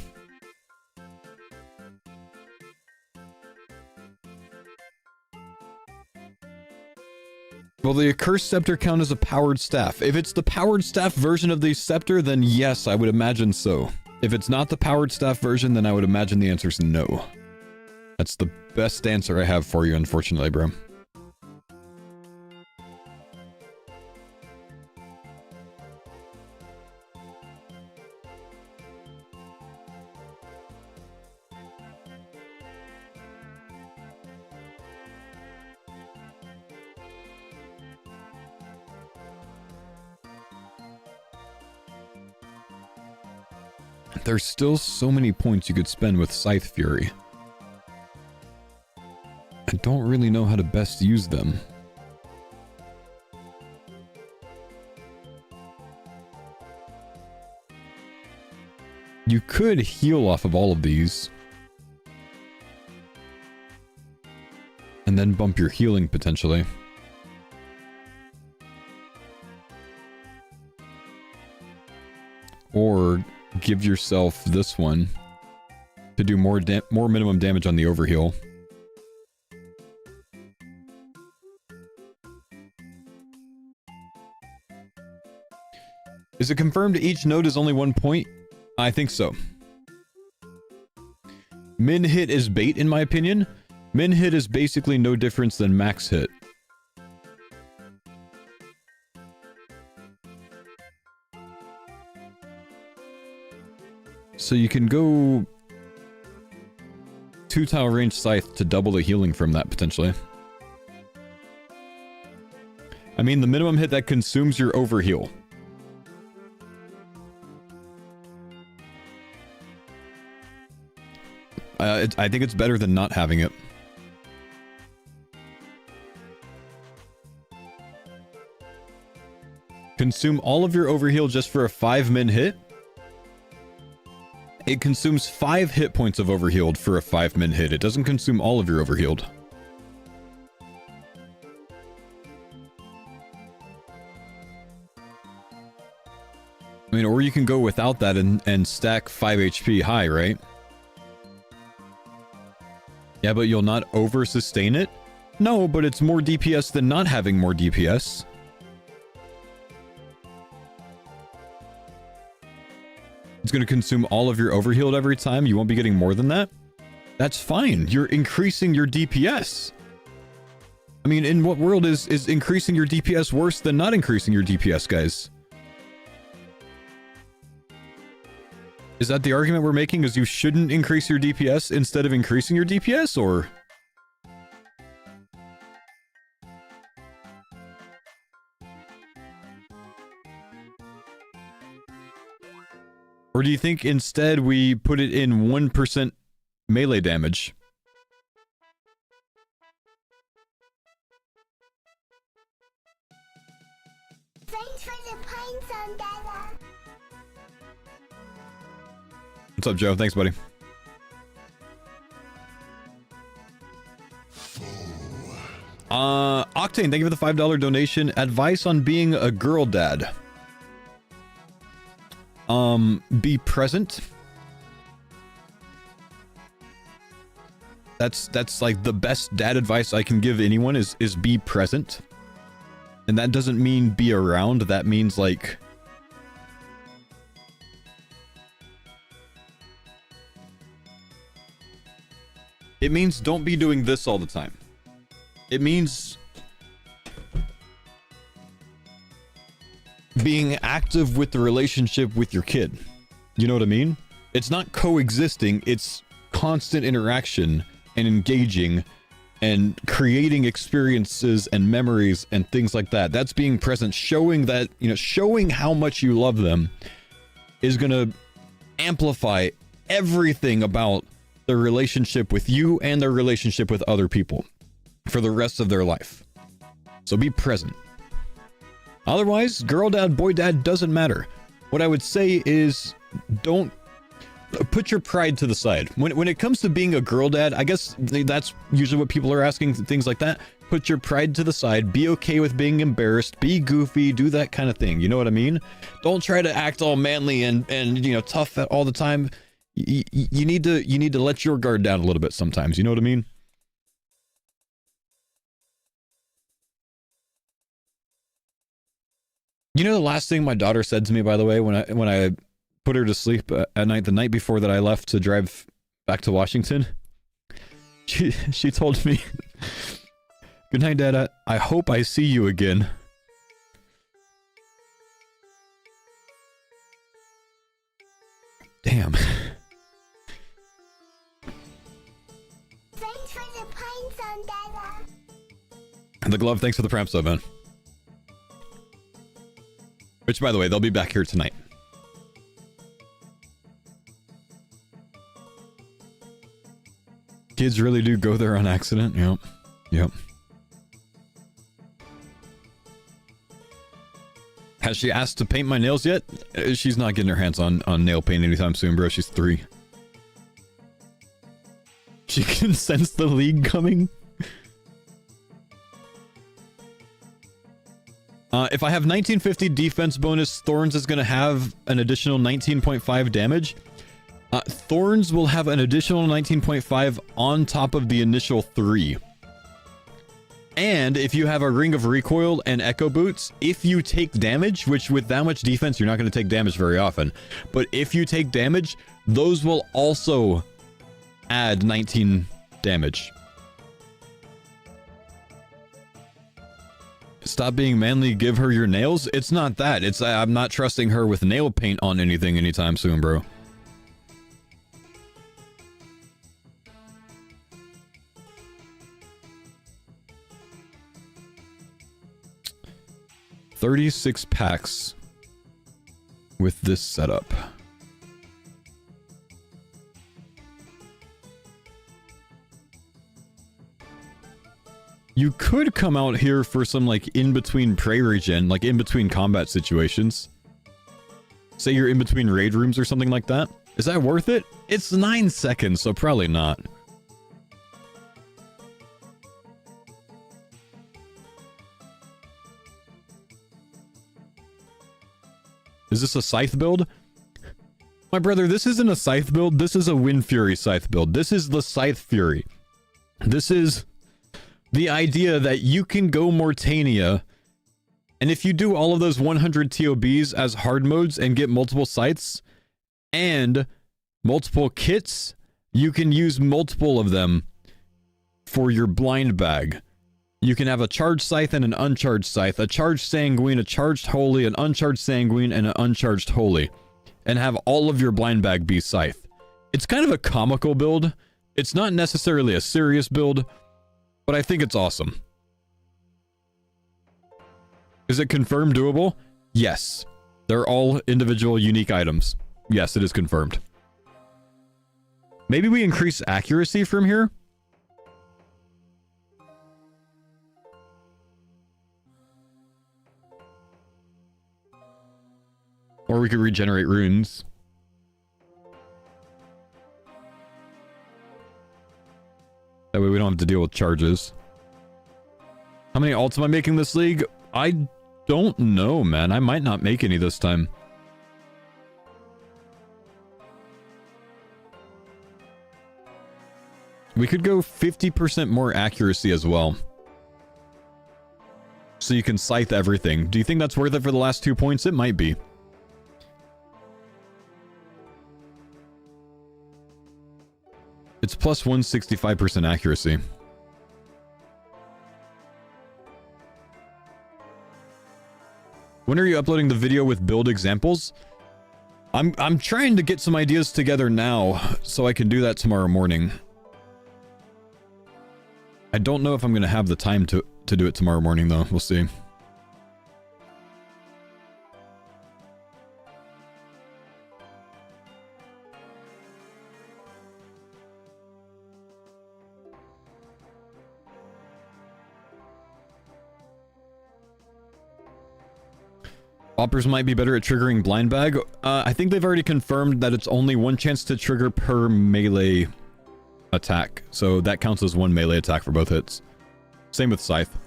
Will the Accursed Scepter count as a powered staff? If it's the powered staff version of the scepter, then yes, I would imagine so. If it's not the powered staff version, then I would imagine the answer is no. That's the best answer I have for you, unfortunately, bro. There's still so many points you could spend with Scythe Fury. I don't really know how to best use them. You could heal off of all of these. And then bump your healing potentially. Or give yourself this one to do more minimum damage on the overheal. Is it confirmed each node is only 1 point? I think so. Min hit is bait in my opinion. Min hit is basically no difference than max hit. So you can go 2-tile range Scythe to double the healing from that, potentially. I mean, the minimum hit that consumes your overheal. I think it's better than not having it. Consume all of your overheal just for a 5-min hit? It consumes 5 hit points of overhealed for a 5-min hit. It doesn't consume all of your overhealed. I mean, or you can go without that and stack 5 HP high, right? Yeah, but you'll not over-sustain it? No, but it's more DPS than not having more DPS. It's going to consume all of your overhealed every time. You won't be getting more than that. That's fine. You're increasing your DPS. I mean, in what world is increasing your DPS worse than not increasing your DPS, guys? Is that the argument we're making? Is you shouldn't increase your DPS instead of increasing your DPS, or? Or do you think instead we put it in 1% melee damage? Thanks for the pints on Della. What's up, Joe? Thanks, buddy. Octane, thank you for the $5 donation. Advice on being a girl dad. Be present. That's like the best dad advice I can give anyone is be present. And that doesn't mean be around, that means like it means don't be doing this all the time. It means being active with the relationship with your kid. You know what I mean? It's not coexisting, it's constant interaction and engaging and creating experiences and memories and things like that. That's being present, showing that, you know, showing how much you love them is going to amplify everything about their relationship with you and their relationship with other people for the rest of their life. So be present. Otherwise, girl dad, boy dad doesn't matter. what I would say is don't put your pride to the side. When it comes to being a girl dad, I guess that's usually what people are asking, things like that. Put your pride to the side. Be okay with being embarrassed. Be goofy. Do that kind of thing. You know what I mean? Don't try to act all manly and you know, tough all the time. You need to let your guard down a little bit sometimes. You know what I mean? You know the last thing my daughter said to me, by the way, when I put her to sleep at night, the night before that I left to drive back to Washington, she told me, "Good night, Dad. I hope I see you again." Damn. Thanks for the pine zone, Dada. And the glove, thanks for the Prime sub, man. Which, by the way, they'll be back here tonight. Kids really do go there on accident. Yep. Yep. Has she asked to paint my nails yet? She's not getting her hands on nail paint anytime soon, bro. She's 3. She can sense the league coming. If I have 1950 defense bonus, Thorns is going to have an additional 19.5 damage. Thorns will have an additional 19.5 on top of the initial 3. And if you have a Ring of Recoil and Echo Boots, if you take damage, which with that much defense, you're not going to take damage very often. But if you take damage, those will also add 19 damage. Stop being manly, give her your nails? It's not that. It's I'm not trusting her with nail paint on anything anytime soon, bro. $36 packs with this setup. You could come out here for some like in-between prey regen, like in-between combat situations. Say you're in between raid rooms or something like that. Is that worth it? It's 9 seconds, so probably not. Is this a scythe build? My brother, this isn't a scythe build. This is a Wind Fury scythe build. This is the Scythe Fury. This is the idea that you can go Mortania, and if you do all of those 100 TOBs as hard modes and get multiple scythes and multiple kits, you can use multiple of them for your blind bag. You can have a charged scythe and an uncharged scythe, a charged sanguine, a charged holy, an uncharged sanguine, and an uncharged holy, and have all of your blind bag be scythe. It's kind of a comical build. It's not necessarily a serious build, but I think it's awesome. Is it confirmed doable? Yes. They're all individual unique items. Yes, it is confirmed. Maybe we increase accuracy from here? Or we could regenerate runes. That way we don't have to deal with charges. How many alts am I making this league? I don't know, man. I might not make any this time. We could go 50% more accuracy as well. So you can scythe everything. Do you think that's worth it for the last 2 points? It might be. It's plus 165% accuracy. When are you uploading the video with build examples? I'm trying to get some ideas together now so I can do that tomorrow morning. I don't know if I'm going to have the time to do it tomorrow morning though. We'll see. Boppers might be better at triggering blind bag. I think they've already confirmed that it's only one chance to trigger per melee attack. So that counts as one melee attack for both hits. Same with Scythe.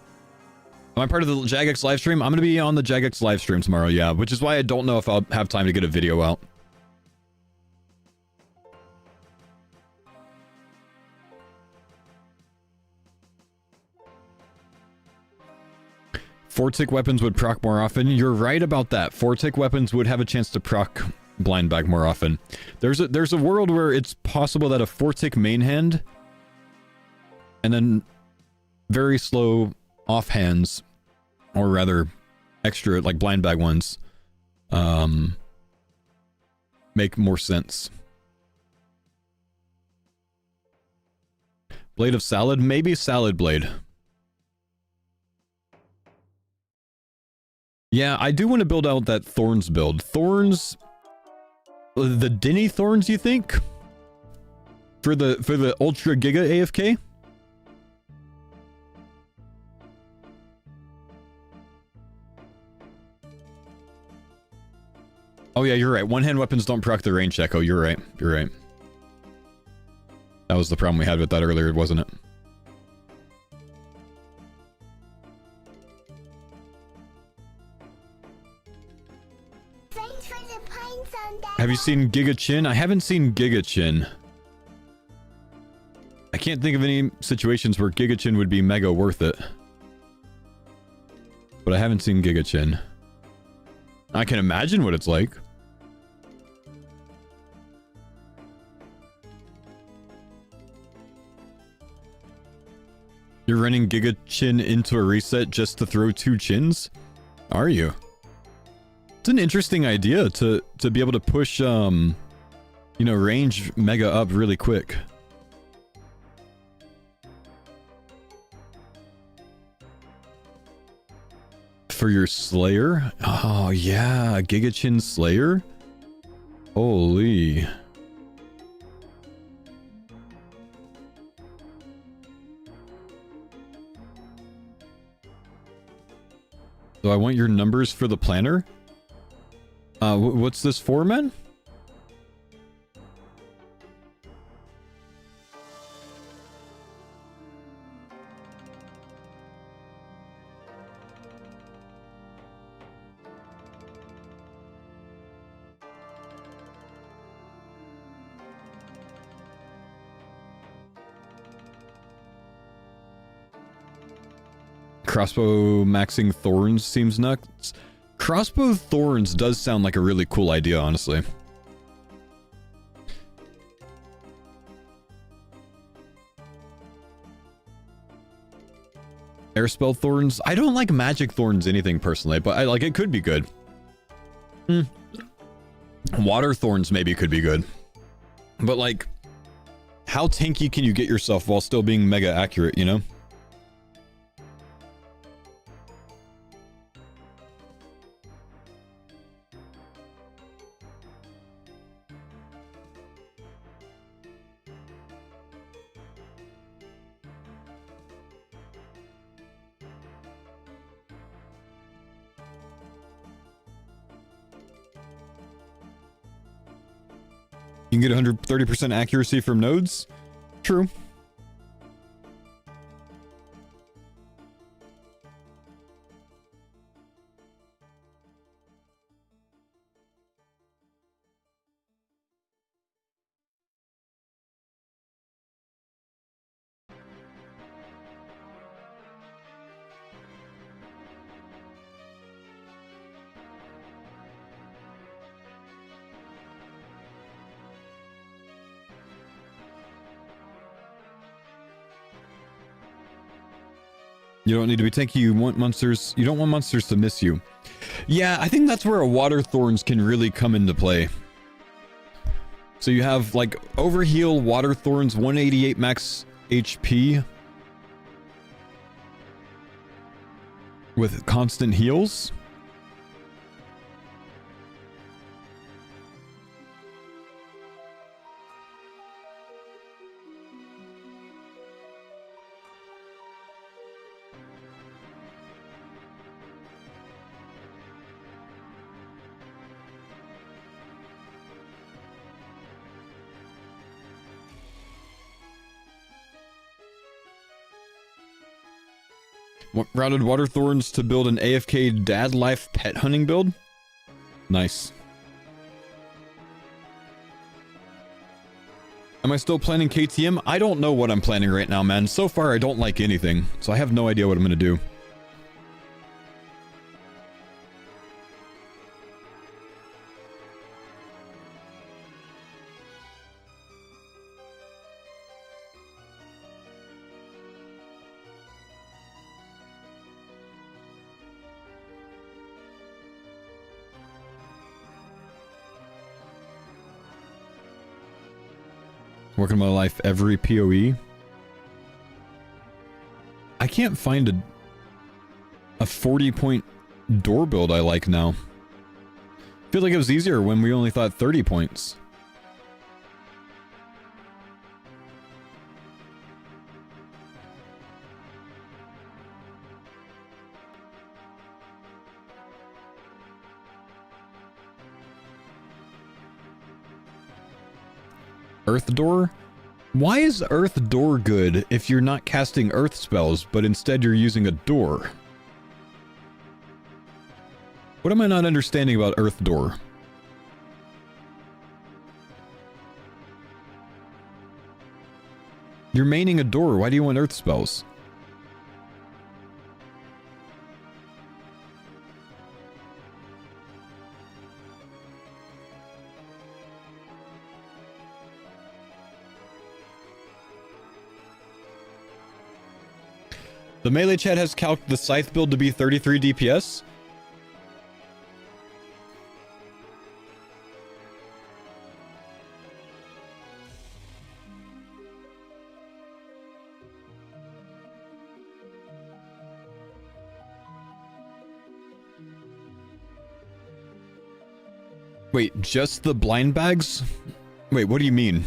Am I part of the Jagex livestream? I'm going to be on the Jagex livestream tomorrow, yeah. Which is why I don't know if I'll have time to get a video out. Four-tick weapons would proc more often. You're right about that. Four-tick weapons would have a chance to proc blind bag more often. There's a world where it's possible that a four-tick main hand and then very slow offhands, or rather extra like blind bag ones, make more sense. Blade of Salad? Maybe Salad Blade. Yeah, I do want to build out that Thorns build. Thorns... The Denny Thorns, you think? For the Ultra Giga AFK? Oh yeah, you're right. One-hand weapons don't proc the range check. Oh, you're right. You're right. That was the problem we had with that earlier, wasn't it? Thanks for the pine zone, Dad. Have you seen Giga Chin? I haven't seen Giga Chin. I can't think of any situations where Giga Chin would be mega worth it. But I haven't seen Giga Chin. I can imagine what it's like. You're running Giga Chin into a reset just to throw two chins? Are you? It's an interesting idea to be able to push, you know, range mega up really quick. For your Slayer? Oh, yeah. Giga Chin Slayer? Holy. So I want your numbers for the planner. What's this for, man? Crossbow maxing Thorns seems nuts. Crossbow Thorns does sound like a really cool idea, honestly. Airspell Thorns? I don't like Magic Thorns anything personally, but I like it could be good. Water Thorns maybe could be good. But like, how tanky can you get yourself while still being mega accurate, you know? You can get 130% accuracy from nodes? True. You don't need to be tanky, you want monsters, you don't want monsters to miss you. Yeah, I think that's where a Water Thorns can really come into play. So you have like Overheal, Water Thorns, 188 max HP. With constant heals. Routed water thorns to build an AFK dad life pet hunting build. Nice. Am I still planning KTM? I don't know what I'm planning right now, man. So far, I don't like anything, so I have no idea what I'm gonna do. Working my life every PoE. I can't find a 40-point door build I like now. I feel like it was easier when we only thought 30 points. Earth Door? Why is Earth Door good if you're not casting Earth spells, but instead you're using a door? What am I not understanding about Earth Door? You're maining a door, why do you want Earth spells? The melee chat has calced the scythe build to be 33 DPS. Wait, just the blind bags? Wait, what do you mean?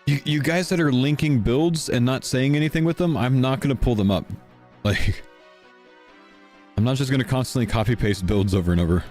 You guys that are linking builds and not saying anything with them, I'm not going to pull them up. Like, I'm not just going to constantly copy paste builds over and over.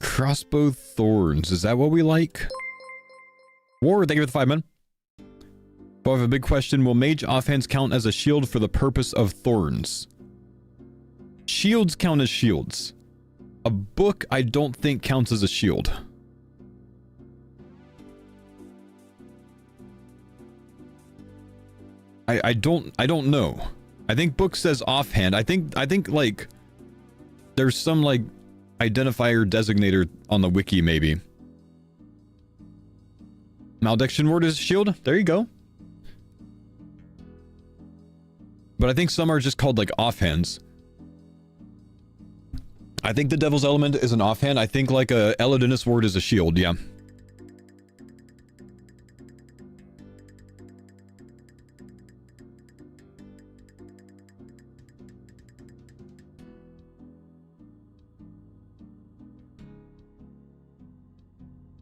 Crossbow thorns, is that what we like? War, thank you for the 5 men. But I have a big question. Will mage offhands count as a shield for the purpose of thorns? Shields count as shields. A book I don't think counts as a shield. I don't know. I think book says offhand. I think like there's some like identifier designator on the wiki maybe. Malediction ward is shield. There you go. But I think some are just called like offhands. I think the Devil's Element is an offhand. I think like a Elodinus ward is a shield, yeah.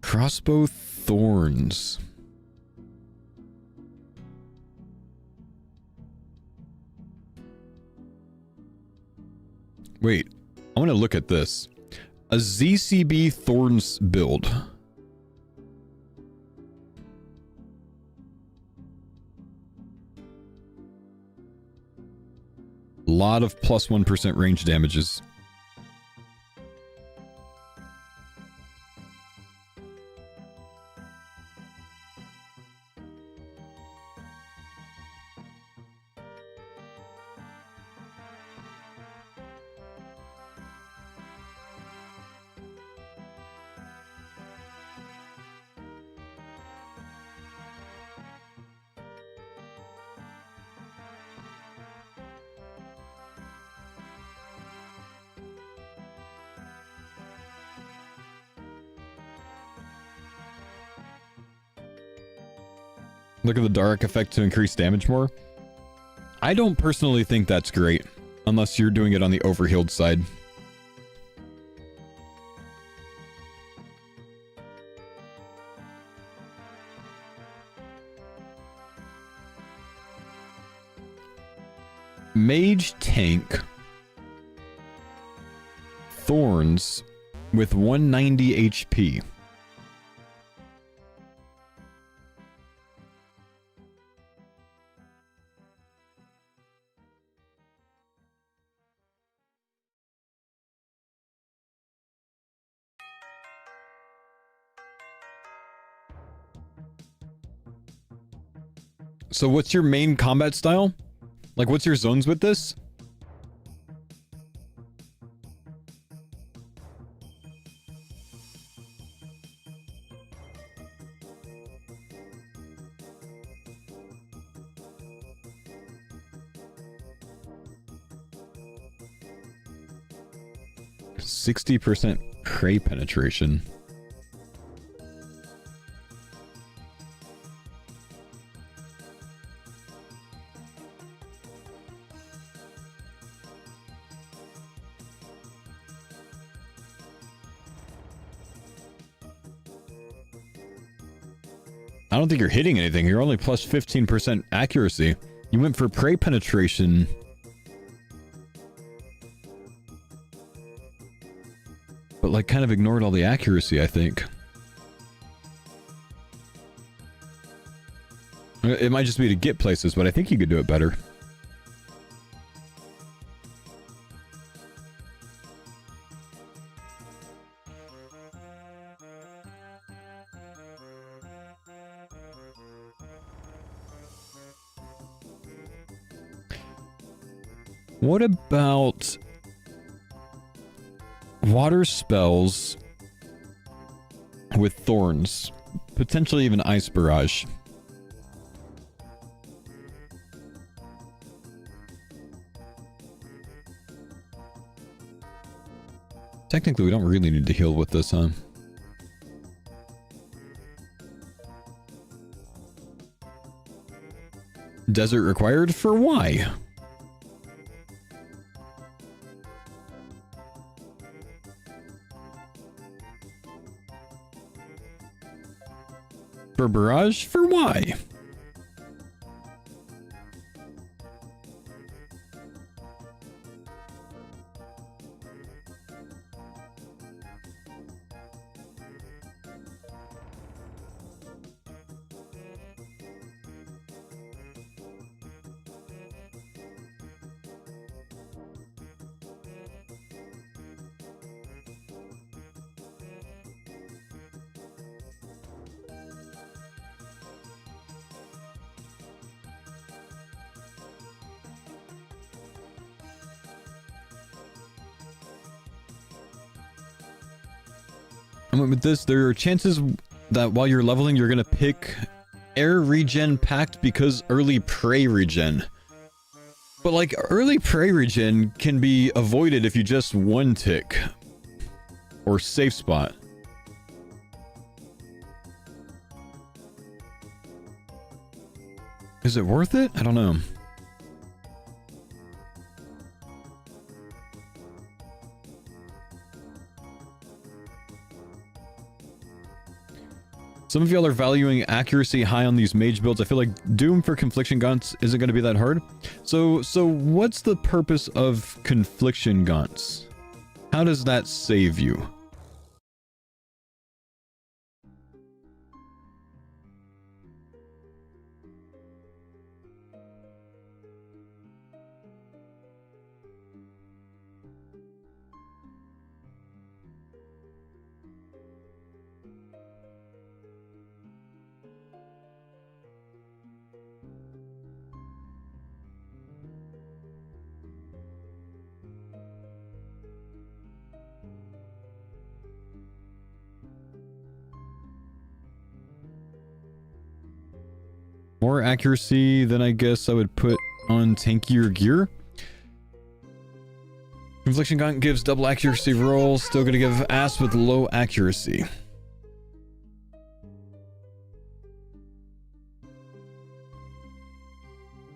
Crossbow thorns. I want to look at this. A ZCB Thorns build. Lot of plus 1% range damages. Look at the dark effect to increase damage more. I don't personally think that's great, unless you're doing it on the overhealed side. Mage tank. Thorns with 190 HP. So what's your main combat style? Like, what's your zones with this? %60 prey penetration. I don't think you're hitting anything. You're only plus 15% accuracy. You went for prey penetration. But like kind of ignored all the accuracy, I think. It might just be to get places, but I think you could do it better. What about water spells with thorns? Potentially even ice barrage. Technically, we don't really need to heal with this, huh? Desert required for why? For barrage? For why? With this, there are chances that while you're leveling, you're gonna pick air regen pact because early prey regen. But like, early prey regen can be avoided if you just one tick. Or safe spot. Is it worth it? I don't know. Some of y'all are valuing accuracy high on these mage builds. I feel like Doom for Confliction Gaunts isn't going to be that hard. So what's the purpose of Confliction Gaunts? How does that save you? More accuracy than I guess I would put on tankier gear. Infliction Gaunt gives double accuracy roll, still gonna give ass with low accuracy.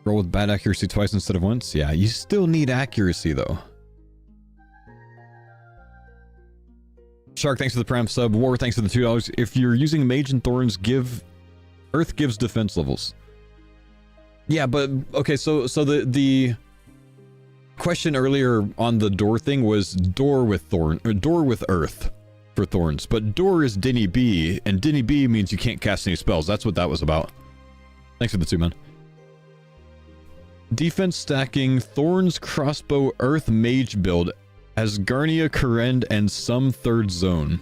Roll with bad accuracy twice instead of once? Yeah, you still need accuracy though. Shark, thanks for the Prime sub. War, thanks for the $2. If you're using Mage and Thorns, Earth gives defense levels. Yeah, but okay, so the question earlier on the door thing was door with Earth for Thorns, but door is Dinny B, and Dinny B means you can't cast any spells. That's what that was about. Thanks for the 2, man. Defense stacking Thorns, Crossbow, Earth, Mage build as Garnia, Karend, and some third zone.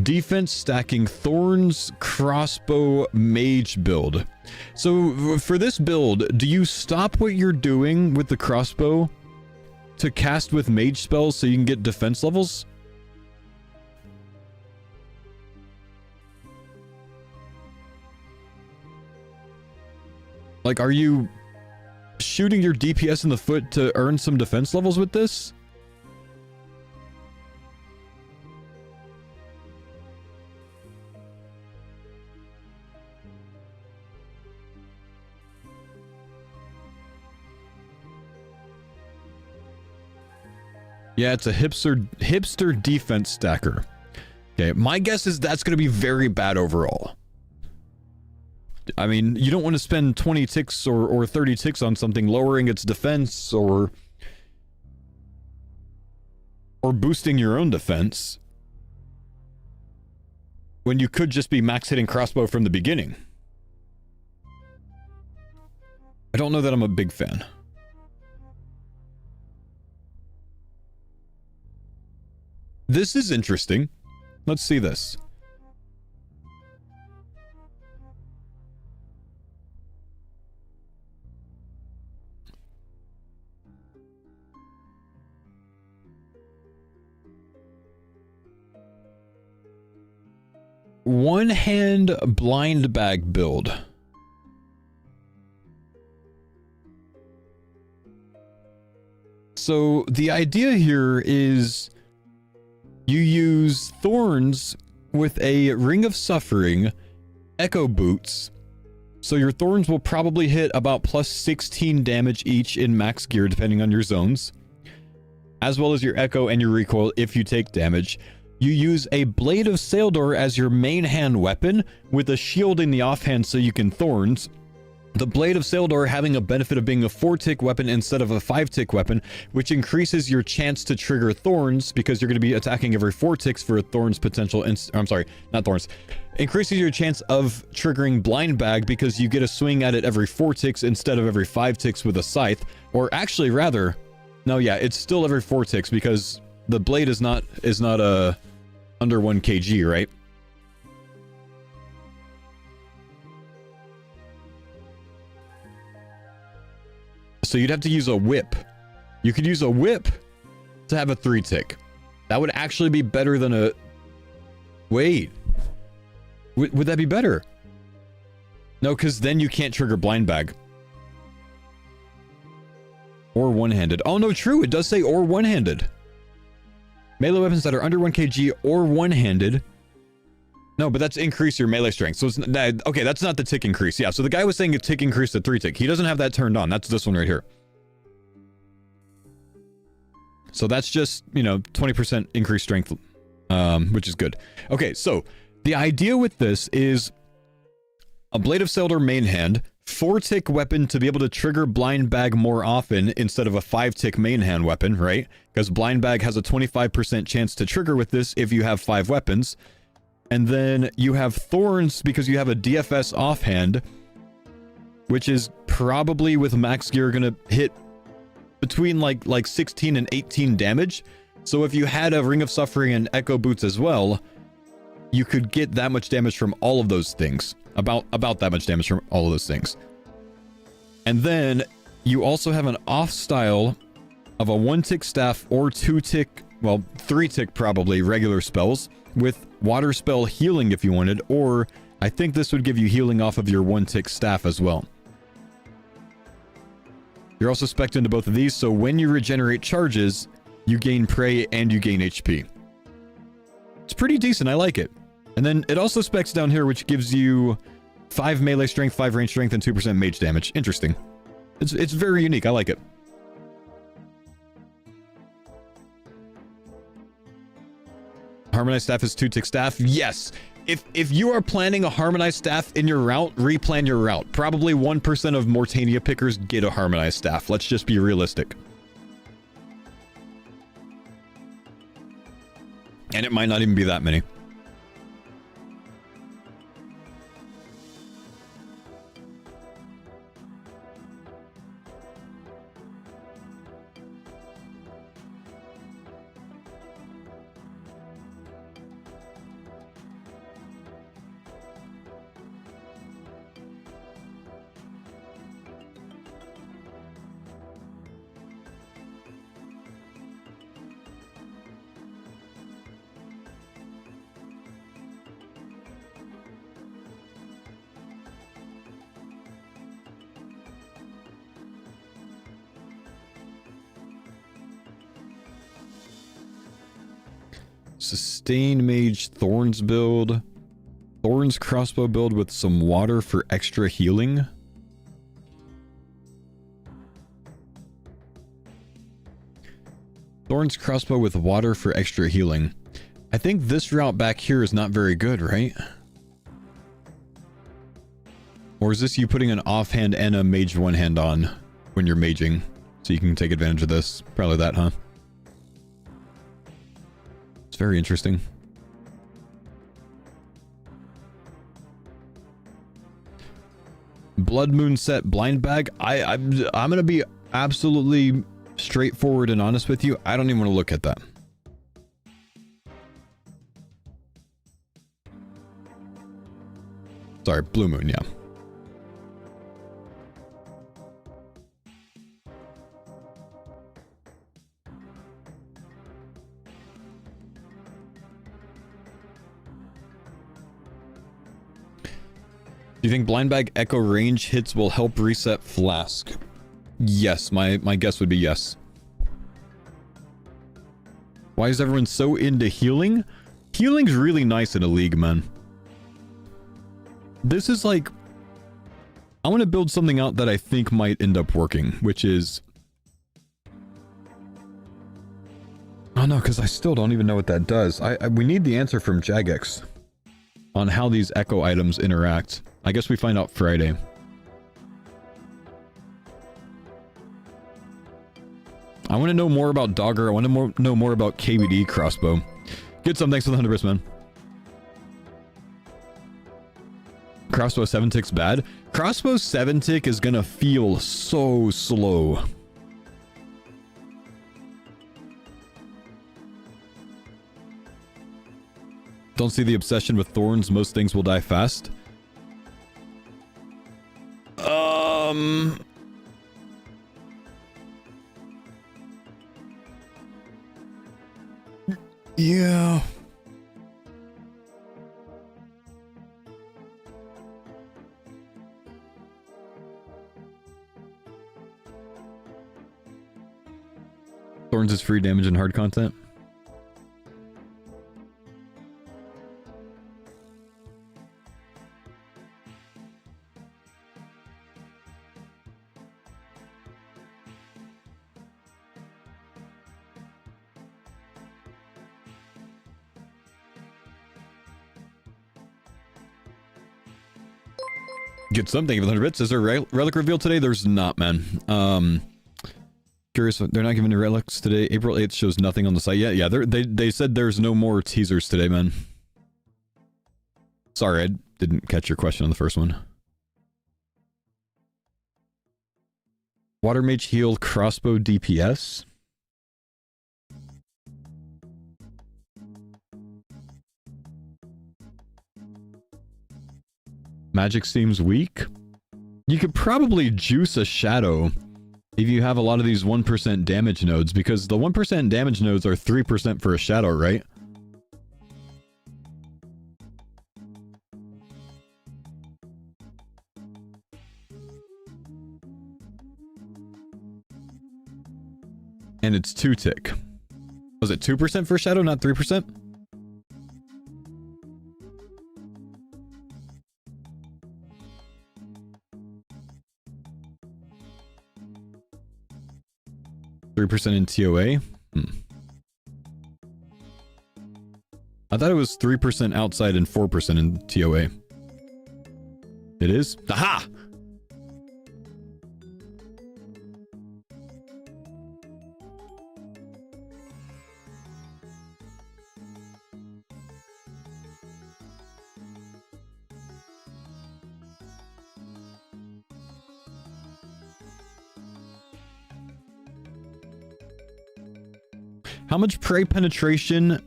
Defense stacking Thorns, Crossbow, Mage build. So for this build, do you stop what you're doing with the crossbow to cast with mage spells so you can get defense levels? Like, are you shooting your DPS in the foot to earn some defense levels with this? Yeah, it's a hipster defense stacker. Okay, my guess is that's going to be very bad overall. I mean, you don't want to spend 20 ticks or 30 ticks on something lowering its defense or boosting your own defense when you could just be max hitting crossbow from the beginning. I don't know that I'm a big fan. This is interesting. Let's see this. One hand blind bag build. So the idea here is you use Thorns with a Ring of Suffering, Echo Boots, so your Thorns will probably hit about plus 16 damage each in max gear depending on your zones, as well as your Echo and your recoil if you take damage. You use a Blade of Saildor as your main hand weapon with a shield in the offhand so you can Thorns. The Blade of Saildor having a benefit of being a 4-tick weapon instead of a 5-tick weapon, which increases your chance to trigger Thorns because you're going to be attacking every 4 ticks for a Thorns potential. I'm sorry, not Thorns. Increases your chance of triggering Blind Bag because you get a swing at it every 4 ticks instead of every 5 ticks with a scythe. Or actually, rather, no, yeah, it's still every 4 ticks because the blade is not under 1 kg, right? So you'd have to use a whip. You could use a whip to have a 3-tick. That would actually be better than a... Wait. Would that be better? No, because then you can't trigger Blind Bag. Or one-handed. Oh, no, true. It does say or one-handed. Melee weapons that are under 1 kg or one-handed. No, but that's increase your melee strength. So it's okay, that's not the tick increase. Yeah, so the guy was saying a tick increase to 3-tick. He doesn't have that turned on. That's this one right here. So that's just, 20% increased strength, which is good. Okay, so the idea with this is a Blade of Saildor main hand, 4-tick weapon to be able to trigger blind bag more often instead of a 5-tick main hand weapon, right? Because blind bag has a 25% chance to trigger with this if you have 5 weapons. And then you have thorns because you have a DFS offhand, which is probably with max gear gonna hit between like 16 and 18 damage. So if you had a Ring of Suffering and Echo Boots as well, you could get that much damage from all of those things. About that much damage from all of those things. And then you also have an off style of a 1-tick staff or 2-tick, well, 3-tick probably regular spells with water spell healing if you wanted, or I think this would give you healing off of your 1-tick staff as well. You're also spec'd into both of these, so when you regenerate charges, you gain prey and you gain HP. It's pretty decent, I like it. And then it also specs down here, which gives you 5 melee strength, 5 range strength, and 2% mage damage. Interesting. It's very unique, I like it. Harmonized staff is 2-tick staff. Yes! If you are planning a harmonized staff in your route, replan your route. Probably 1% of Mortania pickers get a harmonized staff. Let's just be realistic. And it might not even be that many. Sustained Mage Thorns build. Thorns crossbow build with some water for extra healing. Thorns crossbow with water for extra healing. I think this route back here is not very good, right? Or is this you putting an offhand and a mage one hand on when you're maging? So you can take advantage of this. Probably that, huh? It's very interesting. Blood Moon set blind bag. I'm gonna be absolutely straightforward and honest with you. I don't even want to look at that. Sorry, Blue Moon, yeah. Do you think blind bag echo range hits will help reset flask? Yes, my guess would be yes. Why is everyone so into healing? Healing's really nice in a league, man. This is like... I want to build something out that I think might end up working, which is... Oh no, because I still don't even know what that does. We need the answer from Jagex on how these echo items interact. I guess we find out Friday. I want to know more about Dogger. I want to know more about KBD crossbow. Get some. Thanks for the 100 bits, man. Crossbow 7-tick's bad. Crossbow 7-tick is gonna feel so slow. Don't see the obsession with thorns. Most things will die fast. Yeah. Thorns is free damage and hard content. Get something for 100 bits. Is there a relic reveal today? There's not, man. Curious, they're not giving the relics today. April 8th shows nothing on the site yet. Yeah, they said there's no more teasers today, man. Sorry, I didn't catch your question on the first one. Water Mage heal crossbow DPS. Magic seems weak. You could probably juice a shadow if you have a lot of these 1% damage nodes, because the 1% damage nodes are 3% for a shadow, right? And it's 2 tick. Was it 2% for shadow, not 3%? %3 in TOA? I thought it was 3% outside and 4% in TOA. It is? Aha! How much prey penetration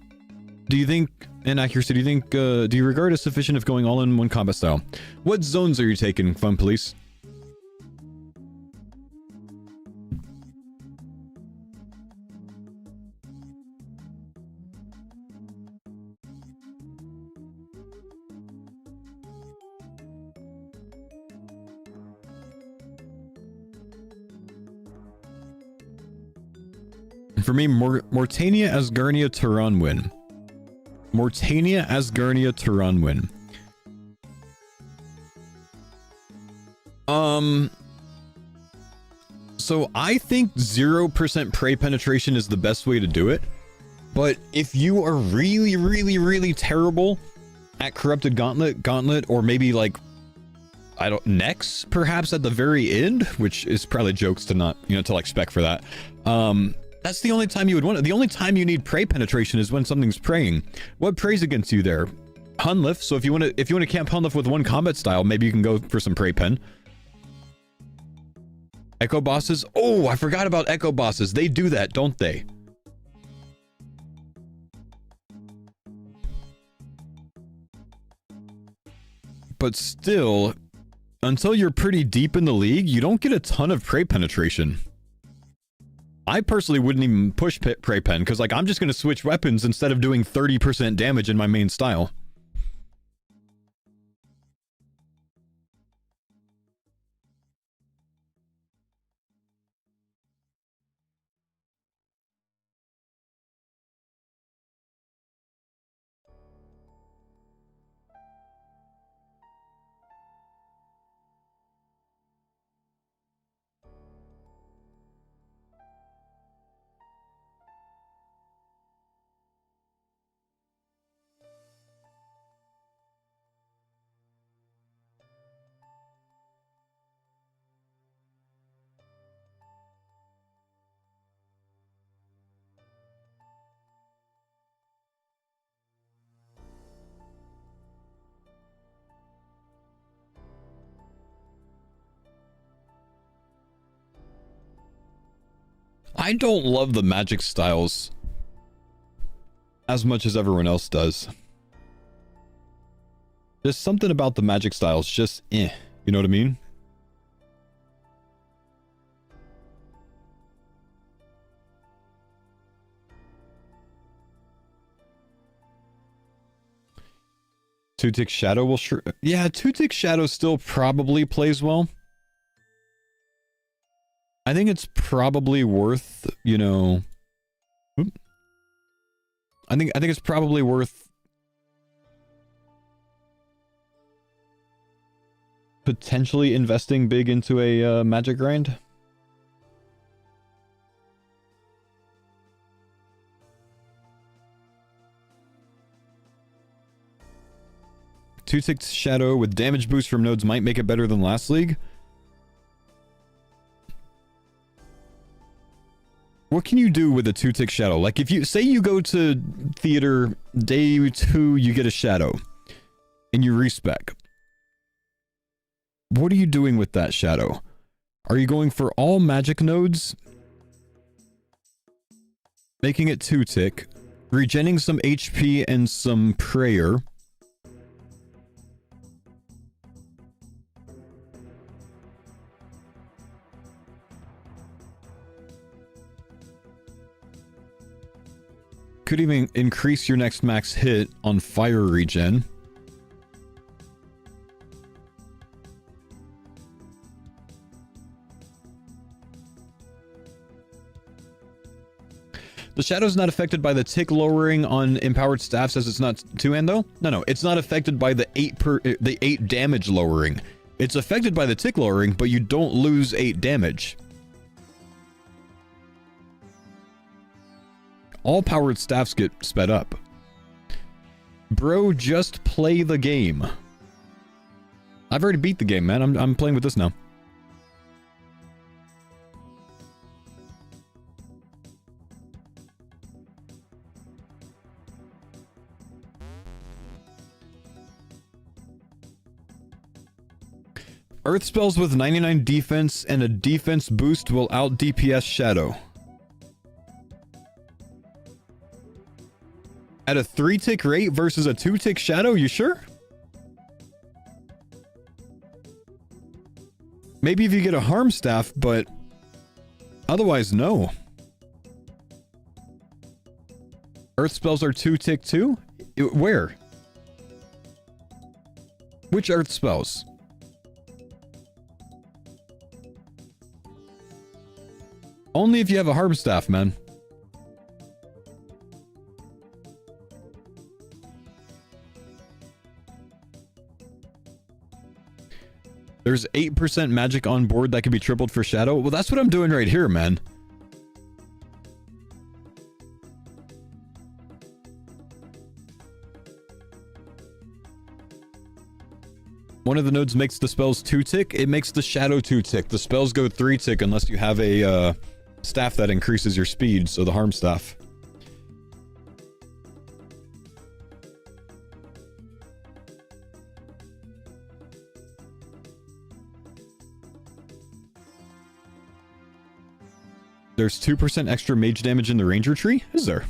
do you think, and accuracy, do you think, do you regard as sufficient if going all in one combat style? What zones are you taking, Fun Police? For me, Mortania, Asgarnia, Turanwin. Mortania, Asgarnia, Turanwin. So I think 0% prey penetration is the best way to do it. But if you are really, really, really terrible at Corrupted Gauntlet, or maybe like, I don't, Nex, perhaps at the very end, which is probably jokes to not, you know, to like spec for that. That's the only time you would want it. The only time you need prey penetration is when something's preying. What preys against you there? Hunliff. So if you want to camp Hunliff with one combat style, maybe you can go for some prey pen. Echo bosses. Oh, I forgot about echo bosses. They do that, don't they? But still, until you're pretty deep in the league, you don't get a ton of prey penetration. I personally wouldn't even push prey pen, because like I'm just going to switch weapons instead of doing 30% damage in my main style. I don't love the magic styles as much as everyone else does. There's something about the magic styles, just you know what I mean? Two-tick Shadow will yeah, two-tick Shadow still probably plays well. I think it's probably worth, you know, I think it's probably worth potentially investing big into a magic grind. 2-tick shadow with damage boost from nodes might make it better than last league. What can you do with a 2-tick shadow? Like if you say you go to theater day 2, you get a shadow and you respec. What are you doing with that shadow? Are you going for all magic nodes? Making it 2-tick, regenning some HP and some prayer. Could even increase your next max hit on fire regen. The shadow's not affected by the tick lowering on empowered staffs as it's not two-hand though? No, it's not affected by the 8 damage lowering. It's affected by the tick lowering, but you don't lose 8 damage. All powered staffs get sped up. Bro, just play the game. I've already beat the game, man. I'm playing with this now. Earth spells with 99 defense and a defense boost will out DPS shadow. At a 3-tick rate versus a 2-tick shadow, you sure? Maybe if you get a harm staff, but otherwise, no. Earth spells are 2-tick too? Where? Which earth spells? Only if you have a harm staff, man. There's 8% magic on board that can be tripled for shadow. Well, that's what I'm doing right here, man. One of the nodes makes the spells 2-tick. It makes the shadow 2-tick. The spells go 3-tick unless you have a staff that increases your speed, so the harm staff. There's 2% extra mage damage in the ranger tree? Is there?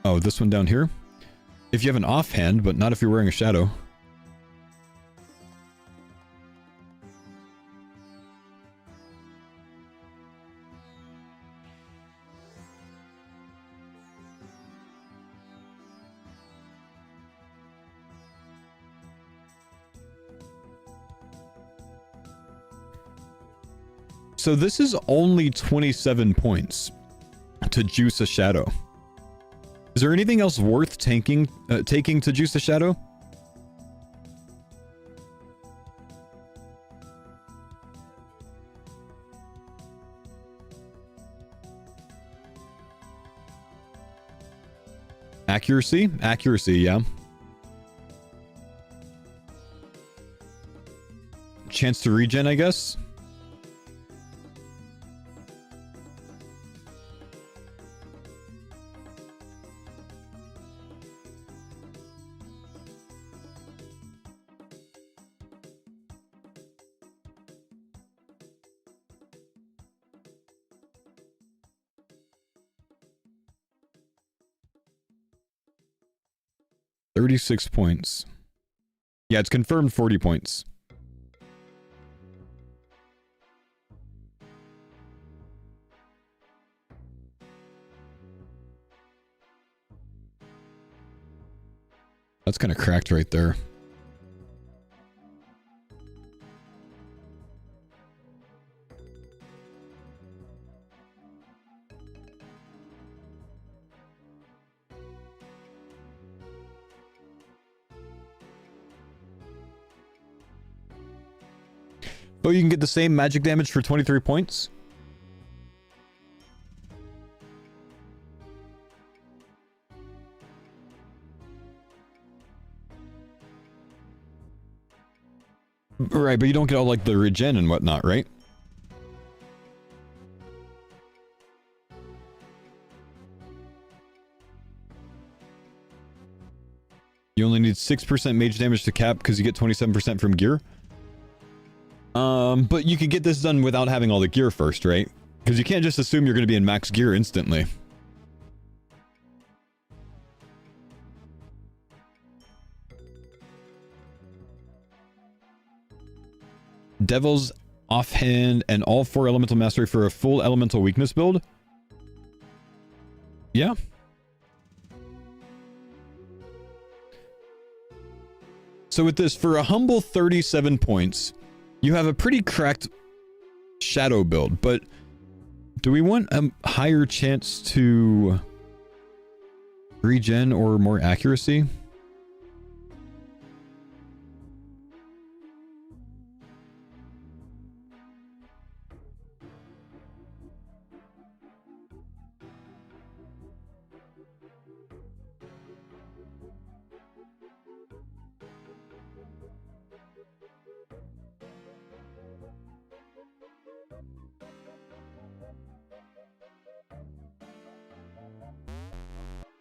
Oh, this one down here? If you have an offhand, but not if you're wearing a shadow. So this is only 27 points to juice a shadow. Is there anything else worth taking to juice a shadow? Accuracy? Accuracy, yeah. Chance to regen, I guess. $36 points. Yeah, it's confirmed 40 points. That's kind of cracked right there. Oh, you can get the same magic damage for 23 points? Right, but you don't get all like the regen and whatnot, right? You only need 6% mage damage to cap because you get 27% from gear. But you can get this done without having all the gear first, right? Because you can't just assume you're going to be in max gear instantly. Devil's offhand and all 4 elemental mastery for a full elemental weakness build. Yeah. So with this, for a humble 37 points, you have a pretty cracked shadow build, but do we want a higher chance to regen or more accuracy?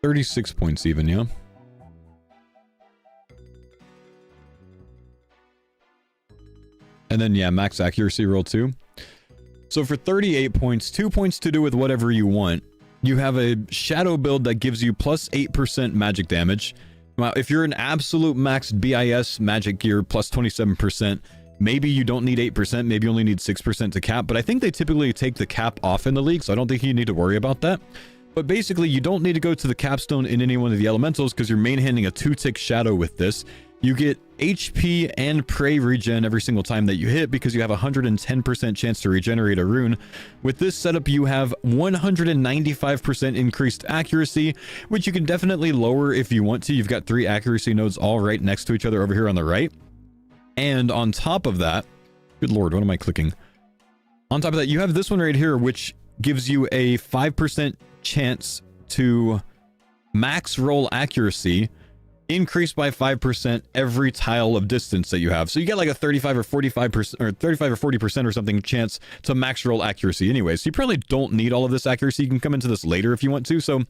$36 points even, yeah? And then, yeah, max accuracy roll 2. So for 38 points, 2 points to do with whatever you want. You have a shadow build that gives you plus 8% magic damage. Now, if you're an absolute maxed BIS magic gear plus 27%, maybe you don't need 8%, maybe you only need 6% to cap, but I think they typically take the cap off in the league, so I don't think you need to worry about that. But basically, you don't need to go to the capstone in any one of the elementals because you're main handing a 2-tick shadow with this. You get HP and prey regen every single time that you hit because you have a 110% chance to regenerate a rune. With this setup, you have 195% increased accuracy, which you can definitely lower if you want to. You've got 3 accuracy nodes all right next to each other over here on the right. And on top of that, good lord, what am I clicking? On top of that, you have this one right here, which gives you a 5% chance to max roll accuracy increased by 5% every tile of distance that you have. So you get like a 35 or 45% or 35 or 40% or something chance to max roll accuracy anyway. So you probably don't need all of this accuracy. You can come into this later if you want to. So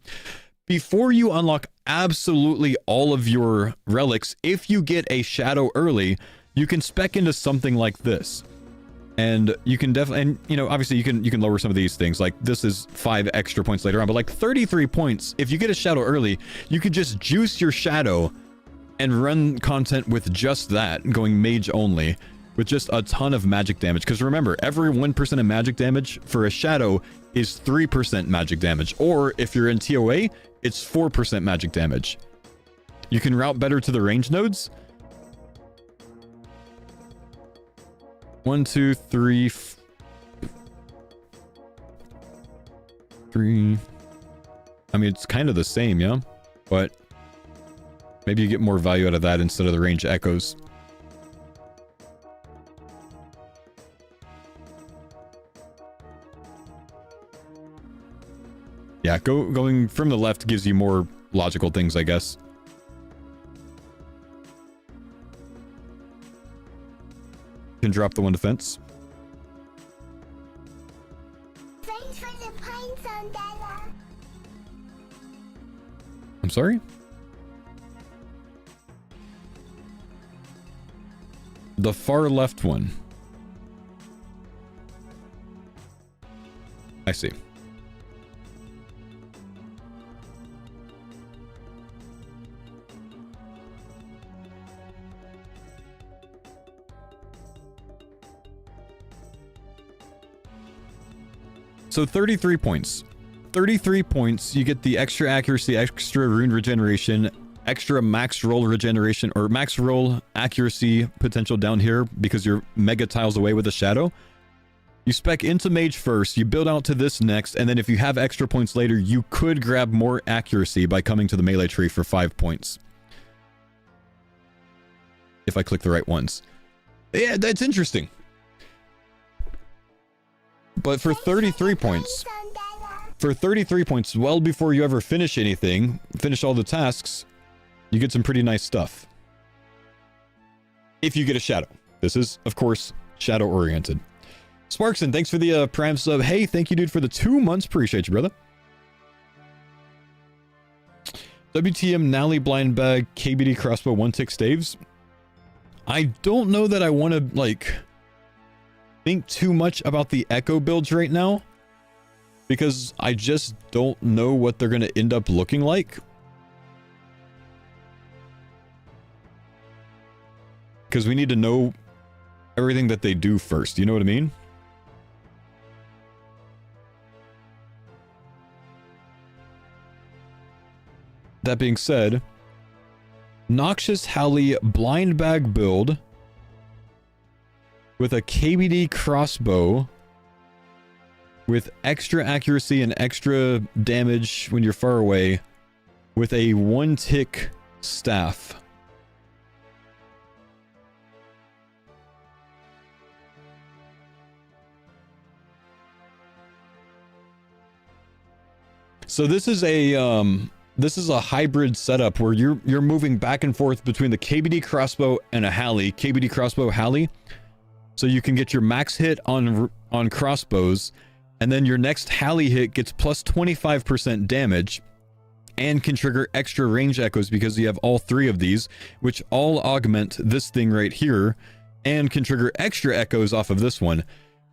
before you unlock absolutely all of your relics, if you get a shadow early, you can spec into something like this. And you can definitely, and you know, obviously you can lower some of these things. Like this is 5 extra points later on, but like 33 points, if you get a shadow early, you could just juice your shadow and run content with just that, going mage only, with just a ton of magic damage. Because remember, every 1% of magic damage for a shadow is 3% magic damage. Or if you're in TOA, it's 4% magic damage. You can route better to the range nodes. 1, 2, 3, 3. I mean, it's kind of the same, yeah? But maybe you get more value out of that instead of the range echoes. Yeah, going from the left gives you more logical things, I guess. Can drop the 1 defense. Thanks for the pines on Della. I'm sorry? The far left one. I see. So 33 points. 33 points, you get the extra accuracy, extra rune regeneration, extra max roll regeneration, or max roll accuracy potential down here because you're mega tiles away with a shadow. You spec into mage first, you build out to this next, and then if you have extra points later, you could grab more accuracy by coming to the melee tree for 5 points. If I click the right ones. Yeah, that's interesting. But for 33 points, well before you ever finish anything, finish all the tasks, you get some pretty nice stuff. If you get a shadow. This is, of course, shadow oriented. Sparkson, thanks for the Prime sub. Hey, thank you, dude, for the 2 months. Appreciate you, brother. WTM Nally blind bag KBD crossbow 1-tick staves. I don't know that I want to like think too much about the echo builds right now, because I just don't know what they're going to end up looking like. Because we need to know everything that they do first. You know what I mean? That being said, Noxious Howley blind bag build with a KBD crossbow with extra accuracy and extra damage when you're far away with a 1-tick staff. So this is a hybrid setup where you're moving back and forth between the KBD crossbow and a Halley, KBD crossbow Halley. So you can get your max hit on crossbows, and then your next Halley hit gets plus 25% damage and can trigger extra range echoes because you have all 3 of these, which all augment this thing right here and can trigger extra echoes off of this one.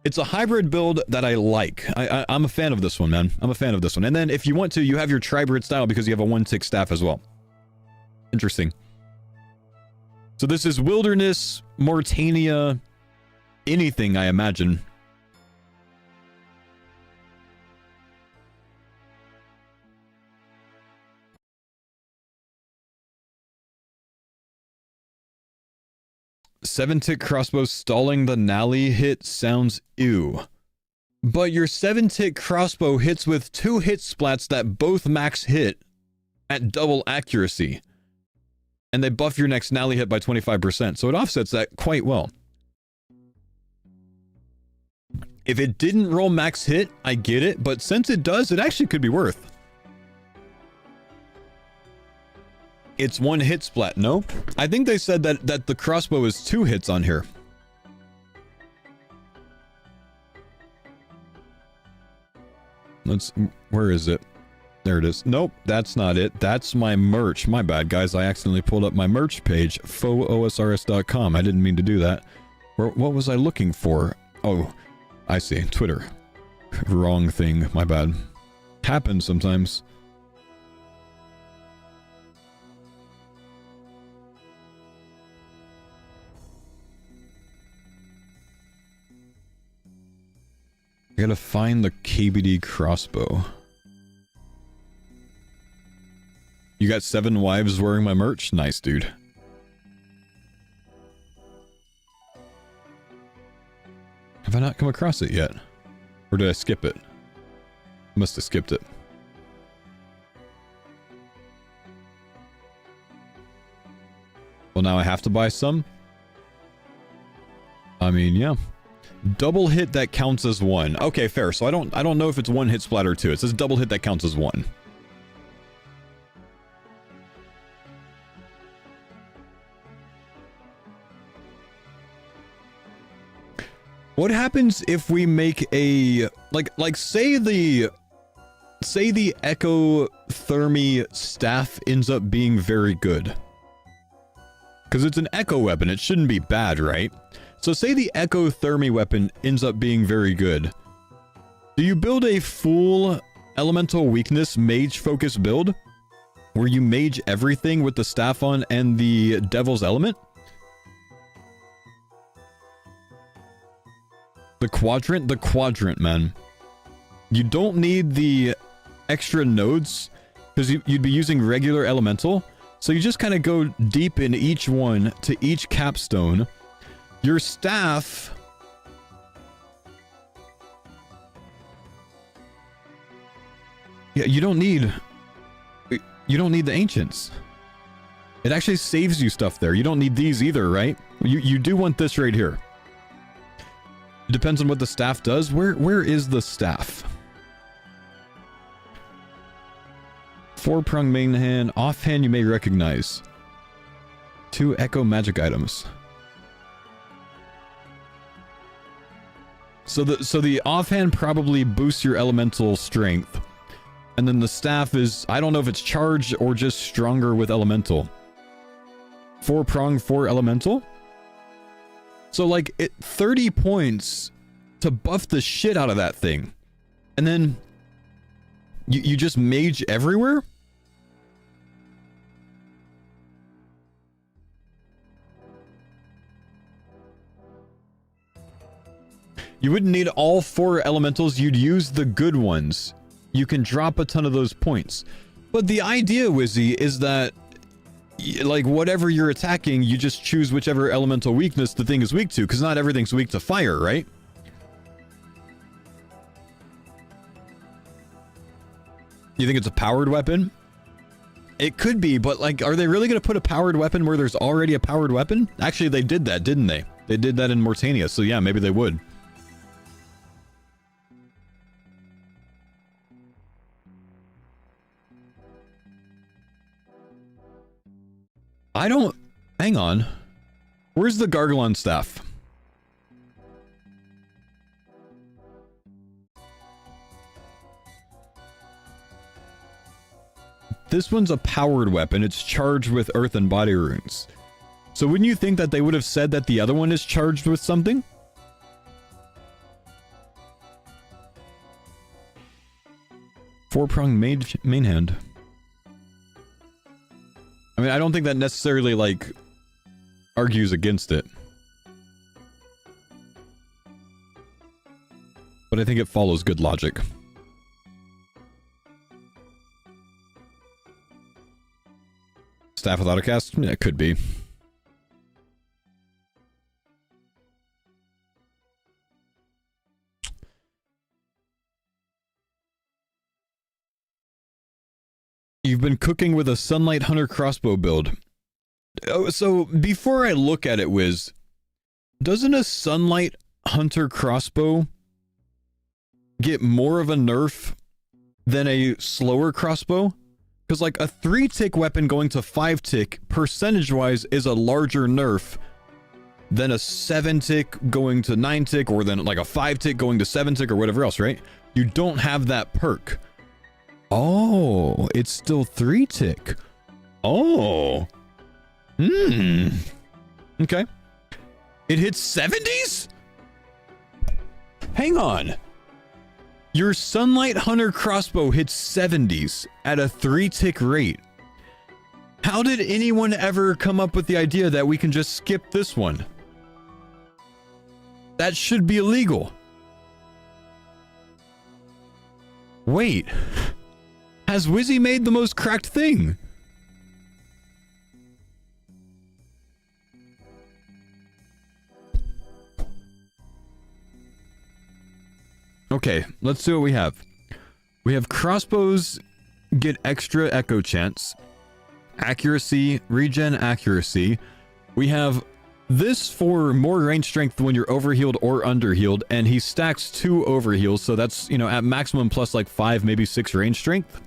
It's a hybrid build that I like. I'm a fan of this one, man. I'm a fan of this one. And then if you want to, you have your tribrid style because you have a 1-tick staff as well. Interesting. So this is Wilderness, Mortania, anything, I imagine. Seven-tick crossbow stalling the Nally hit sounds ew. But your 7-tick crossbow hits with 2 hit splats that both max hit at double accuracy. And they buff your next Nally hit by 25%, so it offsets that quite well. If it didn't roll max hit, I get it, but since it does, it actually could be worth. It's 1 hit splat, no? I think they said that the crossbow is 2 hits on here. Where is it? There it is. Nope, that's not it. That's my merch. My bad, guys. I accidentally pulled up my merch page, foosrs.com. I didn't mean to do that. What was I looking for? Oh, I see. Twitter. Wrong thing. My bad. Happens sometimes. I gotta find the KBD crossbow. You got 7 wives wearing my merch? Nice, dude. Have I not come across it yet? Or did I skip it? I must have skipped it. Well, now I have to buy some? I mean, yeah. Double hit that counts as 1. Okay, fair. So I don't know if it's 1 hit splat or 2. It says double hit that counts as 1. What happens if we make a like say the Echo Thermi staff ends up being very good? Because it's an echo weapon, it shouldn't be bad, right? So say the Echo Thermi weapon ends up being very good. Do you build a full elemental weakness mage focus build? Where you mage everything with the staff on and the devil's element? The quadrant, man. You don't need the extra nodes because you'd be using regular elemental. So you just kind of go deep in each one to each capstone. Your staff... Yeah, you don't need the ancients. It actually saves you stuff there. You don't need these either, right? You do want this right here. It depends on what the staff does. Where is the staff? 4-prong main hand. Offhand you may recognize. 2 echo magic items. So the offhand probably boosts your elemental strength. And then the staff is, I don't know if it's charged or just stronger with elemental. 4-prong, 4 elemental? So like 30 points to buff the shit out of that thing. And then you just mage everywhere? You wouldn't need all 4 elementals, you'd use the good ones. You can drop a ton of those points. But the idea, Wizzy, is that like whatever you're attacking, you just choose whichever elemental weakness the thing is weak to, because not everything's weak to fire, right? You think it's a powered weapon? It could be, but like, are they really going to put a powered weapon where there's already a powered weapon? Actually, they did that, didn't they? They did that in Mortania, so yeah, maybe they would. I don't... Hang on. Where's the Gargalon staff? This one's a powered weapon. It's charged with earth and body runes. So wouldn't you think that they would have said that the other one is charged with something? Four-pronged main hand. I mean, I don't think that necessarily, like, argues against it. But I think it follows good logic. Staff without a cast? Yeah, it could be. You've been cooking with a Sunlight Hunter crossbow build. Oh, so before I look at it, Wiz, doesn't a Sunlight Hunter crossbow get more of a nerf than a slower crossbow? Because like a 3-tick weapon going to 5-tick, percentage-wise, is a larger nerf than a 7-tick going to 9-tick, or than like a 5-tick going to 7-tick, or whatever else, right? You don't have that perk. Oh, it's still 3-tick. Oh. Okay. It hits 70s? Hang on. Your Sunlight Hunter crossbow hits 70s at a 3-tick rate. How did anyone ever come up with the idea that we can just skip this one? That should be illegal. Wait. Has Wizzy made the most cracked thing? Okay, let's see what we have. We have crossbows get extra echo chance, accuracy, regen accuracy. We have this for more range strength when you're overhealed or underhealed, and he stacks 2 overheals, so that's, you know, at maximum plus like 5, maybe 6 range strength.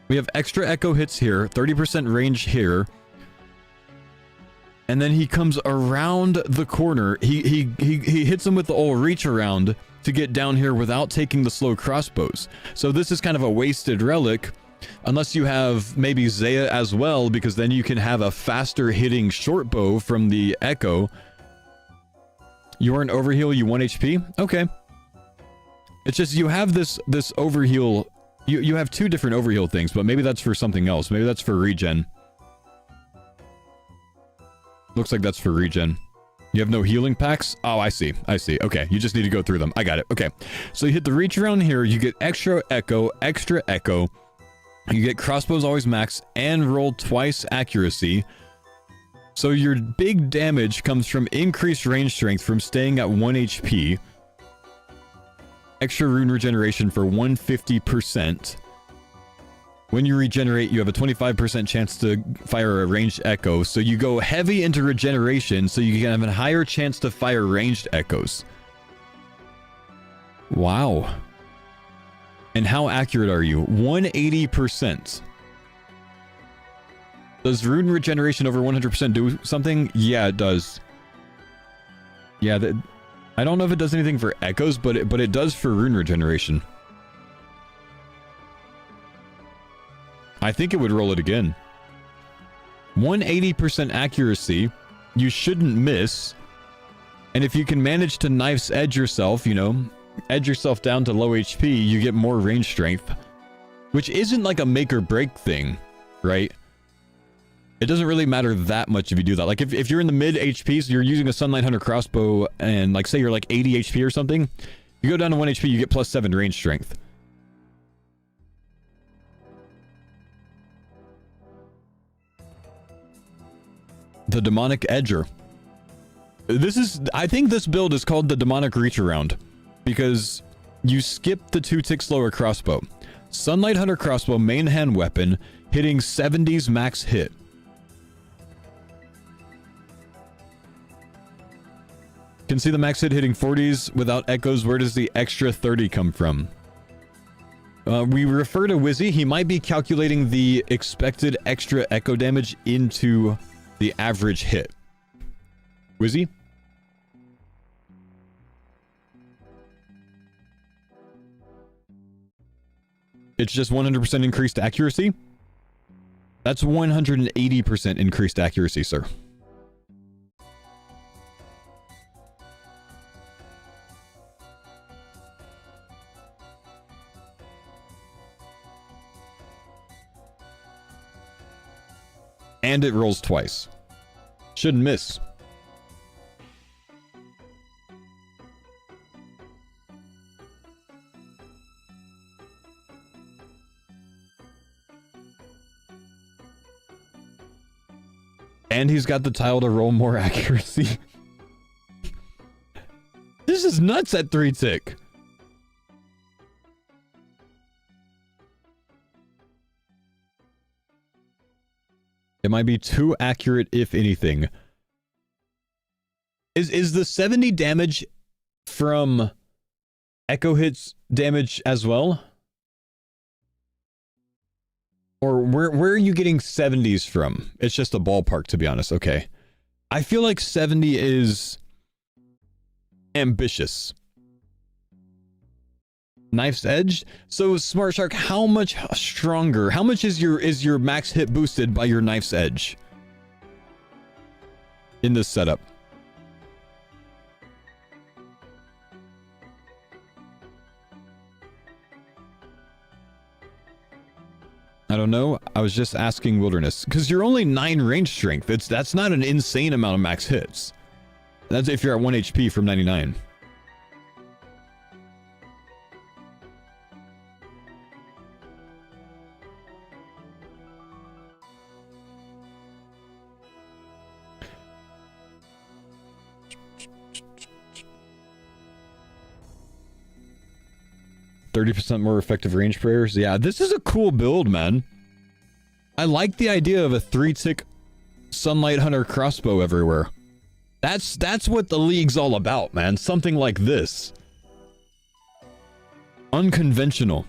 We have extra echo hits here, 30% range here. And then he comes around the corner. He hits him with the old reach around to get down here without taking the slow crossbows. So this is kind of a wasted relic, unless you have maybe Zaya as well, because then you can have a faster hitting short bow from the echo. You are an overheal, you 1 HP? Okay. It's just you have this overheal. You have 2 different overheal things, but maybe that's for something else. Maybe that's for regen. Looks like that's for regen. You have no healing packs? Oh, I see. I see. Okay, you just need to go through them. I got it. Okay. So you hit the reach around here, you get extra echo. You get crossbows always max and roll twice accuracy. So your big damage comes from increased range strength from staying at 1 HP. Extra rune regeneration for 150%. When you regenerate, you have a 25% chance to fire a ranged echo. So you go heavy into regeneration, so you can have a higher chance to fire ranged echoes. Wow. And how accurate are you? 180%. Does rune regeneration over 100% do something? Yeah, it does. Yeah, I don't know if it does anything for echoes, but it does for rune regeneration. I think it would roll it again. 180% accuracy. You shouldn't miss. And if you can manage to knife's edge yourself, you know, edge yourself down to low HP, you get more range strength. Which isn't like a make or break thing, right? It doesn't really matter that much if you do that. Like if you're in the mid HP, so you're using a Sunlight Hunter crossbow and like say you're like 80 HP or something, you go down to 1 HP, you get +7 range strength. The Demonic Edger. I think this build is called the Demonic Reach Around because you skip the 2-tick slower crossbow. Sunlight Hunter crossbow, main hand weapon, hitting 70s max hit. Can see the max hit hitting 40s without echoes. Where does the extra 30 come from? We refer to Wizzy. He might be calculating the expected extra echo damage into the average hit. Wizzy? It's just 100% increased accuracy? That's 180% increased accuracy, sir. And it rolls twice. Shouldn't miss. And he's got the tile to roll more accuracy. This is nuts at 3-tick. It might be too accurate, if anything. Is the 70 damage from echo hits damage as well? Or where are you getting 70s from? It's just a ballpark, to be honest. Okay. I feel like 70 is ambitious. Knife's edge. So Smart Shark, how much stronger? How much is your max hit boosted by your knife's edge in this setup? I don't know. I was just asking Wilderness because you're only 9 range strength. That's not an insane amount of max hits. That's if you're at 1 HP from 99. %30 more effective range prayers. Yeah, this is a cool build, man. I like the idea of a 3-tick Sunlight Hunter crossbow everywhere. That's what the league's all about, man. Something like this. Unconventional.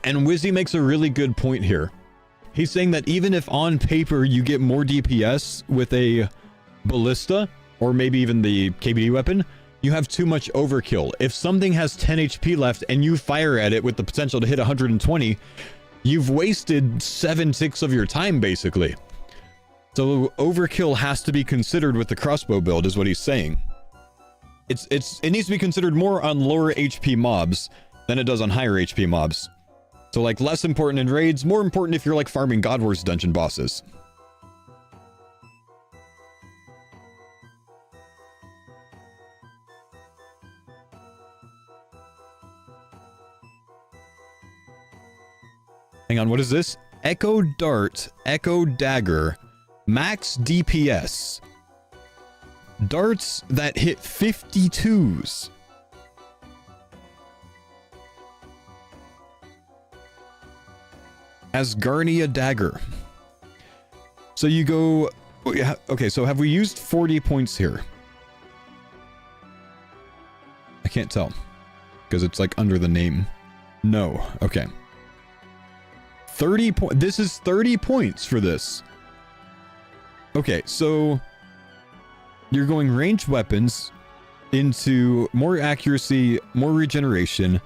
And Wizzy makes a really good point here. He's saying that even if on paper you get more DPS with a ballista, or maybe even the KBD weapon, you have too much overkill. If something has 10 HP left and you fire at it with the potential to hit 120, you've wasted 7 ticks of your time, basically. So overkill has to be considered with the crossbow build, is what he's saying. It needs to be considered more on lower HP mobs than it does on higher HP mobs. So like less important in raids, more important if you're like farming God Wars dungeon bosses. Hang on, what is this? Echo Dart, Echo Dagger, max DPS. Darts that hit 52s. Asgarnia Dagger. So you go... Okay, so have we used 40 points here? I can't tell. Because it's like under the name. No. Okay. 30 point. This is 30 points for this. Okay, so you're going ranged weapons into more accuracy, more regeneration,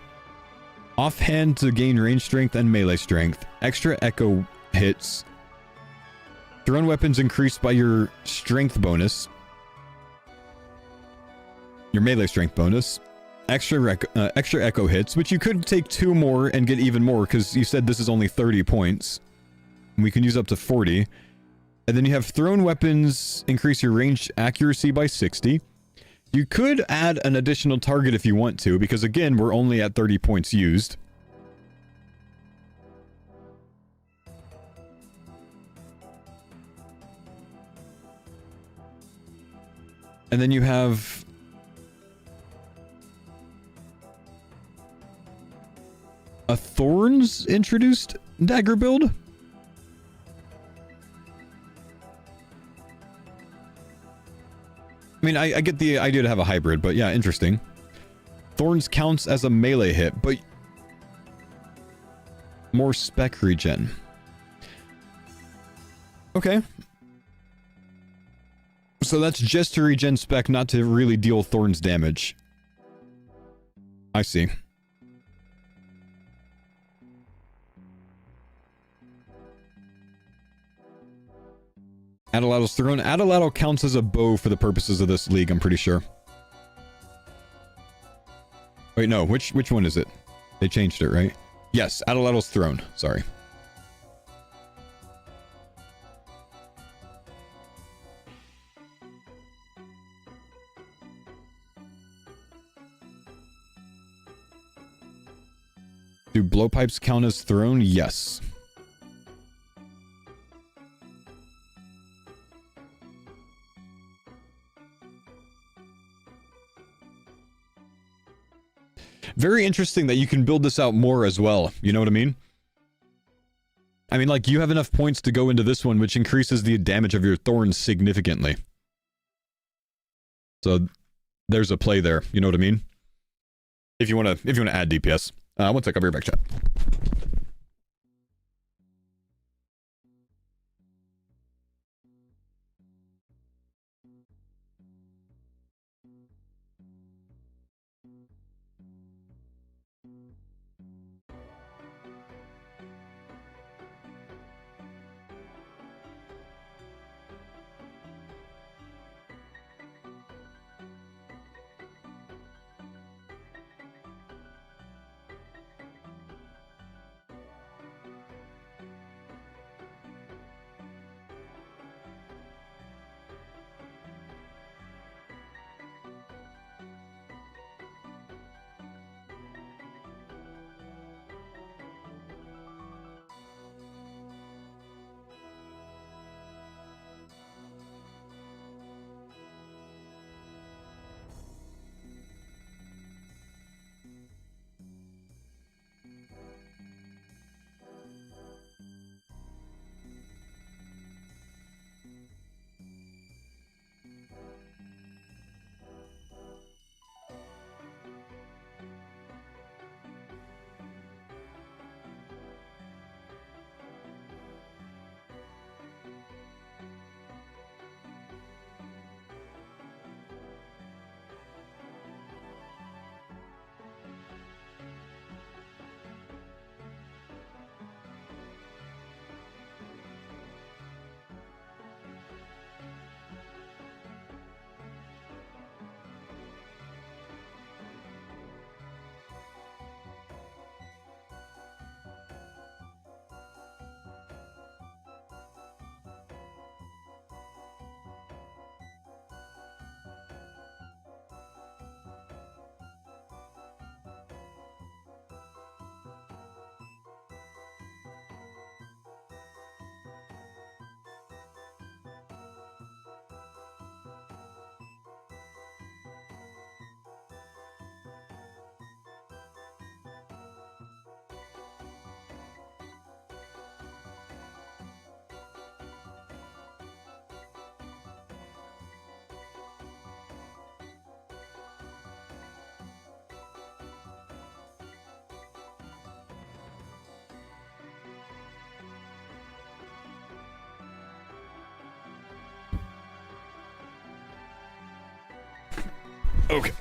offhand to gain range strength and melee strength, extra echo hits, thrown weapons increased by your strength bonus, your melee strength bonus, extra echo hits, which you could take 2 more and get even more because you said this is only 30 points. We can use up to 40. And then you have thrown weapons increase your range accuracy by 60. You could add an additional target if you want to, because again, we're only at 30 points used. And then you have a Thorns introduced dagger build. I mean, I get the idea to have a hybrid, but yeah, interesting. Thorns counts as a melee hit, but more spec regen. Okay. So that's just to regen spec, not to really deal Thorns damage. I see. Adeladal's Throne. Adeladal counts as a bow for the purposes of this league, I'm pretty sure. Wait, no. Which one is it? They changed it, right? Yes, Adeladal's Throne. Sorry. Do blowpipes count as Throne? Yes. Very interesting that you can build this out more as well. You know what I mean? I mean, like, you have enough points to go into this one, which increases the damage of your thorns significantly. So, there's a play there. You know what I mean? If you want to add DPS. One sec, I'll be right back, chat. Okay.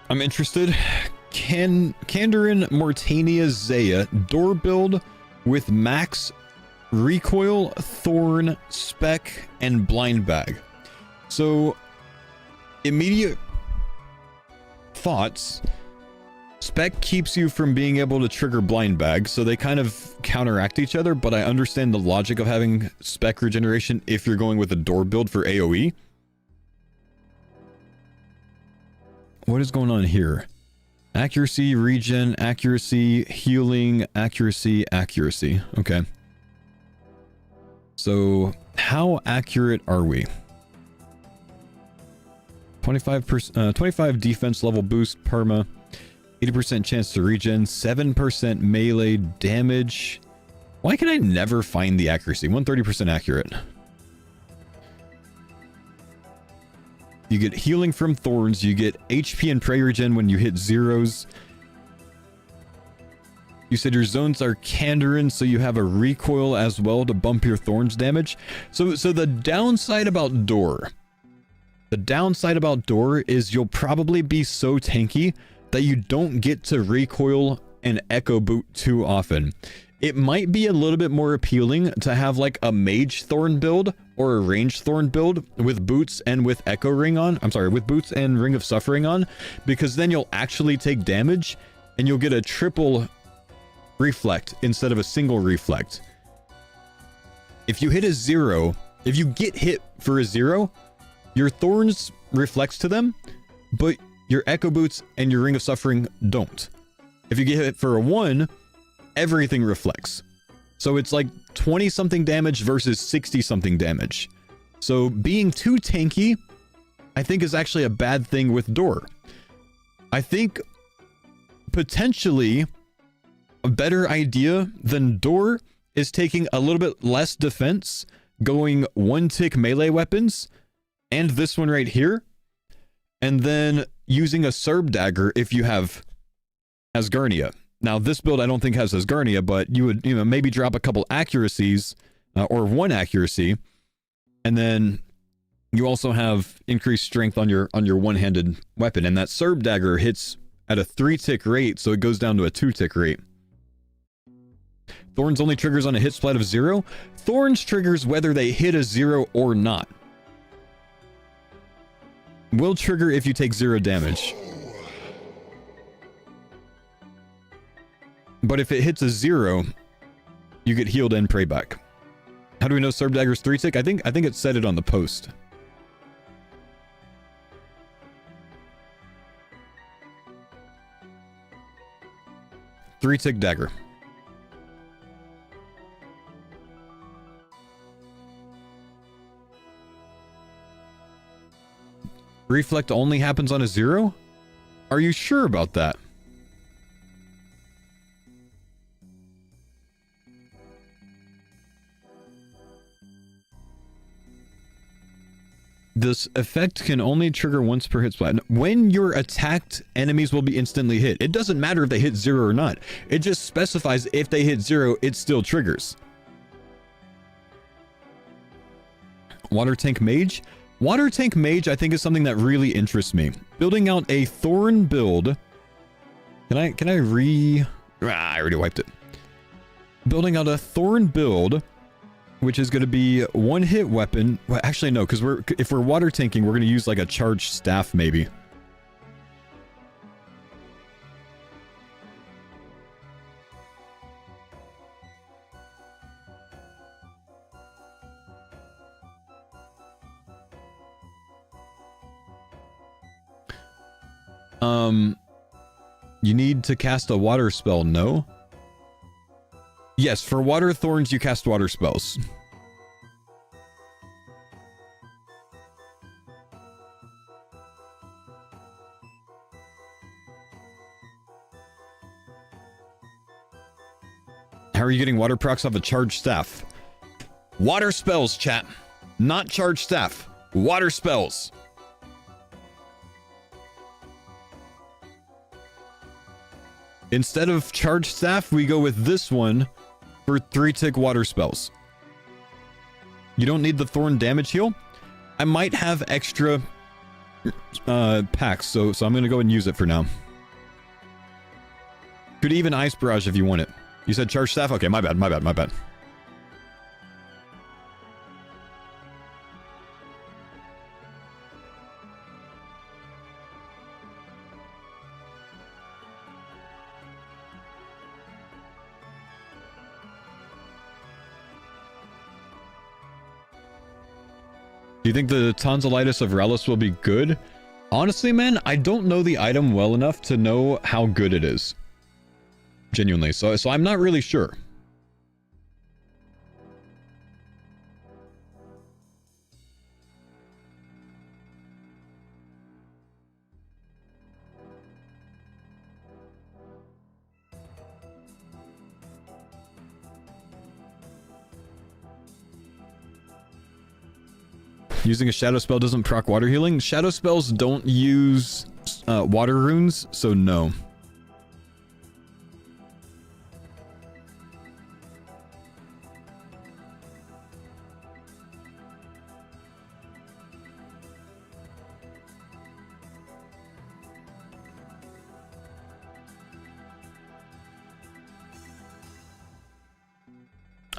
I'm interested. Kandarin Mortania Zaya door build with max recoil, thorn, spec, and blind bag. So, immediate thoughts. Spec keeps you from being able to trigger blind bag, so they kind of counteract each other, but I understand the logic of having spec regeneration if you're going with a door build for AoE. What is going on here? Accuracy, regen, accuracy, healing, accuracy, accuracy. Okay. So, how accurate are we? 25 defense level boost, perma, 80% chance to regen, 7% melee damage. Why can I never find the accuracy? 130% accurate. You get healing from thorns, you get HP and prey regen when you hit zeros. You said your zones are Kandarin, so you have a recoil as well to bump your thorns damage. So the downside about door. The downside about door is you'll probably be so tanky that you don't get to recoil and echo boot too often. It might be a little bit more appealing to have like a mage thorn build or a ranged thorn build with boots and with echo ring on. I'm sorry, with boots and ring of suffering on, because then you'll actually take damage and you'll get a triple reflect instead of a single reflect. If you hit a 0, if you get hit for a 0, your thorns reflects to them, but your echo boots and your ring of suffering don't. If you get hit for a 1, everything reflects. So it's like 20 something damage versus 60 something damage. So being too tanky, I think, is actually a bad thing with door. I think potentially a better idea than door is taking a little bit less defense, going 1-tick melee weapons, and this one right here, and then using a Serb dagger if you have Asgarnia. Now, this build I don't think has Asgarnia, but you would, maybe drop a couple accuracies, or 1 accuracy, and then you also have increased strength on your one-handed weapon, and that Serb dagger hits at a 3-tick rate, so it goes down to a 2-tick rate. Thorns only triggers on a hit splat of 0. Thorns triggers whether they hit a 0 or not. Will trigger if you take 0 damage. But if it hits a 0, you get healed and pray back. How do we know Serb Dagger's 3-tick? I think it said it on the post. Three-tick dagger. Reflect only happens on a 0? Are you sure about that? This effect can only trigger once per hit splat. When you're attacked, enemies will be instantly hit. It doesn't matter if they hit 0 or not. It just specifies if they hit 0, it still triggers. Water Tank Mage? Water Tank Mage, I think, is something that really interests me. Building out a Thorn build. Can I I already wiped it. Building out a Thorn build, which is going to be 1-hit weapon. Well, actually, no, because if we're water tanking, we're going to use like a charged staff, maybe. You need to cast a water spell, no? Yes, for water thorns, you cast water spells. How are you getting water procs off a charged staff? Water spells, chat. Not charged staff. Water spells. Instead of charged staff, we go with this one for 3-tick water spells. You don't need the thorn damage heal. I might have extra packs, so I'm gonna go and use it for now. Could even ice barrage if you want it. You said charge staff? Okay, my bad. Do you think the tonsillitis of Relish will be good? Honestly, man, I don't know the item well enough to know how good it is. Genuinely, so I'm not really sure. Using a shadow spell doesn't proc water healing. Shadow spells don't use water runes, so no.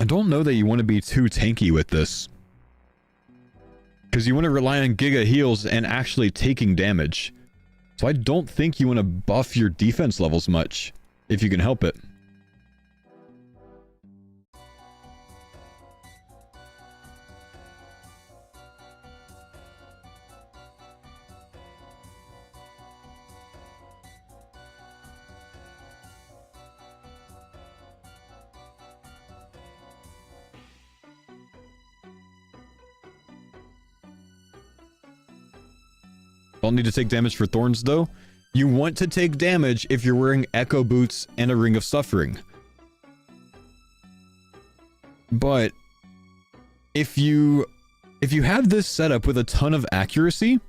I don't know that you want to be too tanky with this. Because you want to rely on Giga heals and actually taking damage. So I don't think you want to buff your defense levels much, if you can help it. Don't need to take damage for thorns though. You want to take damage if you're wearing echo boots and a ring of suffering. But if you have this setup with a ton of accuracy,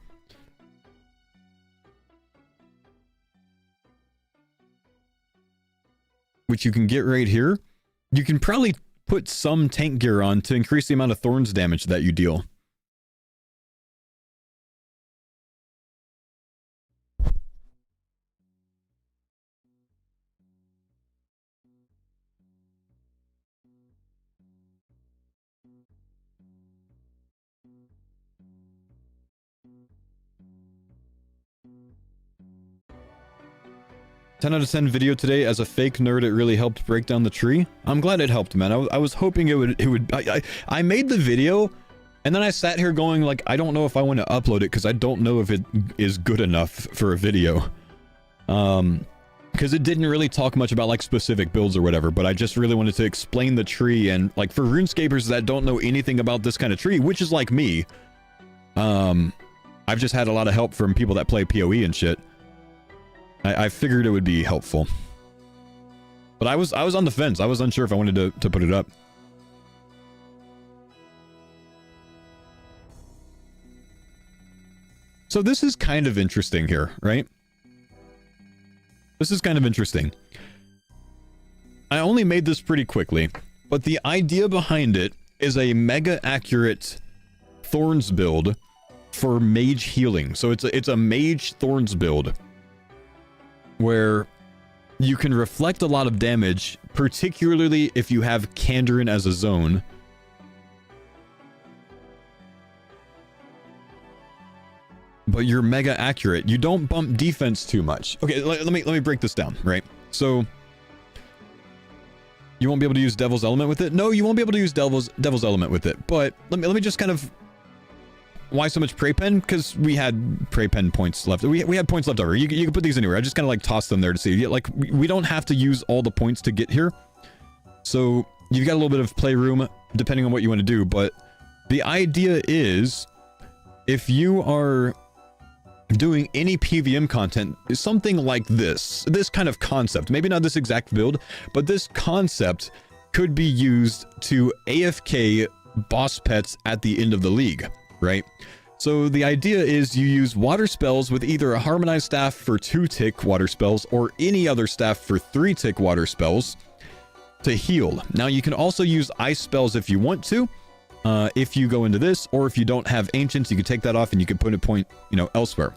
which you can get right here, you can probably put some tank gear on to increase the amount of thorns damage that you deal. Ten out of 10 video today. As a fake nerd, it really helped break down the tree. I'm glad it helped, man. I was hoping it would. I made the video, and then I sat here going like, I don't know if I want to upload it because I don't know if it is good enough for a video. Because it didn't really talk much about like specific builds or whatever, but I just really wanted to explain the tree, and like for RuneScapers that don't know anything about this kind of tree, which is like me, I've just had a lot of help from people that play PoE and shit. I figured it would be helpful. But I was on the fence. I was unsure if I wanted to put it up. So this is kind of interesting here, right? This is kind of interesting. I only made this pretty quickly, but the idea behind it is a mega accurate Thorns build for mage healing. So it's a mage Thorns build where you can reflect a lot of damage, particularly if you have Kandarin as a zone. But you're mega accurate. You don't bump defense too much. Okay, let me break this down, right? So you won't be able to use Devil's Element with it? No, you won't be able to use Devil's Element with it. But let me just kind of... Why so much Prey Pen? Because we had Prey Pen points left. We had points left over. You can put these anywhere. I just kind of like toss them there to see. Like, we don't have to use all the points to get here. So you've got a little bit of playroom depending on what you want to do. But the idea is, if you are doing any PVM content, something like this kind of concept, maybe not this exact build, but this concept could be used to AFK boss pets at the end of the league. Right? So the idea is you use water spells with either a harmonized staff for 2-tick water spells or any other staff for 3-tick water spells. to heal. Now you can also use ice spells if you want to. If you go into this, or if you don't have ancients, you can take that off and you can put a point, elsewhere.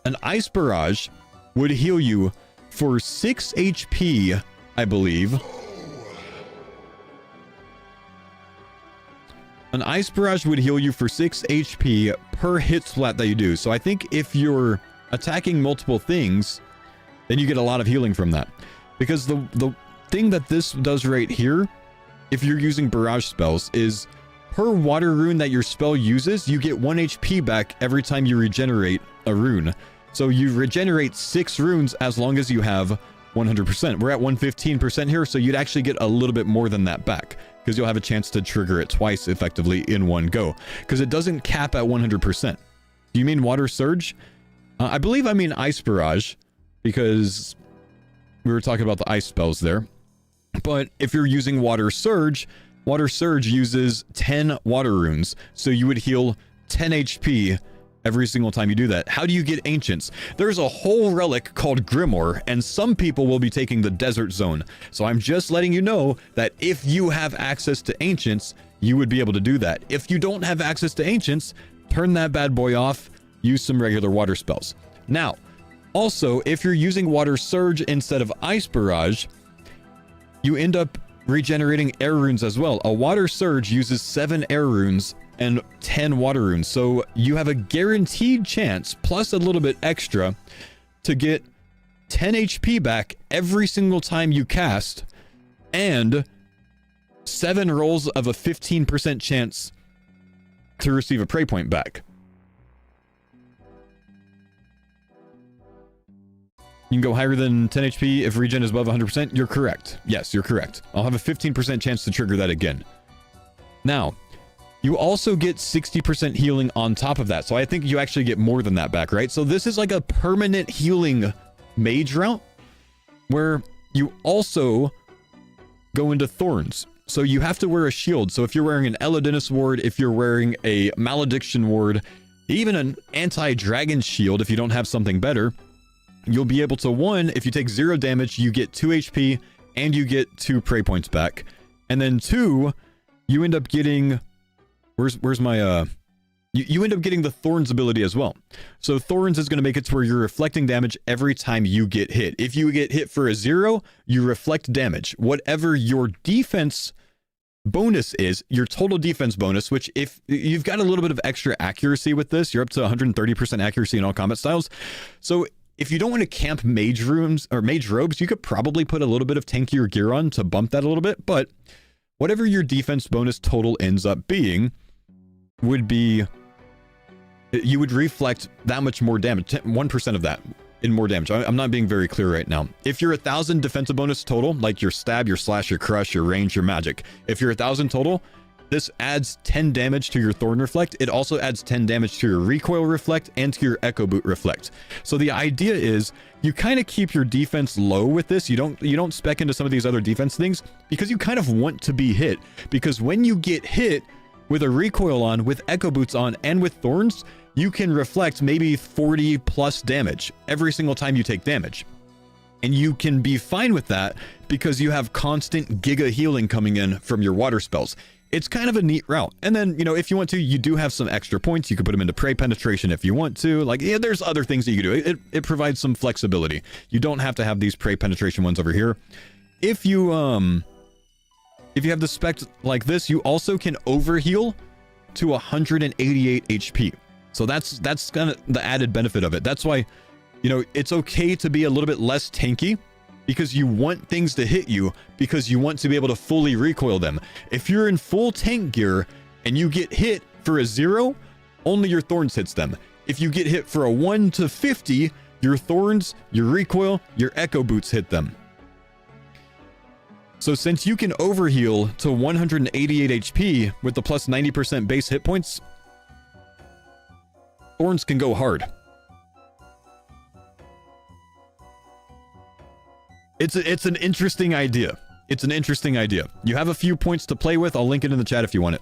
An ice barrage would heal you for 6 HP, I believe. An ice barrage would heal you for 6 HP per hit splat that you do. So I think if you're attacking multiple things, then you get a lot of healing from that. Because the thing that this does right here, if you're using barrage spells, is per water rune that your spell uses, you get 1 HP back every time you regenerate a rune. So you regenerate 6 runes as long as you have 100%. We're at 115% here, so you'd actually get a little bit more than that back, because you'll have a chance to trigger it twice effectively in one go, because it doesn't cap at 100%. Do you mean water surge? I believe I mean ice barrage, because we were talking about the ice spells there. But if you're using water surge uses 10 water runes, so you would heal 10 HP every single time you do that. How do you get ancients? There's a whole relic called Grimoire, and some people will be taking the desert zone. So I'm just letting you know that if you have access to ancients, you would be able to do that. If you don't have access to ancients, turn that bad boy off, use some regular water spells. Now, also, if you're using water surge instead of ice barrage, you end up regenerating air runes as well. A water surge uses 7 air runes and 10 water runes. So you have a guaranteed chance, plus a little bit extra, to get 10 HP back every single time you cast, and 7 rolls of a 15% chance to receive a prey point back. You can go higher than 10 HP if regen is above 100%. You're correct. Yes, you're correct. I'll have a 15% chance to trigger that again. Now, you also get 60% healing on top of that. So I think you actually get more than that back, right? So this is like a permanent healing mage route, where you also go into thorns. So you have to wear a shield. So if you're wearing an Elodinus ward, if you're wearing a malediction ward, even an anti-dragon shield, if you don't have something better, you'll be able to, 1, if you take 0 damage, you get 2 HP and you get 2 prey points back. And then 2, you end up getting, where's my, you end up getting the Thorns ability as well. So Thorns is going to make it to where you're reflecting damage every time you get hit. If you get hit for a 0, you reflect damage. Whatever your defense bonus is, your total defense bonus, which if you've got a little bit of extra accuracy with this, you're up to 130% accuracy in all combat styles. So if you don't want to camp mage rooms or mage robes, you could probably put a little bit of tankier gear on to bump that a little bit. But whatever your defense bonus total ends up being would be, you would reflect that much more damage, 1% of that in more damage. I'm not being very clear right now. If you're 1,000 defensive bonus total, like your stab, your slash, your crush, your range, your magic, if you're 1,000 total, this adds 10 damage to your Thorn Reflect. It also adds 10 damage to your Recoil Reflect and to your Echo Boot Reflect. So the idea is you kind of keep your defense low with this. You don't spec into some of these other defense things, because you kind of want to be hit. Because when you get hit with a Recoil on, with Echo Boots on, and with Thorns, you can reflect maybe 40 plus damage every single time you take damage. And you can be fine with that because you have constant giga healing coming in from your water spells. It's kind of a neat route. And then, if you want to, you do have some extra points. You could put them into prey penetration if you want to. Like, yeah, there's other things that you can do. It provides some flexibility. You don't have to have these prey penetration ones over here. If you have the spec like this, you also can overheal to 188 HP. So that's kind of the added benefit of it. That's why, it's okay to be a little bit less tanky, because you want things to hit you, because you want to be able to fully recoil them. If you're in full tank gear and you get hit for a 0, only your Thorns hits them. If you get hit for a 1 to 50, your Thorns, your Recoil, your Echo Boots hit them. So since you can overheal to 188 HP with the plus 90% base hit points, Thorns can go hard. It's an interesting idea. It's an interesting idea. You have a few points to play with. I'll link it in the chat if you want it.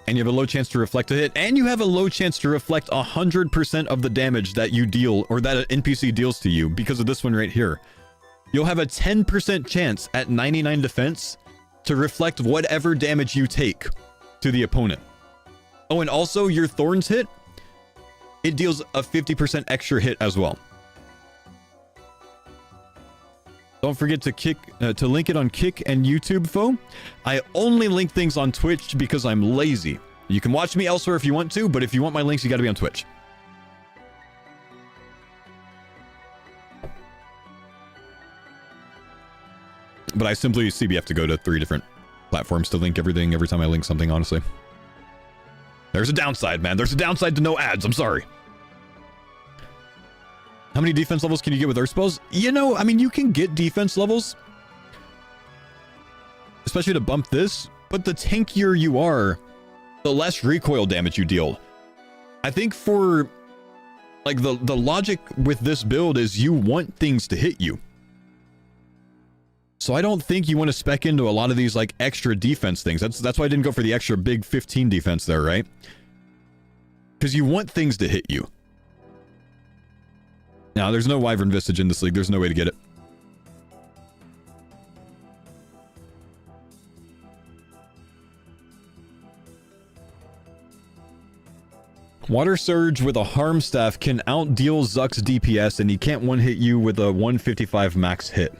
and you have a low chance to reflect a hit, and you have a low chance to reflect 100% of the damage that you deal, or that an NPC deals to you because of this one right here. You'll have a 10% chance at 99 defense to reflect whatever damage you take to the opponent. Oh, and also your Thorns hit, it deals a 50% extra hit as well. Don't forget to link it on Kick and YouTube, foe. I only link things on Twitch because I'm lazy. You can watch me elsewhere if you want to, but if you want my links, you got to be on Twitch. But I simply CB have to go to 3 different platforms to link everything every time I link something, honestly. There's a downside, man. There's a downside to no ads. I'm sorry. How many defense levels can you get with Earth Spells? You know, I mean, you can get defense levels, especially to bump this, but the tankier you are, the less recoil damage you deal. I think for, like, the logic with this build is you want things to hit you. So I don't think you want to spec into a lot of these, like, extra defense things. That's why I didn't go for the extra big 15 defense there, right? Because you want things to hit you. Now, there's no Wyvern Visage in this league. There's no way to get it. Water Surge with a Harm Staff can outdeal Zuck's DPS, and he can't one-hit you with a 155 max hit.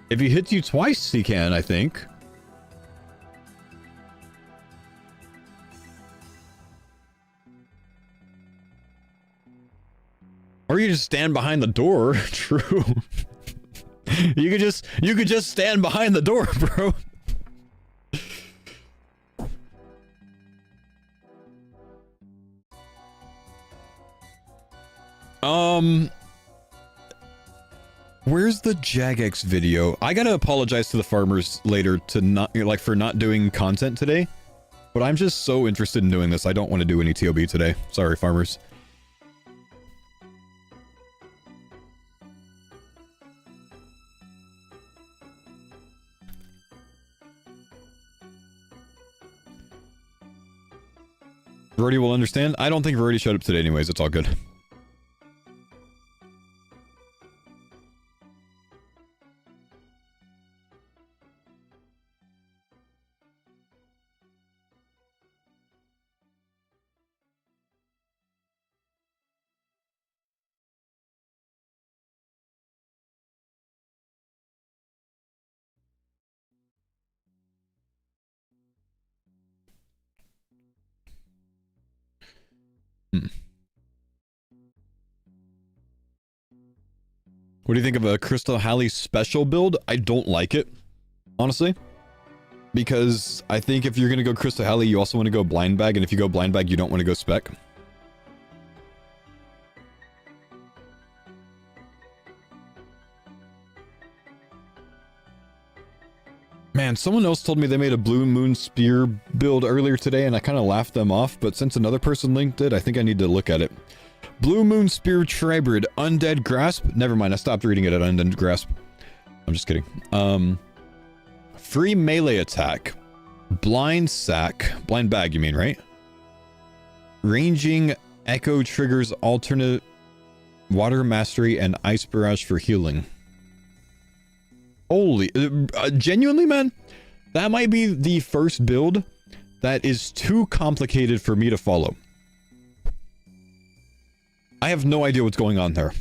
If he hits you twice, he can, I think. Or you just stand behind the door. True. You could just stand behind the door, bro. Where's the Jagex video? I gotta apologize to the farmers later to not, like, for not doing content today. But I'm just so interested in doing this. I don't want to do any TOB today. Sorry, farmers. Verdi will understand. I don't think Verdi showed up today anyways. It's all good. What do you think of a Crystal Halley special build? I don't like it, honestly. Because I think if you're going to go Crystal Halley, you also want to go Blind Bag. And if you go Blind Bag, you don't want to go Spec. Man, someone else told me they made a Blue Moon Spear build earlier today, and I kind of laughed them off. But since another person linked it, I think I need to look at it. Blue Moon Spear Tribrid, Undead Grasp. Never mind, I stopped reading it at Undead Grasp. I'm just kidding. Free melee attack. Blind Sack. Blind Bag, you mean, right? Ranging Echo triggers alternate Water Mastery and Ice Barrage for healing. Holy... genuinely, man? That might be the first build that is too complicated for me to follow. I have no idea what's going on there.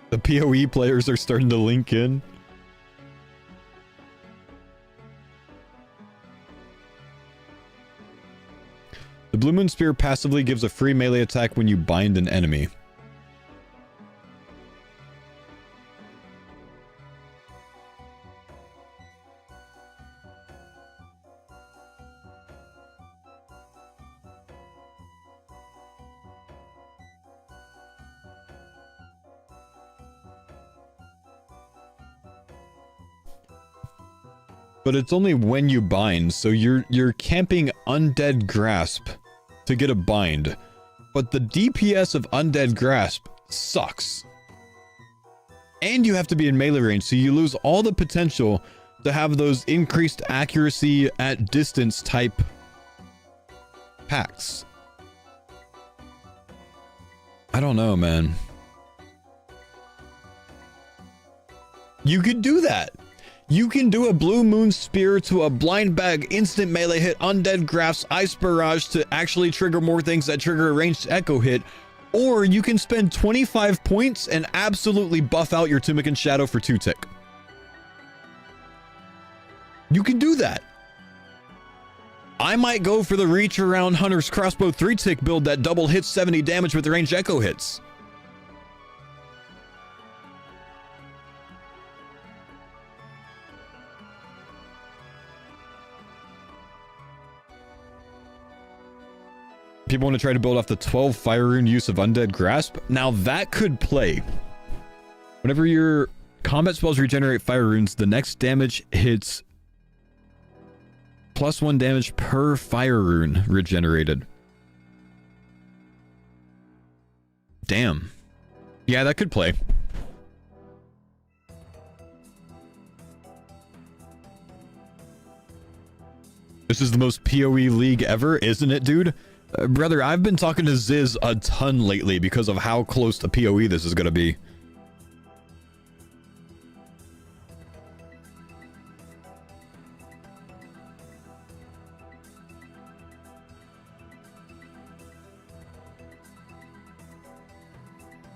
The PoE players are starting to link in. The Blue Moon Spear passively gives a free melee attack when you bind an enemy. but it's only when you bind. So you're camping Undead Grasp to get a bind. But the DPS of Undead Grasp sucks. And you have to be in melee range, so you lose all the potential to have those increased accuracy at distance type pacts. I don't know, man. You could do that. You can do a Blue Moon Spear to a Blind Bag instant melee hit, Undead Grasp, Ice Barrage to actually trigger more things that trigger a ranged echo hit. Or you can spend 25 points and absolutely buff out your Timican Shadow for 2 tick. You can do that. I might go for the Reach Around Hunter's Crossbow 3 tick build that double hits 70 damage with the ranged echo hits. People want to try to build off the 12 Fire Rune use of Undead Grasp. Now that could play. Whenever your combat spells regenerate Fire Runes, the next damage hits +1 damage per Fire Rune regenerated. Damn. Yeah, that could play. This is the most PoE league ever, isn't it, dude? Brother, I've been talking to Ziz a ton lately because of how close to PoE this is going to be.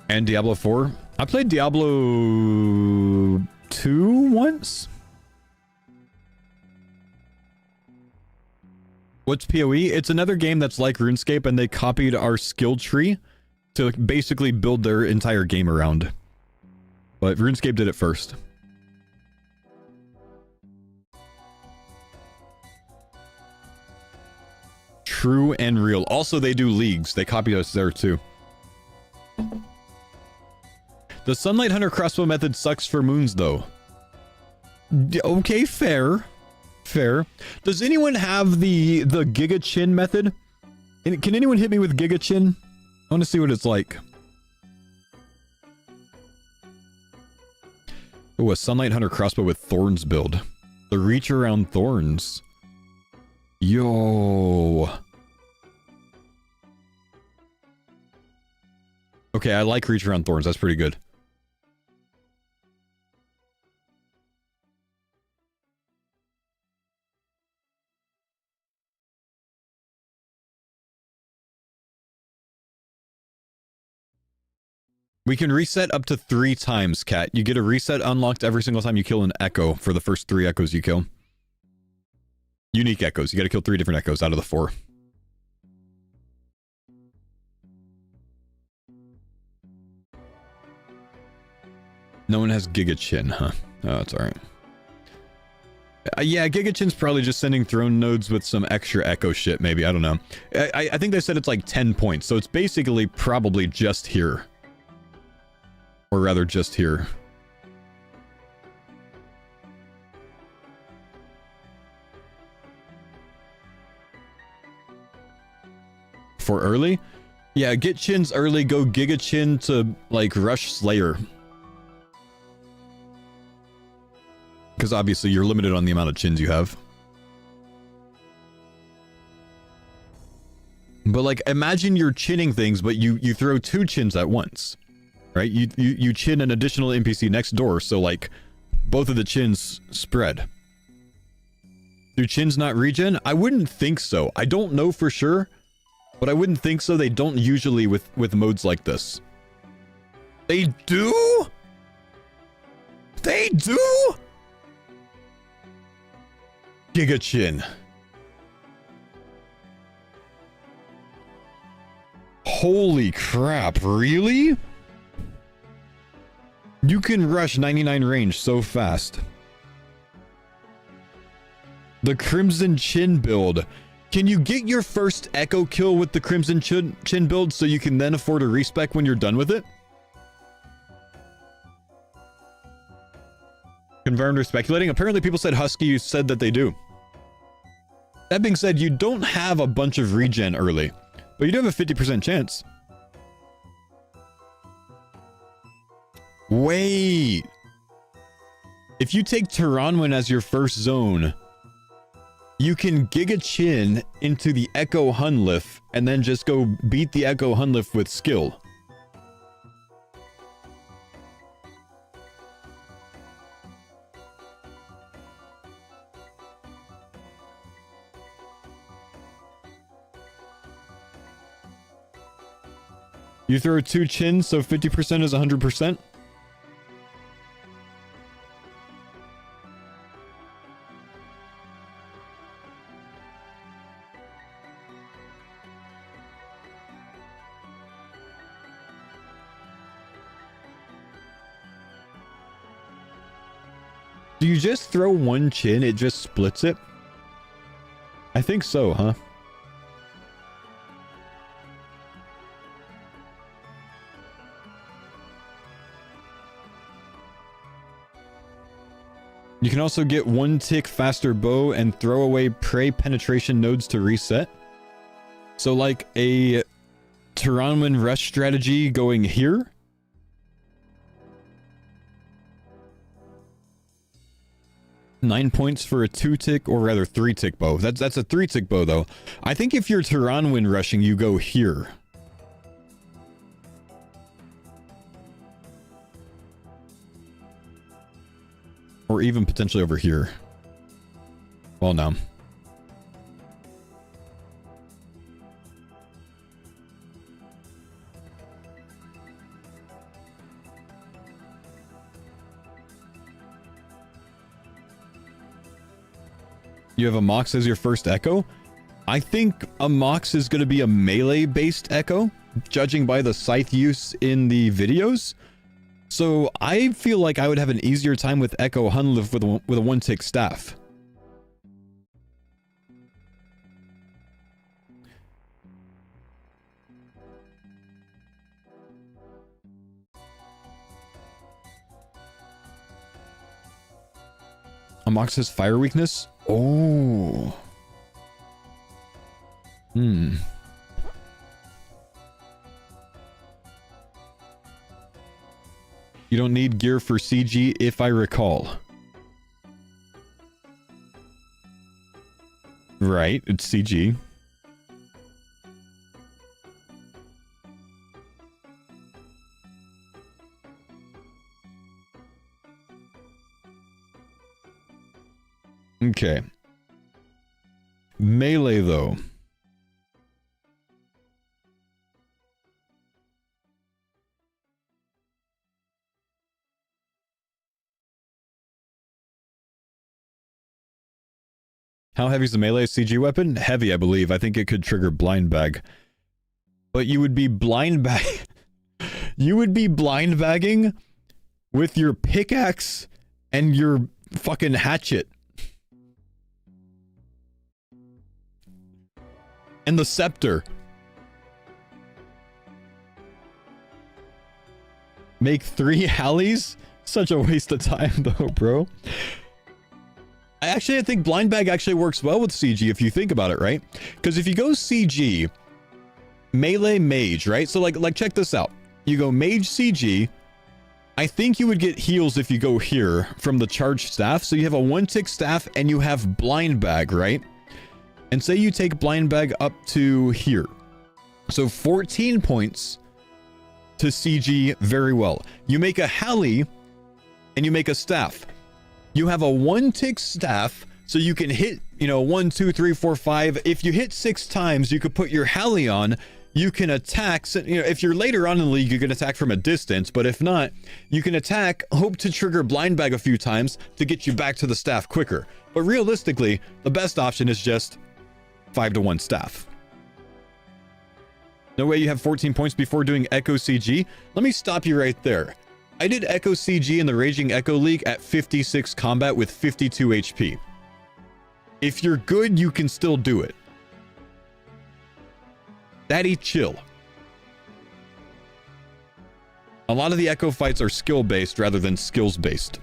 And Diablo 4? I played Diablo 2 once? What's PoE? It's another game that's like RuneScape, and they copied our skill tree to basically build their entire game around. But RuneScape did it first. True and real. Also, they do leagues. They copy us there too. The Sunlight Hunter crossbow method sucks for moons, though. Okay, fair. Fair. Does anyone have the Giga Chin method? Can anyone hit me with Giga Chin? I want to see what it's like. Oh, a Sunlight Hunter crossbow with thorns build. The Reach Around Thorns. Yo. Okay, I like Reach Around Thorns. That's pretty good. We can reset up to 3 times, Cat. You get a reset unlocked every single time you kill an echo for the first 3 echoes you kill. Unique echoes. You gotta kill 3 different echoes out of the 4. No one has Giga Chin, huh? Oh, that's alright. Yeah, Giga Chin's probably just sending throne nodes with some extra echo shit, maybe. I don't know. I think they said it's like 10 points, so it's basically probably just here. Or rather, just here. For early? Yeah, get Chins early, go Giga Chin to, like, rush Slayer. Because obviously you're limited on the amount of chins you have. But, like, imagine you're chinning things, but you throw 2 chins at once. Right? You chin an additional NPC next door, so like both of the chins spread. Do chins not regen? I wouldn't think so. I don't know for sure, but I wouldn't think so. They don't usually with modes like this. They do? They do? Giga Chin. Holy crap, really? You can rush 99 range so fast. The Crimson Chin build. Can you get your first echo kill with the Crimson Chin build so you can then afford a respec when you're done with it? Confirmed or speculating? Apparently people said Husky said that they do. That being said, you don't have a bunch of regen early, but you do have a 50% chance. Wait. If you take Tyranwin as your first zone, you can Giga Chin into the Echo Hunlif and then just go beat the Echo Hunlif with skill. You throw 2 chins, so 50% is 100%. Do you just throw 1 chin? It just splits it? I think so, huh? You can also get 1 tick faster bow and throw away prey penetration nodes to reset. So like a Tyranwin rush strategy going here. Nine points for a 2-tick, or rather 3-tick bow. That's a 3-tick bow though. I think if you're Tyranwin rushing, you go here. Or even potentially over here. Well, no. You have a Mox as your first Echo? I think a Mox is going to be a melee-based Echo, judging by the scythe use in the videos. So I feel like I would have an easier time with Echo Hunlif with a 1-tick staff. A Mox has fire weakness? Oh. You don't need gear for CG, if I recall. Right, it's CG. Okay. Melee, though. How heavy is the melee CG weapon? Heavy, I believe. I think it could trigger blind bag. But you would be blind bag. You would be blind bagging with your pickaxe and your fucking hatchet. And the scepter. Make 3 Hallies? Such a waste of time though, bro. I think blind bag actually works well with CG if you think about it, right? Because if you go CG, melee mage, right? So like check this out. You go mage CG. I think you would get heals if you go here from the charged staff. So you have a 1-tick staff and you have blind bag, right? And say you take blind bag up to here. So 14 points to CG very well. You make a Hallie and you make a staff. You have a 1-tick staff, so you can hit, 1, 2, 3, 4, 5. If you hit 6 times, you could put your Hallie on. You can attack. If you're later on in the league, you can attack from a distance. But if not, you can attack, hope to trigger blind bag a few times to get you back to the staff quicker. But realistically, the best option is just 5-to-1 staff. No way you have 14 points before doing Echo CG. Let me stop you right there. I did Echo CG in the Raging Echo League at 56 combat with 52 HP. If you're good, you can still do it. Daddy, chill. A lot of the Echo fights are skill-based rather than skills-based.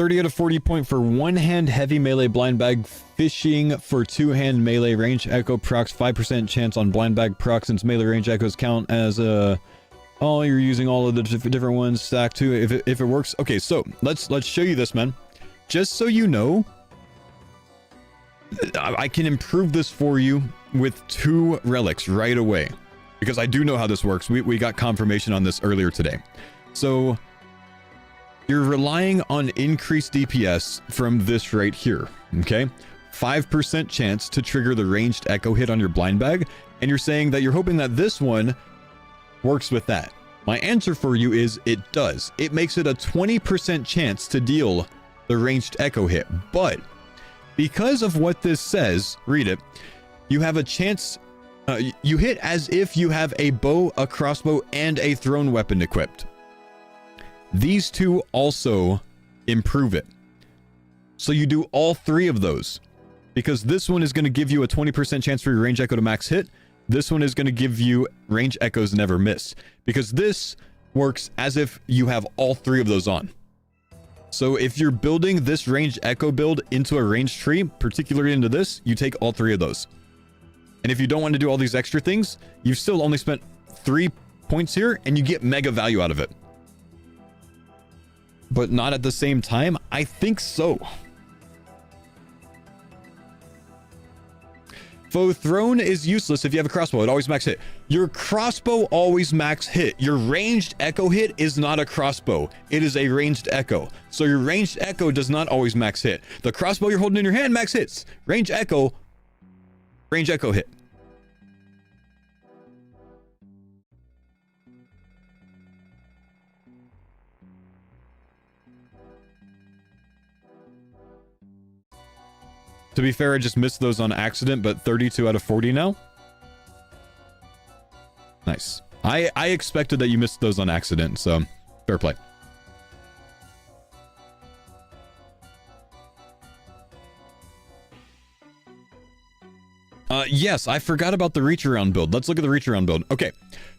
30 out of 40 point for one-hand heavy melee blind bag. Fishing for two-hand melee range echo procs 5% chance on blind bag proc since melee range echoes count as oh, you're using all of the different ones stacked too if it works. Okay, so let's show you this, man. Just so you know, I can improve this for you with 2 relics right away because I do know how this works. We got confirmation on this earlier today. So you're relying on increased DPS from this right here, okay? 5% chance to trigger the ranged echo hit on your blind bag, and you're saying that you're hoping that this one works with that. My answer for you is it does. It makes it a 20% chance to deal the ranged echo hit, but because of what this says, read it, you have a chance, you hit as if you have a bow, a crossbow, and a thrown weapon equipped. These 2 also improve it. So you do all 3 of those. Because this one is going to give you a 20% chance for your range echo to max hit. This one is going to give you range echoes never miss. Because this works as if you have all 3 of those on. So if you're building this ranged echo build into a range tree, particularly into this, you take all 3 of those. And if you don't want to do all these extra things, you've still only spent 3 points here and you get mega value out of it. But not at the same time? I think so. Foe thrown is useless if you have a crossbow. It always max hit. Your crossbow always max hit. Your ranged echo hit is not a crossbow. It is a ranged echo. So your ranged echo does not always max hit. The crossbow you're holding in your hand max hits. Range echo hit. To be fair, I just missed those on accident, but 32 out of 40 now. Nice. I expected that you missed those on accident, so fair play. Yes, I forgot about the reach around build. Let's look at the reach around build. Okay,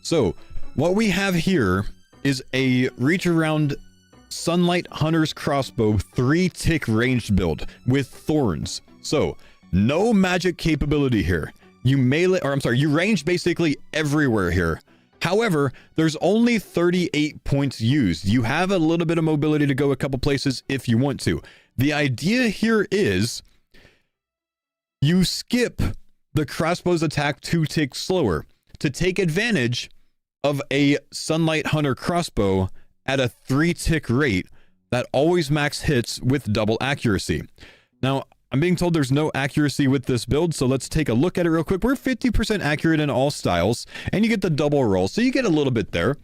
so what we have here is a reach around Sunlight Hunter's crossbow 3-tick ranged build with thorns. So no magic capability here. You melee, or I'm sorry, you range basically everywhere here. However, there's only 38 points used. You have a little bit of mobility to go a couple places if you want to. The idea here is you skip the crossbow's attack 2 ticks slower to take advantage of a Sunlight Hunter crossbow at a 3-tick rate that always max hits with double accuracy. Now, I'm being told there's no accuracy with this build, so let's take a look at it real quick. We're 50% accurate in all styles, and you get the double roll, so you get a little bit there.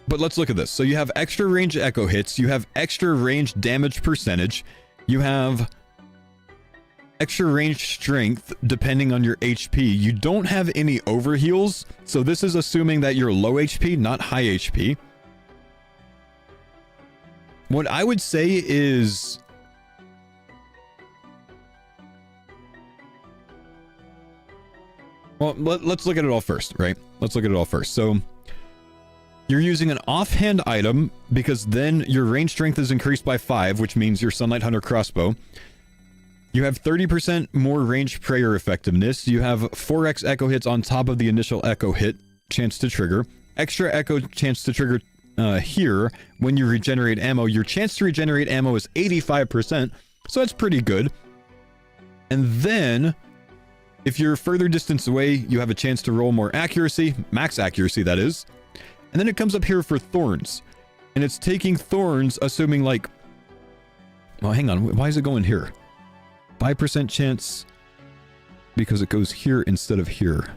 But let's look at this. So you have extra range echo hits, you have extra range damage percentage, you have extra range strength depending on your HP. You don't have any overheals, so this is assuming that you're low HP, not high HP. What I would say is well, let's look at it all first, right? Let's look at it all first. So you're using an offhand item because then your range strength is increased by 5, which means your Sunlight Hunter crossbow. You have 30% more range prayer effectiveness. You have 4x echo hits on top of the initial echo hit chance to trigger. Extra echo chance to trigger here when you regenerate ammo. Your chance to regenerate ammo is 85%, so that's pretty good. And then if you're further distance away, you have a chance to roll more accuracy, max accuracy that is. And then it comes up here for thorns, and it's taking thorns assuming like, well, hang on, why is it going here? 5% chance because it goes here instead of here.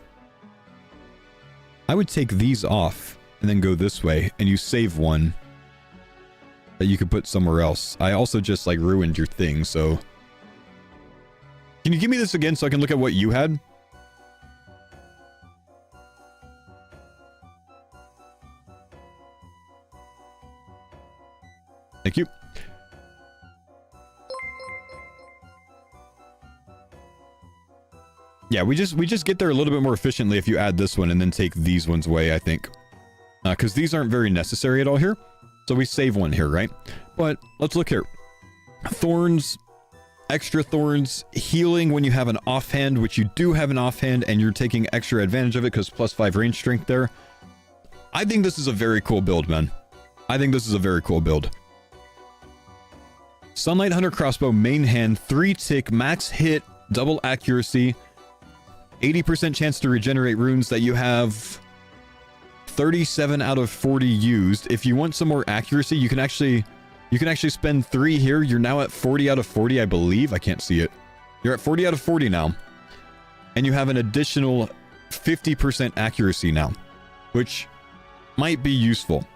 I would take these off and then go this way, and you save one that you could put somewhere else. I also just like ruined your thing, so can you give me this again so I can look at what you had? Thank you. Yeah, we just get there a little bit more efficiently if you add this one and then take these ones away, I think. because these aren't very necessary at all here. So we save one here, right? But let's look here. Thorns, extra thorns, healing when you have an offhand, which you do have an offhand, and you're taking extra advantage of it because +5 range strength there. I think this is a very cool build, man. I think this is a very cool build. Sunlight Hunter Crossbow, main hand, 3 tick, max hit, double accuracy, 80% chance to regenerate runes that you have 37 out of 40 used. If you want some more accuracy, you can actually spend 3 here. You're now at 40 out of 40, I believe. I can't see it. You're at 40 out of 40 now. And you have an additional 50% accuracy now, which might be useful.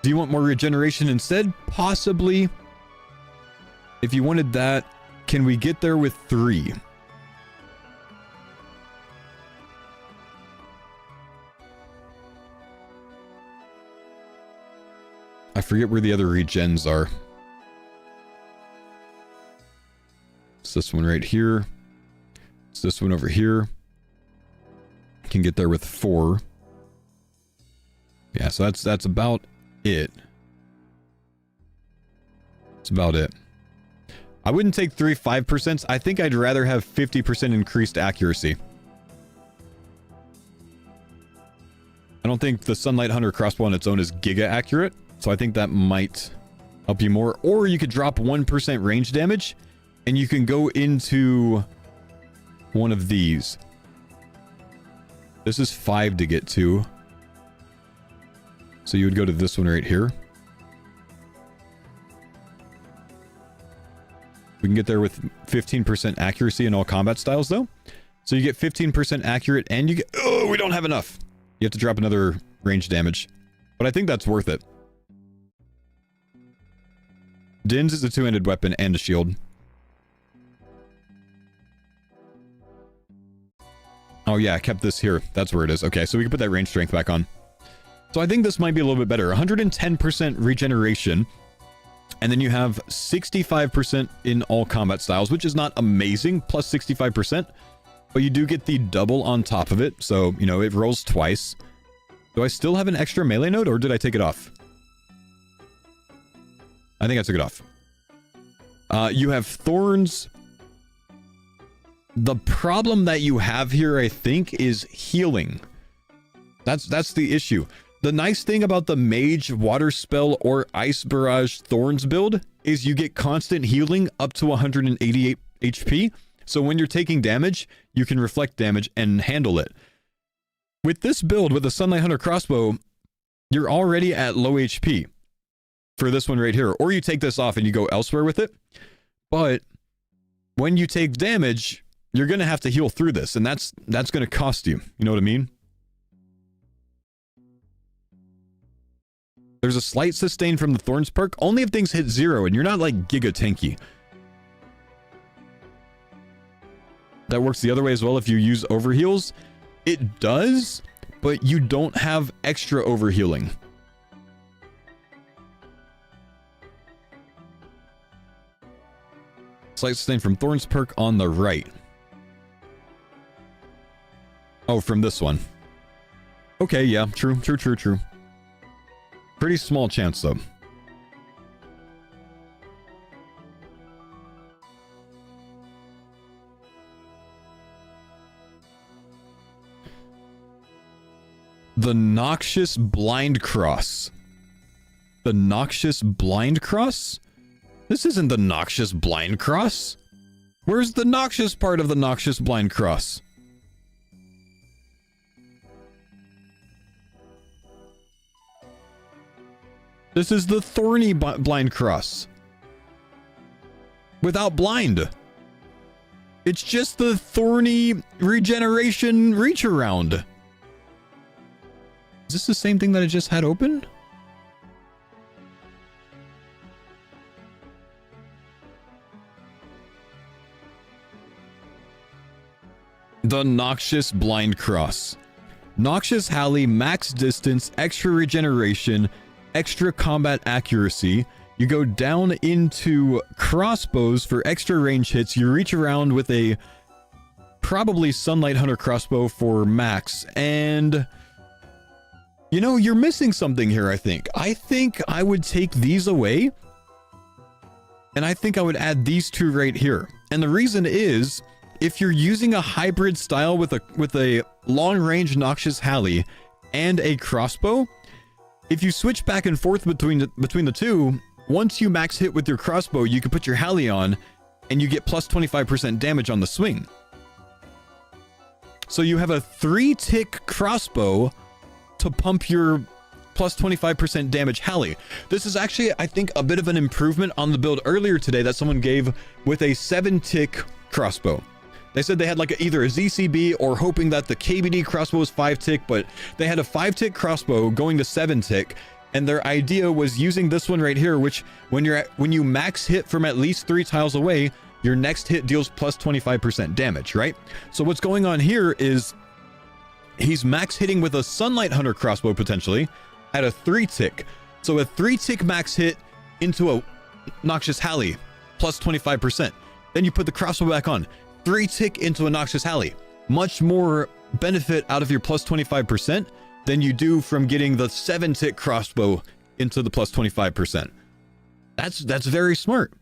Do you want more regeneration instead? Possibly. If you wanted that, can we get there with 3? I forget where the other regens are. It's this one right here. It's this one over here. Can get there with 4. Yeah, so that's about it. That's about it. I wouldn't take 3 5%. I think I'd rather have 50% increased accuracy. I don't think the Sunlight Hunter crossbow on its own is giga accurate, so I think that might help you more. Or you could drop 1% range damage, and you can go into one of these. This is 5 to get to. So you would go to this one right here. We can get there with 15% accuracy in all combat styles, though. So you get 15% accurate, and you get... Oh, we don't have enough. You have to drop another range damage. But I think that's worth it. Din's is a 2-handed weapon and a shield. Oh yeah, I kept this here. That's where it is. Okay, so we can put that range strength back on. So I think this might be a little bit better. 110% regeneration. And then you have 65% in all combat styles, which is not amazing, plus 65%. But you do get the double on top of it. So, you know, it rolls twice. Do I still have an extra melee node, or did I take it off? I think I took it off. You have thorns. The problem that you have here, I think, is healing. That's the issue. The nice thing about the mage, water spell, or ice barrage thorns build is you get constant healing up to 188 HP. So when you're taking damage, you can reflect damage and handle it. With this build, with the Sunlight Hunter crossbow, you're already at low HP for this one right here. Or you take this off and you go elsewhere with it. But when you take damage, you're going to have to heal through this, and that's going to cost you. You know what I mean? There's a slight sustain from the Thorns perk, only if things hit 0, and you're not like giga tanky. That works the other way as well if you use overheals. It does, but you don't have extra overhealing. Slight sustain from Thorns perk on the right. Oh, from this one. Okay, yeah, true. Pretty small chance, though. The Noxious Blind Cross. The Noxious Blind Cross? This isn't the Noxious Blind Cross. Where's the Noxious part of the Noxious Blind Cross? This is the Thorny Blind Cross. Without blind. It's just the Thorny Regeneration Reach Around. Is this the same thing that I just had open? The Noxious Blind Cross. Noxious Halley, max distance, extra regeneration, extra combat accuracy. You go down into crossbows for extra range hits. You reach around with a probably Sunlight Hunter crossbow for max, and You know, you're missing something here, I think. I think I would take these away. And I think I would add these two right here. And the reason is, if you're using a hybrid style with a long-range Noxious Halley and a crossbow, if you switch back and forth between the two, once you max hit with your crossbow, you can put your Halley on, and you get plus 25% damage on the swing. So you have a 3-tick crossbow to pump your plus 25% damage Halley. This is actually, I think, a bit of an improvement on the build earlier today that someone gave with a 7-tick crossbow. They said they had like either a ZCB or hoping that the KBD crossbow was 5-tick, but they had a 5-tick crossbow going to 7-tick, and their idea was using this one right here, which when you max hit from at least 3 tiles away, your next hit deals plus 25% damage, right? So what's going on here is he's max hitting with a Sunlight Hunter crossbow potentially at a 3-tick. So a 3-tick max hit into a Noxious Halley plus 25%. Then you put the crossbow back on. 3-tick into a Noxious Halley. Much more benefit out of your plus 25% than you do from getting the 7-tick crossbow into the plus 25%. That's very smart.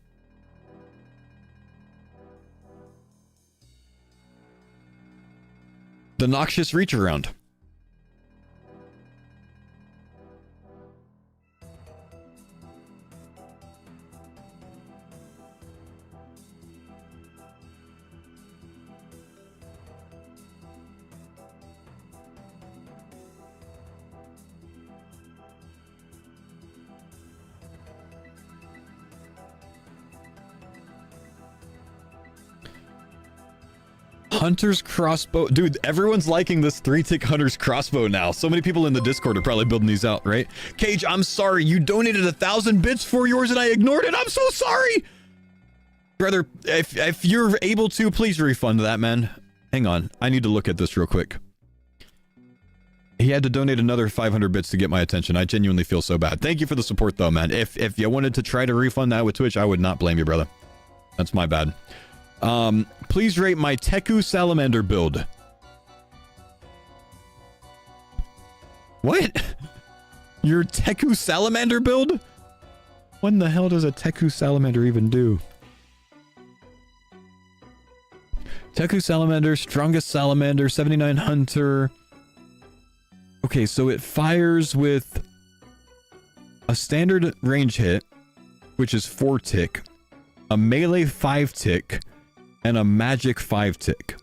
The Noxious Reach Around. Hunter's crossbow. Dude, everyone's liking this 3-tick Hunter's crossbow now. So many people in the Discord are probably building these out, right? Cage, I'm sorry. You donated 1,000 bits for yours and I ignored it. I'm so sorry. Brother, if you're able to, please refund that, man. Hang on. I need to look at this real quick. He had to donate another 500 bits to get my attention. I genuinely feel so bad. Thank you for the support, though, man. If you wanted to try to refund that with Twitch, I would not blame you, brother. That's my bad. Please rate my Teku Salamander build. What? Your Teku Salamander build? What in the hell does a Teku Salamander even do? Teku Salamander, strongest Salamander, 79 Hunter. Okay, so it fires with a standard range hit, which is 4-tick, a melee 5-tick, and a magic 5-tick.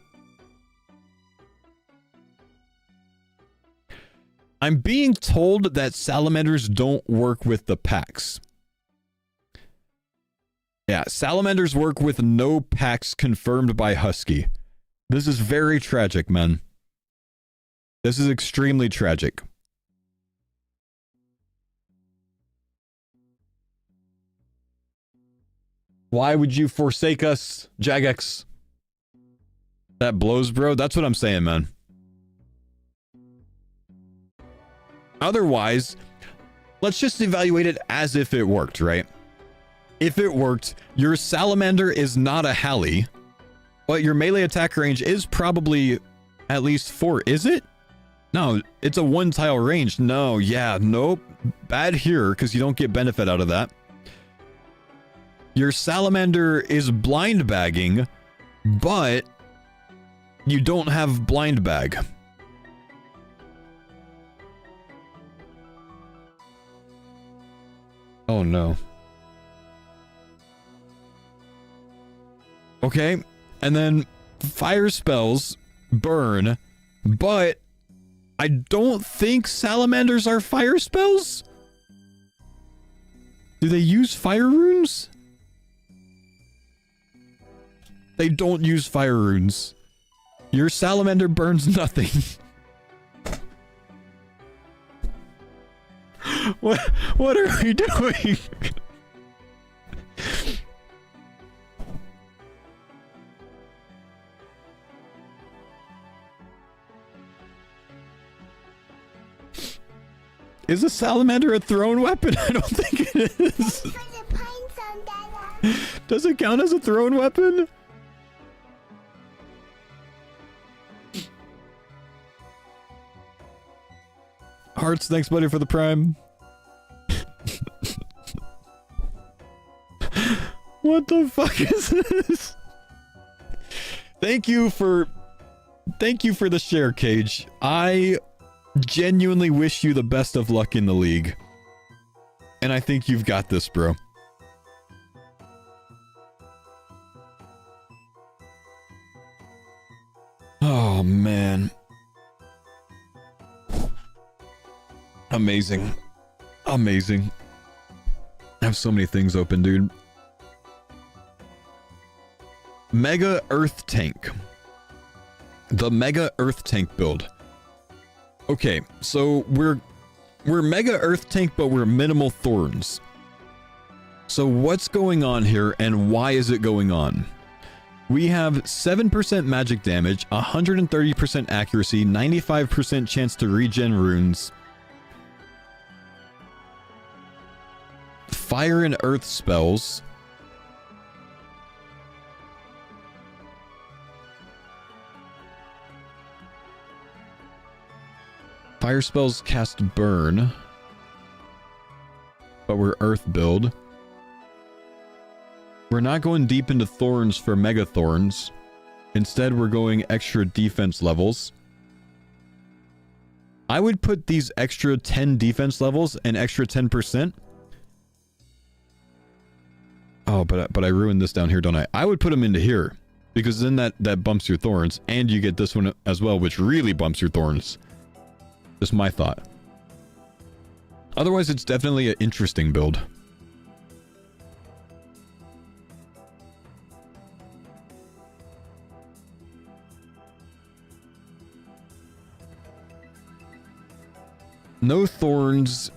I'm being told that salamanders don't work with the pacts. Yeah, salamanders work with no pacts confirmed by Husky. This is very tragic, man. This is extremely tragic. Why would you forsake us, Jagex? That blows, bro. That's what I'm saying, man. Otherwise, let's just evaluate it as if it worked, right? If it worked, your salamander is not a Halley, but your melee attack range is probably at least 4, is it? No, it's a 1-tile range. No, yeah, nope. Bad here, because you don't get benefit out of that. Your salamander is blind bagging, but you don't have blind bag. Oh no. Okay, and then fire spells burn, but I don't think salamanders are fire spells. Do they use fire runes? They don't use fire runes. Your salamander burns nothing. What are we doing? Is a salamander a thrown weapon? I don't think it is. Does it count as a thrown weapon? Hearts, thanks buddy for the prime. What the fuck is this? Thank you for the share, Cage. I genuinely wish you the best of luck in the league. And I think you've got this, bro. Oh, man. Amazing. Amazing. I have so many things open, dude. Mega Earth Tank. The Mega Earth Tank build. Okay, so we're Mega Earth Tank, but we're minimal thorns. So what's going on here and why is it going on? We have 7% magic damage, 130% accuracy, 95% chance to regen runes, fire and earth spells, fire spells cast burn, but we're earth build. We're not going deep into thorns for mega thorns. Instead, we're going extra defense levels. I would put these extra 10 defense levels and extra 10%. Oh, but I ruined this down here, don't I? I would put them into here because then that bumps your thorns and you get this one as well, which really bumps your thorns. Just my thought. Otherwise, it's definitely an interesting build. No thorns,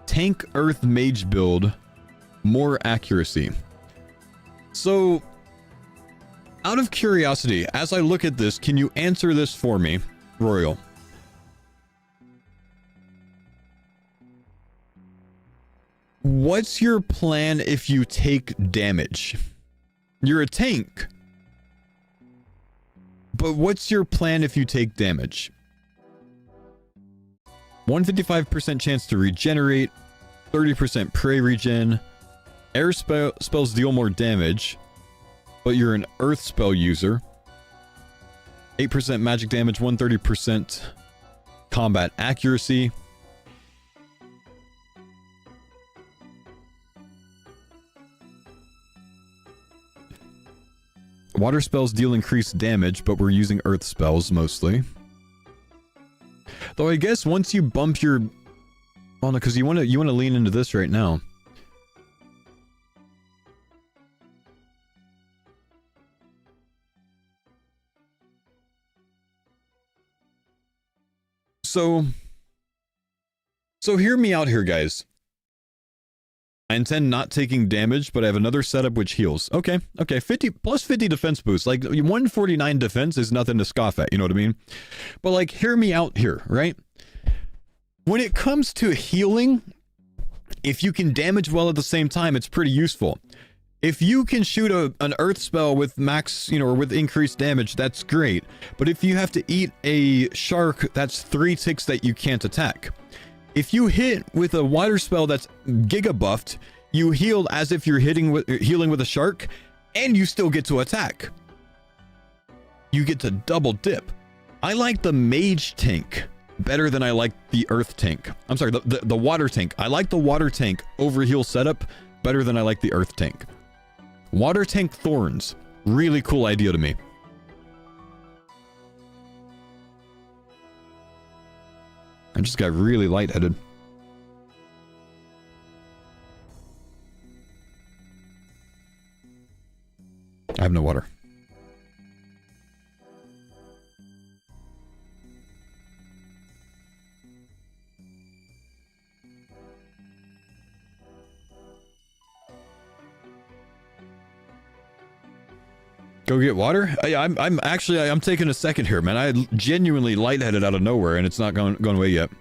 tank earth mage build, more accuracy. So, out of curiosity, as I look at this, can you answer this for me, Royal? What's your plan if you take damage? You're a tank. But what's your plan if you take damage? 155% chance to regenerate, 30% prey regen, air spells deal more damage, but you're an earth spell user, 8% magic damage, 130% combat accuracy, water spells deal increased damage, but we're using earth spells mostly. Though I guess once you bump your... Oh no, because you want to lean into this right now. So hear me out here, guys. I intend not taking damage, but I have another setup which heals. Okay, 50 plus 50 defense boost. Like 149 defense is nothing to scoff at, you know what I mean? But like, hear me out here, right? When it comes to healing, if you can damage well at the same time, it's pretty useful. If you can shoot an earth spell with max, or with increased damage, that's great. But if you have to eat a shark, that's 3 ticks that you can't attack. If you hit with a water spell that's giga buffed, you heal as if you're healing with a shark, and you still get to attack. You get to double dip. I like the mage tank better than I like the earth tank. I'm sorry, the water tank. I like the water tank over heal setup better than I like the earth tank. Water tank thorns. Really cool idea to me. I just got really lightheaded. I have no water. Go get water? I'm taking a second here, man. I genuinely lightheaded out of nowhere and it's not going away yet.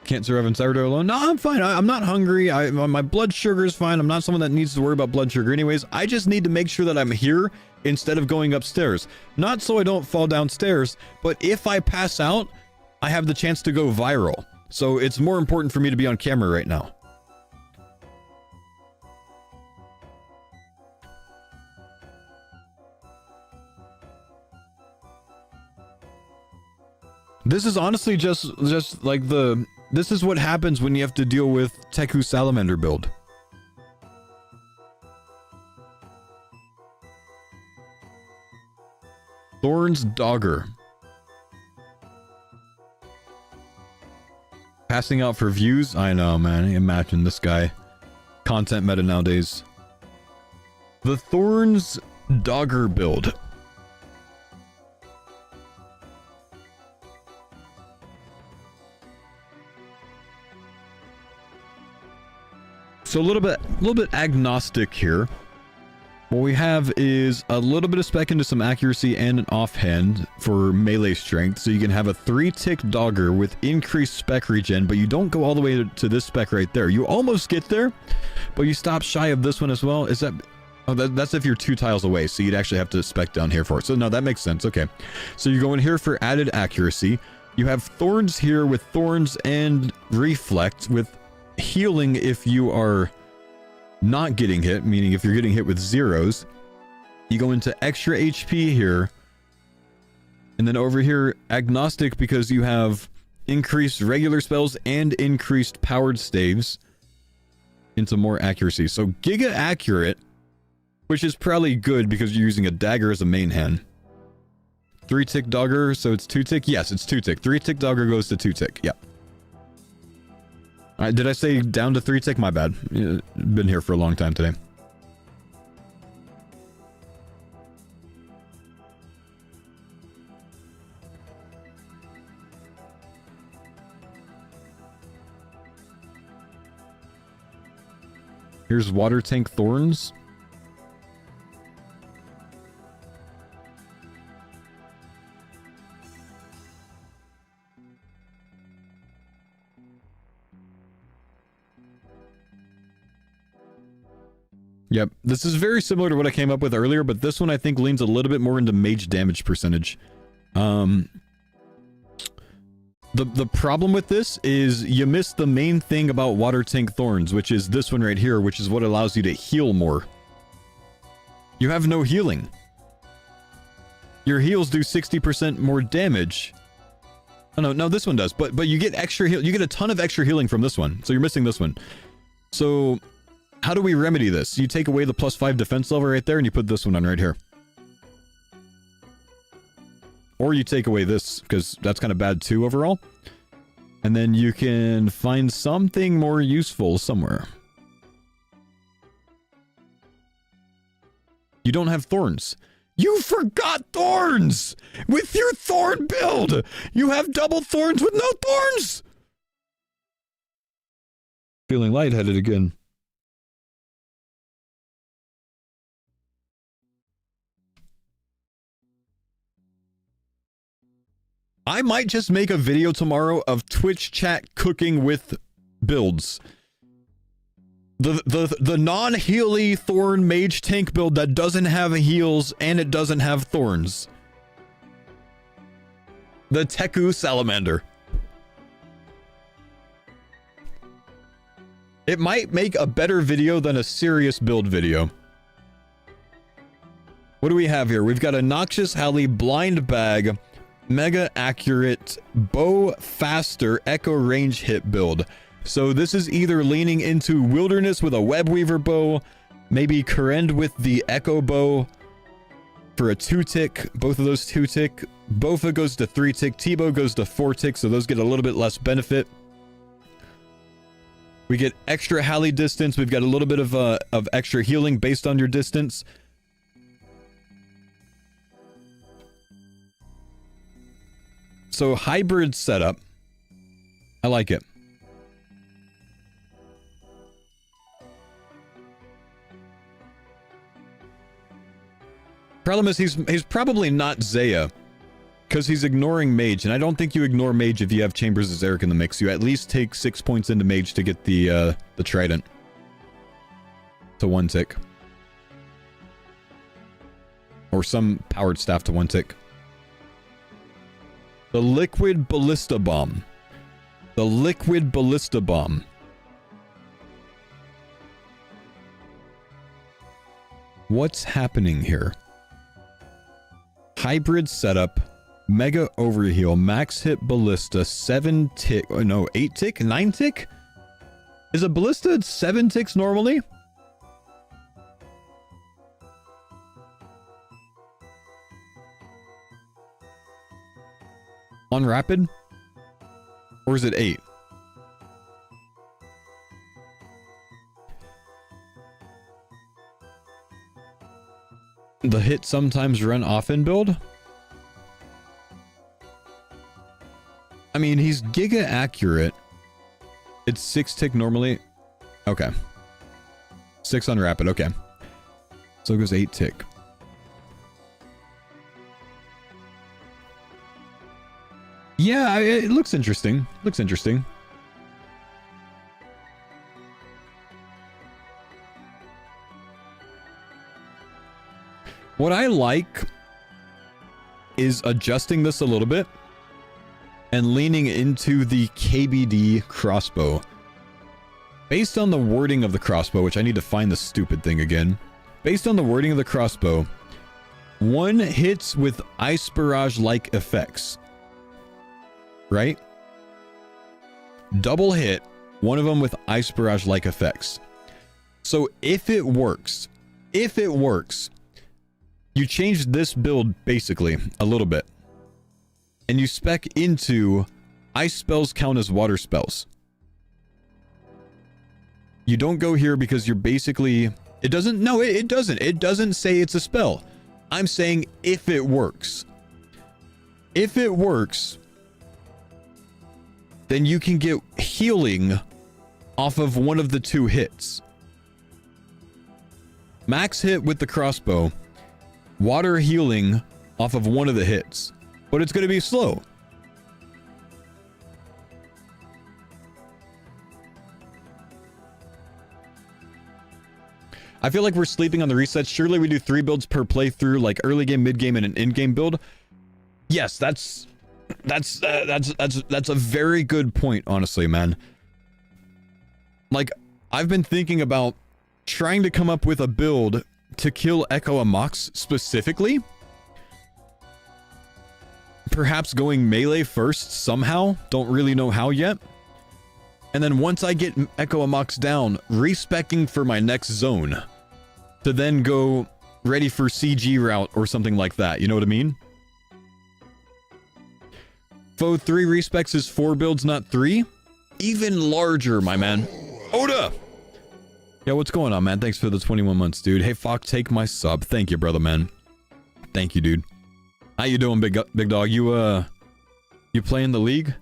Can't survive on sourdough alone. No, I'm fine. I'm not hungry. My blood sugar is fine. I'm not someone that needs to worry about blood sugar anyways. I just need to make sure that I'm here instead of going upstairs. Not so I don't fall downstairs, but if I pass out, I have the chance to go viral. So it's more important for me to be on camera right now. This is honestly just like this is what happens when you have to deal with Teku Salamander build. Thorn's Dogger. Passing out for views? I know, man. Imagine this guy. Content meta nowadays. The Thorn's Dogger build. So a little bit agnostic here. What we have is a little bit of spec into some accuracy and an offhand for melee strength. So you can have a 3-tick dogger with increased spec regen, but you don't go all the way to this spec right there. You almost get there, but you stop shy of this one as well. Is that... Oh, that's if you're 2 tiles away, so you'd actually have to spec down here for it. So no, that makes sense. Okay. So you go in here for added accuracy. You have thorns here with thorns and reflect with healing if you are not getting hit, meaning if you're getting hit with zeros. You go into extra HP here, and then over here agnostic because you have increased regular spells and increased powered staves into more accuracy. So giga accurate, which is probably good because you're using a dagger as a main hand. 3-tick dogger, so it's 2-tick. Yes, it's 2-tick. 3-tick dogger goes to 2-tick. Yep. Did I say down to 3-tick? My bad. Been here for a long time today. Here's water tank thorns. Yep, this is very similar to what I came up with earlier, but this one I think leans a little bit more into mage damage percentage. The problem with this is you miss the main thing about water tank thorns, which is this one right here, which is what allows you to heal more. You have no healing. Your heals do 60% more damage. Oh no, this one does, but you get extra heal. You get a ton of extra healing from this one, so you're missing this one. So how do we remedy this? You take away the +5 defense level right there and you put this one on right here. Or you take away this, because that's kind of bad too overall. And then you can find something more useful somewhere. You don't have thorns. You forgot thorns! With your thorn build! You have double thorns with no thorns! Feeling lightheaded again. I might just make a video tomorrow of Twitch chat cooking with builds. The non-healy thorn mage tank build that doesn't have heals and it doesn't have thorns. The Teku Salamander. It might make a better video than a serious build video. What do we have here? We've got a Noxious Halley blind bag, mega accurate, bow faster, echo range hit build. So this is either leaning into wilderness with a web weaver bow, maybe Kurend with the echo bow for a 2-tick, both of those 2-tick. Bofa goes to 3-tick, T-bow goes to 4-tick, so those get a little bit less benefit. We get extra Halley distance, we've got a little bit of extra healing based on your distance. So hybrid setup. I like it. Problem is he's probably not Zaya. Because he's ignoring mage, and I don't think you ignore mage if you have Chambers as Eric in the mix. You at least take 6 points into mage to get the trident to 1 tick. Or some powered staff to 1 tick. The liquid ballista bomb. The liquid ballista bomb. What's happening here? Hybrid setup. Mega overheal, max hit ballista, 7 tick, oh no, 8 tick, 9 tick? Is a ballista 7 ticks normally? On rapid? Or is it 8? The hit sometimes run off in build? I mean, he's giga accurate. It's 6 tick normally. Okay. 6 on rapid. Okay. So it goes 8 tick. Yeah, it looks interesting. Looks interesting. What I like is adjusting this a little bit and leaning into the KBD crossbow. Based on the wording of the crossbow, which I need to find the stupid thing again. Based on the wording of the crossbow, 1 hits with ice barrage-like effects. Right? Double hit, 1 of them with ice barrage-like effects. So if it works, you change this build basically a little bit. And you spec into ice spells count as water spells. You don't go here because you're basically... It doesn't... No, it doesn't. It doesn't say it's a spell. I'm saying if it works. If it works, then you can get healing off of 1 of the 2 hits. Max hit with the crossbow. Water healing off of 1 of the hits. But it's going to be slow. I feel like we're sleeping on the resets. Surely we do 3 builds per playthrough, like early game, mid game, and an end game build. Yes, that's a very good point, honestly, man. Like, I've been thinking about trying to come up with a build to kill Echo Amox specifically. Perhaps going melee first somehow. Don't really know how yet. And then once I get Echo Amox down, respecking for my next zone. To then go ready for CG route or something like that. You know what I mean? Foe 3 respecs is 4 builds, not 3? Even larger, my man. Oda! Yeah, what's going on, man? Thanks for the 21 months, dude. Hey, Fox, take my sub. Thank you, brother, man. Thank you, dude. How you doing, big dog? You playing the league?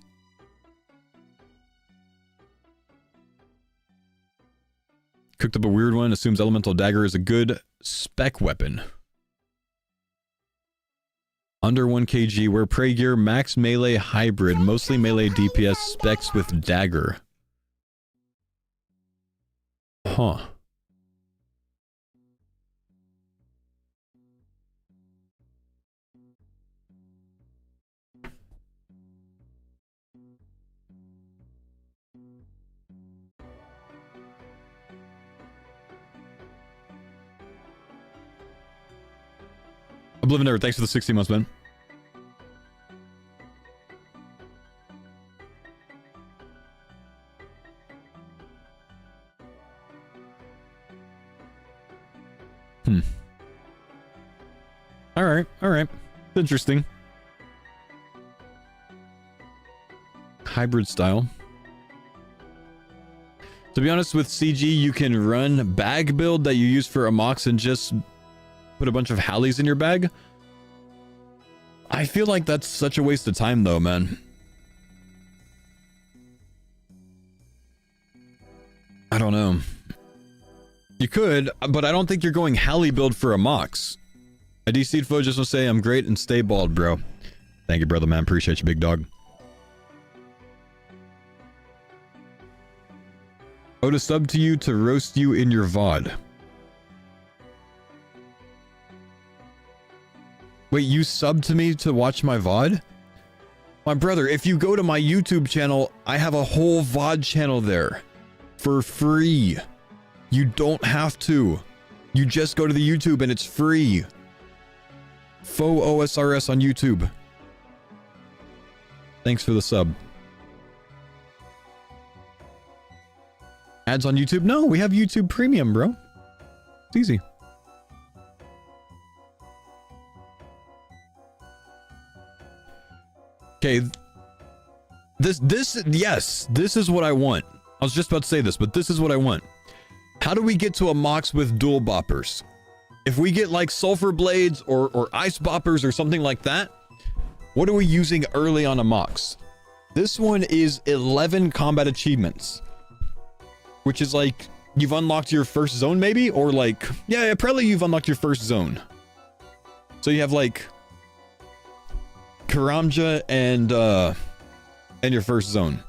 Cooked up a weird one. Assumes elemental dagger is a good spec weapon. Under 1 kg. Wear prey gear. Max melee hybrid. Mostly melee DPS specs with dagger. Huh. Oblivion, thanks for the 60 months, man. All right. Interesting. Hybrid style. To be honest, with CG, you can run bag build that you use for Amox and just put a bunch of Hallies in your bag. I feel like that's such a waste of time, though, man. I don't know. You could, but I don't think you're going Hallie build for Amox. I DC'd foe just to say I'm great and stay bald, bro. Thank you, brother, man. Appreciate you, big dog. Oda sub to you to roast you in your VOD. Wait, you subbed to me to watch my VOD? My brother, if you go to my YouTube channel, I have a whole VOD channel there. For free. You don't have to. You just go to the YouTube and it's free. Faux OSRS on YouTube. Thanks for the sub. Ads on YouTube? No, we have YouTube Premium, bro. It's easy. Okay. Yes, this is what I want. I was just about to say this, but this is what I want. How do we get to a Mox with dual boppers? If we get like sulfur blades or ice boppers or something like that, what are we using early on a Mox? This one is 11 combat achievements, which is like you've unlocked your first zone maybe, or like, yeah, probably you've unlocked your first zone. So you have like Karamja and your first zone.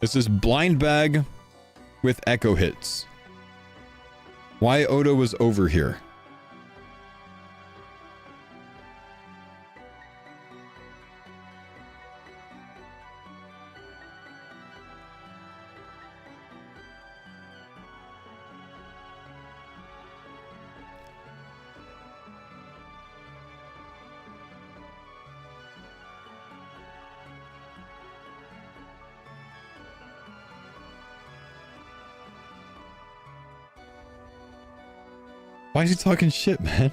This is blind bag with echo hits. Why Oda was over here. Why is he talking shit, man?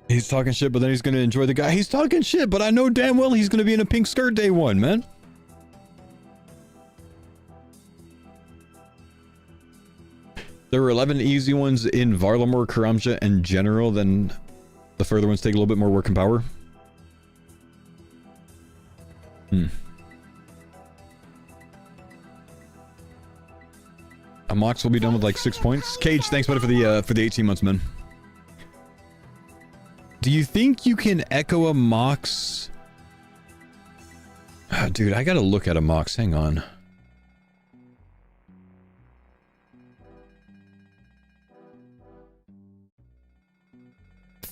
He's talking shit, but then he's gonna enjoy the guy. He's talking shit, but I know damn well he's gonna be in a pink skirt day one, man. There were 11 easy ones in Varlamore, Karamja, and General, then the further ones take a little bit more work and power. A Mox will be done with like 6 points. Cage, thanks buddy for the 18 months, man. Do you think you can echo a Mox? Dude, I gotta look at a Mox. Hang on.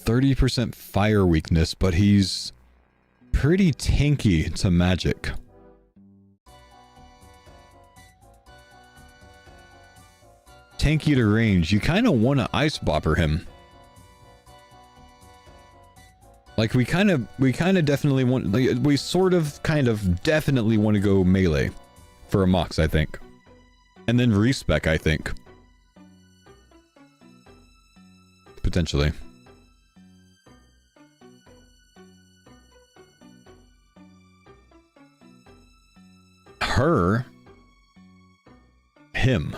30% fire weakness, but he's pretty tanky to magic. Tanky to range. You kind of want to ice bopper him. Like we kind of definitely want, like, we sort of kind of definitely want to go melee for a Mox, I think. And then respec, I think. Potentially. Her. Him.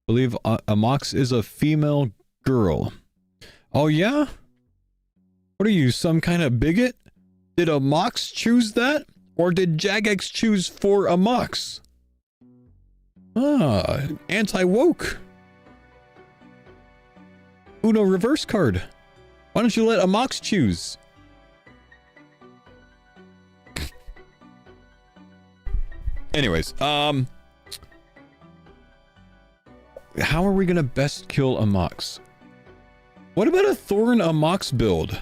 I believe a Mox is a female girl. Oh yeah? What are you, some kind of bigot? Did a Mox choose that? Or did Jagex choose for a Mox? Ah, anti-woke. Uno reverse card. Why don't you let a Mox choose? Anyways, how are we gonna best kill a Mox? What about a Thorn a Mox build?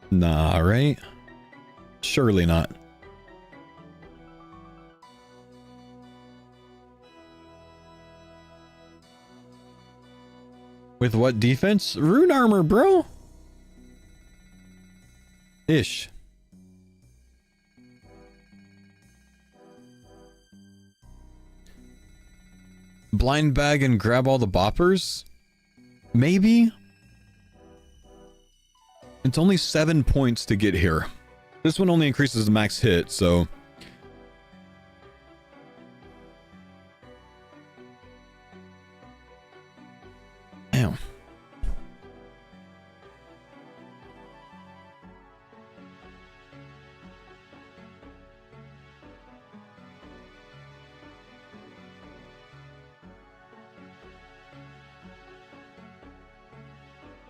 Nah, right? Surely not. With what defense? Rune armor, bro. Ish. blind bag and grab all the boppers? Maybe? It's only 7 points to get here. This one only increases the max hit, so... Damn.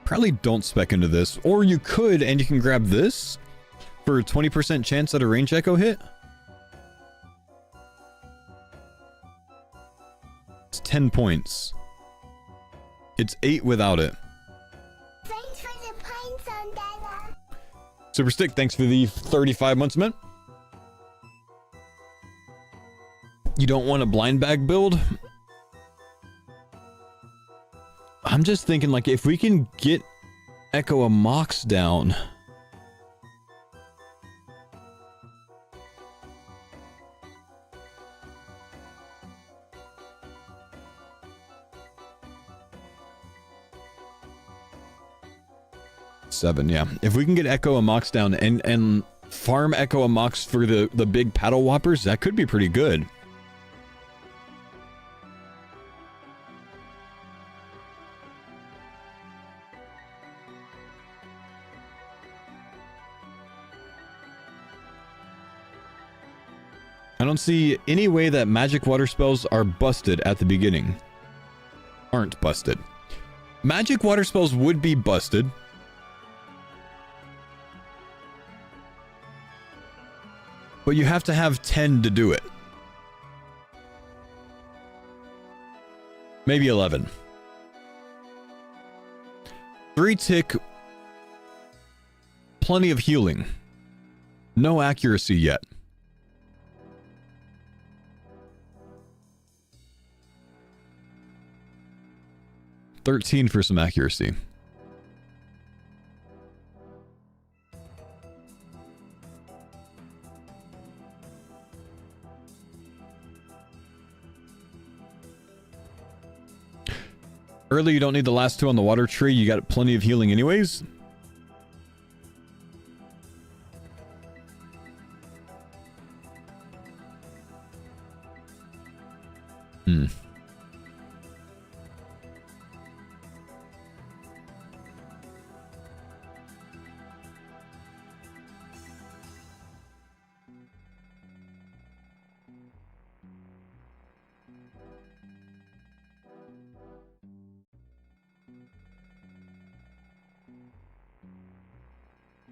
Probably don't spec into this, or you could, and you can grab this for a 20% chance at a range echo hit. It's 10 points. It's 8 without it. Thanks for the pine zone, Dada. Super Stick, thanks for the 35 months, man. You don't want a blind bag build? I'm just thinking, like, if we can get Echo a Mox down. Seven, yeah. If we can get Echo a Mox down and farm Echo a Mox for the big paddle whoppers, that could be pretty good. I don't see any way that magic water spells are busted at the beginning. Aren't busted. Magic water spells would be busted. But you have to have 10 to do it. Maybe 11. 3 tick. Plenty of healing. No accuracy yet. $13 for some accuracy. Early, you don't need the last 2 on the water tree. You got plenty of healing anyways.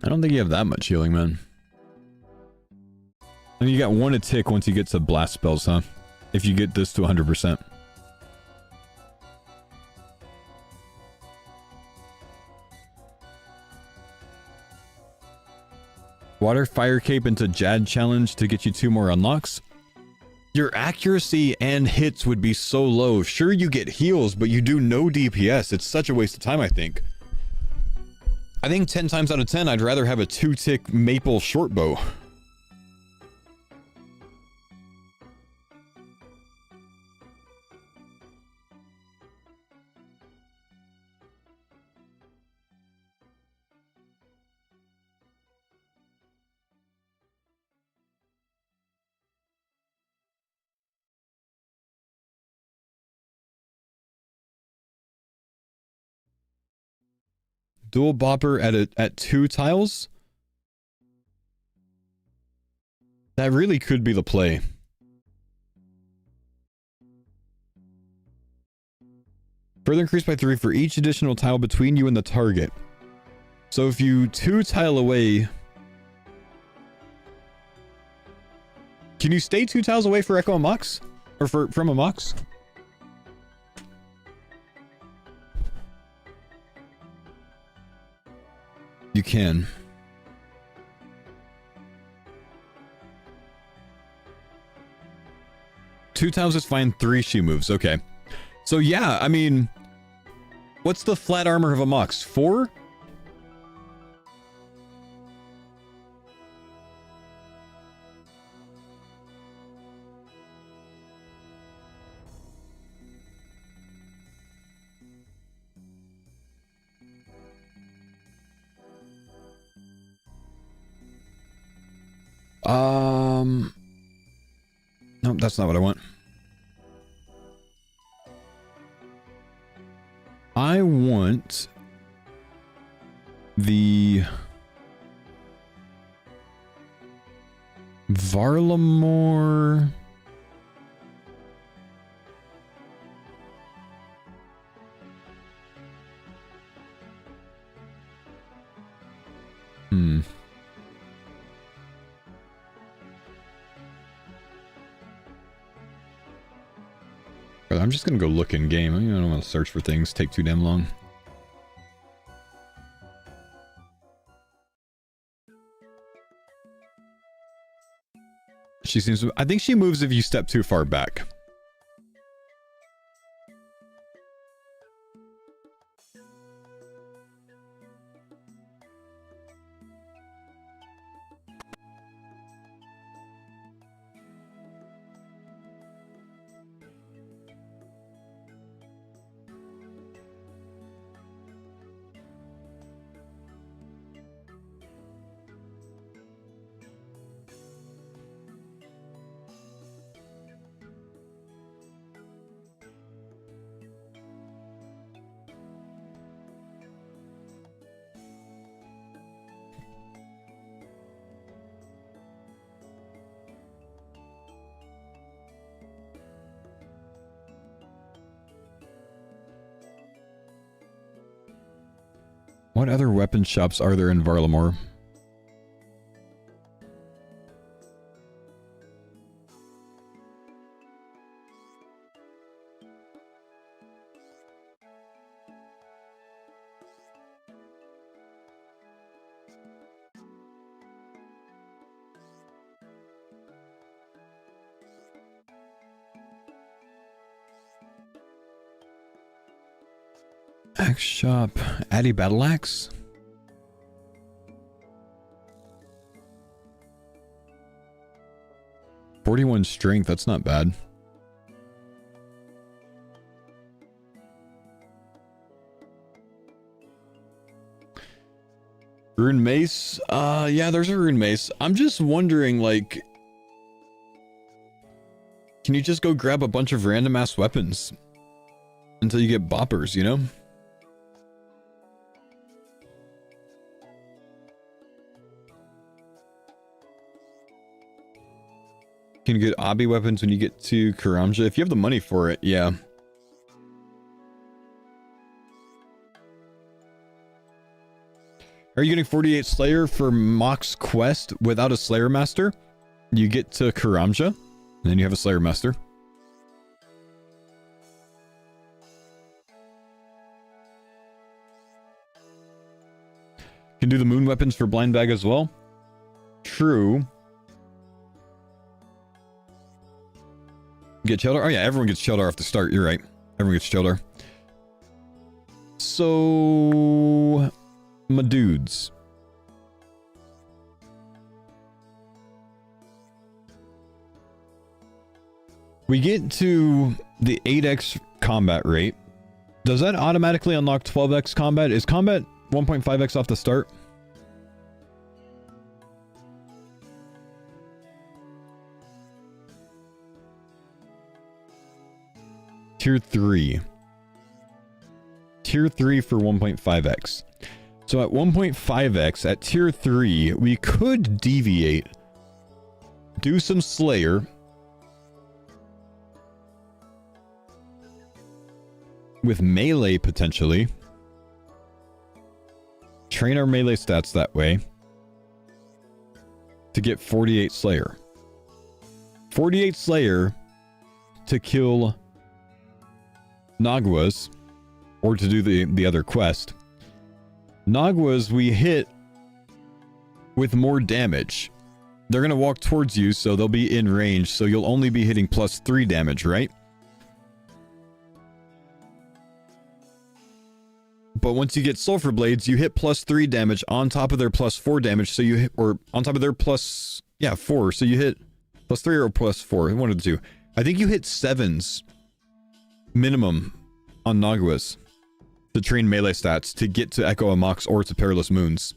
I don't think you have that much healing, man. And you got 1 a tick once you get to blast spells, huh? If you get this to 100%. Water Fire Cape into Jad challenge to get you 2 more unlocks. Your accuracy and hits would be so low. Sure, you get heals, but you do no DPS. It's such a waste of time, I think. I think 10 times out of 10, I'd rather have a 2-tick maple short bow. Dual bopper at 2 tiles? That really could be the play. Further increase by 3 for each additional tile between you and the target. So if you 2 tile away... Can you stay 2 tiles away for Echo and Mox? Or from a Mox? You can. Two tiles is fine, 3 she moves. Okay. So yeah, I mean, what's the flat armor of a Mox? 4? Nope, that's not what I want. I want the Varlamore. I'm just gonna go look in game. I don't want to search for things. Take too damn long. She seems. I think she moves if you step too far back. What other weapon shops are there in Varlamore? Axe shop. Addy battle axe? .41 strength, that's not bad. Rune mace? Yeah, there's a rune mace. I'm just wondering, like, can you just go grab a bunch of random ass weapons until you get boppers, you know? Can you get obby weapons when you get to Karamja? If you have the money for it, yeah. Are you getting 48 Slayer for Mock's quest without a Slayer Master? You get to Karamja, and then you have a Slayer Master. Can do the moon weapons for blind bag as well. True. Get Cheldar? Oh yeah, everyone gets Cheldar off the start. You're right. Everyone gets Cheldar. So, my dudes. We get to the 8x combat rate. Does that automatically unlock 12x combat? Is combat 1.5x off the start? Tier 3. Tier 3 for 1.5x. So at 1.5x, at tier 3, we could deviate, do some Slayer, with melee potentially, train our melee stats that way, to get 48 Slayer. 48 Slayer to kill Naguas, or to do the other quest. Naguas we hit with more damage. They're gonna walk towards you, so they'll be in range, so you'll only be hitting +3 damage, right? But once you get Sulfur Blades, you hit +3 damage on top of their +4 damage, so you hit, or on top of their +4, so you hit +3 or +4, one of the two. I think you hit 7s minimum on Naguas to train melee stats to get to Echo Amox or to Perilous Moons.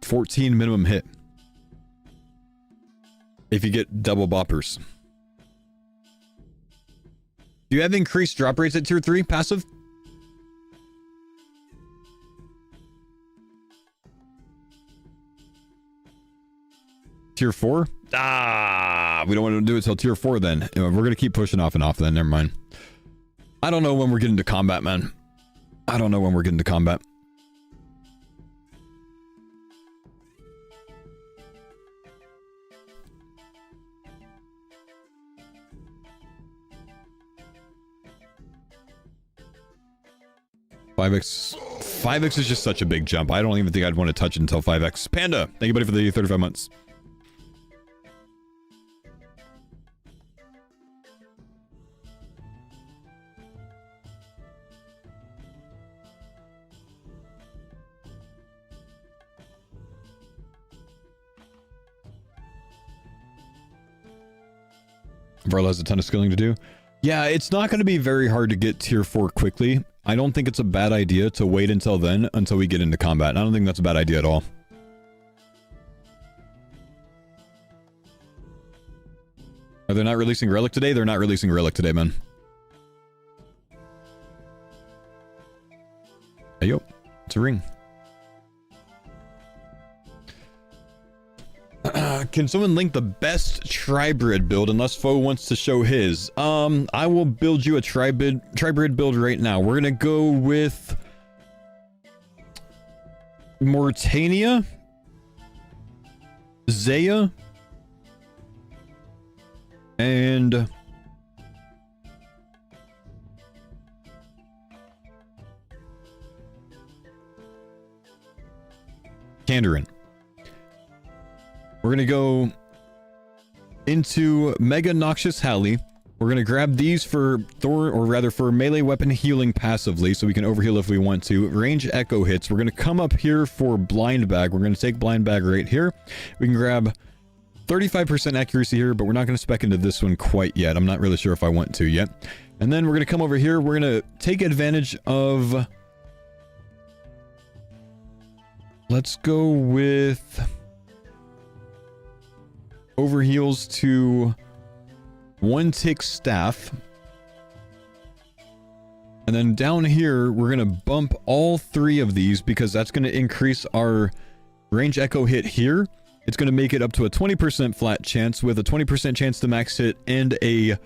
14 minimum hit. If you get double boppers. Do you have increased drop rates at tier 3 passive? Tier 4? Ah, we don't want to do it till tier 4 then. We're going to keep pushing off and off then. Never mind. I don't know when we're getting to combat, man. I don't know when we're getting to combat. Five X is just such a big jump. I don't even think I'd want to touch it until 5X. Panda, thank you buddy for the 35 months. Varla has a ton of skilling to do. Yeah, it's not going to be very hard to get tier 4 quickly. I don't think it's a bad idea to wait until then, until we get into combat. I don't think that's a bad idea at all. Are they not releasing Relic today? They're not releasing Relic today, man. Hey, yo. It's a ring. Can someone link the best tribrid build unless Foe wants to show his? I will build you a tribrid build right now. We're gonna go with Mortania, Zaya, and Kandarin. We're going to go into Mega Noxious Halley. We're going to grab these for Thor, or rather for melee weapon healing passively, so we can overheal if we want to. Range echo hits. We're going to come up here for Blind Bag. We're going to take Blind Bag right here. We can grab 35% accuracy here, but we're not going to spec into this one quite yet. I'm not really sure if I want to yet. And then we're going to come over here. We're going to take advantage of... Let's go with... Overheals to 1 tick staff. And then down here, we're going to bump all 3 of these because that's going to increase our range echo hit here. It's going to make it up to a 20% flat chance with a 20% chance to max hit and a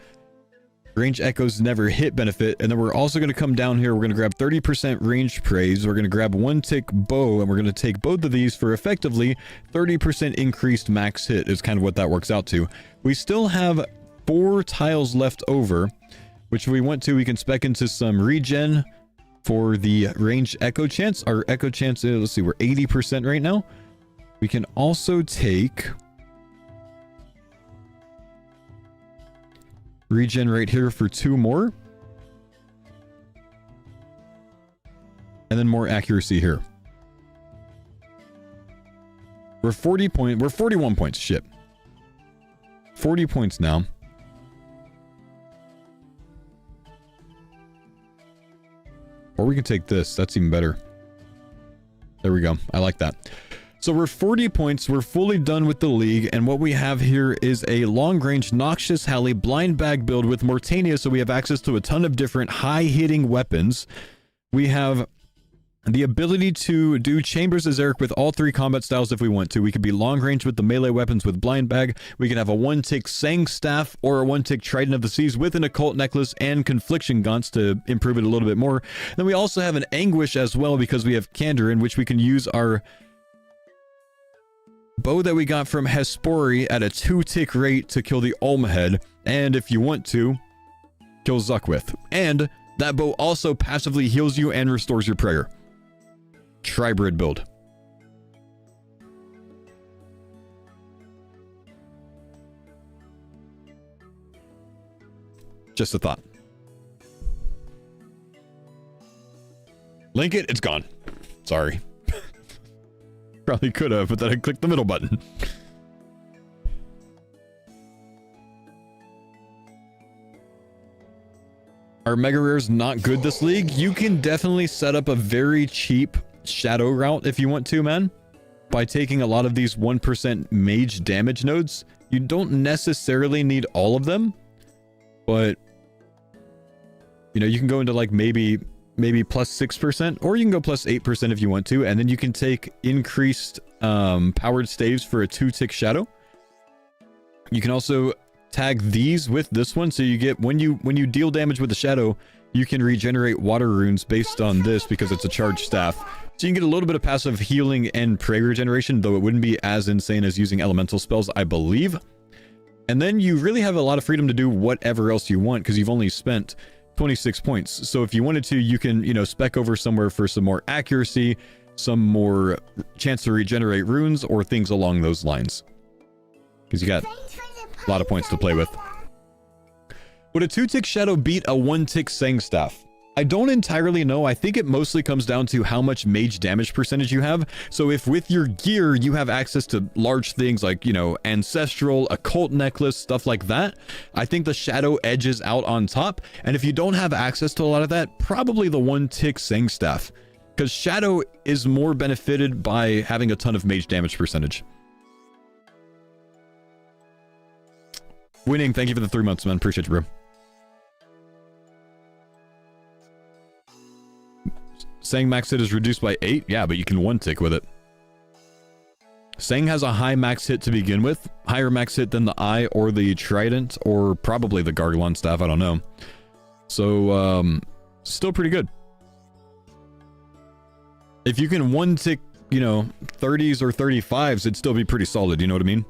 range echoes never hit benefit. And then we're also going to come down here. We're going to grab 30% range praise. We're going to grab 1 tick bow, and we're going to take both of these for effectively 30% increased max hit is kind of what that works out to. We still have 4 tiles left over, which if we want to, we can spec into some regen for the range echo chance. Our echo chance is, let's see, we're 80% right now. We can also take regen right here for 2 more. And then more accuracy here. We're 41 points. Shit. 40 points now. Or we can take this. That's even better. There we go. I like that. So we're 40 points, we're fully done with the league, and what we have here is a long-range Noxious Halley blind bag build with Mortania, so we have access to a ton of different high-hitting weapons. We have the ability to do Chambers of Zarek with all 3 combat styles if we want to. We could be long-range with the melee weapons with blind bag. We can have a 1-tick Sang Staff or a 1-tick Trident of the Seas with an Occult Necklace and Confliction Gaunts to improve it a little bit more. Then we also have an Anguish as well because we have Candor, in which we can use our bow that we got from Hespori at a 2-tick rate to kill the Olmhead, and if you want to, kill Zuck with. And that bow also passively heals you and restores your prayer. Tribrid build. Just a thought. Link it, it's gone. Sorry. Probably could have, but then I clicked the middle button. Are mega rares not good this league? You can definitely set up a very cheap shadow route if you want to, man. by taking a lot of these 1% mage damage nodes. You don't necessarily need all of them, but you know, you can go into like maybe plus 6%, or you can go plus 8% if you want to, and then you can take increased powered staves for a 2-tick shadow. You can also tag these with this one, so you get, when you deal damage with the shadow, you can regenerate water runes based on this because it's a charged staff. So you can get a little bit of passive healing and prayer regeneration, though it wouldn't be as insane as using elemental spells, I believe. And then you really have a lot of freedom to do whatever else you want because you've only spent 26 points. So if you wanted to, you can, you know, spec over somewhere for some more accuracy, some more chance to regenerate runes, or things along those lines. Because you got a lot of points to play with. Would a 2-tick shadow beat a 1-tick Sang staff? I don't entirely know. I think it mostly comes down to how much mage damage percentage you have. So if with your gear you have access to large things like, you know, ancestral, occult necklace, stuff like that, I think the shadow edges out on top. And if you don't have access to a lot of that, probably the 1-tick Sang staff, because shadow is more benefited by having a ton of mage damage percentage. Winning, thank you for the 3 months, man. Appreciate you, bro. Sang max hit is reduced by 8? Yeah, but you can 1-tick with it. Sang has a high max hit to begin with. Higher max hit than the eye or the trident, or probably the Gargalon staff, I don't know. So, still pretty good. If you can 1-tick, you know, 30s or 35s, it'd still be pretty solid, you know what I mean?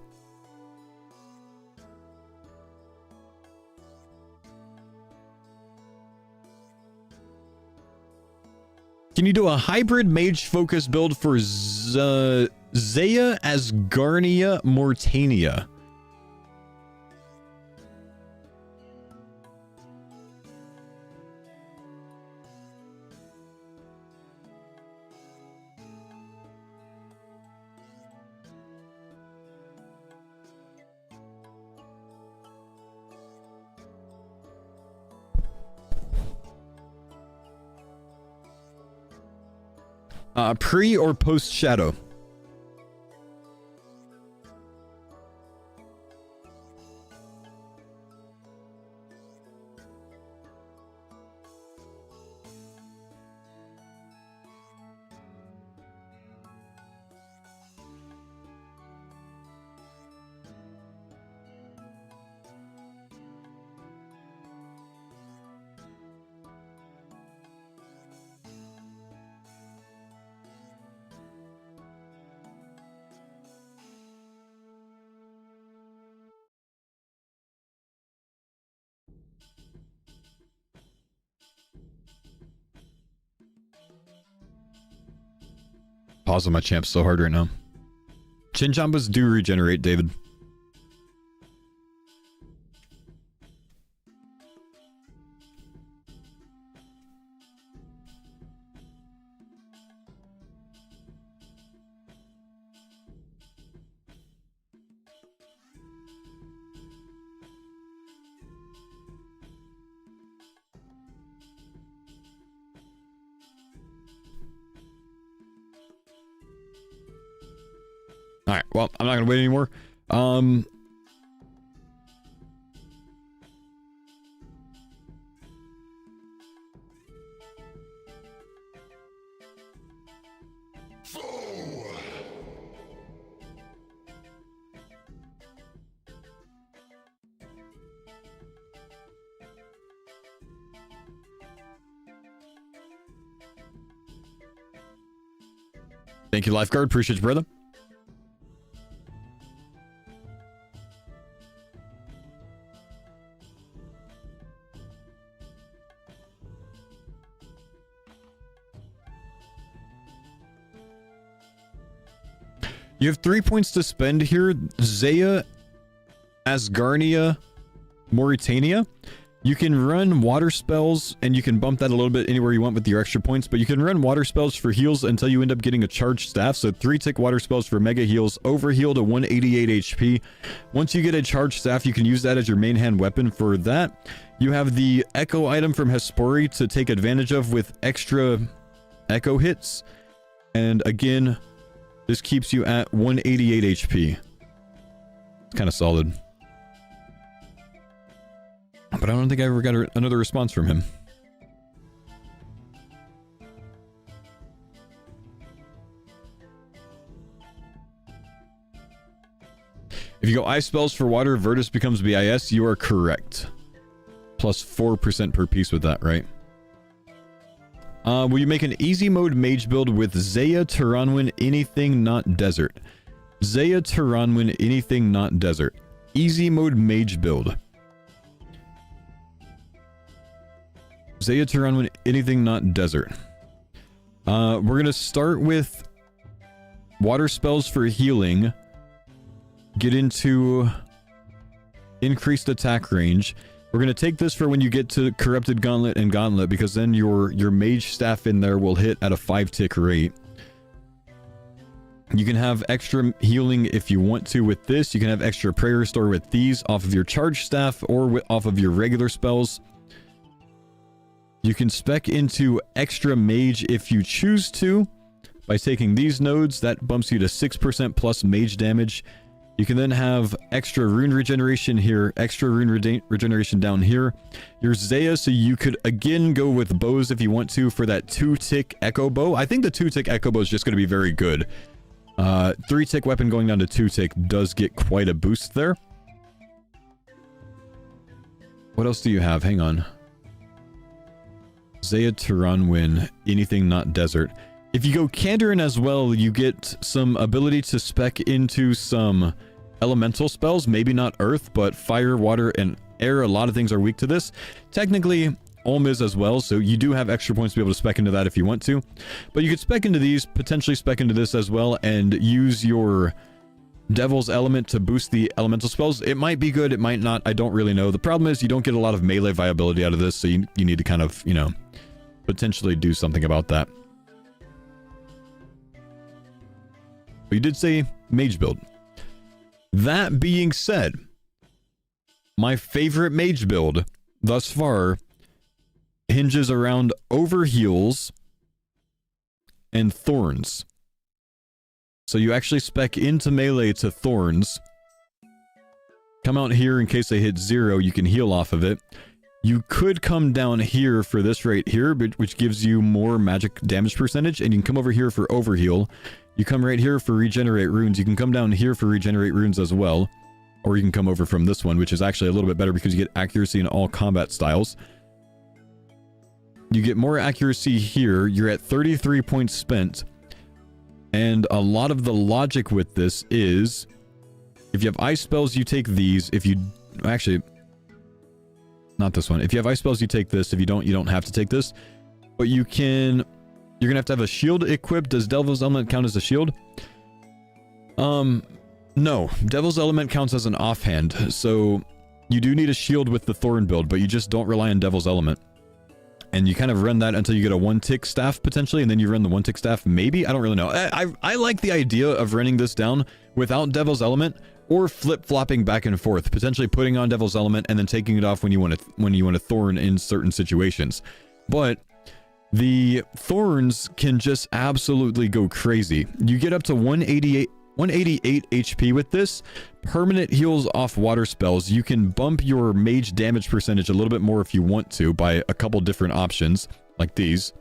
Can you do a hybrid mage focus build for Zaya Asgarnia Mortania? Pre or post shadow? Pause on my champs so hard right now. Chinchambas do regenerate, David. Alright, well, I'm not gonna wait anymore. Thank you, Lifeguard. Appreciate you, brother. You have 3 points to spend here. Zaya Asgarnia Mauritania. You can run water spells, and you can bump that a little bit anywhere you want with your extra points, but you can run water spells for heals until you end up getting a charged staff. So 3-tick water spells for mega heals, overheal to 188 HP. Once you get a charged staff, you can use that as your main hand weapon for that. You have the Echo item from Hespori to take advantage of with extra Echo hits. And again, This keeps you at 188 HP. It's kind of solid. But I don't think I ever got another response from him. If you go ice spells for water, Virtus becomes BIS. You are correct. Plus 4% per piece with that, right? Will you make an easy mode mage build with Zaya, Tyranwin, anything not desert? Zaya, Tyranwin, anything not desert. Easy mode mage build. Zaya, Tyranwin, anything not desert. We're gonna start with water spells for healing. Get into increased attack range. We're going to take this for when you get to Corrupted Gauntlet and Gauntlet, because then your mage staff in there will hit at a 5-tick rate. You can have extra healing if you want to with this. You can have extra prayer restore with these off of your charge staff or off of your regular spells. You can spec into extra mage if you choose to by taking these nodes. That bumps you to 6% plus mage damage. You can then have extra rune regeneration here, extra rune regeneration down here. Your Zaya, so you could again go with bows if you want to for that 2-tick echo bow. I think the 2-tick echo bow is just going to be very good. 3-tick weapon going down to 2-tick does get quite a boost there. What else do you have? Hang on. Zaya, Tyranwin, anything not desert. If you go Kandarin as well, you get some ability to spec into some elemental spells. Maybe not earth, but fire, water, and air. A lot of things are weak to this. Technically, Olm is as well, so you do have extra points to be able to spec into that if you want to. But you could spec into these, potentially spec into this as well, and use your Devil's Element to boost the elemental spells. It might be good, it might not. I don't really know. The problem is you don't get a lot of melee viability out of this, so you need to kind of, you know, potentially do something about that. But you did say mage build. That being said, my favorite mage build thus far hinges around overheals and thorns. So you actually spec into melee to thorns. Come out here in case they hit 0, you can heal off of it. You could come down here for this right here, which gives you more magic damage percentage, and you can come over here for overheal. You come right here for regenerate runes. You can come down here for regenerate runes as well. Or you can come over from this one, which is actually a little bit better because you get accuracy in all combat styles. You get more accuracy here. You're at 33 points spent. And a lot of the logic with this is, if you have ice spells, you take these. If you... Actually, not this one. If you have ice spells, you take this. If you don't have to take this. But you can... You're gonna have to have a shield equipped. Does Devil's Element count as a shield? No. Devil's Element counts as an offhand. So you do need a shield with the Thorn build, but you just don't rely on Devil's Element. And you kind of run that until you get a 1-tick staff potentially, and then you run the 1-tick staff maybe? I don't really know. I like the idea of running this down without Devil's Element, or flip-flopping back and forth, potentially putting on Devil's Element and then taking it off when you want to Thorn in certain situations. But the thorns can just absolutely go crazy. You get up to 188 HP with this. Permanent heals off water spells. You can bump your mage damage percentage a little bit more if you want to by a couple different options like these.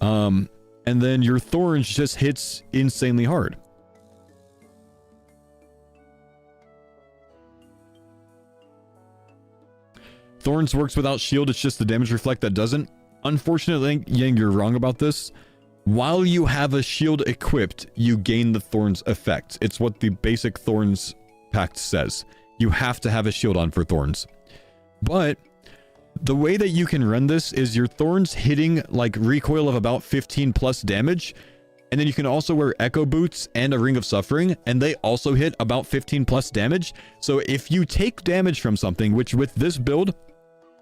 And then your thorns just hits insanely hard. Thorns works without shield. It's just the damage reflect that doesn't. Unfortunately, Yang, you're wrong about this. While you have a shield equipped, you gain the Thorns effect. It's what the basic Thorns pact says. You have to have a shield on for Thorns. But the way that you can run this is your Thorns hitting like recoil of about 15 plus damage. And then you can also wear Echo Boots and a Ring of Suffering, and they also hit about 15 plus damage. So if you take damage from something, which with this build,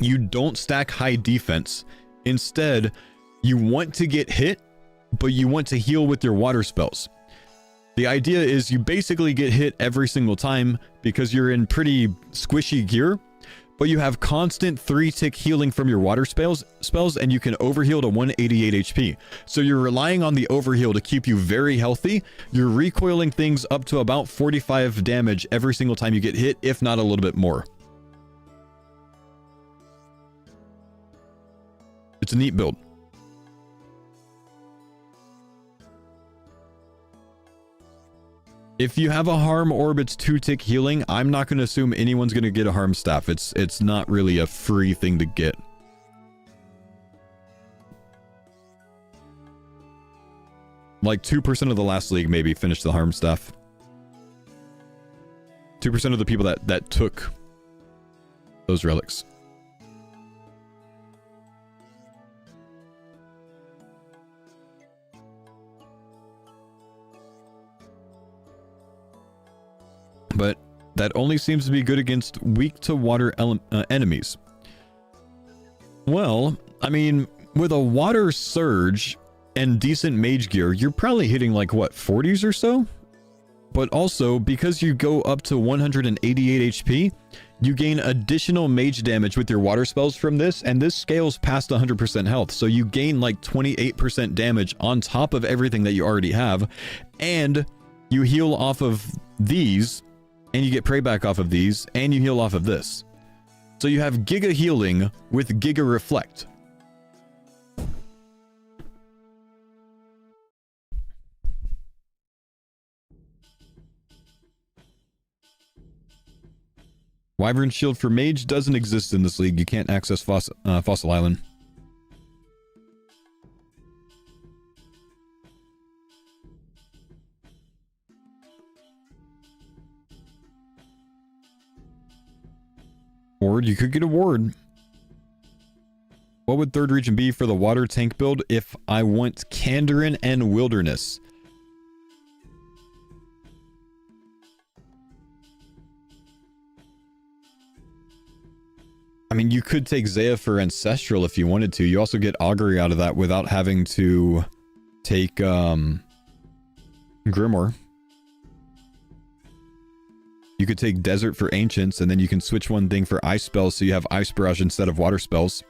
you don't stack high defense. Instead, you want to get hit, but you want to heal with your water spells. The idea is you basically get hit every single time because you're in pretty squishy gear, but you have constant 3-tick healing from your water spells, and you can overheal to 188 HP. So you're relying on the overheal to keep you very healthy. You're recoiling things up to about 45 damage every single time you get hit, if not a little bit more. It's a neat build. If you have a harm orb, it's 2-tick healing. I'm not going to assume anyone's going to get a harm staff. It's not really a free thing to get. Like 2% of the last league maybe finished the harm staff. 2% of the people that took those relics. But that only seems to be good against weak to water enemies. Well, I mean, with a water surge and decent mage gear, you're probably hitting like what, 40s or so? But also, because you go up to 188 HP, you gain additional mage damage with your water spells from this, and this scales past 100% health. So you gain like 28% damage on top of everything that you already have, and you heal off of these, and you get prey back off of these, and you heal off of this. So you have Giga Healing with Giga Reflect. Wyvern Shield for Mage doesn't exist in this league. You can't access Fossil Island. Ward, you could get a ward. What would third region be for the water tank build if I want Kandarin and Wilderness? I mean, you could take Zaya for Ancestral if you wanted to. You also get Augury out of that without having to take Grimoire. You could take Desert for Ancients, and then you can switch one thing for Ice spells, so you have Ice Barrage instead of Water spells.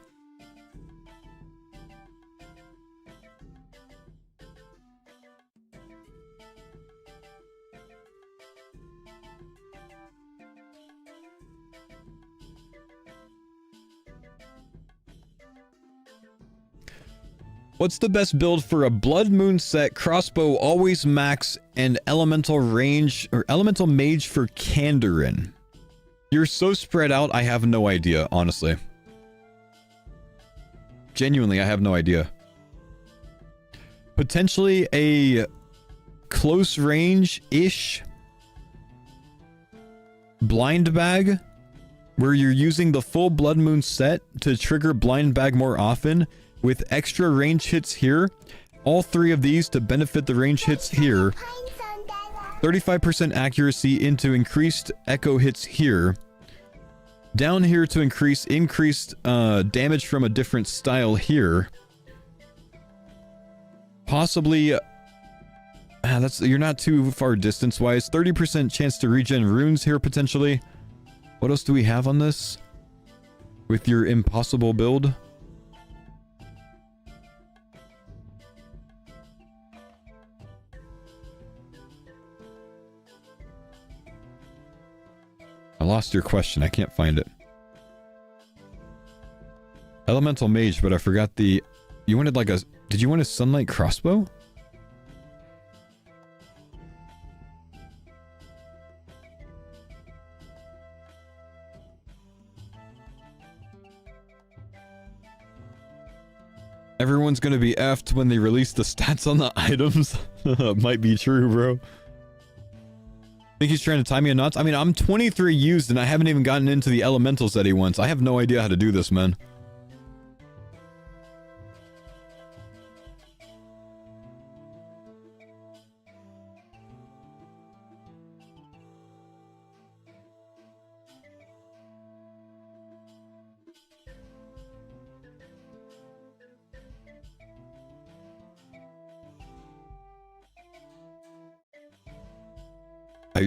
What's the best build for a Blood Moon set, crossbow always max, and elemental range or elemental mage for Kandarin? You're so spread out, I have no idea, honestly. Genuinely, I have no idea. Potentially a close range-ish blind bag where you're using the full Blood Moon set to trigger blind bag more often, with extra range hits here, all three of these to benefit the range hits here, 35% accuracy into increased echo hits here, down here to increased damage from a different style here, possibly, you're not too far distance wise, 30% chance to regen runes here potentially. What else do we have on this with your impossible build? I lost your question. I can't find it. Elemental Mage, but I forgot the... You wanted like a... Did you want a Sunlight Crossbow? Everyone's gonna be effed when they release the stats on the items. Might be true, bro. Think he's trying to tie me in knots? I mean, I'm 23 used and I haven't even gotten into the elementals that he wants. I have no idea how to do this, man.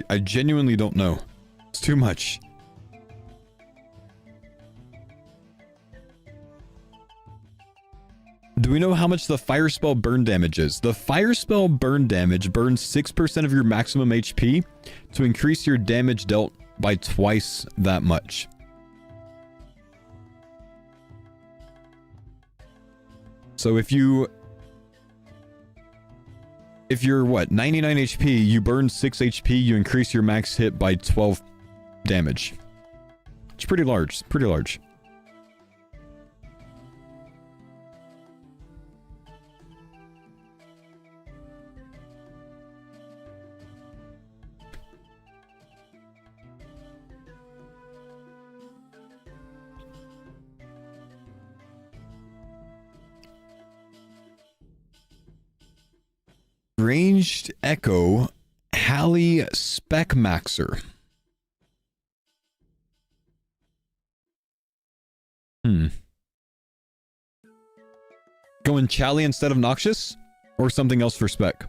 I genuinely don't know. It's too much. we know how much the fire spell burn damage is? The fire spell burn damage burns 6% of your maximum HP to increase your damage dealt by twice that much. So if you're what, 99 HP, you burn 6 HP, you increase your max hit by 12 damage. It's pretty large, pretty large. Ranged Echo Halley Spec Maxer. Going Chally instead of Noxious? Or something else for spec?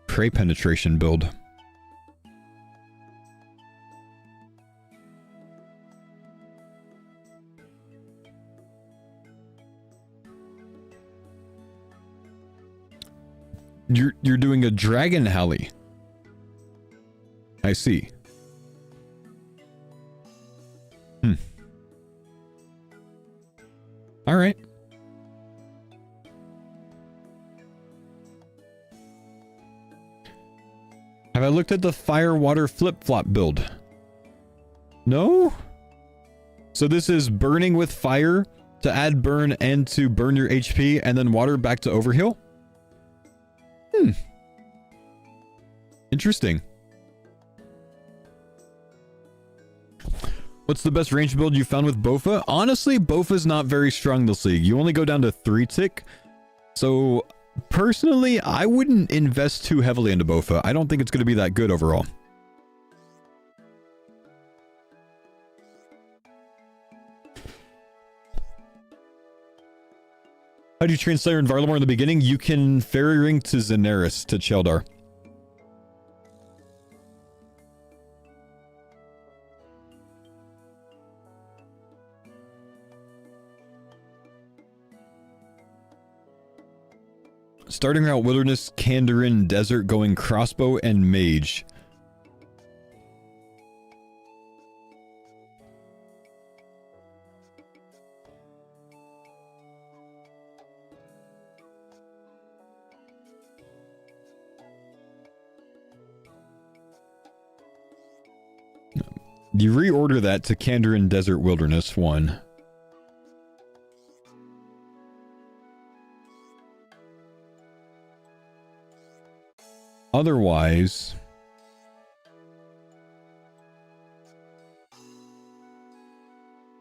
Prey penetration build. You're doing a Dragon Halley. I see. All right. Have I looked at the fire water flip-flop build? No? So this is burning with fire to add burn and to burn your HP and then water back to overheal? Interesting. What's the best range build you found with Bofa? Honestly, Bofa's not very strong this league. You only go down to 3 tick. So, personally, I wouldn't invest too heavily into Bofa. I don't think it's going to be that good overall. How do you train Slayer and Varlamore in the beginning? You can Fairy Ring to Xenaris to Cheldar. Starting route Wilderness, Kandarin, Desert, going Crossbow and Mage. You reorder that to Kandarin, Desert, Wilderness 1. Otherwise,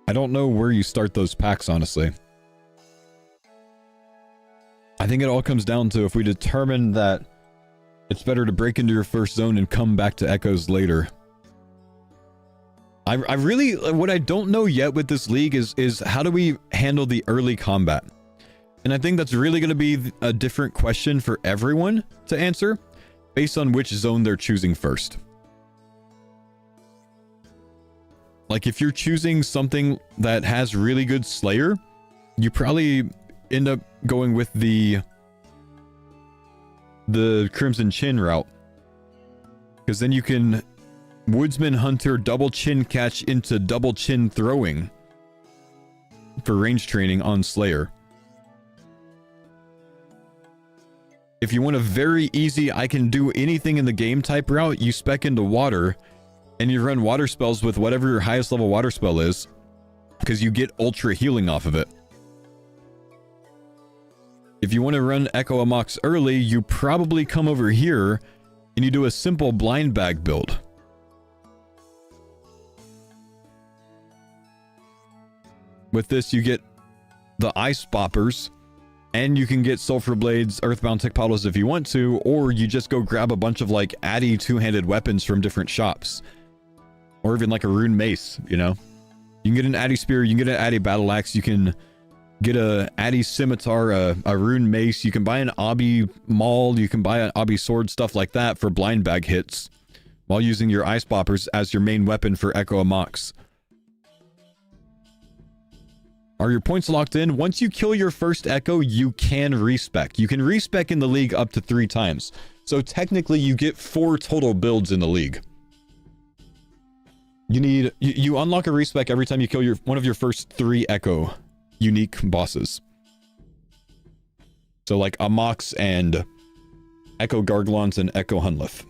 I don't know where you start those packs, honestly. I think it all comes down to if we determine that it's better to break into your first zone and come back to Echoes later. I really, what I don't know yet with this league is how do we handle the early combat? And I think that's really going to be a different question for everyone to answer based on which zone they're choosing first. Like if you're choosing something that has really good Slayer, you probably end up going with the Crimson Chin route. Because then you can Woodsman Hunter double chin catch into double chin throwing for range training on Slayer. If you want a very easy, I can do anything in the game type route, you spec into water and you run water spells with whatever your highest level water spell is because you get ultra healing off of it. If you want to run Echo Amox early, you probably come over here and you do a simple blind bag build. With this, you get the Ice Boppers, and you can get Sulfur Blades, Earthbound Tick Paddles if you want to, or you just go grab a bunch of like Addy two-handed weapons from different shops. Or even like a Rune Mace, you know? You can get an Addy Spear, you can get an Addy Battle Axe, you can get a Addy Scimitar, a Rune Mace, you can buy an Obby Maul, you can buy an Obby Sword, stuff like that for blind bag hits. while using your ice boppers as your main weapon for Echo Amox. Are your points locked in? Once you kill your first Echo, you can respec. You can respec in the league up to 3 times. So technically you get 4 total builds in the league. You unlock a respec every time you kill one of your first 3 Echo unique bosses. So like Amox and Echo Garglons and Echo Hunlith.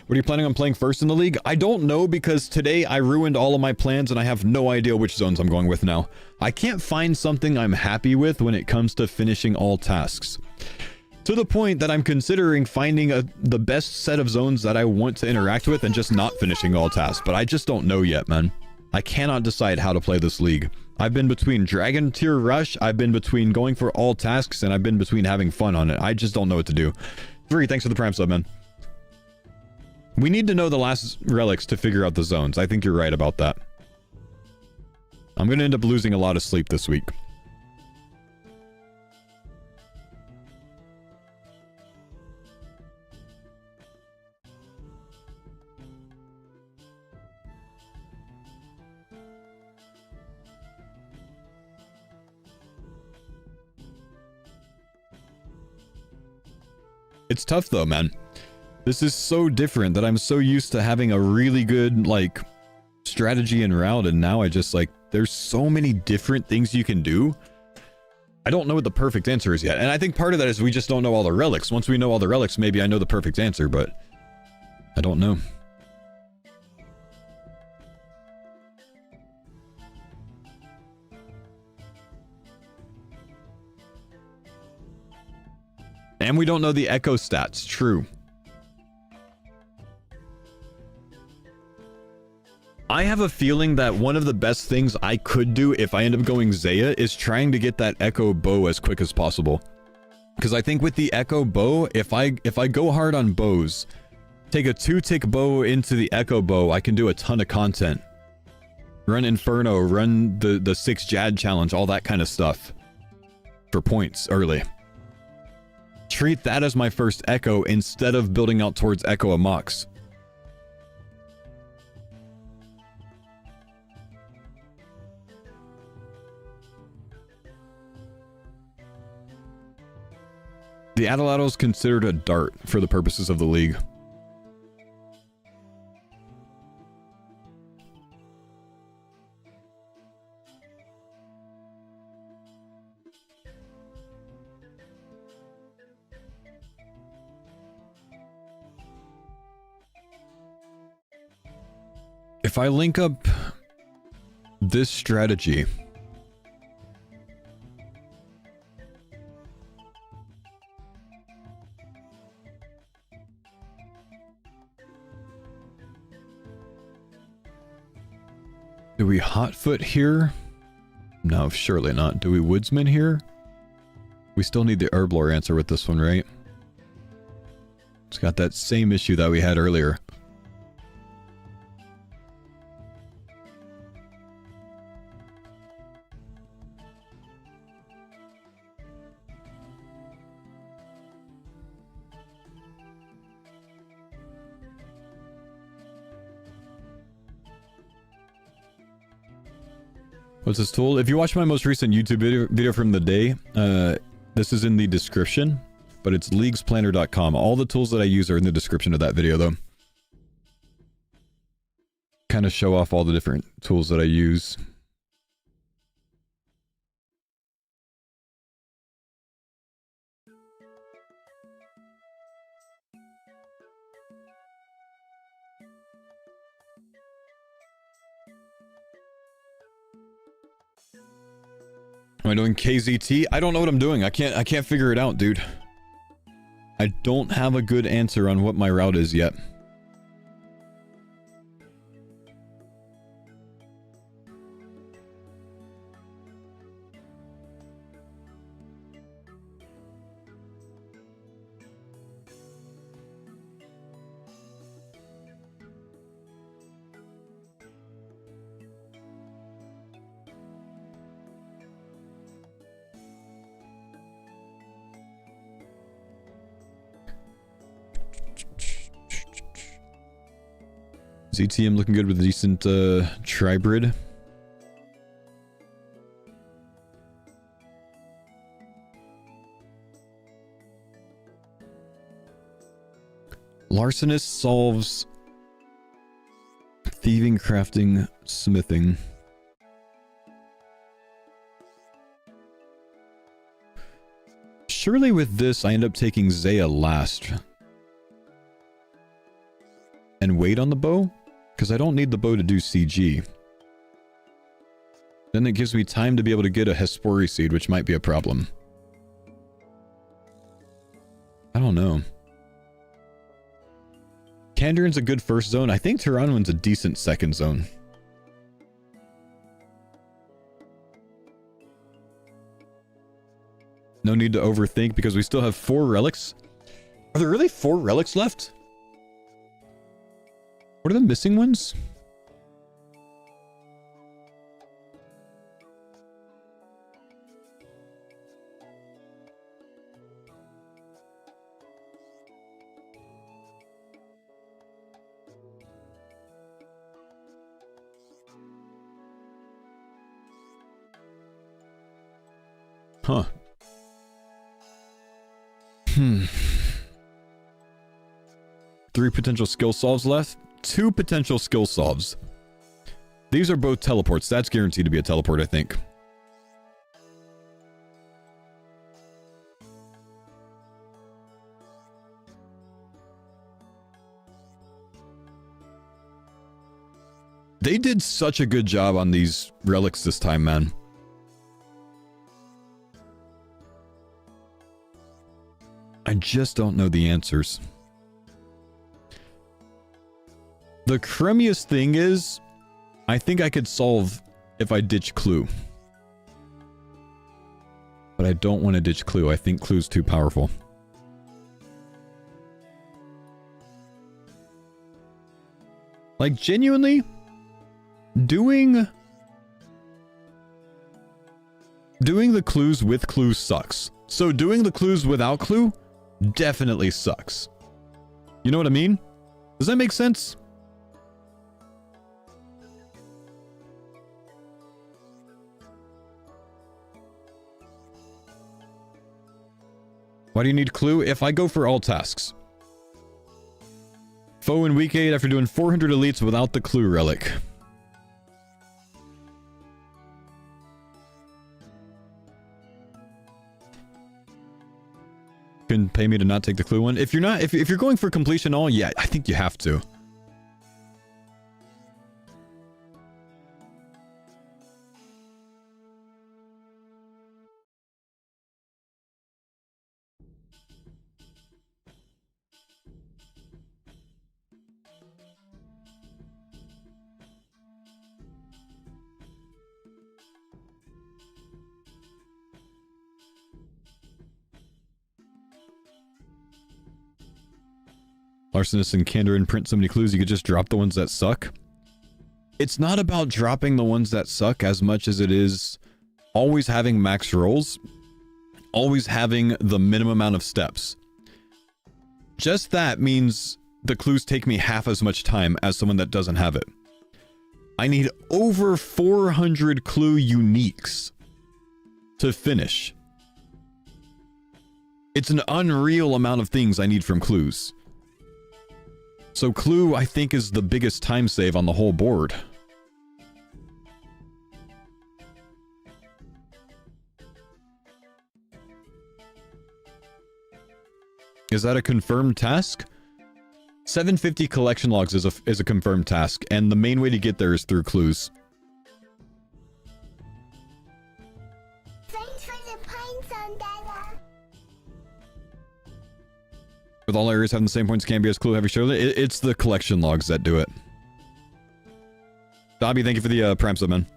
What are you planning on playing first in the league? I don't know, because today I ruined all of my plans and I have no idea which zones I'm going with now. I can't find something I'm happy with when it comes to finishing all tasks. To the point that I'm considering finding the best set of zones that I want to interact with and just not finishing all tasks. But I just don't know yet, man. I cannot decide how to play this league. I've been between Dragon Tier Rush, I've been between going for all tasks, and I've been between having fun on it. I just don't know what to do. Free, thanks for the Prime sub, man. We need to know the last relics to figure out the zones. I think you're right about that. I'm going to end up losing a lot of sleep this week. It's tough though, man. This is so different that I'm so used to having a really good, like, strategy and route, and now I just, like, there's so many different things you can do. I don't know what the perfect answer is yet, and I think part of that is we just don't know all the relics. Once we know all the relics, maybe I know the perfect answer, but I don't know. And we don't know the echo stats, true. I have a feeling that one of the best things I could do if I end up going Zaya is trying to get that Echo bow as quick as possible. Because I think with the Echo bow, if I go hard on bows, take a 2-tick bow into the Echo bow, I can do a ton of content. Run Inferno, run the 6 Jad challenge, all that kind of stuff. For points early. Treat that as my first Echo instead of building out towards Echo Amox. The Adelatto is considered a dart for the purposes of the league. If I link up this strategy do we hotfoot here? No, surely not. Do we woodsman here? We still need the herblore answer with this one, right? It's got that same issue that we had earlier. What's this tool? If you watch my most recent YouTube video from the day, this is in the description, but it's leaguesplanner.com. All the tools that I use are in the description of that video, though. Kind of show off all the different tools that I use. Am I doing KZT? I don't know what I'm doing. I can't figure it out, dude. I don't have a good answer on what my route is yet. ZTM looking good with a decent tribrid. Larcenist solves thieving, crafting, smithing. Surely with this, I end up taking Zaya last. And wait on the bow? Because I don't need the bow to do CG. Then it gives me time to be able to get a Hespori seed, which might be a problem. I don't know. Kandarin's a good first zone. I think Tyranwan's a decent second zone. No need to overthink because we still have 4 relics. Are there really 4 relics left? What are the missing ones? Huh. 3 potential skill solves left. 2 potential skill solves. These are both teleports. That's guaranteed to be a teleport, I think. They did such a good job on these relics this time, man. I just don't know the answers. The crummiest thing is, I think I could solve if I ditch Clue. But I don't want to ditch Clue. I think Clue's too powerful. Like, genuinely, doing the clues with Clue sucks. So doing the clues without Clue definitely sucks. You know what I mean? Does that make sense? Why do you need Clue? If I go for all tasks. Foe in week 8 after doing 400 elites without the Clue relic. Can pay me to not take the Clue one. If you're going for completion all, yeah, I think you have to. Larcenist and Kandarin print so many clues, you could just drop the ones that suck. It's not about dropping the ones that suck as much as it is always having max rolls, always having the minimum amount of steps. Just that means the clues take me half as much time as someone that doesn't have it. I need over 400 clue uniques to finish. It's an unreal amount of things I need from clues. So Clue, I think, is the biggest time save on the whole board. Is that a confirmed task? 750 collection logs is a confirmed task, and the main way to get there is through clues. Thanks for the pine zone, Dada. With all areas having the same points, can be as Clue heavy surely. It's the collection logs that do it. Dobby, thank you for the prime sub, man.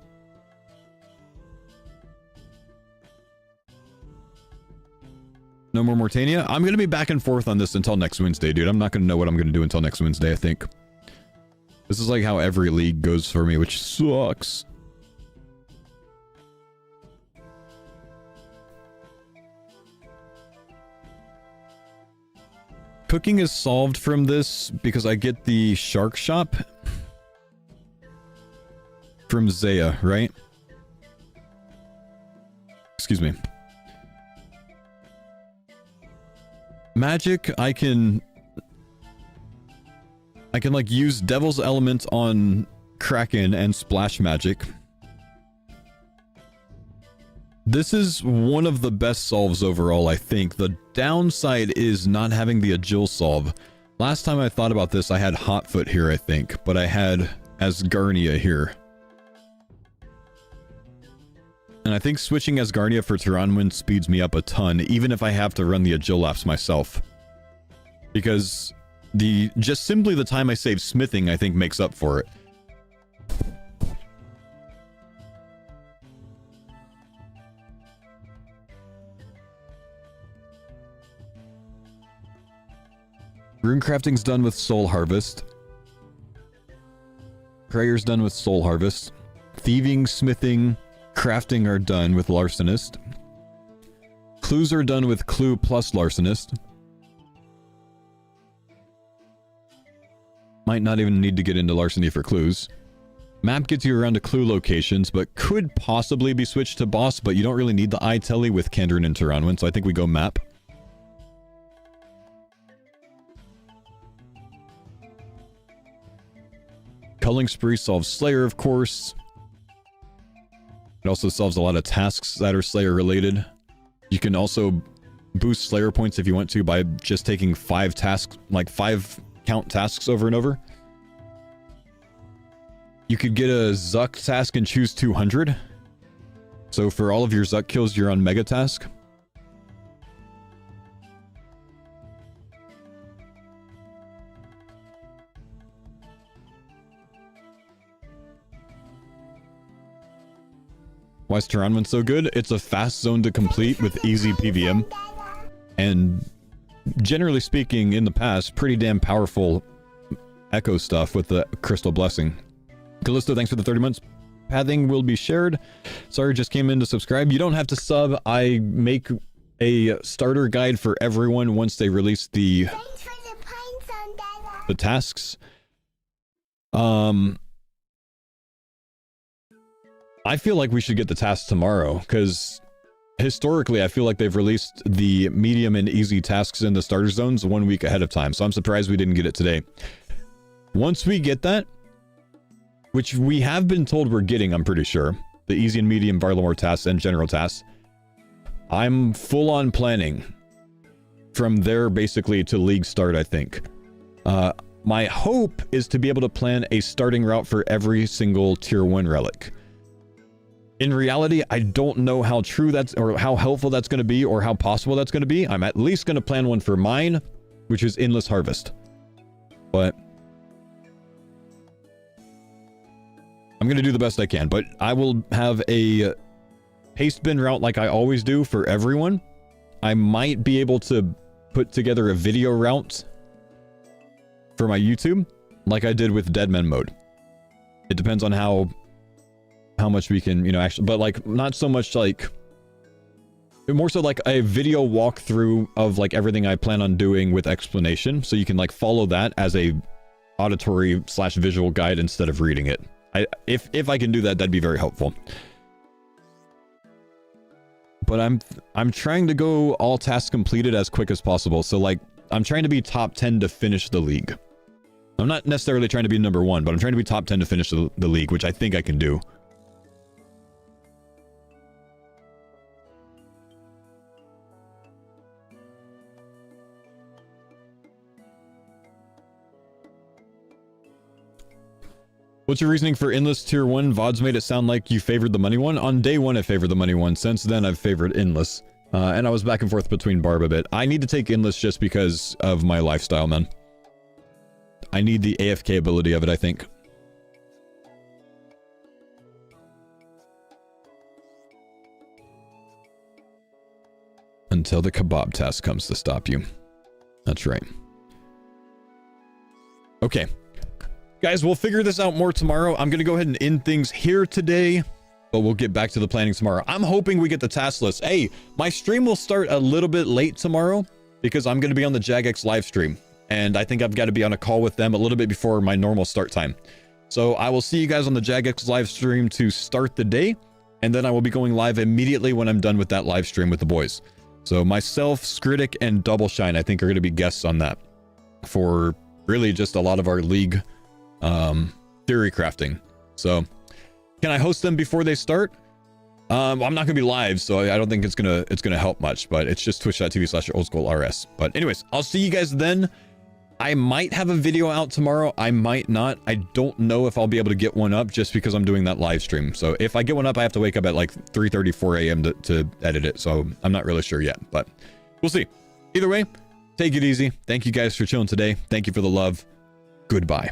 No more Mortania. I'm going to be back and forth on this until next Wednesday, dude. I'm not going to know what I'm going to do until next Wednesday, I think. This is like how every league goes for me, which sucks. Cooking is solved from this because I get the shark shop. from Zaya, right? Excuse me. Magic, I can like use Devil's Element on Kraken and splash magic. This is one of the best solves overall, I think. The downside is not having the Agile solve. Last time I thought about this, I had Hotfoot here, I think, but I had Asgarnia here. And I think switching Asgarnia for Tyranwind speeds me up a ton, even if I have to run the Agile laps myself. Because just simply the time I save smithing, I think, makes up for it. Runecrafting's done with Soul Harvest. Prayer's done with Soul Harvest. Thieving, Smithing, Crafting are done with Larcenist. Clues are done with Clue plus Larcenist. Might not even need to get into Larceny for clues. Map gets you around to clue locations, but could possibly be switched to boss, but you don't really need the eye telly with Kandrin and Tyranwind, so I think we go map. Culling Spree solves Slayer, of course. It also solves a lot of tasks that are Slayer related. You can also boost Slayer points if you want to by just taking 5 tasks, like 5 count tasks over and over. You could get a Zuck task and choose 200. So for all of your Zuck kills, you're on Mega Task. Why is Tyranwind so good? It's a fast zone to complete with easy PVM. And generally speaking, in the past, pretty damn powerful echo stuff with the Crystal Blessing. Callisto, thanks for the 30 months. Pathing will be shared. Sorry, just came in to subscribe. You don't have to sub. I make a starter guide for everyone once they release the tasks. I feel like we should get the tasks tomorrow, because historically I feel like they've released the medium and easy tasks in the starter zones 1 week ahead of time, so I'm surprised we didn't get it today. Once we get that, which we have been told we're getting, I'm pretty sure, the easy and medium Varlamore tasks and general tasks, I'm full on planning from there basically to league start, I think. My hope is to be able to plan a starting route for every single tier 1 relic. In reality, I don't know how true that's, or how helpful that's going to be, or how possible that's going to be. I'm at least going to plan one for mine, which is Endless Harvest. But I'm going to do the best I can. But I will have a paste bin route like I always do for everyone. I might be able to put together a video route for my YouTube, like I did with Deadman mode. It depends on how much we can, you know, actually, but like not so much like, more so like a video walkthrough of like everything I plan on doing with explanation, so you can like follow that as a auditory / visual guide instead of reading it. If I can do that, that'd be very helpful. But I'm trying to go all tasks completed as quick as possible. So like I'm trying to be top 10 to finish the league. I'm not necessarily trying to be number 1, but I'm trying to be top 10 to finish the league, which I think I can do. What's your reasoning for Endless Tier 1? VODs made it sound like you favored the money one. On day 1, I favored the money one. Since then, I've favored Endless. And I was back and forth between Barb a bit. I need to take Endless just because of my lifestyle, man. I need the AFK ability of it, I think. Until the kebab task comes to stop you. That's right. Okay. Guys, we'll figure this out more tomorrow. I'm going to go ahead and end things here today, but we'll get back to the planning tomorrow. I'm hoping we get the task list. Hey, my stream will start a little bit late tomorrow because I'm going to be on the Jagex live stream, and I think I've got to be on a call with them a little bit before my normal start time. So I will see you guys on the Jagex live stream to start the day. And then I will be going live immediately when I'm done with that live stream with the boys. So myself, Skritic, and Double Shine, I think are going to be guests on that for really just a lot of our league theory crafting. So can I host them before they start? I'm not gonna be live, so I don't think it's gonna help much, but it's just twitch.tv/oldschoolrs. But anyways, I'll see you guys then. I might have a video out tomorrow. I might not. I don't know if I'll be able to get one up just because I'm doing that live stream. So if I get one up, I have to wake up at like 3:30, 4 a.m. to edit it. So I'm not really sure yet, but we'll see. Either way, take it easy. Thank you guys for chilling today. Thank you for the love. Goodbye.